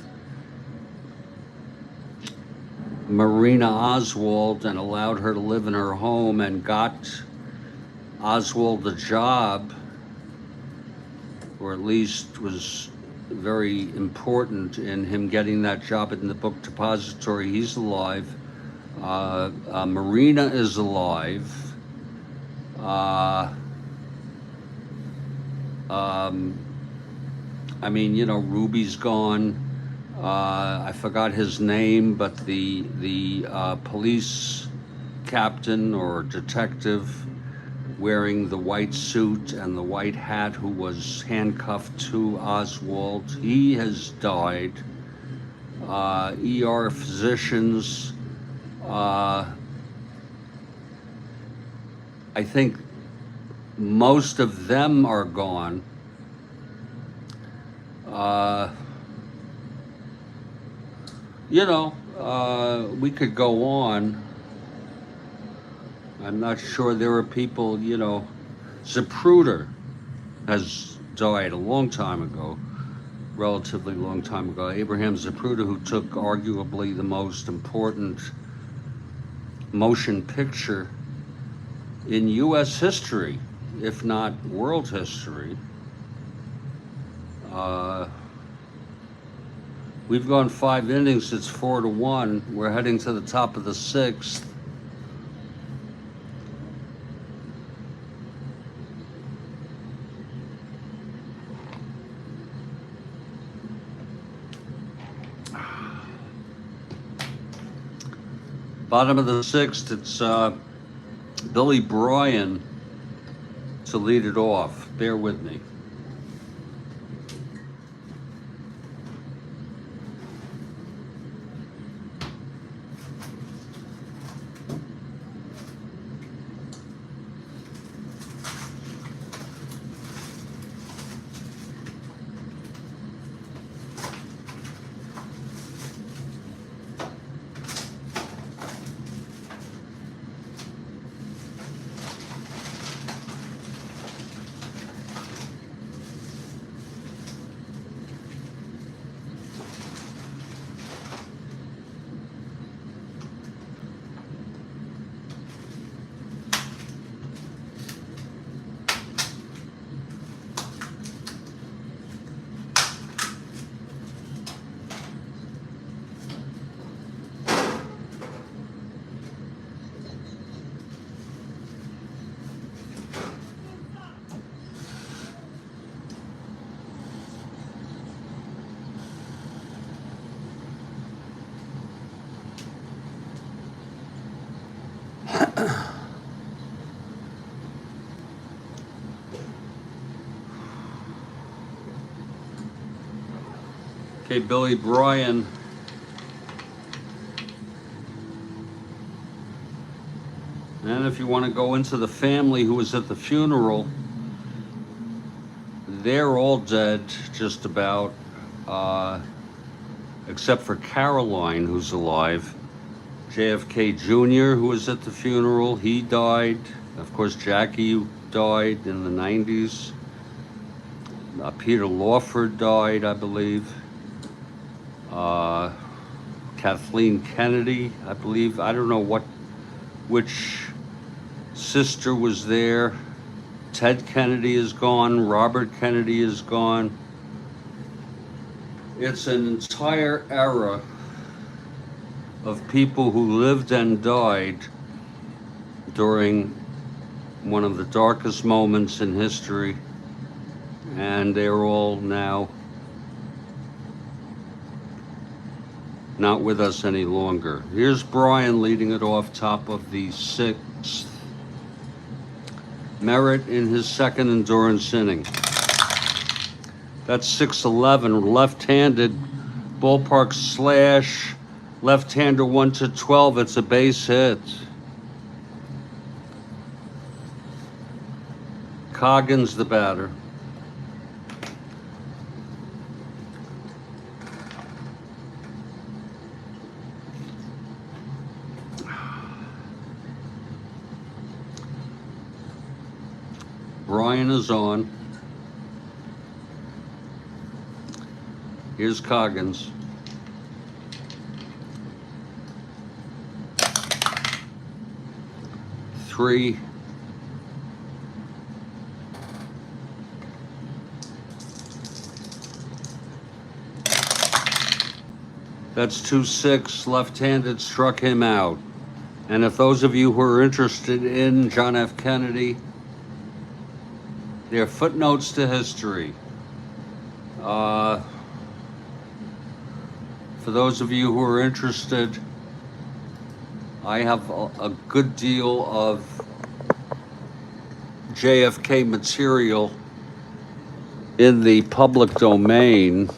Marina Oswald and allowed her to live in her home and got Oswald a job, or at least was very important in him getting that job in the book depository. He's alive. Marina is alive. I mean, you know, Ruby's gone. I forgot his name, but the police captain or detective wearing the white suit and the white hat who was handcuffed to Oswald, he has died. ER physicians, I think most of them are gone. You know, we could go on. I'm not sure. There are people, you know, Zapruder has died a long time ago, relatively long time ago. Abraham Zapruder, who took arguably the most important motion picture in US history, if not world history. We've gone 5 innings, it's 4-1. We're heading to the top of the 6th. Bottom of the 6th, it's Billy Bryan to lead it off. Bear with me. Okay, Billy Bryan. And if you want to go into the family who was at the funeral, they're all dead, just about, except for Caroline, who's alive. JFK Jr., who was at the funeral, he died. Of course, Jackie died in the 90s. Peter Lawford died, I believe. Kathleen Kennedy, I believe. I don't know which sister was there. Ted Kennedy is gone. Robert Kennedy is gone. It's an entire era of people who lived and died during one of the darkest moments in history, and they're all now not with us any longer. Here's Brian leading it off, top of the 6th. Merritt in his second endurance inning. That's 6-11, left-handed, ballpark slash, left-hander 1-12. It's a base hit. Coggins the batter. Brian is on. Here's Coggins. Three. That's 2-6. Left-handed, struck him out. And if those of you who are interested in John F. Kennedy, they're footnotes to history. For those of you who are interested, I have a good deal of JFK material in the public domain.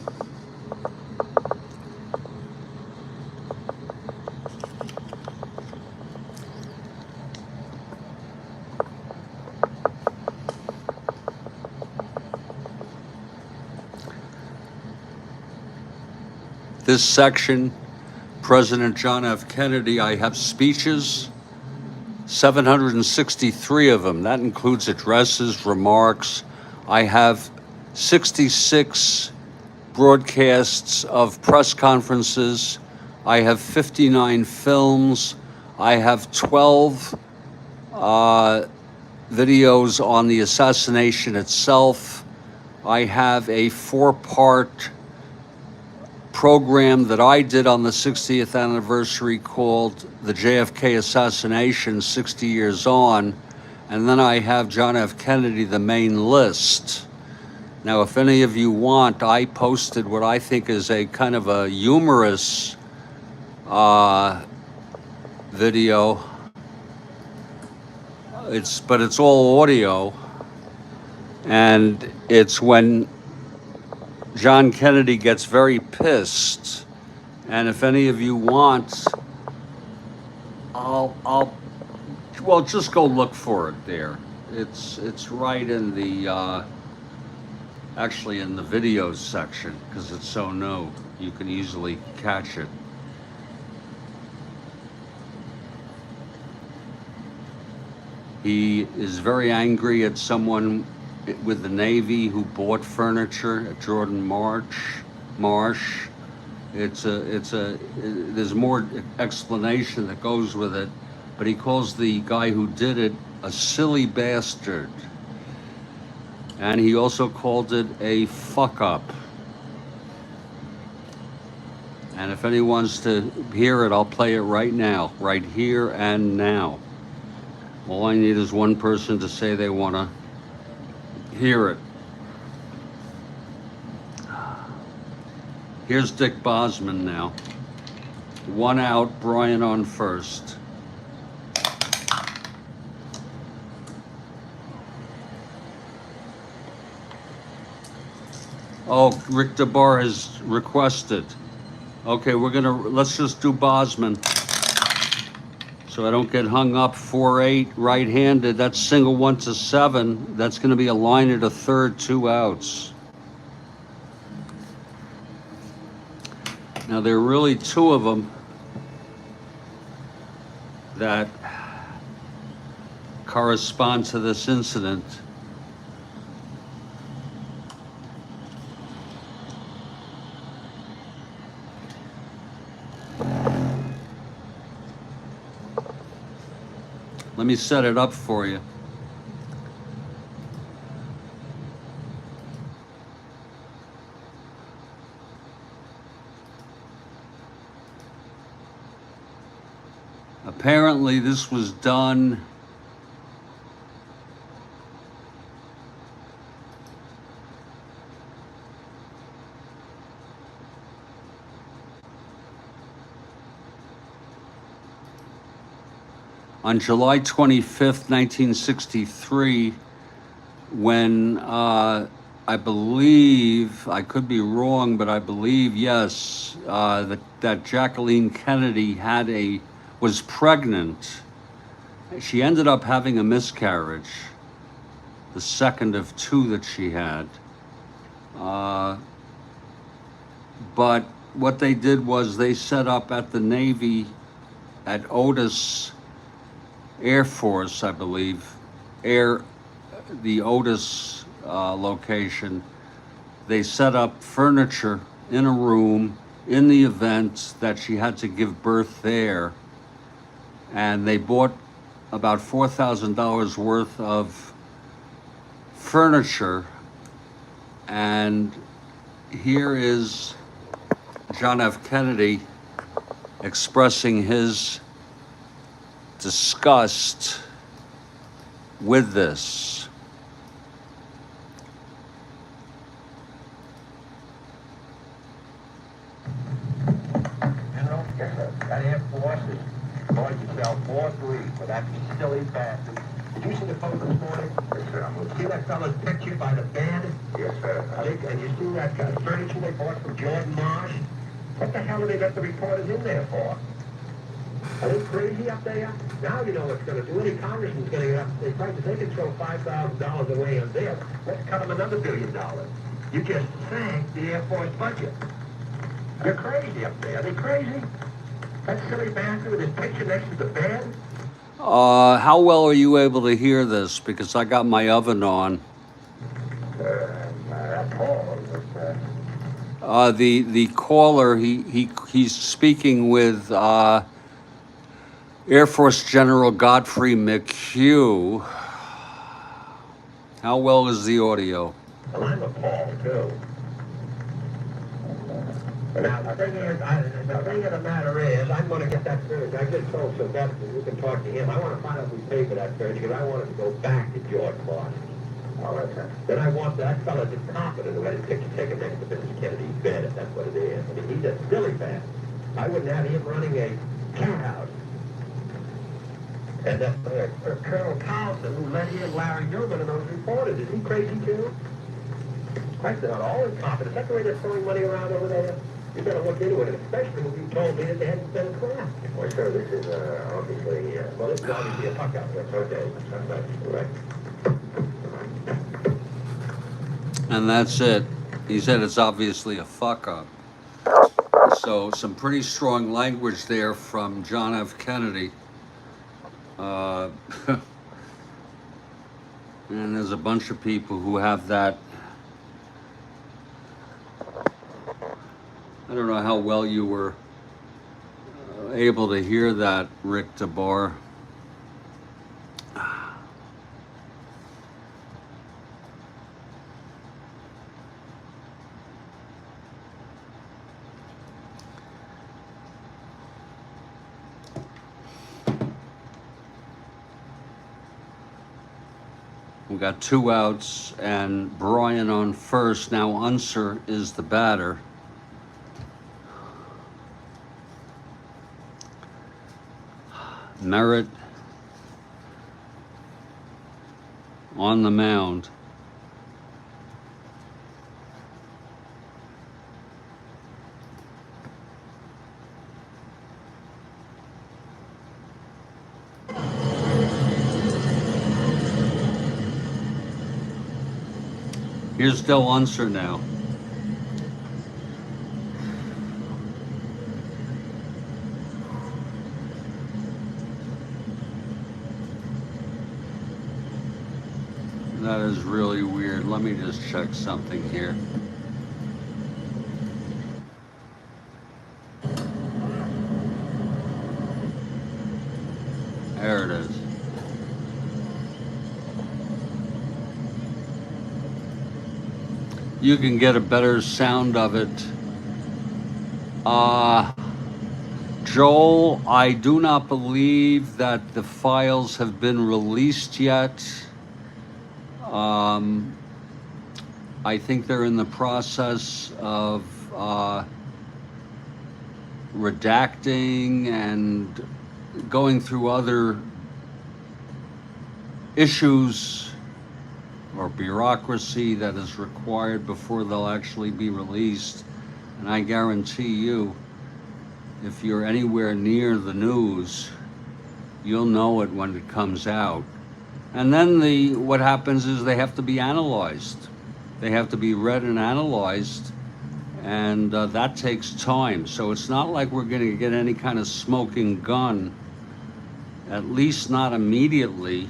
This section, President John F. Kennedy, I have speeches, 763 of them. That includes addresses, remarks. I have 66 broadcasts of press conferences. I have 59 films. I have 12 videos on the assassination itself. I have a 4-part program that I did on the 60th anniversary called The JFK Assassination 60 Years On. And then I have John F. Kennedy, the main list. Now, if any of you want, I posted what I think is a kind of a humorous video. But it's all audio. And it's when John Kennedy gets very pissed, and if any of you want, well, just go look for it there. It's right in the actually in the videos section, because it's so new. You can easily catch it. He is very angry at someone with the Navy who bought furniture at Jordan Marsh. There's more explanation that goes with it, but he calls the guy who did it a silly bastard. And he also called it a fuck up. And if anyone wants to hear it, I'll play it right now, right here and now. All I need is one person to say they want to hear it. Here's Dick Bosman now. 1 out, Brian on first. Oh, Rick DeBar has requested. Okay, let's just do Bosman. So I don't get hung up. 4-8, right-handed. That's single 1-7. That's going to be a line at a third, 2 outs. Now, there are really 2 of them that correspond to this incident. Let me set it up for you. Apparently, this was done On July 25th, 1963, when I believe, I could be wrong, but I believe, yes, that Jacqueline Kennedy was pregnant. She ended up having a miscarriage, the second of two that she had. But what they did was they set up at the Navy, at Otis Air Force, I believe, the Otis location, they set up furniture in a room in the event that she had to give birth there. And they bought about $4,000 worth of furniture. And here is John F. Kennedy expressing his disgust with this. General, that Air Force is going to sell 4-3 for that silly bastard. Did you see the photo this morning? Yes, sir. See that fella's picture by the band? Yes, sir. And you see that furniture they bought from Jordan Marsh? What the hell do they got the reporters in there for? Are they crazy up there? Now you know what's going to do. Any congressman's going to get up to say, if they can throw $5,000 away on this, let's cut them another $1 billion. You just sank the Air Force budget. You're crazy up there. Are they crazy? That silly bastard with his picture next to the bed? How well are you able to hear this? Because I got my oven on. The caller, he's speaking with Air Force General Godfrey McHugh. How well is the audio? Well, I'm appalled, too. Now, the thing of the matter is, I'm going to get that furniture. I just told Sylvester, you can talk to him. I want to find out who paid for that furniture, because I want it to go back to George Marsh. All right, sir. Then I want that fellow that's competent who had his picture taken next to Mrs. Kennedy's bed, if that's what it is. I mean, he's a silly man. I wouldn't have him running a cat house. And that Colonel Carlson, who let in Larry Newman and those reporters, is he crazy too? Christ, they're not all incompetent. Is that the way they're throwing money around over there? You better look into it, especially when you told me that they hadn't been crap. Well, sir, this is obviously, well, this is obviously a fuck-up. That's okay. That's right. And that's it. He said it's obviously a fuck-up. So some pretty strong language there from John F. Kennedy. And there's a bunch of people who have that. I don't know how well you were able to hear that, Rick DeBar. We got 2 outs and Brian on first. Now Unser is the batter. Merritt on the mound. Here's Del Unser now. That is really weird. Let me just check something here. There it is. You can get a better sound of it. Joel, I do not believe that the files have been released yet. I think they're in the process of redacting and going through other issues or bureaucracy that is required before they'll actually be released. And I guarantee you, if you're anywhere near the news, you'll know it when it comes out. And then what happens is they have to be analyzed. They have to be read and analyzed, and that takes time. So it's not like we're going to get any kind of smoking gun, at least not immediately.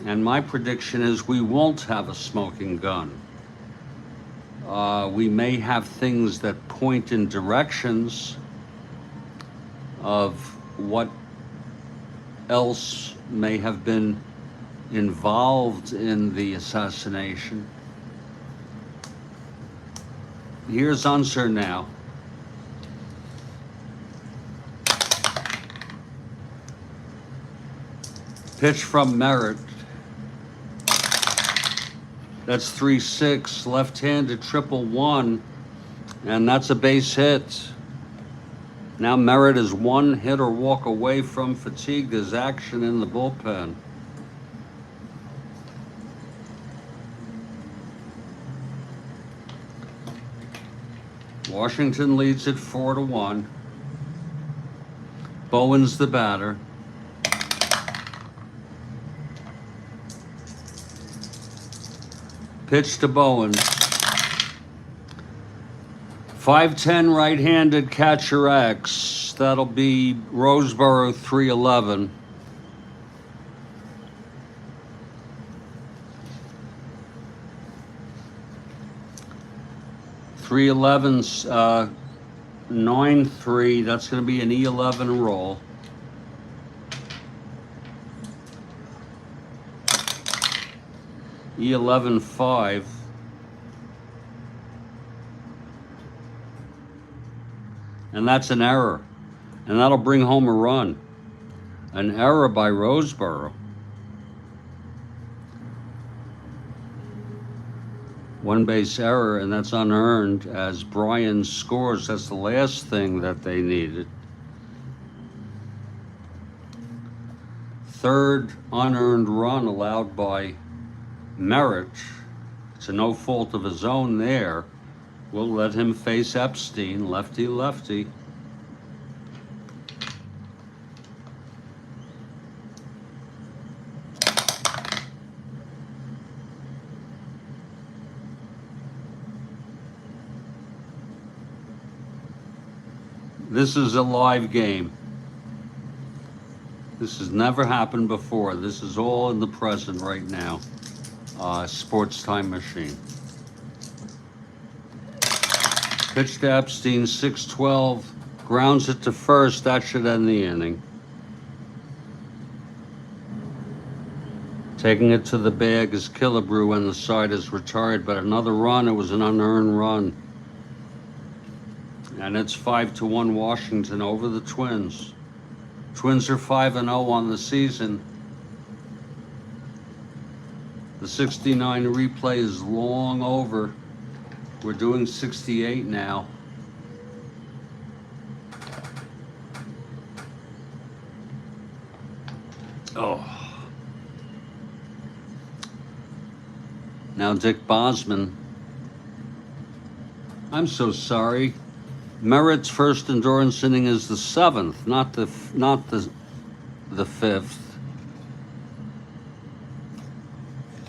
And my prediction is we won't have a smoking gun. We may have things that point in directions of what else may have been involved in the assassination. Here's Unser now. Pitch from Merritt. That's 3-6, left-handed 1-1, and that's a base hit. Now Merritt is one hit or walk away from fatigue. There's action in the bullpen. Washington leads it 4-1. Bowen's the batter. Pitch to Bowen. 5'10" right-handed catcher X. That'll be Roseboro 311. .311's 9-3. That's going to be an E11 roll. E11-5. And that's an error. And that'll bring home a run. An error by Roseboro. One base error, and that's unearned as Bryan scores. That's the last thing that they needed. Third unearned run allowed by Merritt. It's a no fault of his own there. We'll let him face Epstein, lefty-lefty. This is a live game. This has never happened before. This is all in the present right now. Sports time machine. Pitch to Epstein, 6-12. Grounds it to first. That should end the inning. Taking it to the bag is Killebrew, and the side is retired. But another run. It was an unearned run. And it's 5-1 Washington over the Twins. Twins are 5-0 on the season. The 69 replay is long over. We're doing 68 now. Oh. Now Dick Bosman. I'm so sorry. Merritt's first endurance inning is the 7th, not the 5th.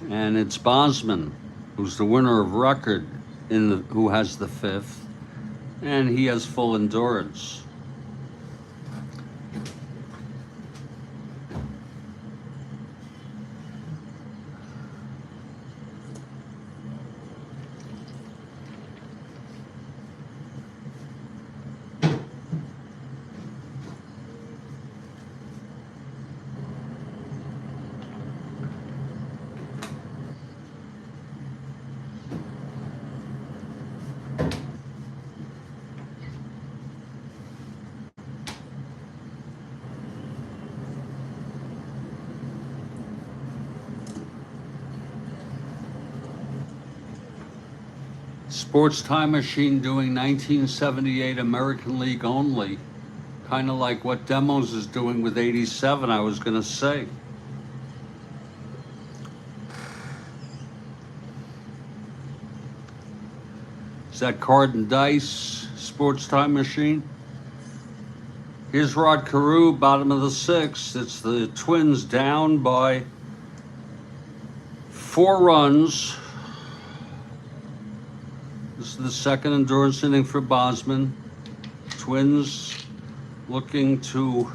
And it's Bosman, who's the winner of record, who has the 5th, and he has full endurance. Sports Time Machine doing 1978 American League only. Kind of like what Demos is doing with 87, I was going to say. Is that Card and Dice Sports Time Machine? Here's Rod Carew, bottom of the sixth. It's the Twins down by 4 runs. This is the second endurance inning for Bosman. Twins looking to,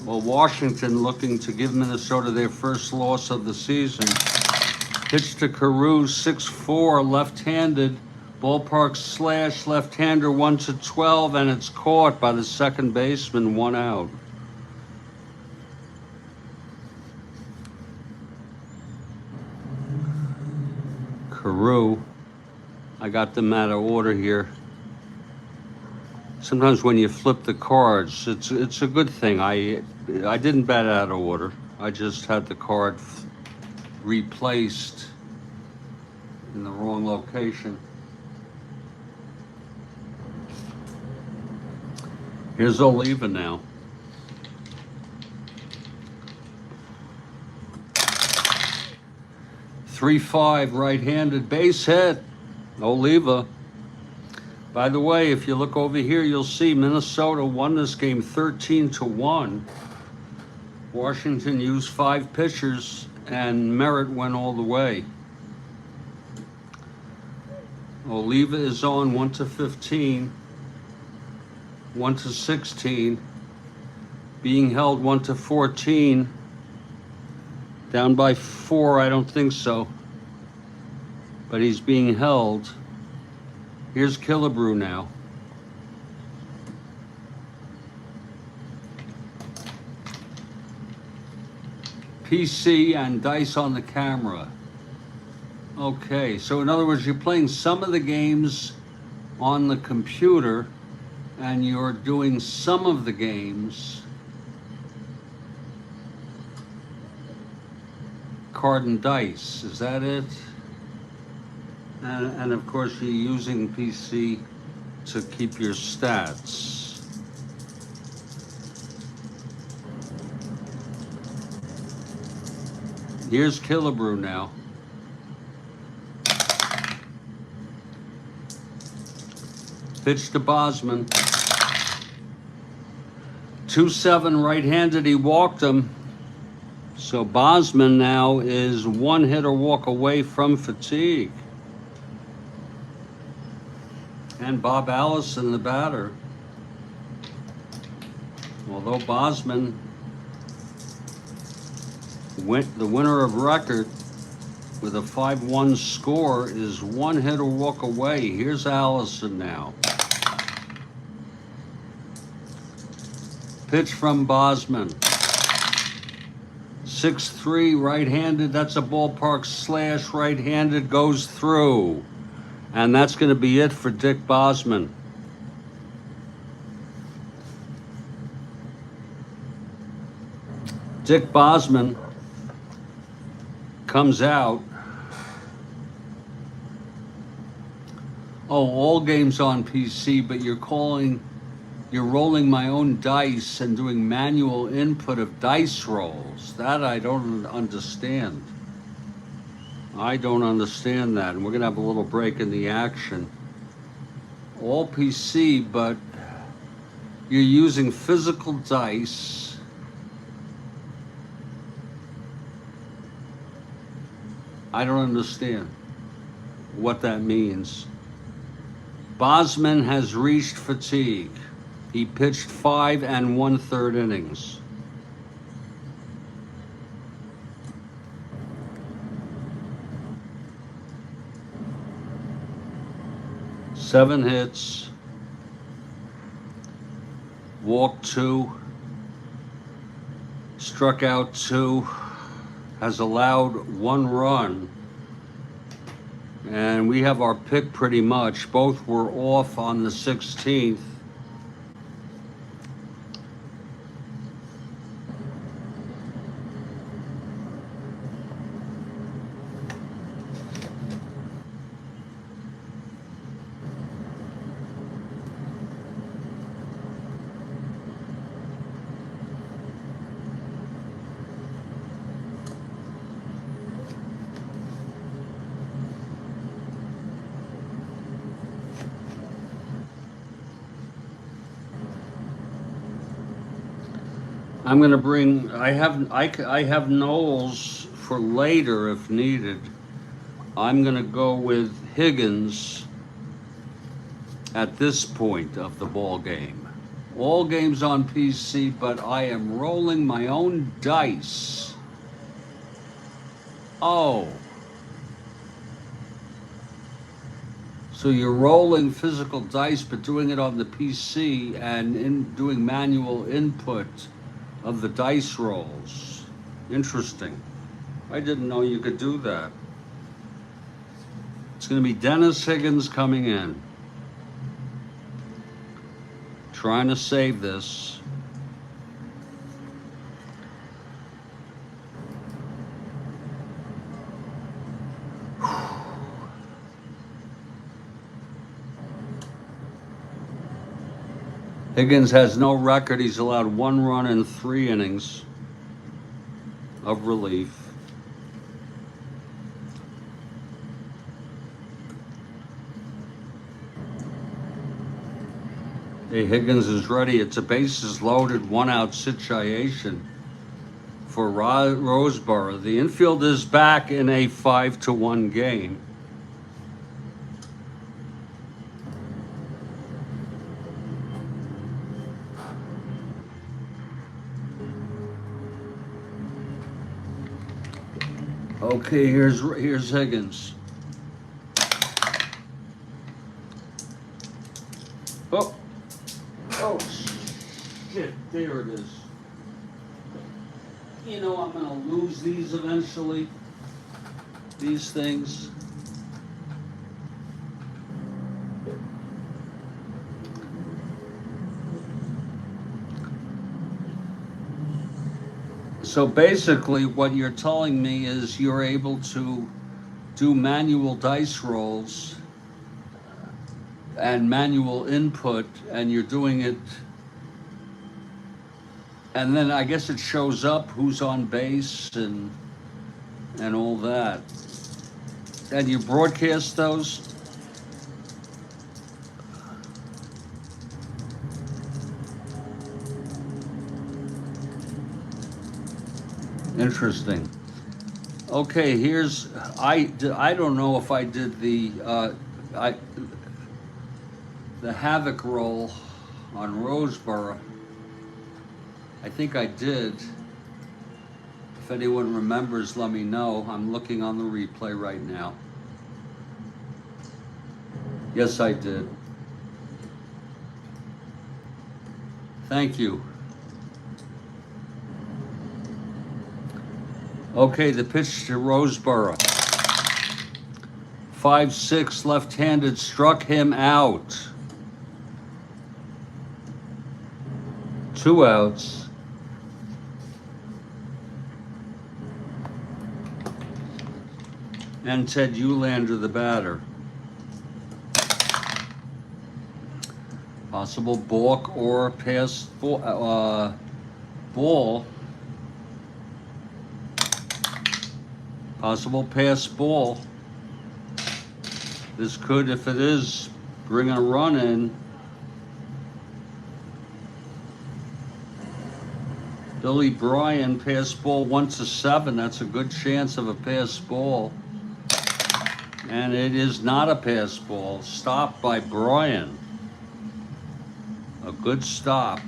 well, Washington looking to give Minnesota their first loss of the season. Pitch to Carew, 6'4", left-handed. Ballpark slash, left-hander, 1-12, and it's caught by the second baseman, 1 out. Carew, I got them out of order here. Sometimes when you flip the cards, it's a good thing. I didn't bat out of order. I just had the card replaced in the wrong location. Here's Oliva now. .35 right-handed base hit. Oliva. By the way, if you look over here, you'll see Minnesota won this game 13-1. Washington used 5 pitchers, and Merritt went all the way. Oliva is on 1-15, 1-16, being held 1-14. Down by 4, I don't think so. But he's being held. Here's Killebrew now. PC and dice on the camera. Okay, so in other words, you're playing some of the games on the computer and you're doing some of the games card and dice. Is that it? And of course, you're using PC to keep your stats. Here's Killebrew now. Pitch to Bosman. 2-7 right-handed, he walked him. So Bosman now is 1 hit or walk away from fatigue. And Bob Allison, the batter. Although Bosman the winner of record with a 5-1 score, is 1 hit or walk away. Here's Allison now. Pitch from Bosman. 6'3", right-handed. That's a ballpark slash, right-handed, goes through. And that's going to be it for Dick Bosman. Dick Bosman comes out. Oh, all games on PC, but you're rolling my own dice and doing manual input of dice rolls. That I don't understand. I don't understand that. And we're going to have a little break in the action. All PC, but you're using physical dice. I don't understand what that means. Bosman has reached fatigue. He pitched 5 1/3 innings. Seven hits, walked 2, struck out 2, has allowed 1 run. And we have our pick pretty much. Both were off on the 16th. I'm gonna bring. I have Knowles for later if needed. I'm gonna go with Higgins at this point of the ball game. All games on PC, but I am rolling my own dice. Oh. So you're rolling physical dice, but doing it on the PC and doing manual input of the dice rolls. Interesting. I didn't know you could do that. It's going to be Dennis Higgins coming in. Trying to save this. Higgins has no record. He's allowed 1 run in 3 innings of relief. Hey, Higgins is ready. It's a bases loaded, 1-out situation for Roseboro. The infield is back in a 5-1 game. Okay, here's Higgins. Oh, shit! There it is. You know I'm gonna lose these eventually. These things. So basically what you're telling me is you're able to do manual dice rolls and manual input, and you're doing it, and then I guess it shows up who's on base and all that. And you broadcast those? Interesting. Okay, I don't know if I did the Havoc roll on Roseboro. I think I did. If anyone remembers, let me know. I'm looking on the replay right now. Yes, I did. Thank you. Okay, the pitch to Roseboro. 5-6 left-handed, struck him out. 2 outs. And Ted Eulander, the batter. Possible balk or pass ball. Possible pass ball. This could, if it is, bring a run in. Billy Bryan, pass ball 1-7. That's a good chance of a pass ball. And it is not a pass ball. Stopped by Bryan. A good stop.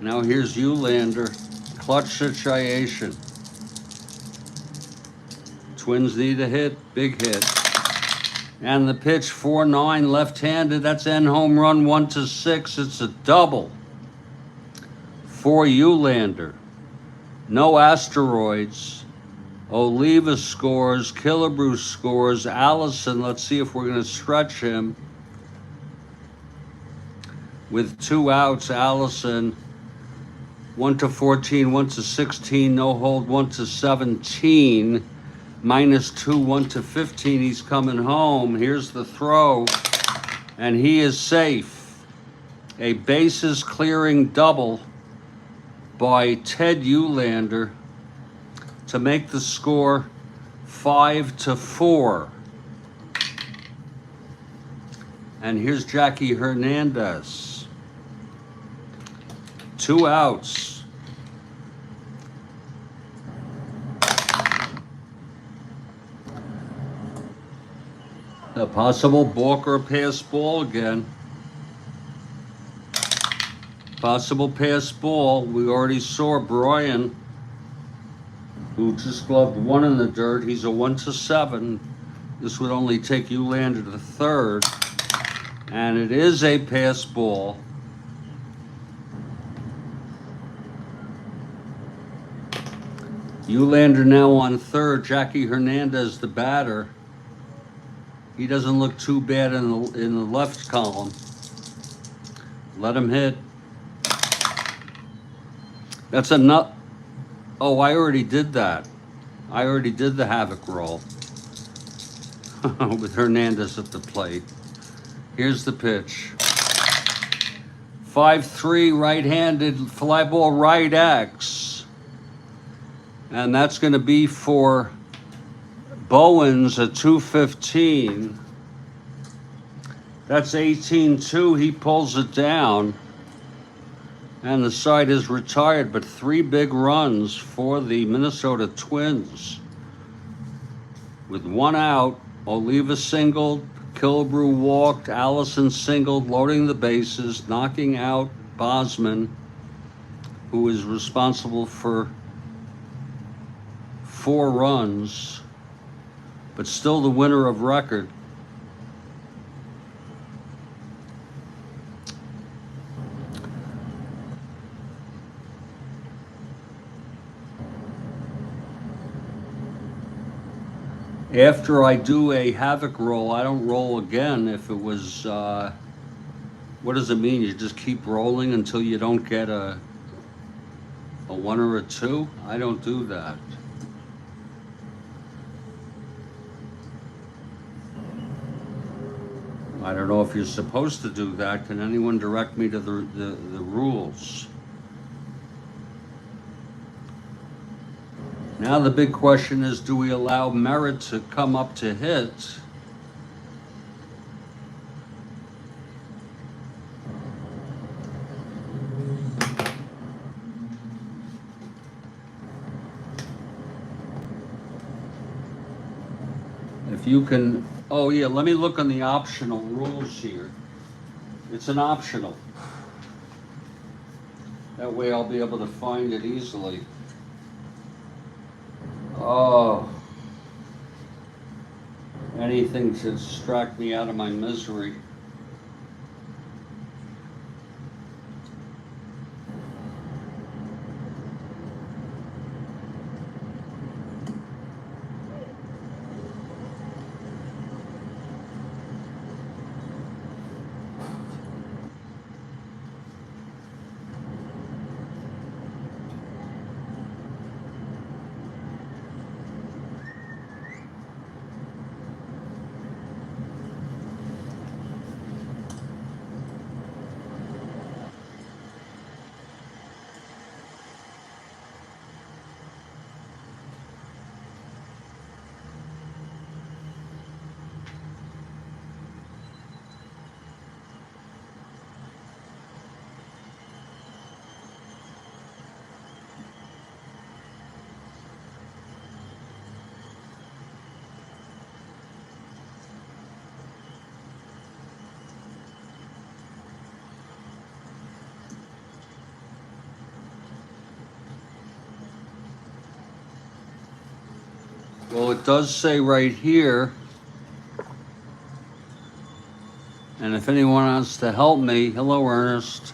Now here's Eulander. Clutch situation. Twins need a hit, big hit. And the pitch, 4-9, left-handed. That's end home run, 1-6. It's a double for Eulander. No asteroids. Oliva scores. Killebrew scores. Allison, let's see if we're going to stretch him. With 2 outs, Allison, 1-14, 1-16, no hold, 1-17. -2, 1-15. He's coming home. Here's the throw, and he is safe. A bases clearing double by Ted Eulander to make the score 5-4. And here's Jackie Hernandez. 2 outs. A possible balk or pass ball again. Possible pass ball. We already saw Brian, who just gloved 1 in the dirt. He's a 1-7. This would only take Eulander to third. And it is a pass ball. Eulander now on third. Jackie Hernandez, the batter. He doesn't look too bad in the left column. Let him hit. That's a nut. Oh, I already did that. I already did the havoc roll with Hernandez at the plate. Here's the pitch. 5-3 right-handed fly ball right X. And that's going to be for Bowens at 215. That's 18-2. He pulls it down. And the side is retired, but 3 big runs for the Minnesota Twins. With 1 out, Oliva singled, Killebrew walked, Allison singled, loading the bases, knocking out Bosman, who is responsible for 4 runs, but still the winner of record. After I do a havoc roll, I don't roll again. If it was, what does it mean? You just keep rolling until you don't get a 1 or a 2? I don't do that. I don't know if you're supposed to do that. Can anyone direct me to the rules? Now the big question is, do we allow Merritt to come up to hit? If you can, oh yeah, let me look on the optional rules here. It's an optional. That way I'll be able to find it easily. Oh, anything to distract me out of my misery. Well, it does say right here, and if anyone wants to help me, hello, Ernest.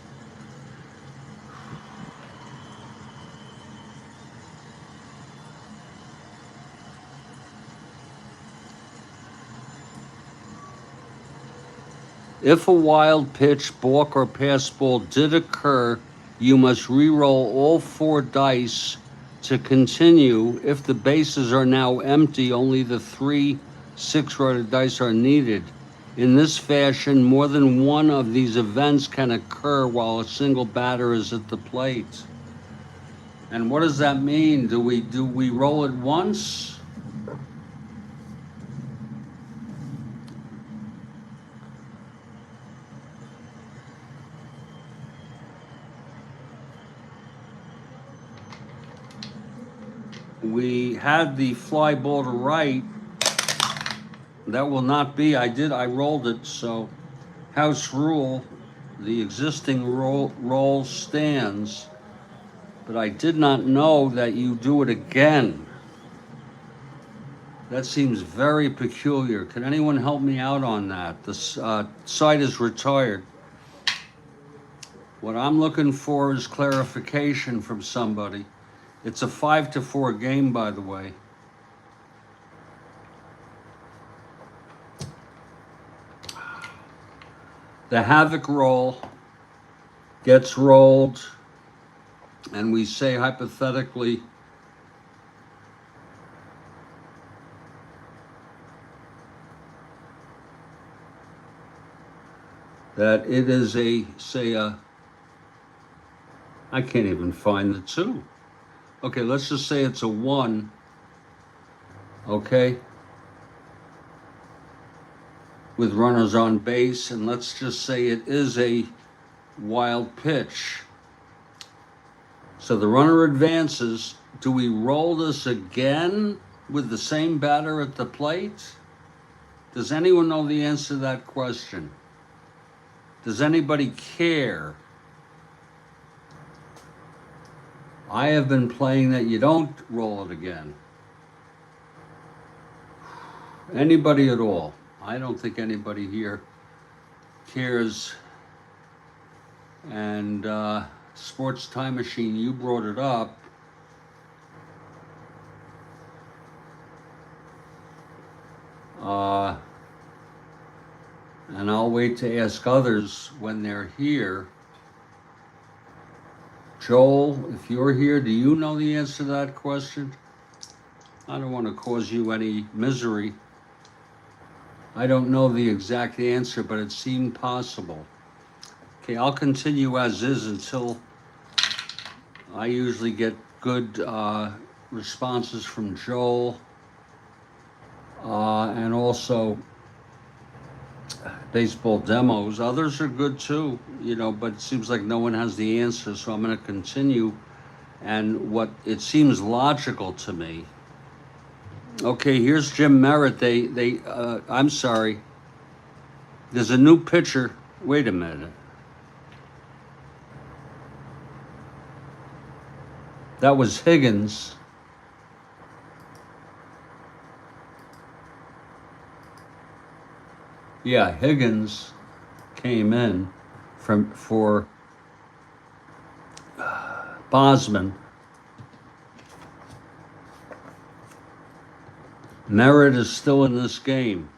If a wild pitch, balk, or pass ball did occur, you must re-roll all 4 dice to continue. If the bases are now empty, only the 3 6-sided dice are needed. In this fashion, more than one of these events can occur while a single batter is at the plate. And what does that mean? Do we roll it once? we had the fly ball to right. That will not be. I rolled it, so house rule, the existing roll stands, but I did not know that you do it again. That seems very peculiar. Can anyone help me out on that? The site is retired. What I'm looking for is clarification from somebody. It's a 5-4 game, by the way. The havoc roll gets rolled, and we say hypothetically that it is I can't even find the 2. Okay, let's just say it's a 1, okay, with runners on base, and let's just say it is a wild pitch. So the runner advances. Do we roll this again with the same batter at the plate? Does anyone know the answer to that question? Does anybody care? I have been playing that you don't roll it again. Anybody at all? I don't think anybody here cares. And Sports Time Machine, you brought it up. And I'll wait to ask others when they're here. Joel, if you're here, do you know the answer to that question? I don't want to cause you any misery. I don't know the exact answer, but it seemed possible. Okay, I'll continue as is until I usually get good responses from Joel and also baseball demos. Others are good too, but it seems like no one has the answer, so I'm going to continue. And what it seems logical to me. Okay, here's Jim Merritt. I'm sorry. There's a new pitcher. Wait a minute. That was Higgins. Yeah, Higgins came in for Bosman. Merritt is still in this game.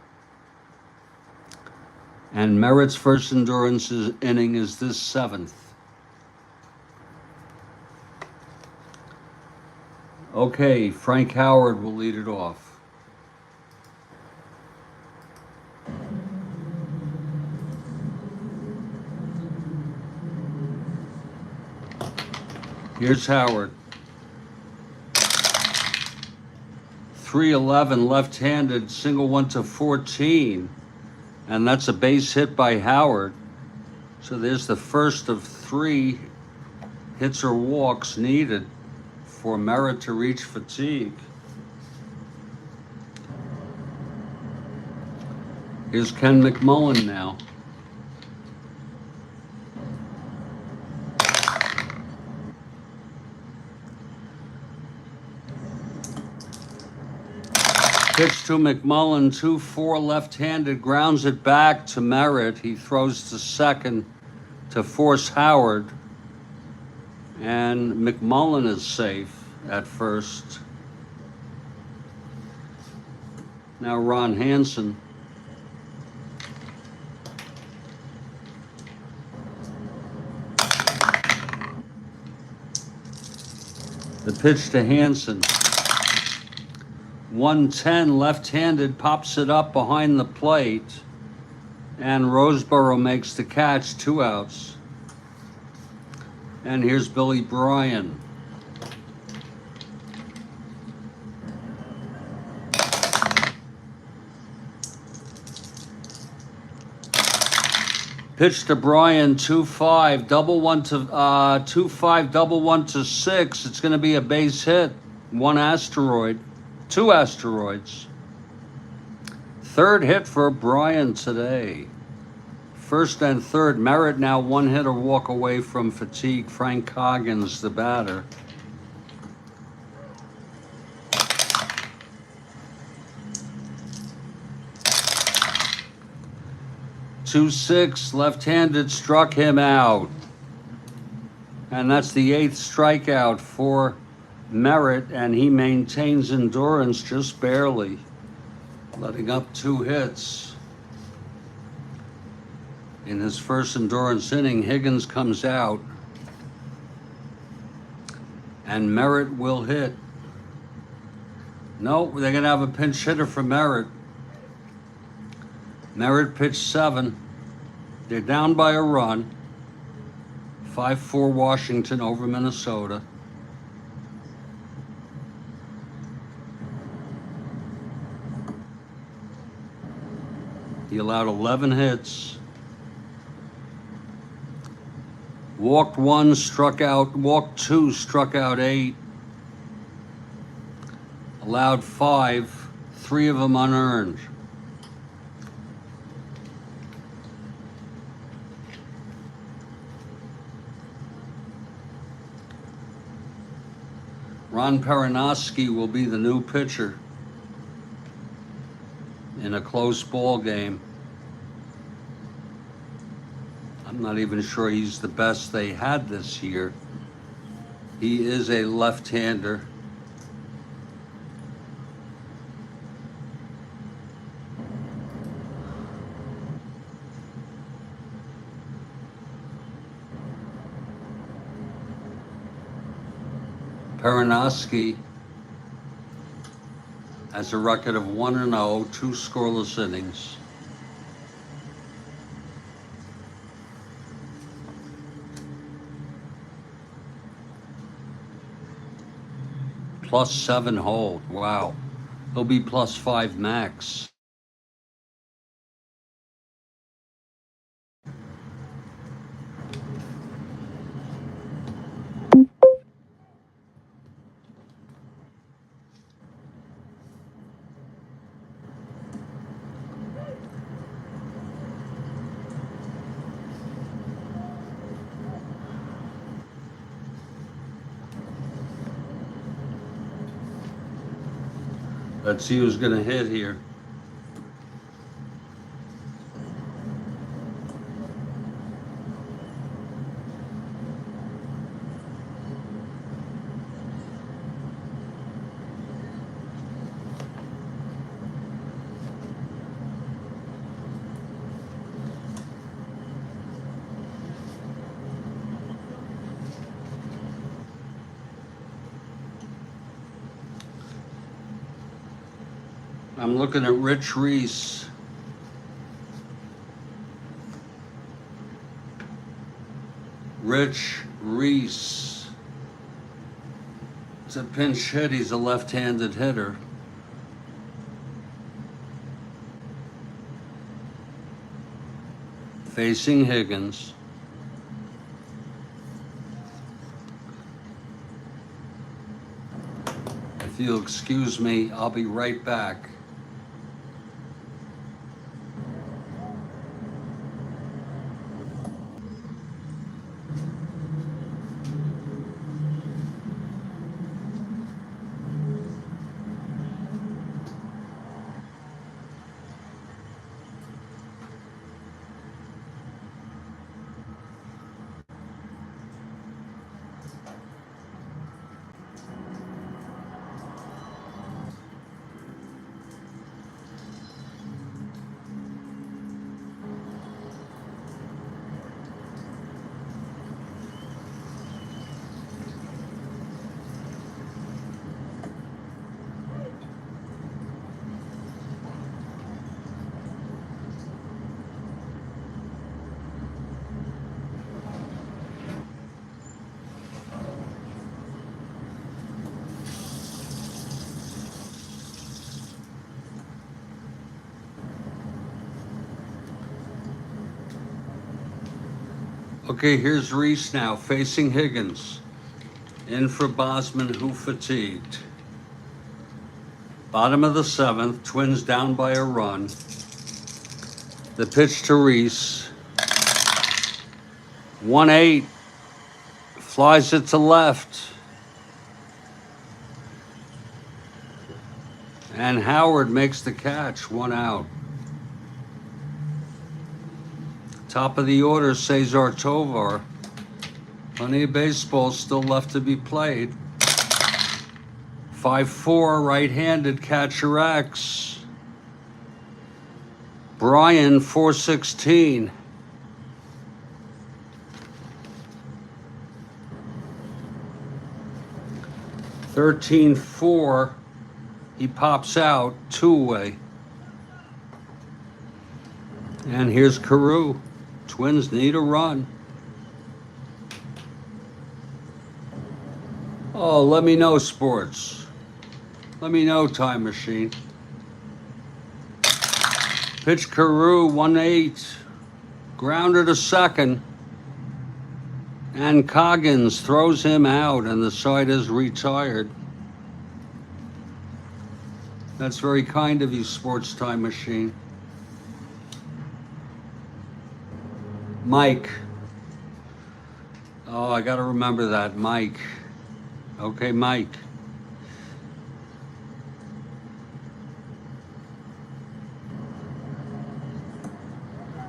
And Merritt's first endurance inning is this 7th. Okay, Frank Howard will lead it off. Here's Howard. 311 left-handed, single one to 14. And that's a base hit by Howard. So there's the first of 3 hits or walks needed for Merritt to reach fatigue. Here's Ken McMullen now. Pitch to McMullen, 2-4 left-handed, grounds it back to Merritt. He throws to second to force Howard. And McMullen is safe at first. Now Ron Hansen. The pitch to Hansen. 110 left-handed, pops it up behind the plate, and Roseboro makes the catch, 2 outs. And here's Billy Bryan. Pitch to Bryan, 2-5, double one to 2-5, double one to 6. It's going to be a base hit. one asteroid, two asteroids. Third hit for Brian today. First and third. Merritt now one hit or walk away from fatigue. Frank Coggins, the batter. Two six, left-handed, struck him out. And that's the 8th strikeout for Merritt, and he maintains endurance just barely, letting up 2 hits. In his first endurance inning, Higgins comes out, and Merritt will hit. No, they're going to have a pinch hitter for Merritt. Merritt pitched 7. They're down by a run. 5-4 Washington over Minnesota. He allowed 11 hits. Walked 1, struck out, walked 2, struck out 8. Allowed 5, 3 of them unearned. Ron Perinoski will be the new pitcher in a close ball game. I'm not even sure he's the best they had this year. He is a left-hander. Perinoski has a record of 1-0, 2 scoreless innings. +7 hold, wow. He'll be +5 max. Let's see who's gonna hit here. I'm looking at Rich Reese. Rich Reese. It's a pinch hit. He's a left-handed hitter. Facing Higgins. If you'll excuse me, I'll be right back. Okay, here's Reese now, facing Higgins. In for Bosman, who fatigued. Bottom of the seventh, Twins down by a run. The pitch to Reese. 1-8. Flies it to left. And Howard makes the catch, 1 out. Top of the order, Cesar Tovar. Plenty of baseball still left to be played. 5-4, right-handed catcher X. Brian, 416. (13-4). He pops out, 2 away. And here's Carew. Twins need a run. Oh, let me know, sports. Let me know, Time Machine. Pitch Carew, 1-8. Grounder to second. And Coggins throws him out, and the side is retired. That's very kind of you, Sports Time Machine. Mike. Oh, I gotta remember that, Mike. Okay, Mike.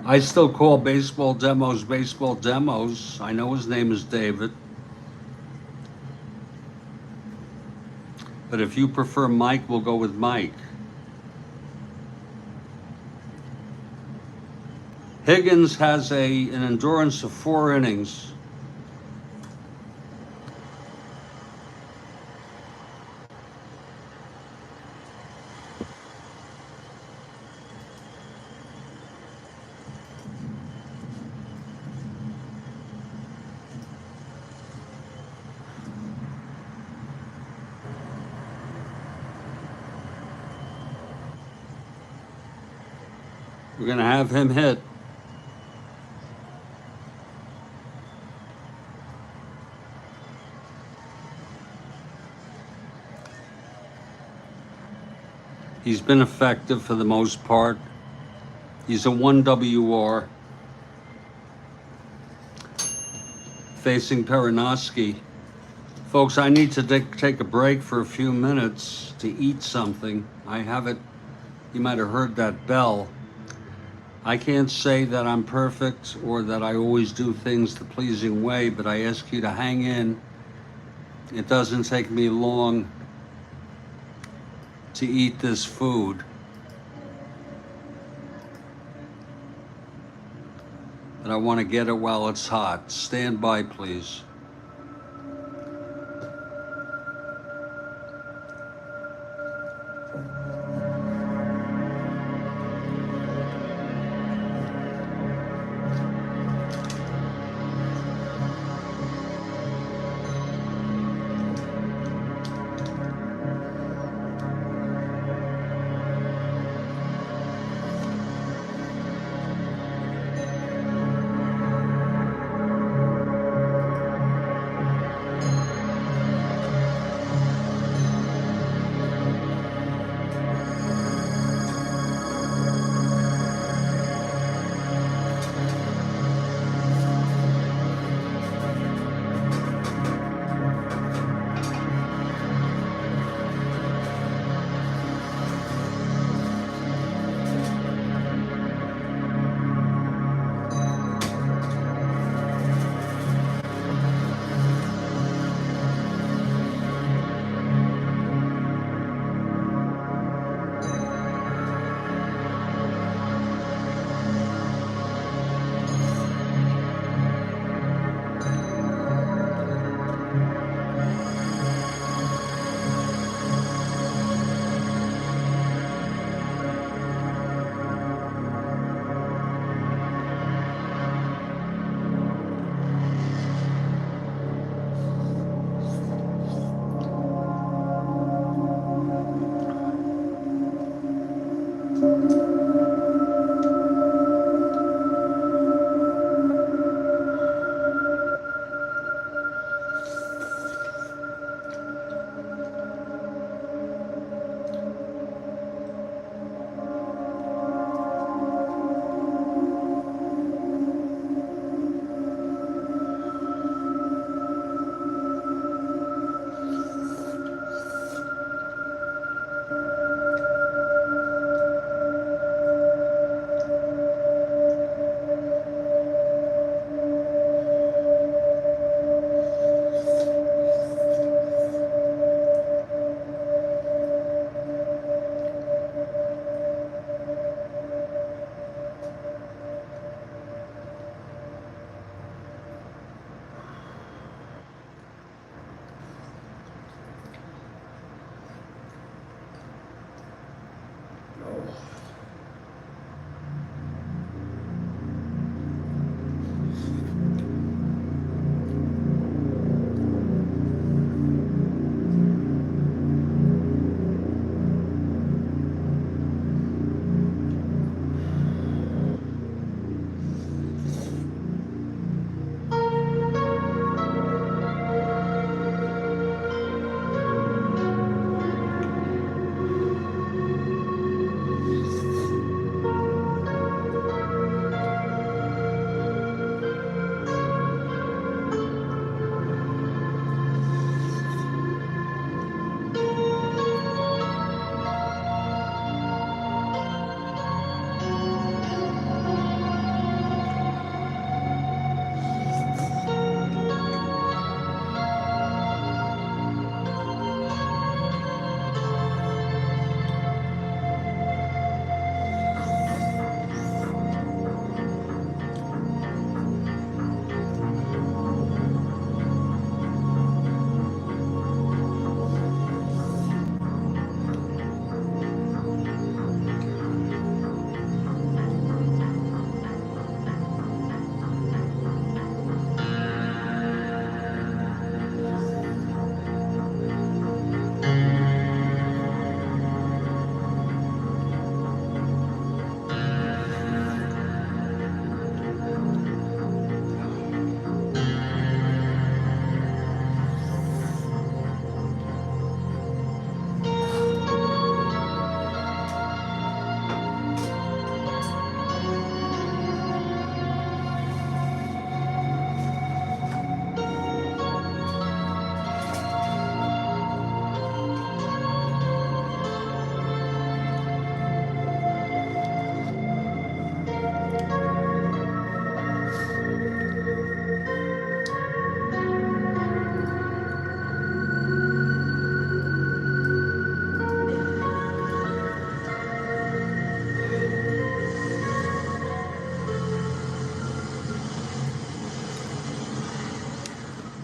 I still call baseball demos. I know his name is David. But if you prefer Mike, we'll go with Mike. Higgins has an endurance of 4 innings. We're going to have him hit. He's been effective for the most part. He's a 1 WR. Facing Perinoski. Folks, I need to take a break for a few minutes to eat something. I have it. You might have heard that bell. I can't say that I'm perfect or that I always do things the pleasing way, but I ask you to hang in. It doesn't take me long to eat this food. But I want to get it while it's hot. Stand by, please.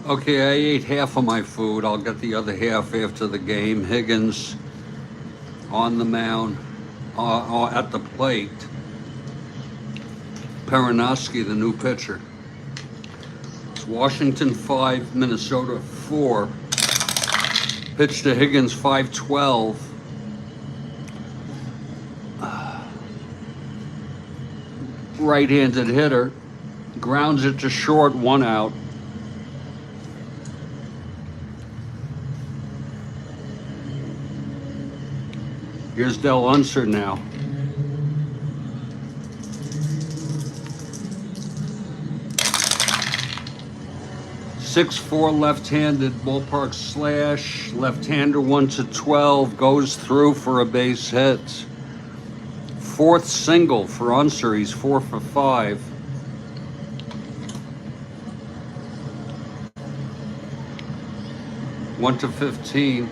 Okay, I ate half of my food. I'll get the other half after the game. Higgins on the mound, at the plate. Perinoski, the new pitcher. It's Washington 5, Minnesota 4. Pitch to Higgins 5-12. Right-handed hitter. Grounds it to short, 1 out. Here's Del Unser now. .6'4" left-handed ballpark slash. Left-hander 1-12 goes through for a base hit. 4th single for Unser. He's 4 for 5. One to 15.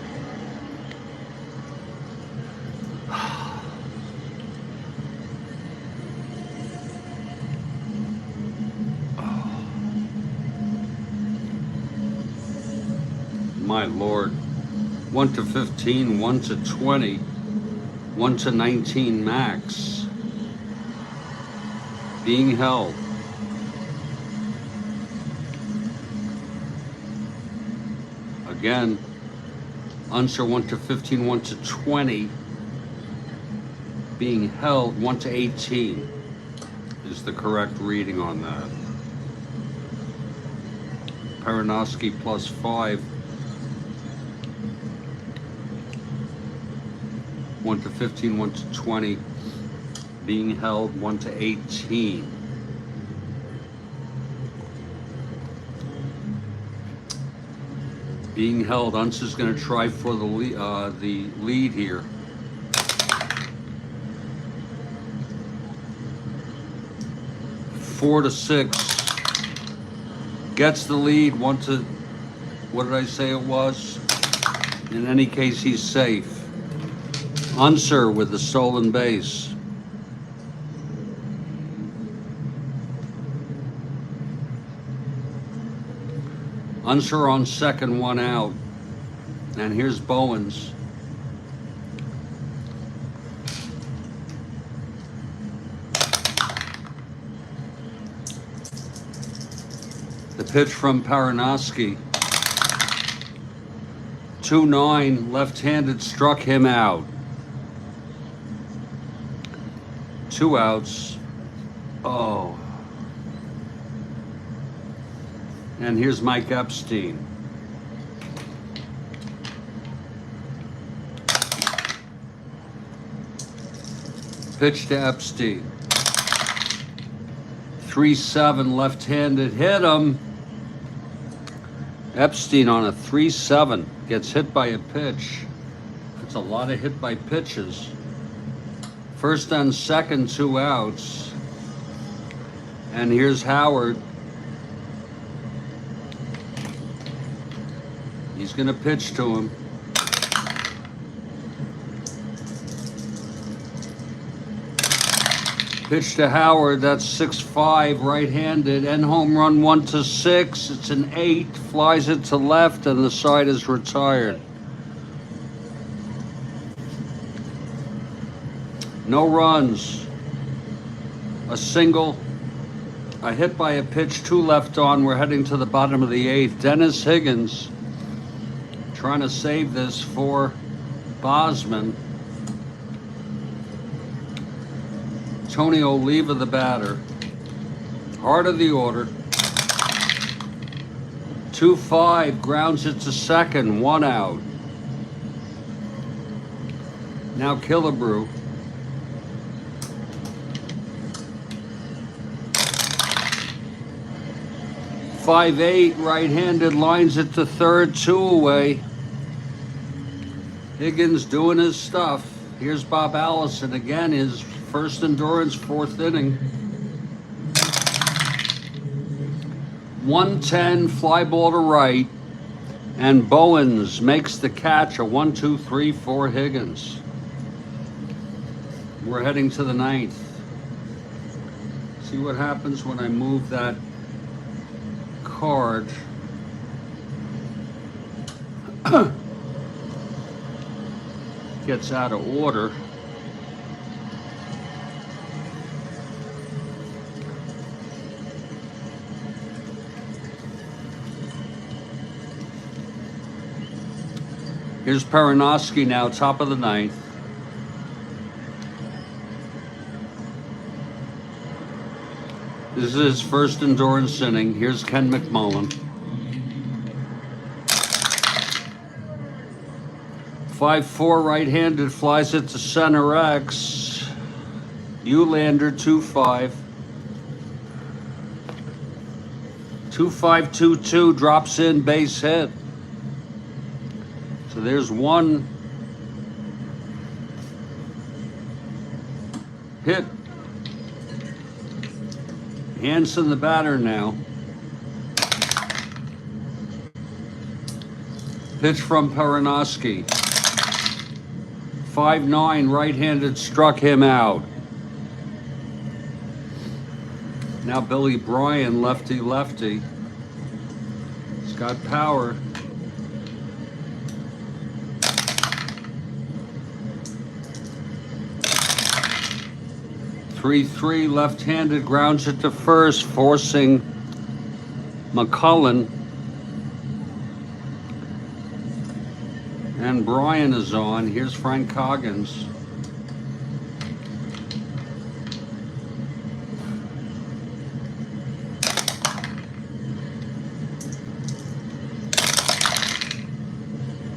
My Lord. 1 to 15, 1 to 20, 1 to 19 max. Being held. Again, Unser 1 to 15, 1 to 20. Being held 1 to 18 is the correct reading on that. Perinoski +5. 1 to 15, 1 to 20. Being held 1 to 18. Being held. Unser's going to try for the lead here. Four to 6. Gets the lead. 1 to, what did I say it was? In any case, he's safe. Unser with the stolen base. Unser on second, 1 out. And here's Bowens. The pitch from Perinoski. 2-9, left-handed, struck him out. 2 outs. Oh. And here's Mike Epstein. Pitch to Epstein. 3-7, left-handed, hit him. Epstein on a 3-7 gets hit by a pitch. It's a lot of hit by pitches. First and second, 2 outs. And here's Howard. He's going to pitch to him. Pitch to Howard. That's 6-5, right-handed. End home run 1 to 6. It's an 8. Flies it to left, and the side is retired. No runs, a single, a hit by a pitch, 2 left on. We're heading to the bottom of the 8th. Dennis Higgins trying to save this for Bosman. Tony Oliva, the batter. Heart of the order. 2-5, grounds it to second, 1 out. Now Killebrew. 5-8, right-handed, lines it to third, 2 away. Higgins doing his stuff. Here's Bob Allison again, his first endurance, 4th inning. 110, fly ball to right, and Bowens makes the catch, a 1-2-3 for Higgins. We're heading to the 9th. See what happens when I move that card. gets out of order. Here's Perinoski now, top of the ninth. This is his first endurance inning. Here's Ken McMullen. 5-4 right-handed, flies it to center X. Ulander 2-5. 2-5-2-2, drops in, base hit. So there's one hit. Hanson the batter now. Pitch from Perinoski. 5-9, right-handed, struck him out. Now Billy Bryan, lefty-lefty. He's got power. 3-3, left-handed, grounds it to first, forcing McCullen. And Bryan is on. Here's Frank Coggins.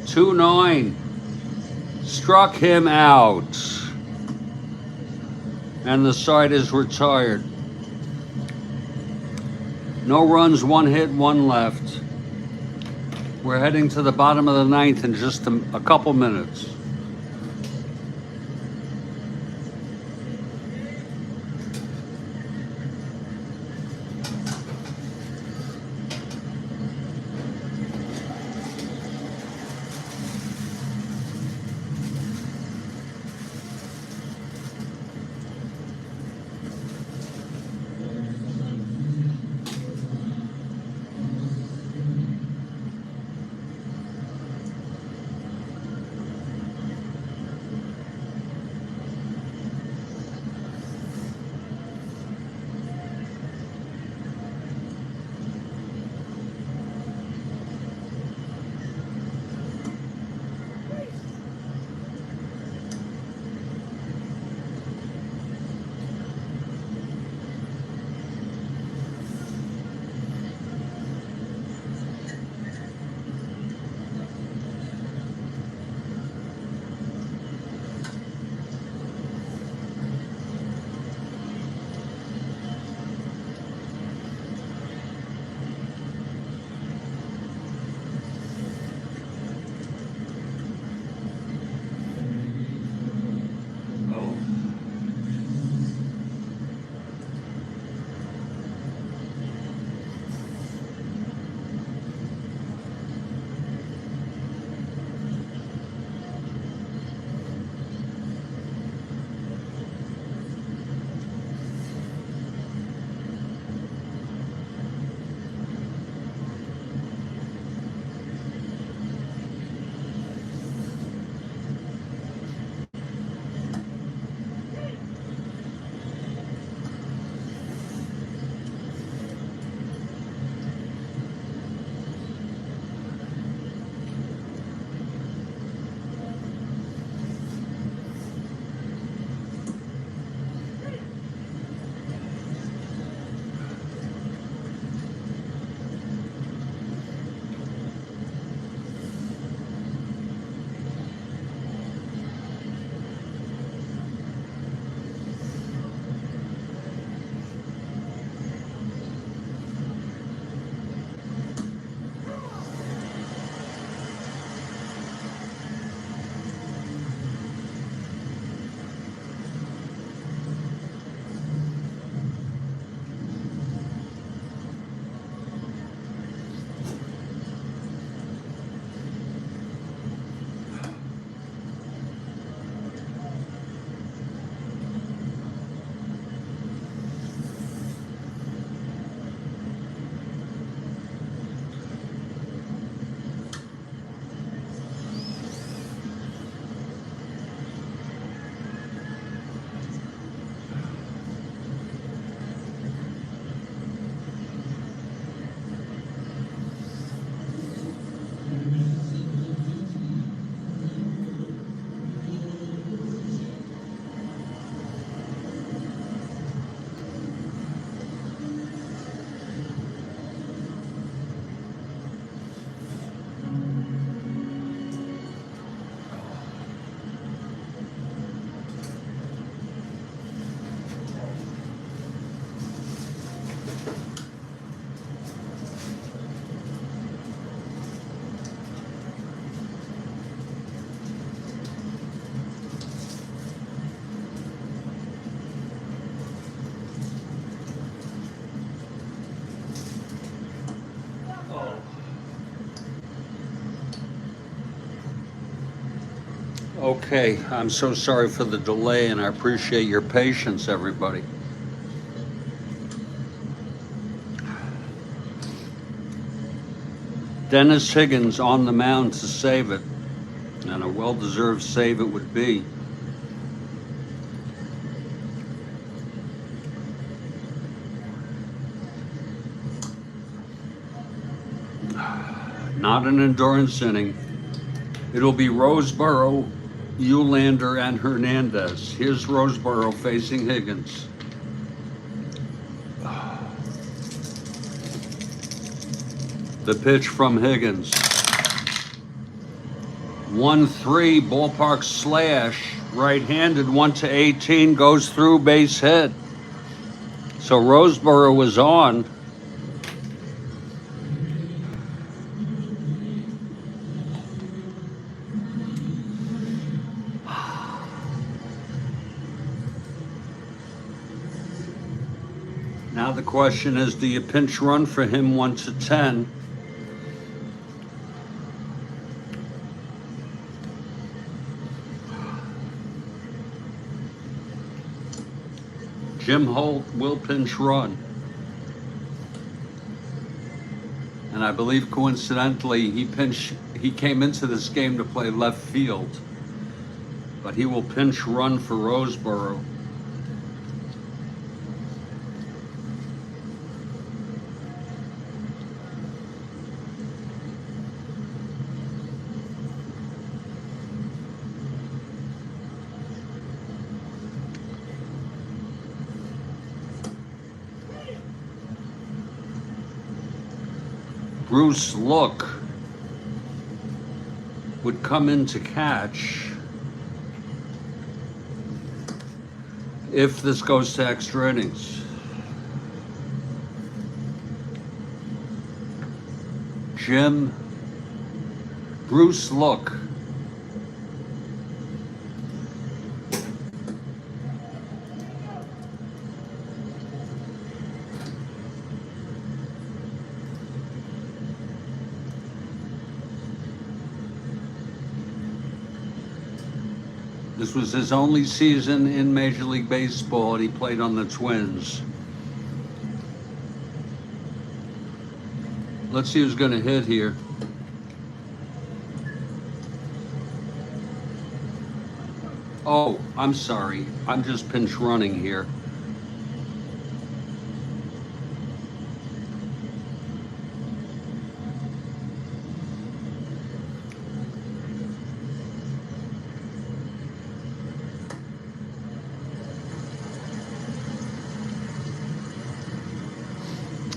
.29, struck him out. And the side is retired. No runs, one hit, one left. We're heading to the bottom of the ninth in just a couple minutes. Okay, I'm so sorry for the delay, and I appreciate your patience, everybody. Dennis Higgins on the mound to save it, and a well-deserved save it would be. Not an endurance inning. It'll be Roseboro, Eulander, and Hernandez. Here's Roseboro facing Higgins. The pitch from Higgins. 1-3, ballpark slash. Right-handed, 1-18, goes through, base hit. So Roseboro was on. Now the question is, do you pinch run for him 1-10? Jim Holt will pinch run. And I believe coincidentally he came into this game to play left field. But he will pinch run for Roseboro. Bruce Look would come in to catch if this goes to extra innings. Bruce Look. This was his only season in Major League Baseball, and he played on the Twins. Let's see who's going to hit here. Oh, I'm sorry. I'm just pinch running here.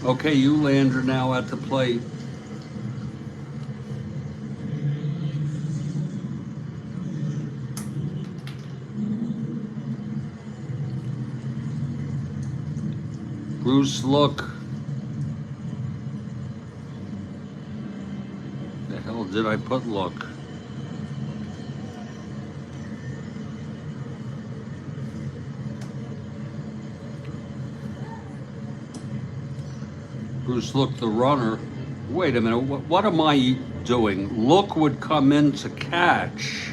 Okay, Eulander now at the plate. Bruce Look. The hell did I put Look? Bruce Look, the runner. Wait a minute, what am I doing? Look would come in to catch.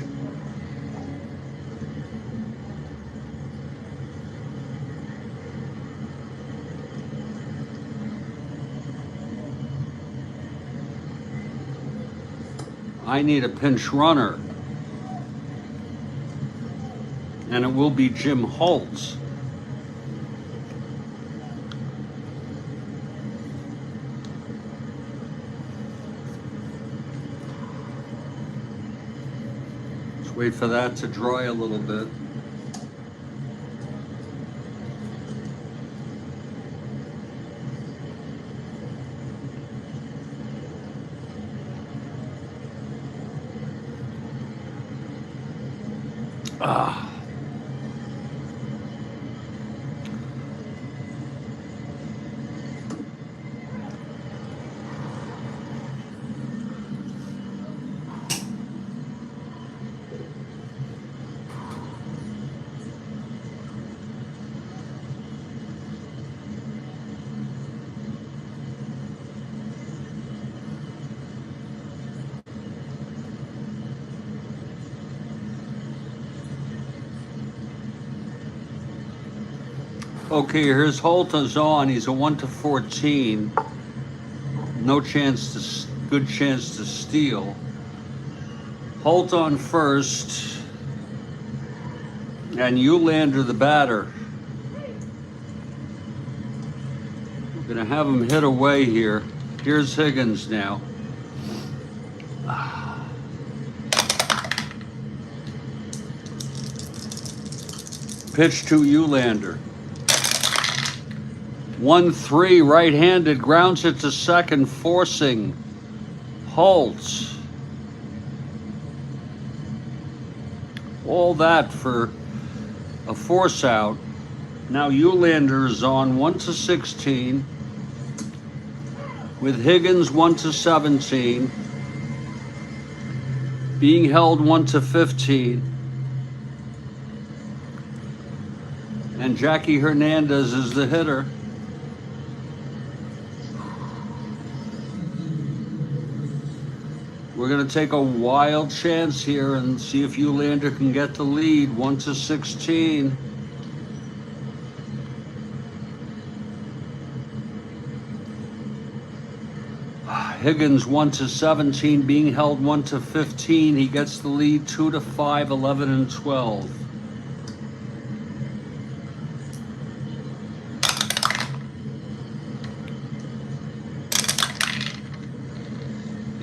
I need a pinch runner. And it will be Jim Holt. Wait for that to dry a little bit. Okay, here's Holta's on. He's a 1-14. No chance to, good chance to steal. Holt on first. And Eulander the batter. We're gonna have him hit away here. Here's Higgins now. Pitch to Eulander. 1-3, right-handed, grounds it to second, forcing Holt. All that for a force out. Now Eulander is on 1-16 with Higgins 1-17, being held 1-15. And Jackie Hernandez is the hitter. We're going to take a wild chance here and see if Eulander can get the lead, 1-16. Higgins 1-17, being held 1-15. He gets the lead 2-5, 11 and 12.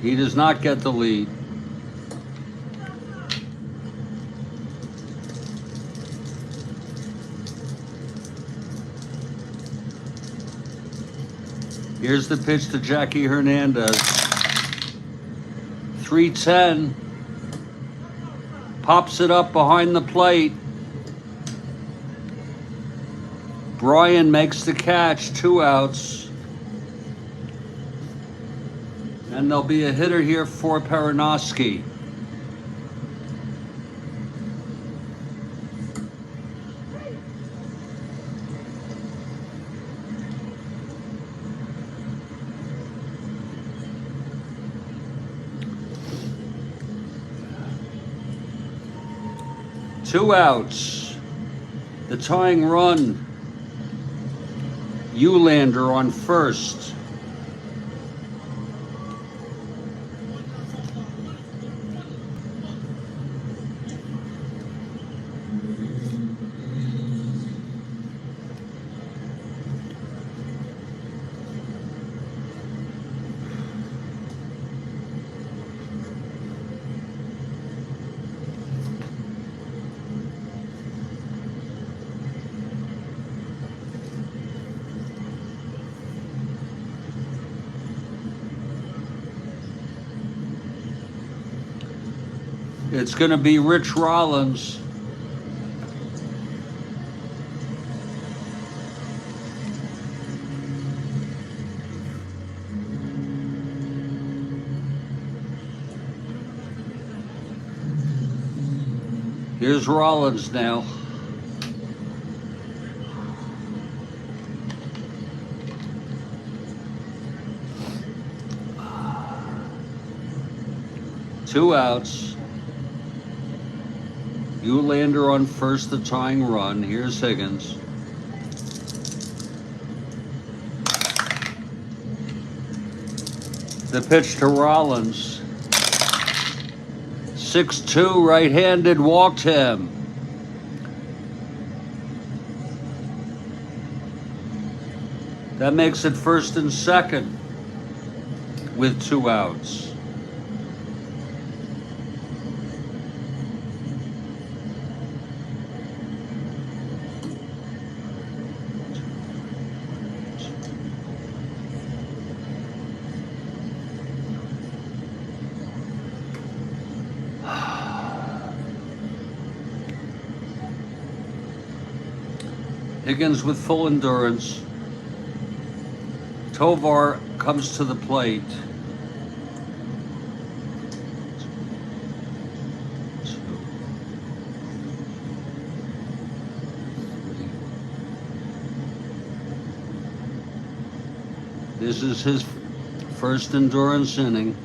He does not get the lead. Here's the pitch to Jackie Hernandez. 3-10. Pops it up behind the plate. Bryan makes the catch, 2 outs. And there'll be a hitter here for Peronoski. Two outs. The tying run. Eulander on first. It's going to be Rich Rollins. Here's Rollins now. Two outs. Eulander on first, the tying run. Here's Higgins. The pitch to Rollins. 6-2, right-handed, walked him. That makes it first and second with 2 outs. Higgins with full endurance. Tovar comes to the plate. This is his first endurance inning.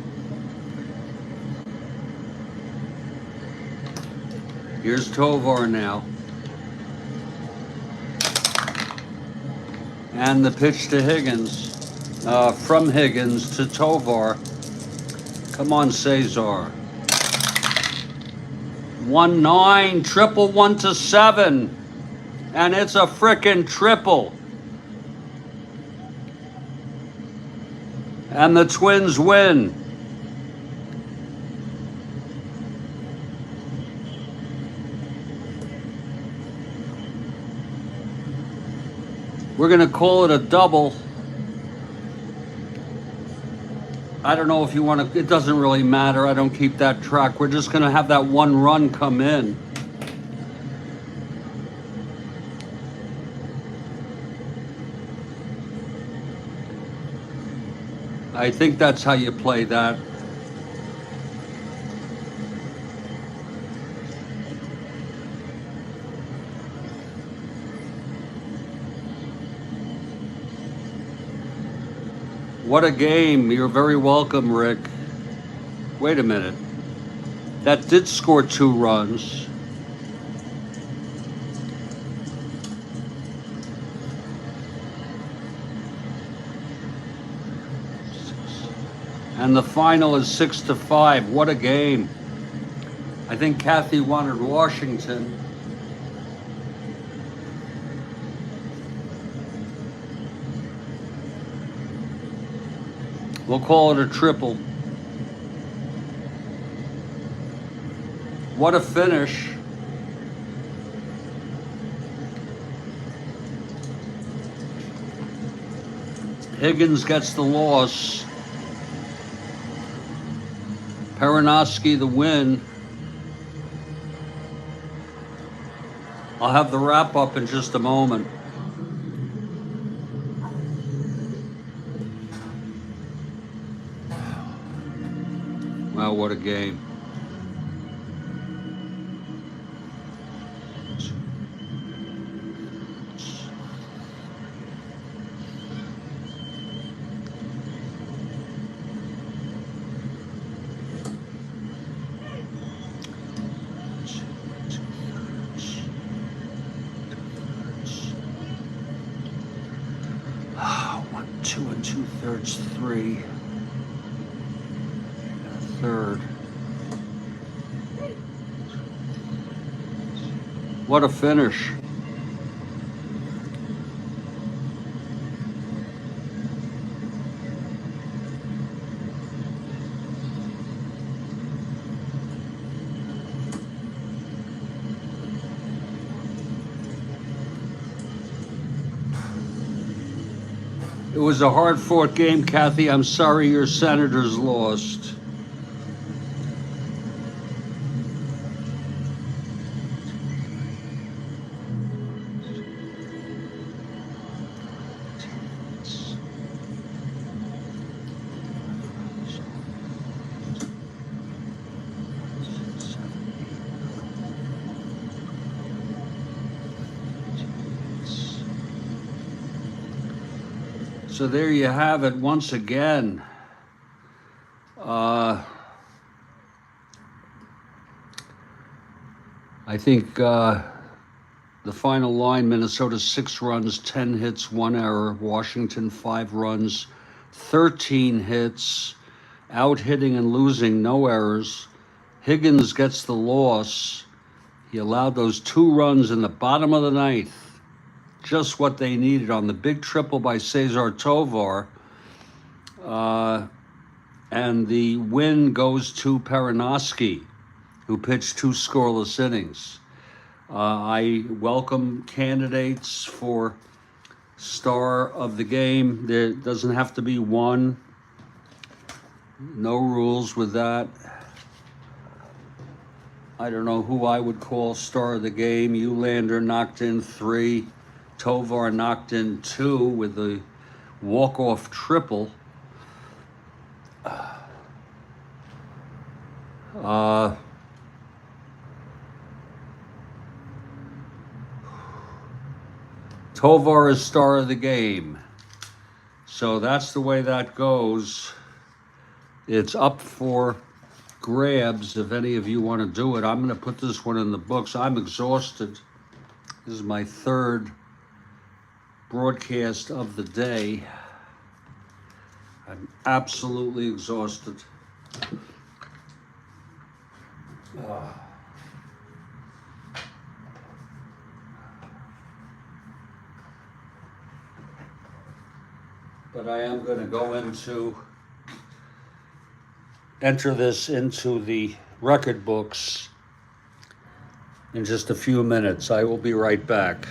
Here's Tovar now. And the pitch to Higgins. From Higgins to Tovar. Come on, Cesar. 1-9, triple 1-7. And it's a frickin' triple. And the Twins win. We're going to call it a double. I don't know if you want to, it doesn't really matter. I don't keep that track. We're just going to have that one run come in. I think that's how you play that. What a game. You're very welcome, Rick. Wait a minute. That did score 2 runs. And the final is 6-5. What a game. I think Kathy wanted Washington. We'll call it a triple. What a finish. Higgins gets the loss. Perinoski the win. I'll have the wrap up in just a moment. Wow, what a game. One, 2 2/3, 3. Third. What a finish. It was a hard-fought game, Kathy. I'm sorry your Senators lost. So there you have it once again. I think the final line, Minnesota 6 runs, 10 hits, 1 error. Washington 5 runs, 13 hits, out hitting and losing, no errors. Higgins gets the loss. He allowed those 2 runs in the bottom of the ninth. Just what they needed on the big triple by Cesar Tovar. And the win goes to Perinoski, who pitched 2 scoreless innings. I welcome candidates for star of the game. There doesn't have to be one. No rules with that. I don't know who I would call star of the game. Eulander knocked in 3. Tovar knocked in 2 with the walk-off triple. Tovar is star of the game. So that's the way that goes. It's up for grabs if any of you want to do it. I'm going to put this one in the books. I'm exhausted. This is my 3rd broadcast of the day. I'm absolutely exhausted. But I am going to go enter this into the record books in just a few minutes. I will be right back.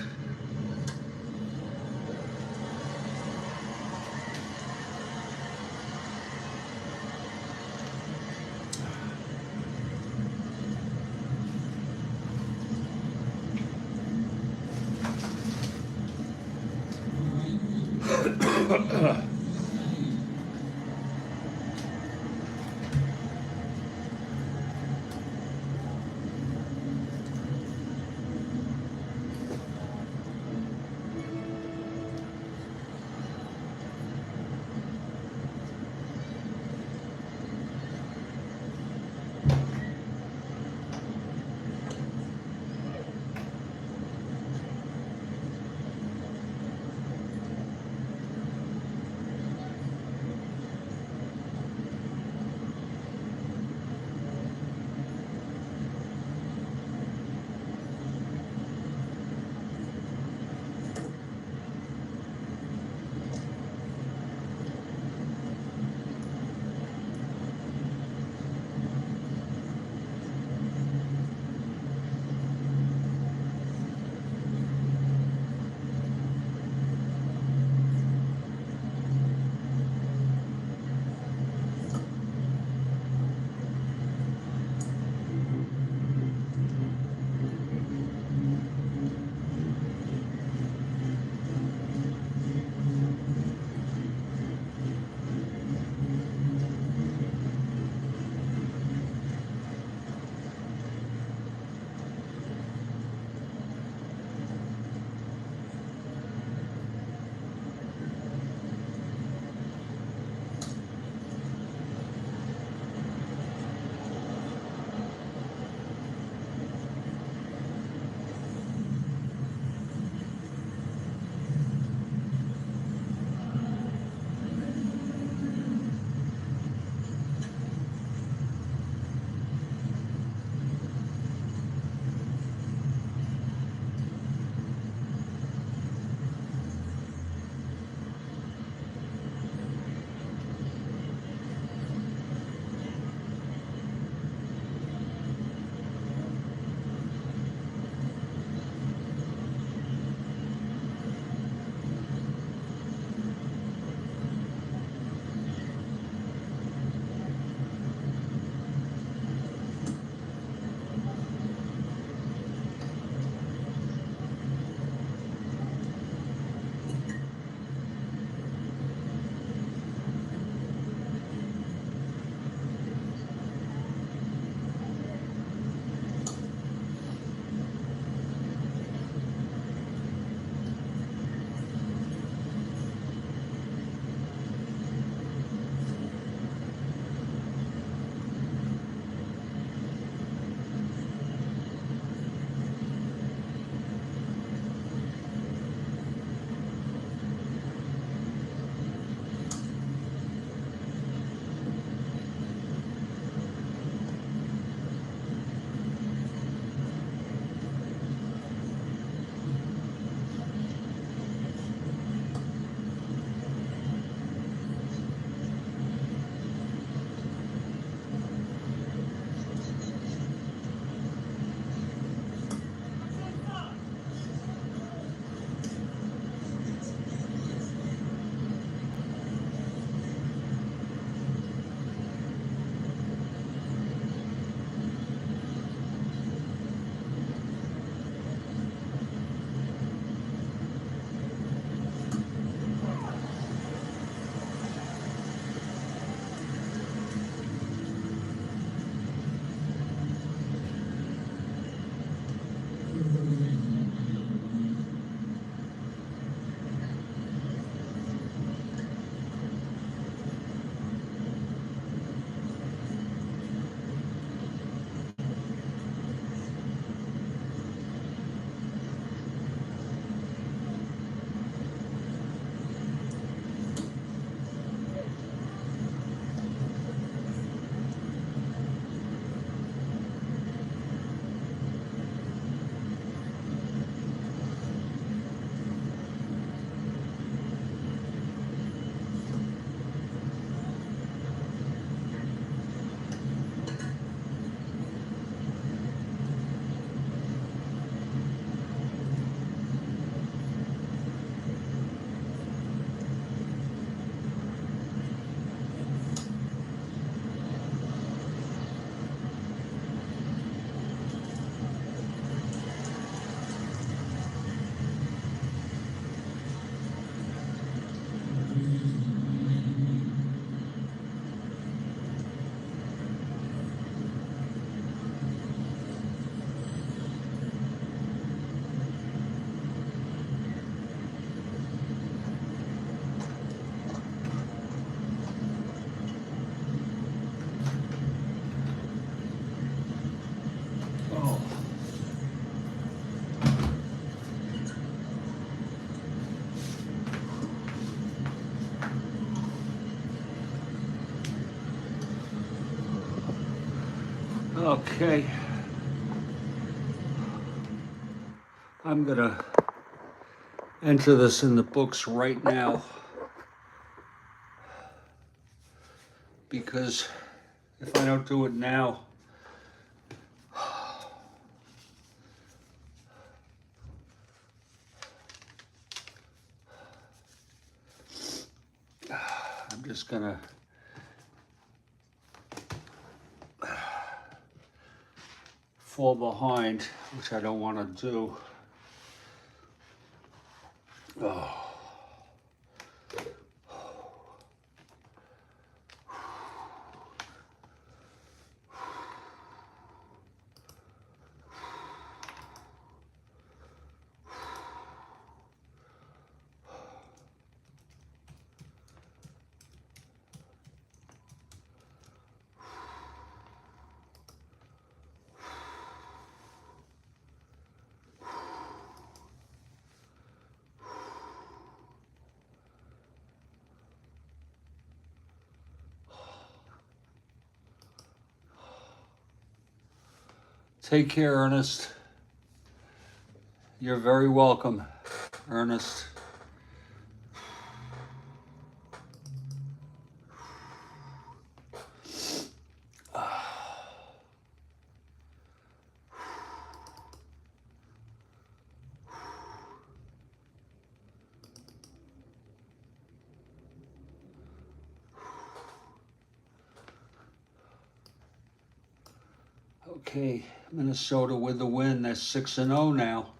Okay. I'm gonna enter this in the books right now, because if I don't do it now, I'm just gonna fall behind, which I don't want to do. Oh. Take care, Ernest. You're very welcome, Ernest. Okay, Minnesota with the win. They're 6-0 now.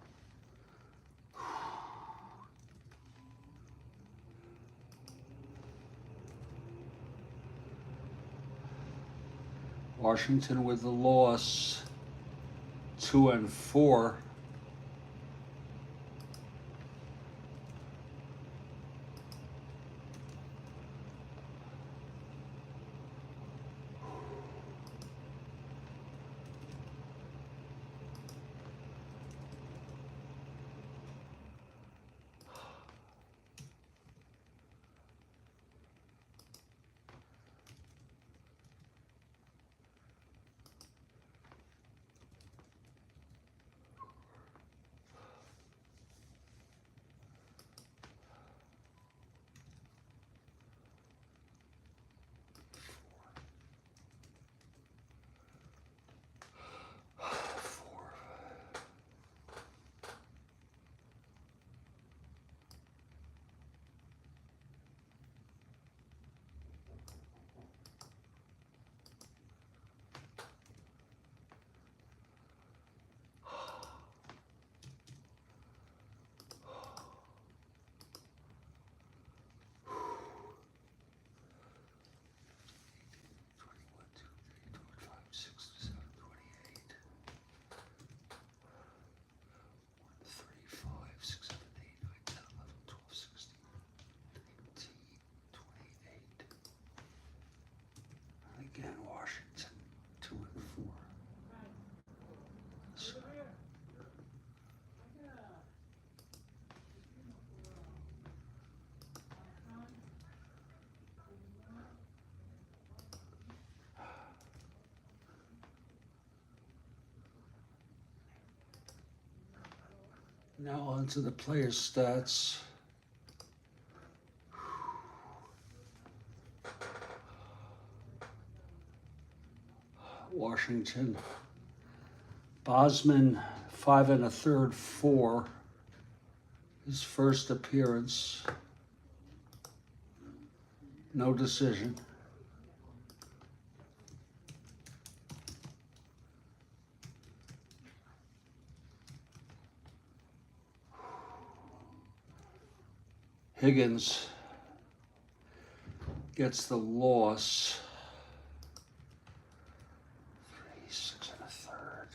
Washington with the loss, 2-4. Again, Washington, 2-4. Now on to the player stats. Washington. Bosman, 5 1/3, 4. His first appearance. No decision. Higgins gets the loss. 3 6 1/3.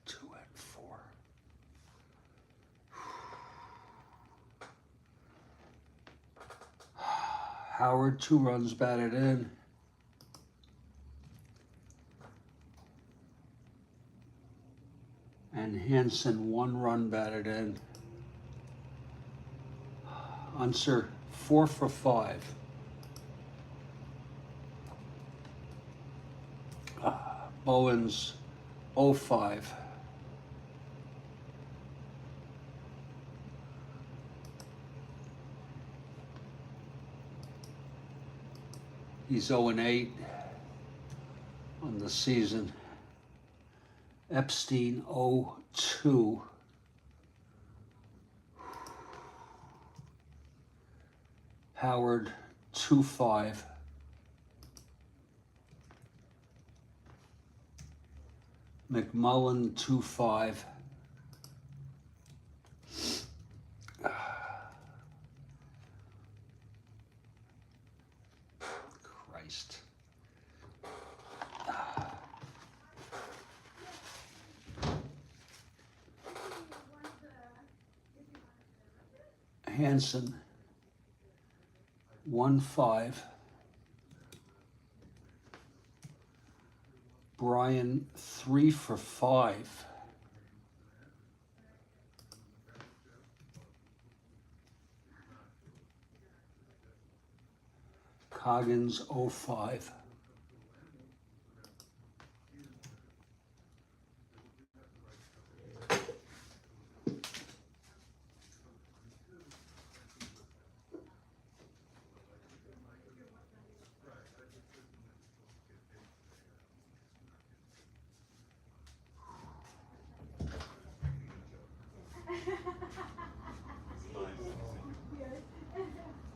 2-4. Howard, 2 runs batted in. And Hansen, 1 run batted in. Unser, 4 for 5. Bowens 05. He's 0-8 on the season. Epstein 0-2. Howard 2-5. McMullen 2-5. Christ. Hanson 1-5. Brian 3 for 5. Coggins 05.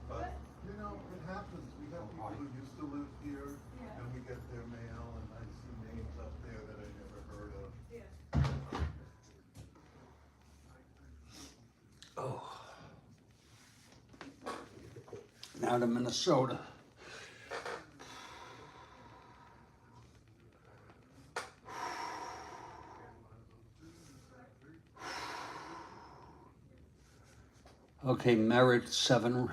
But, you know, it happens. We have people who used to live here, and we get their mail, and I see names up there that I never heard of. Oh. Now to Minnesota. Okay, Merritt 7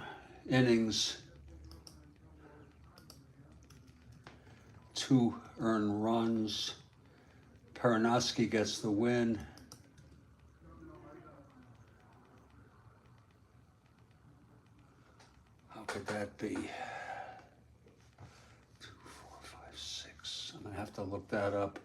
innings. 2 earned runs. Peronoski gets the win. How could that be? 2, 4, 5, 6. I'm gonna have to look that up.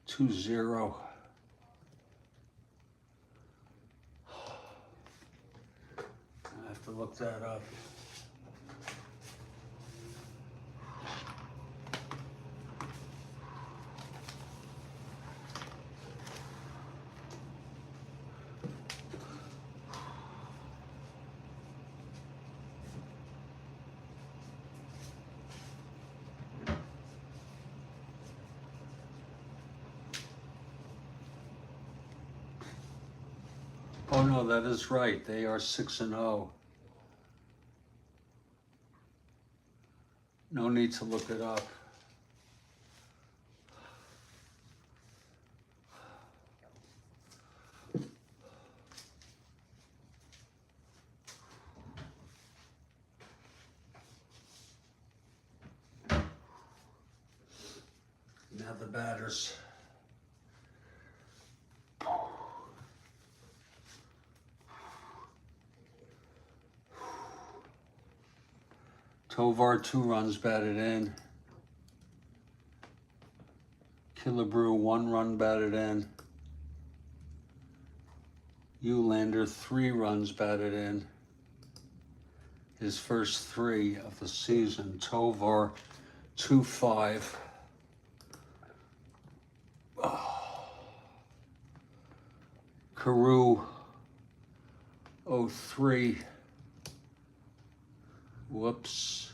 Two zero. I have to look that up. Oh no, that is right. They are 6-0. No need to look it up. Now the batters. Tovar 2 runs batted in. Killebrew 1 run batted in. Ulander 3 runs batted in. His first 3 of the season. Tovar 2-5. Oh. Carew 0-3. Whoops.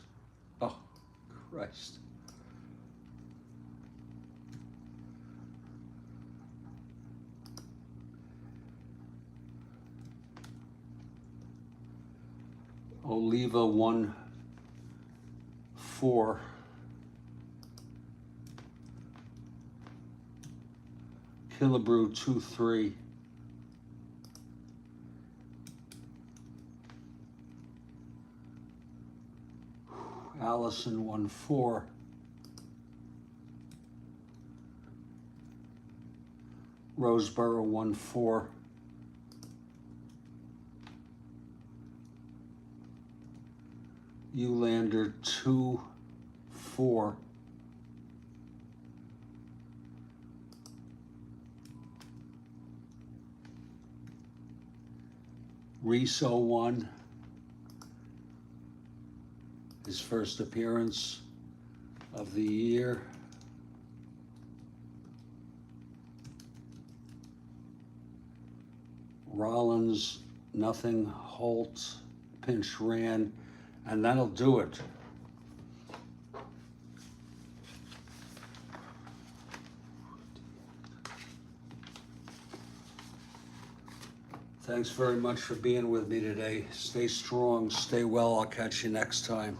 Oh, Christ. Oliva 1-4. Killebrew 2-3. Allison 1-4. Roseboro 1-4. Eulander 2-4. Reese 01. His first appearance of the year. Rollins, nothing. Holt, pinch ran, and that'll do it. Thanks very much for being with me today. Stay strong, stay well. I'll catch you next time.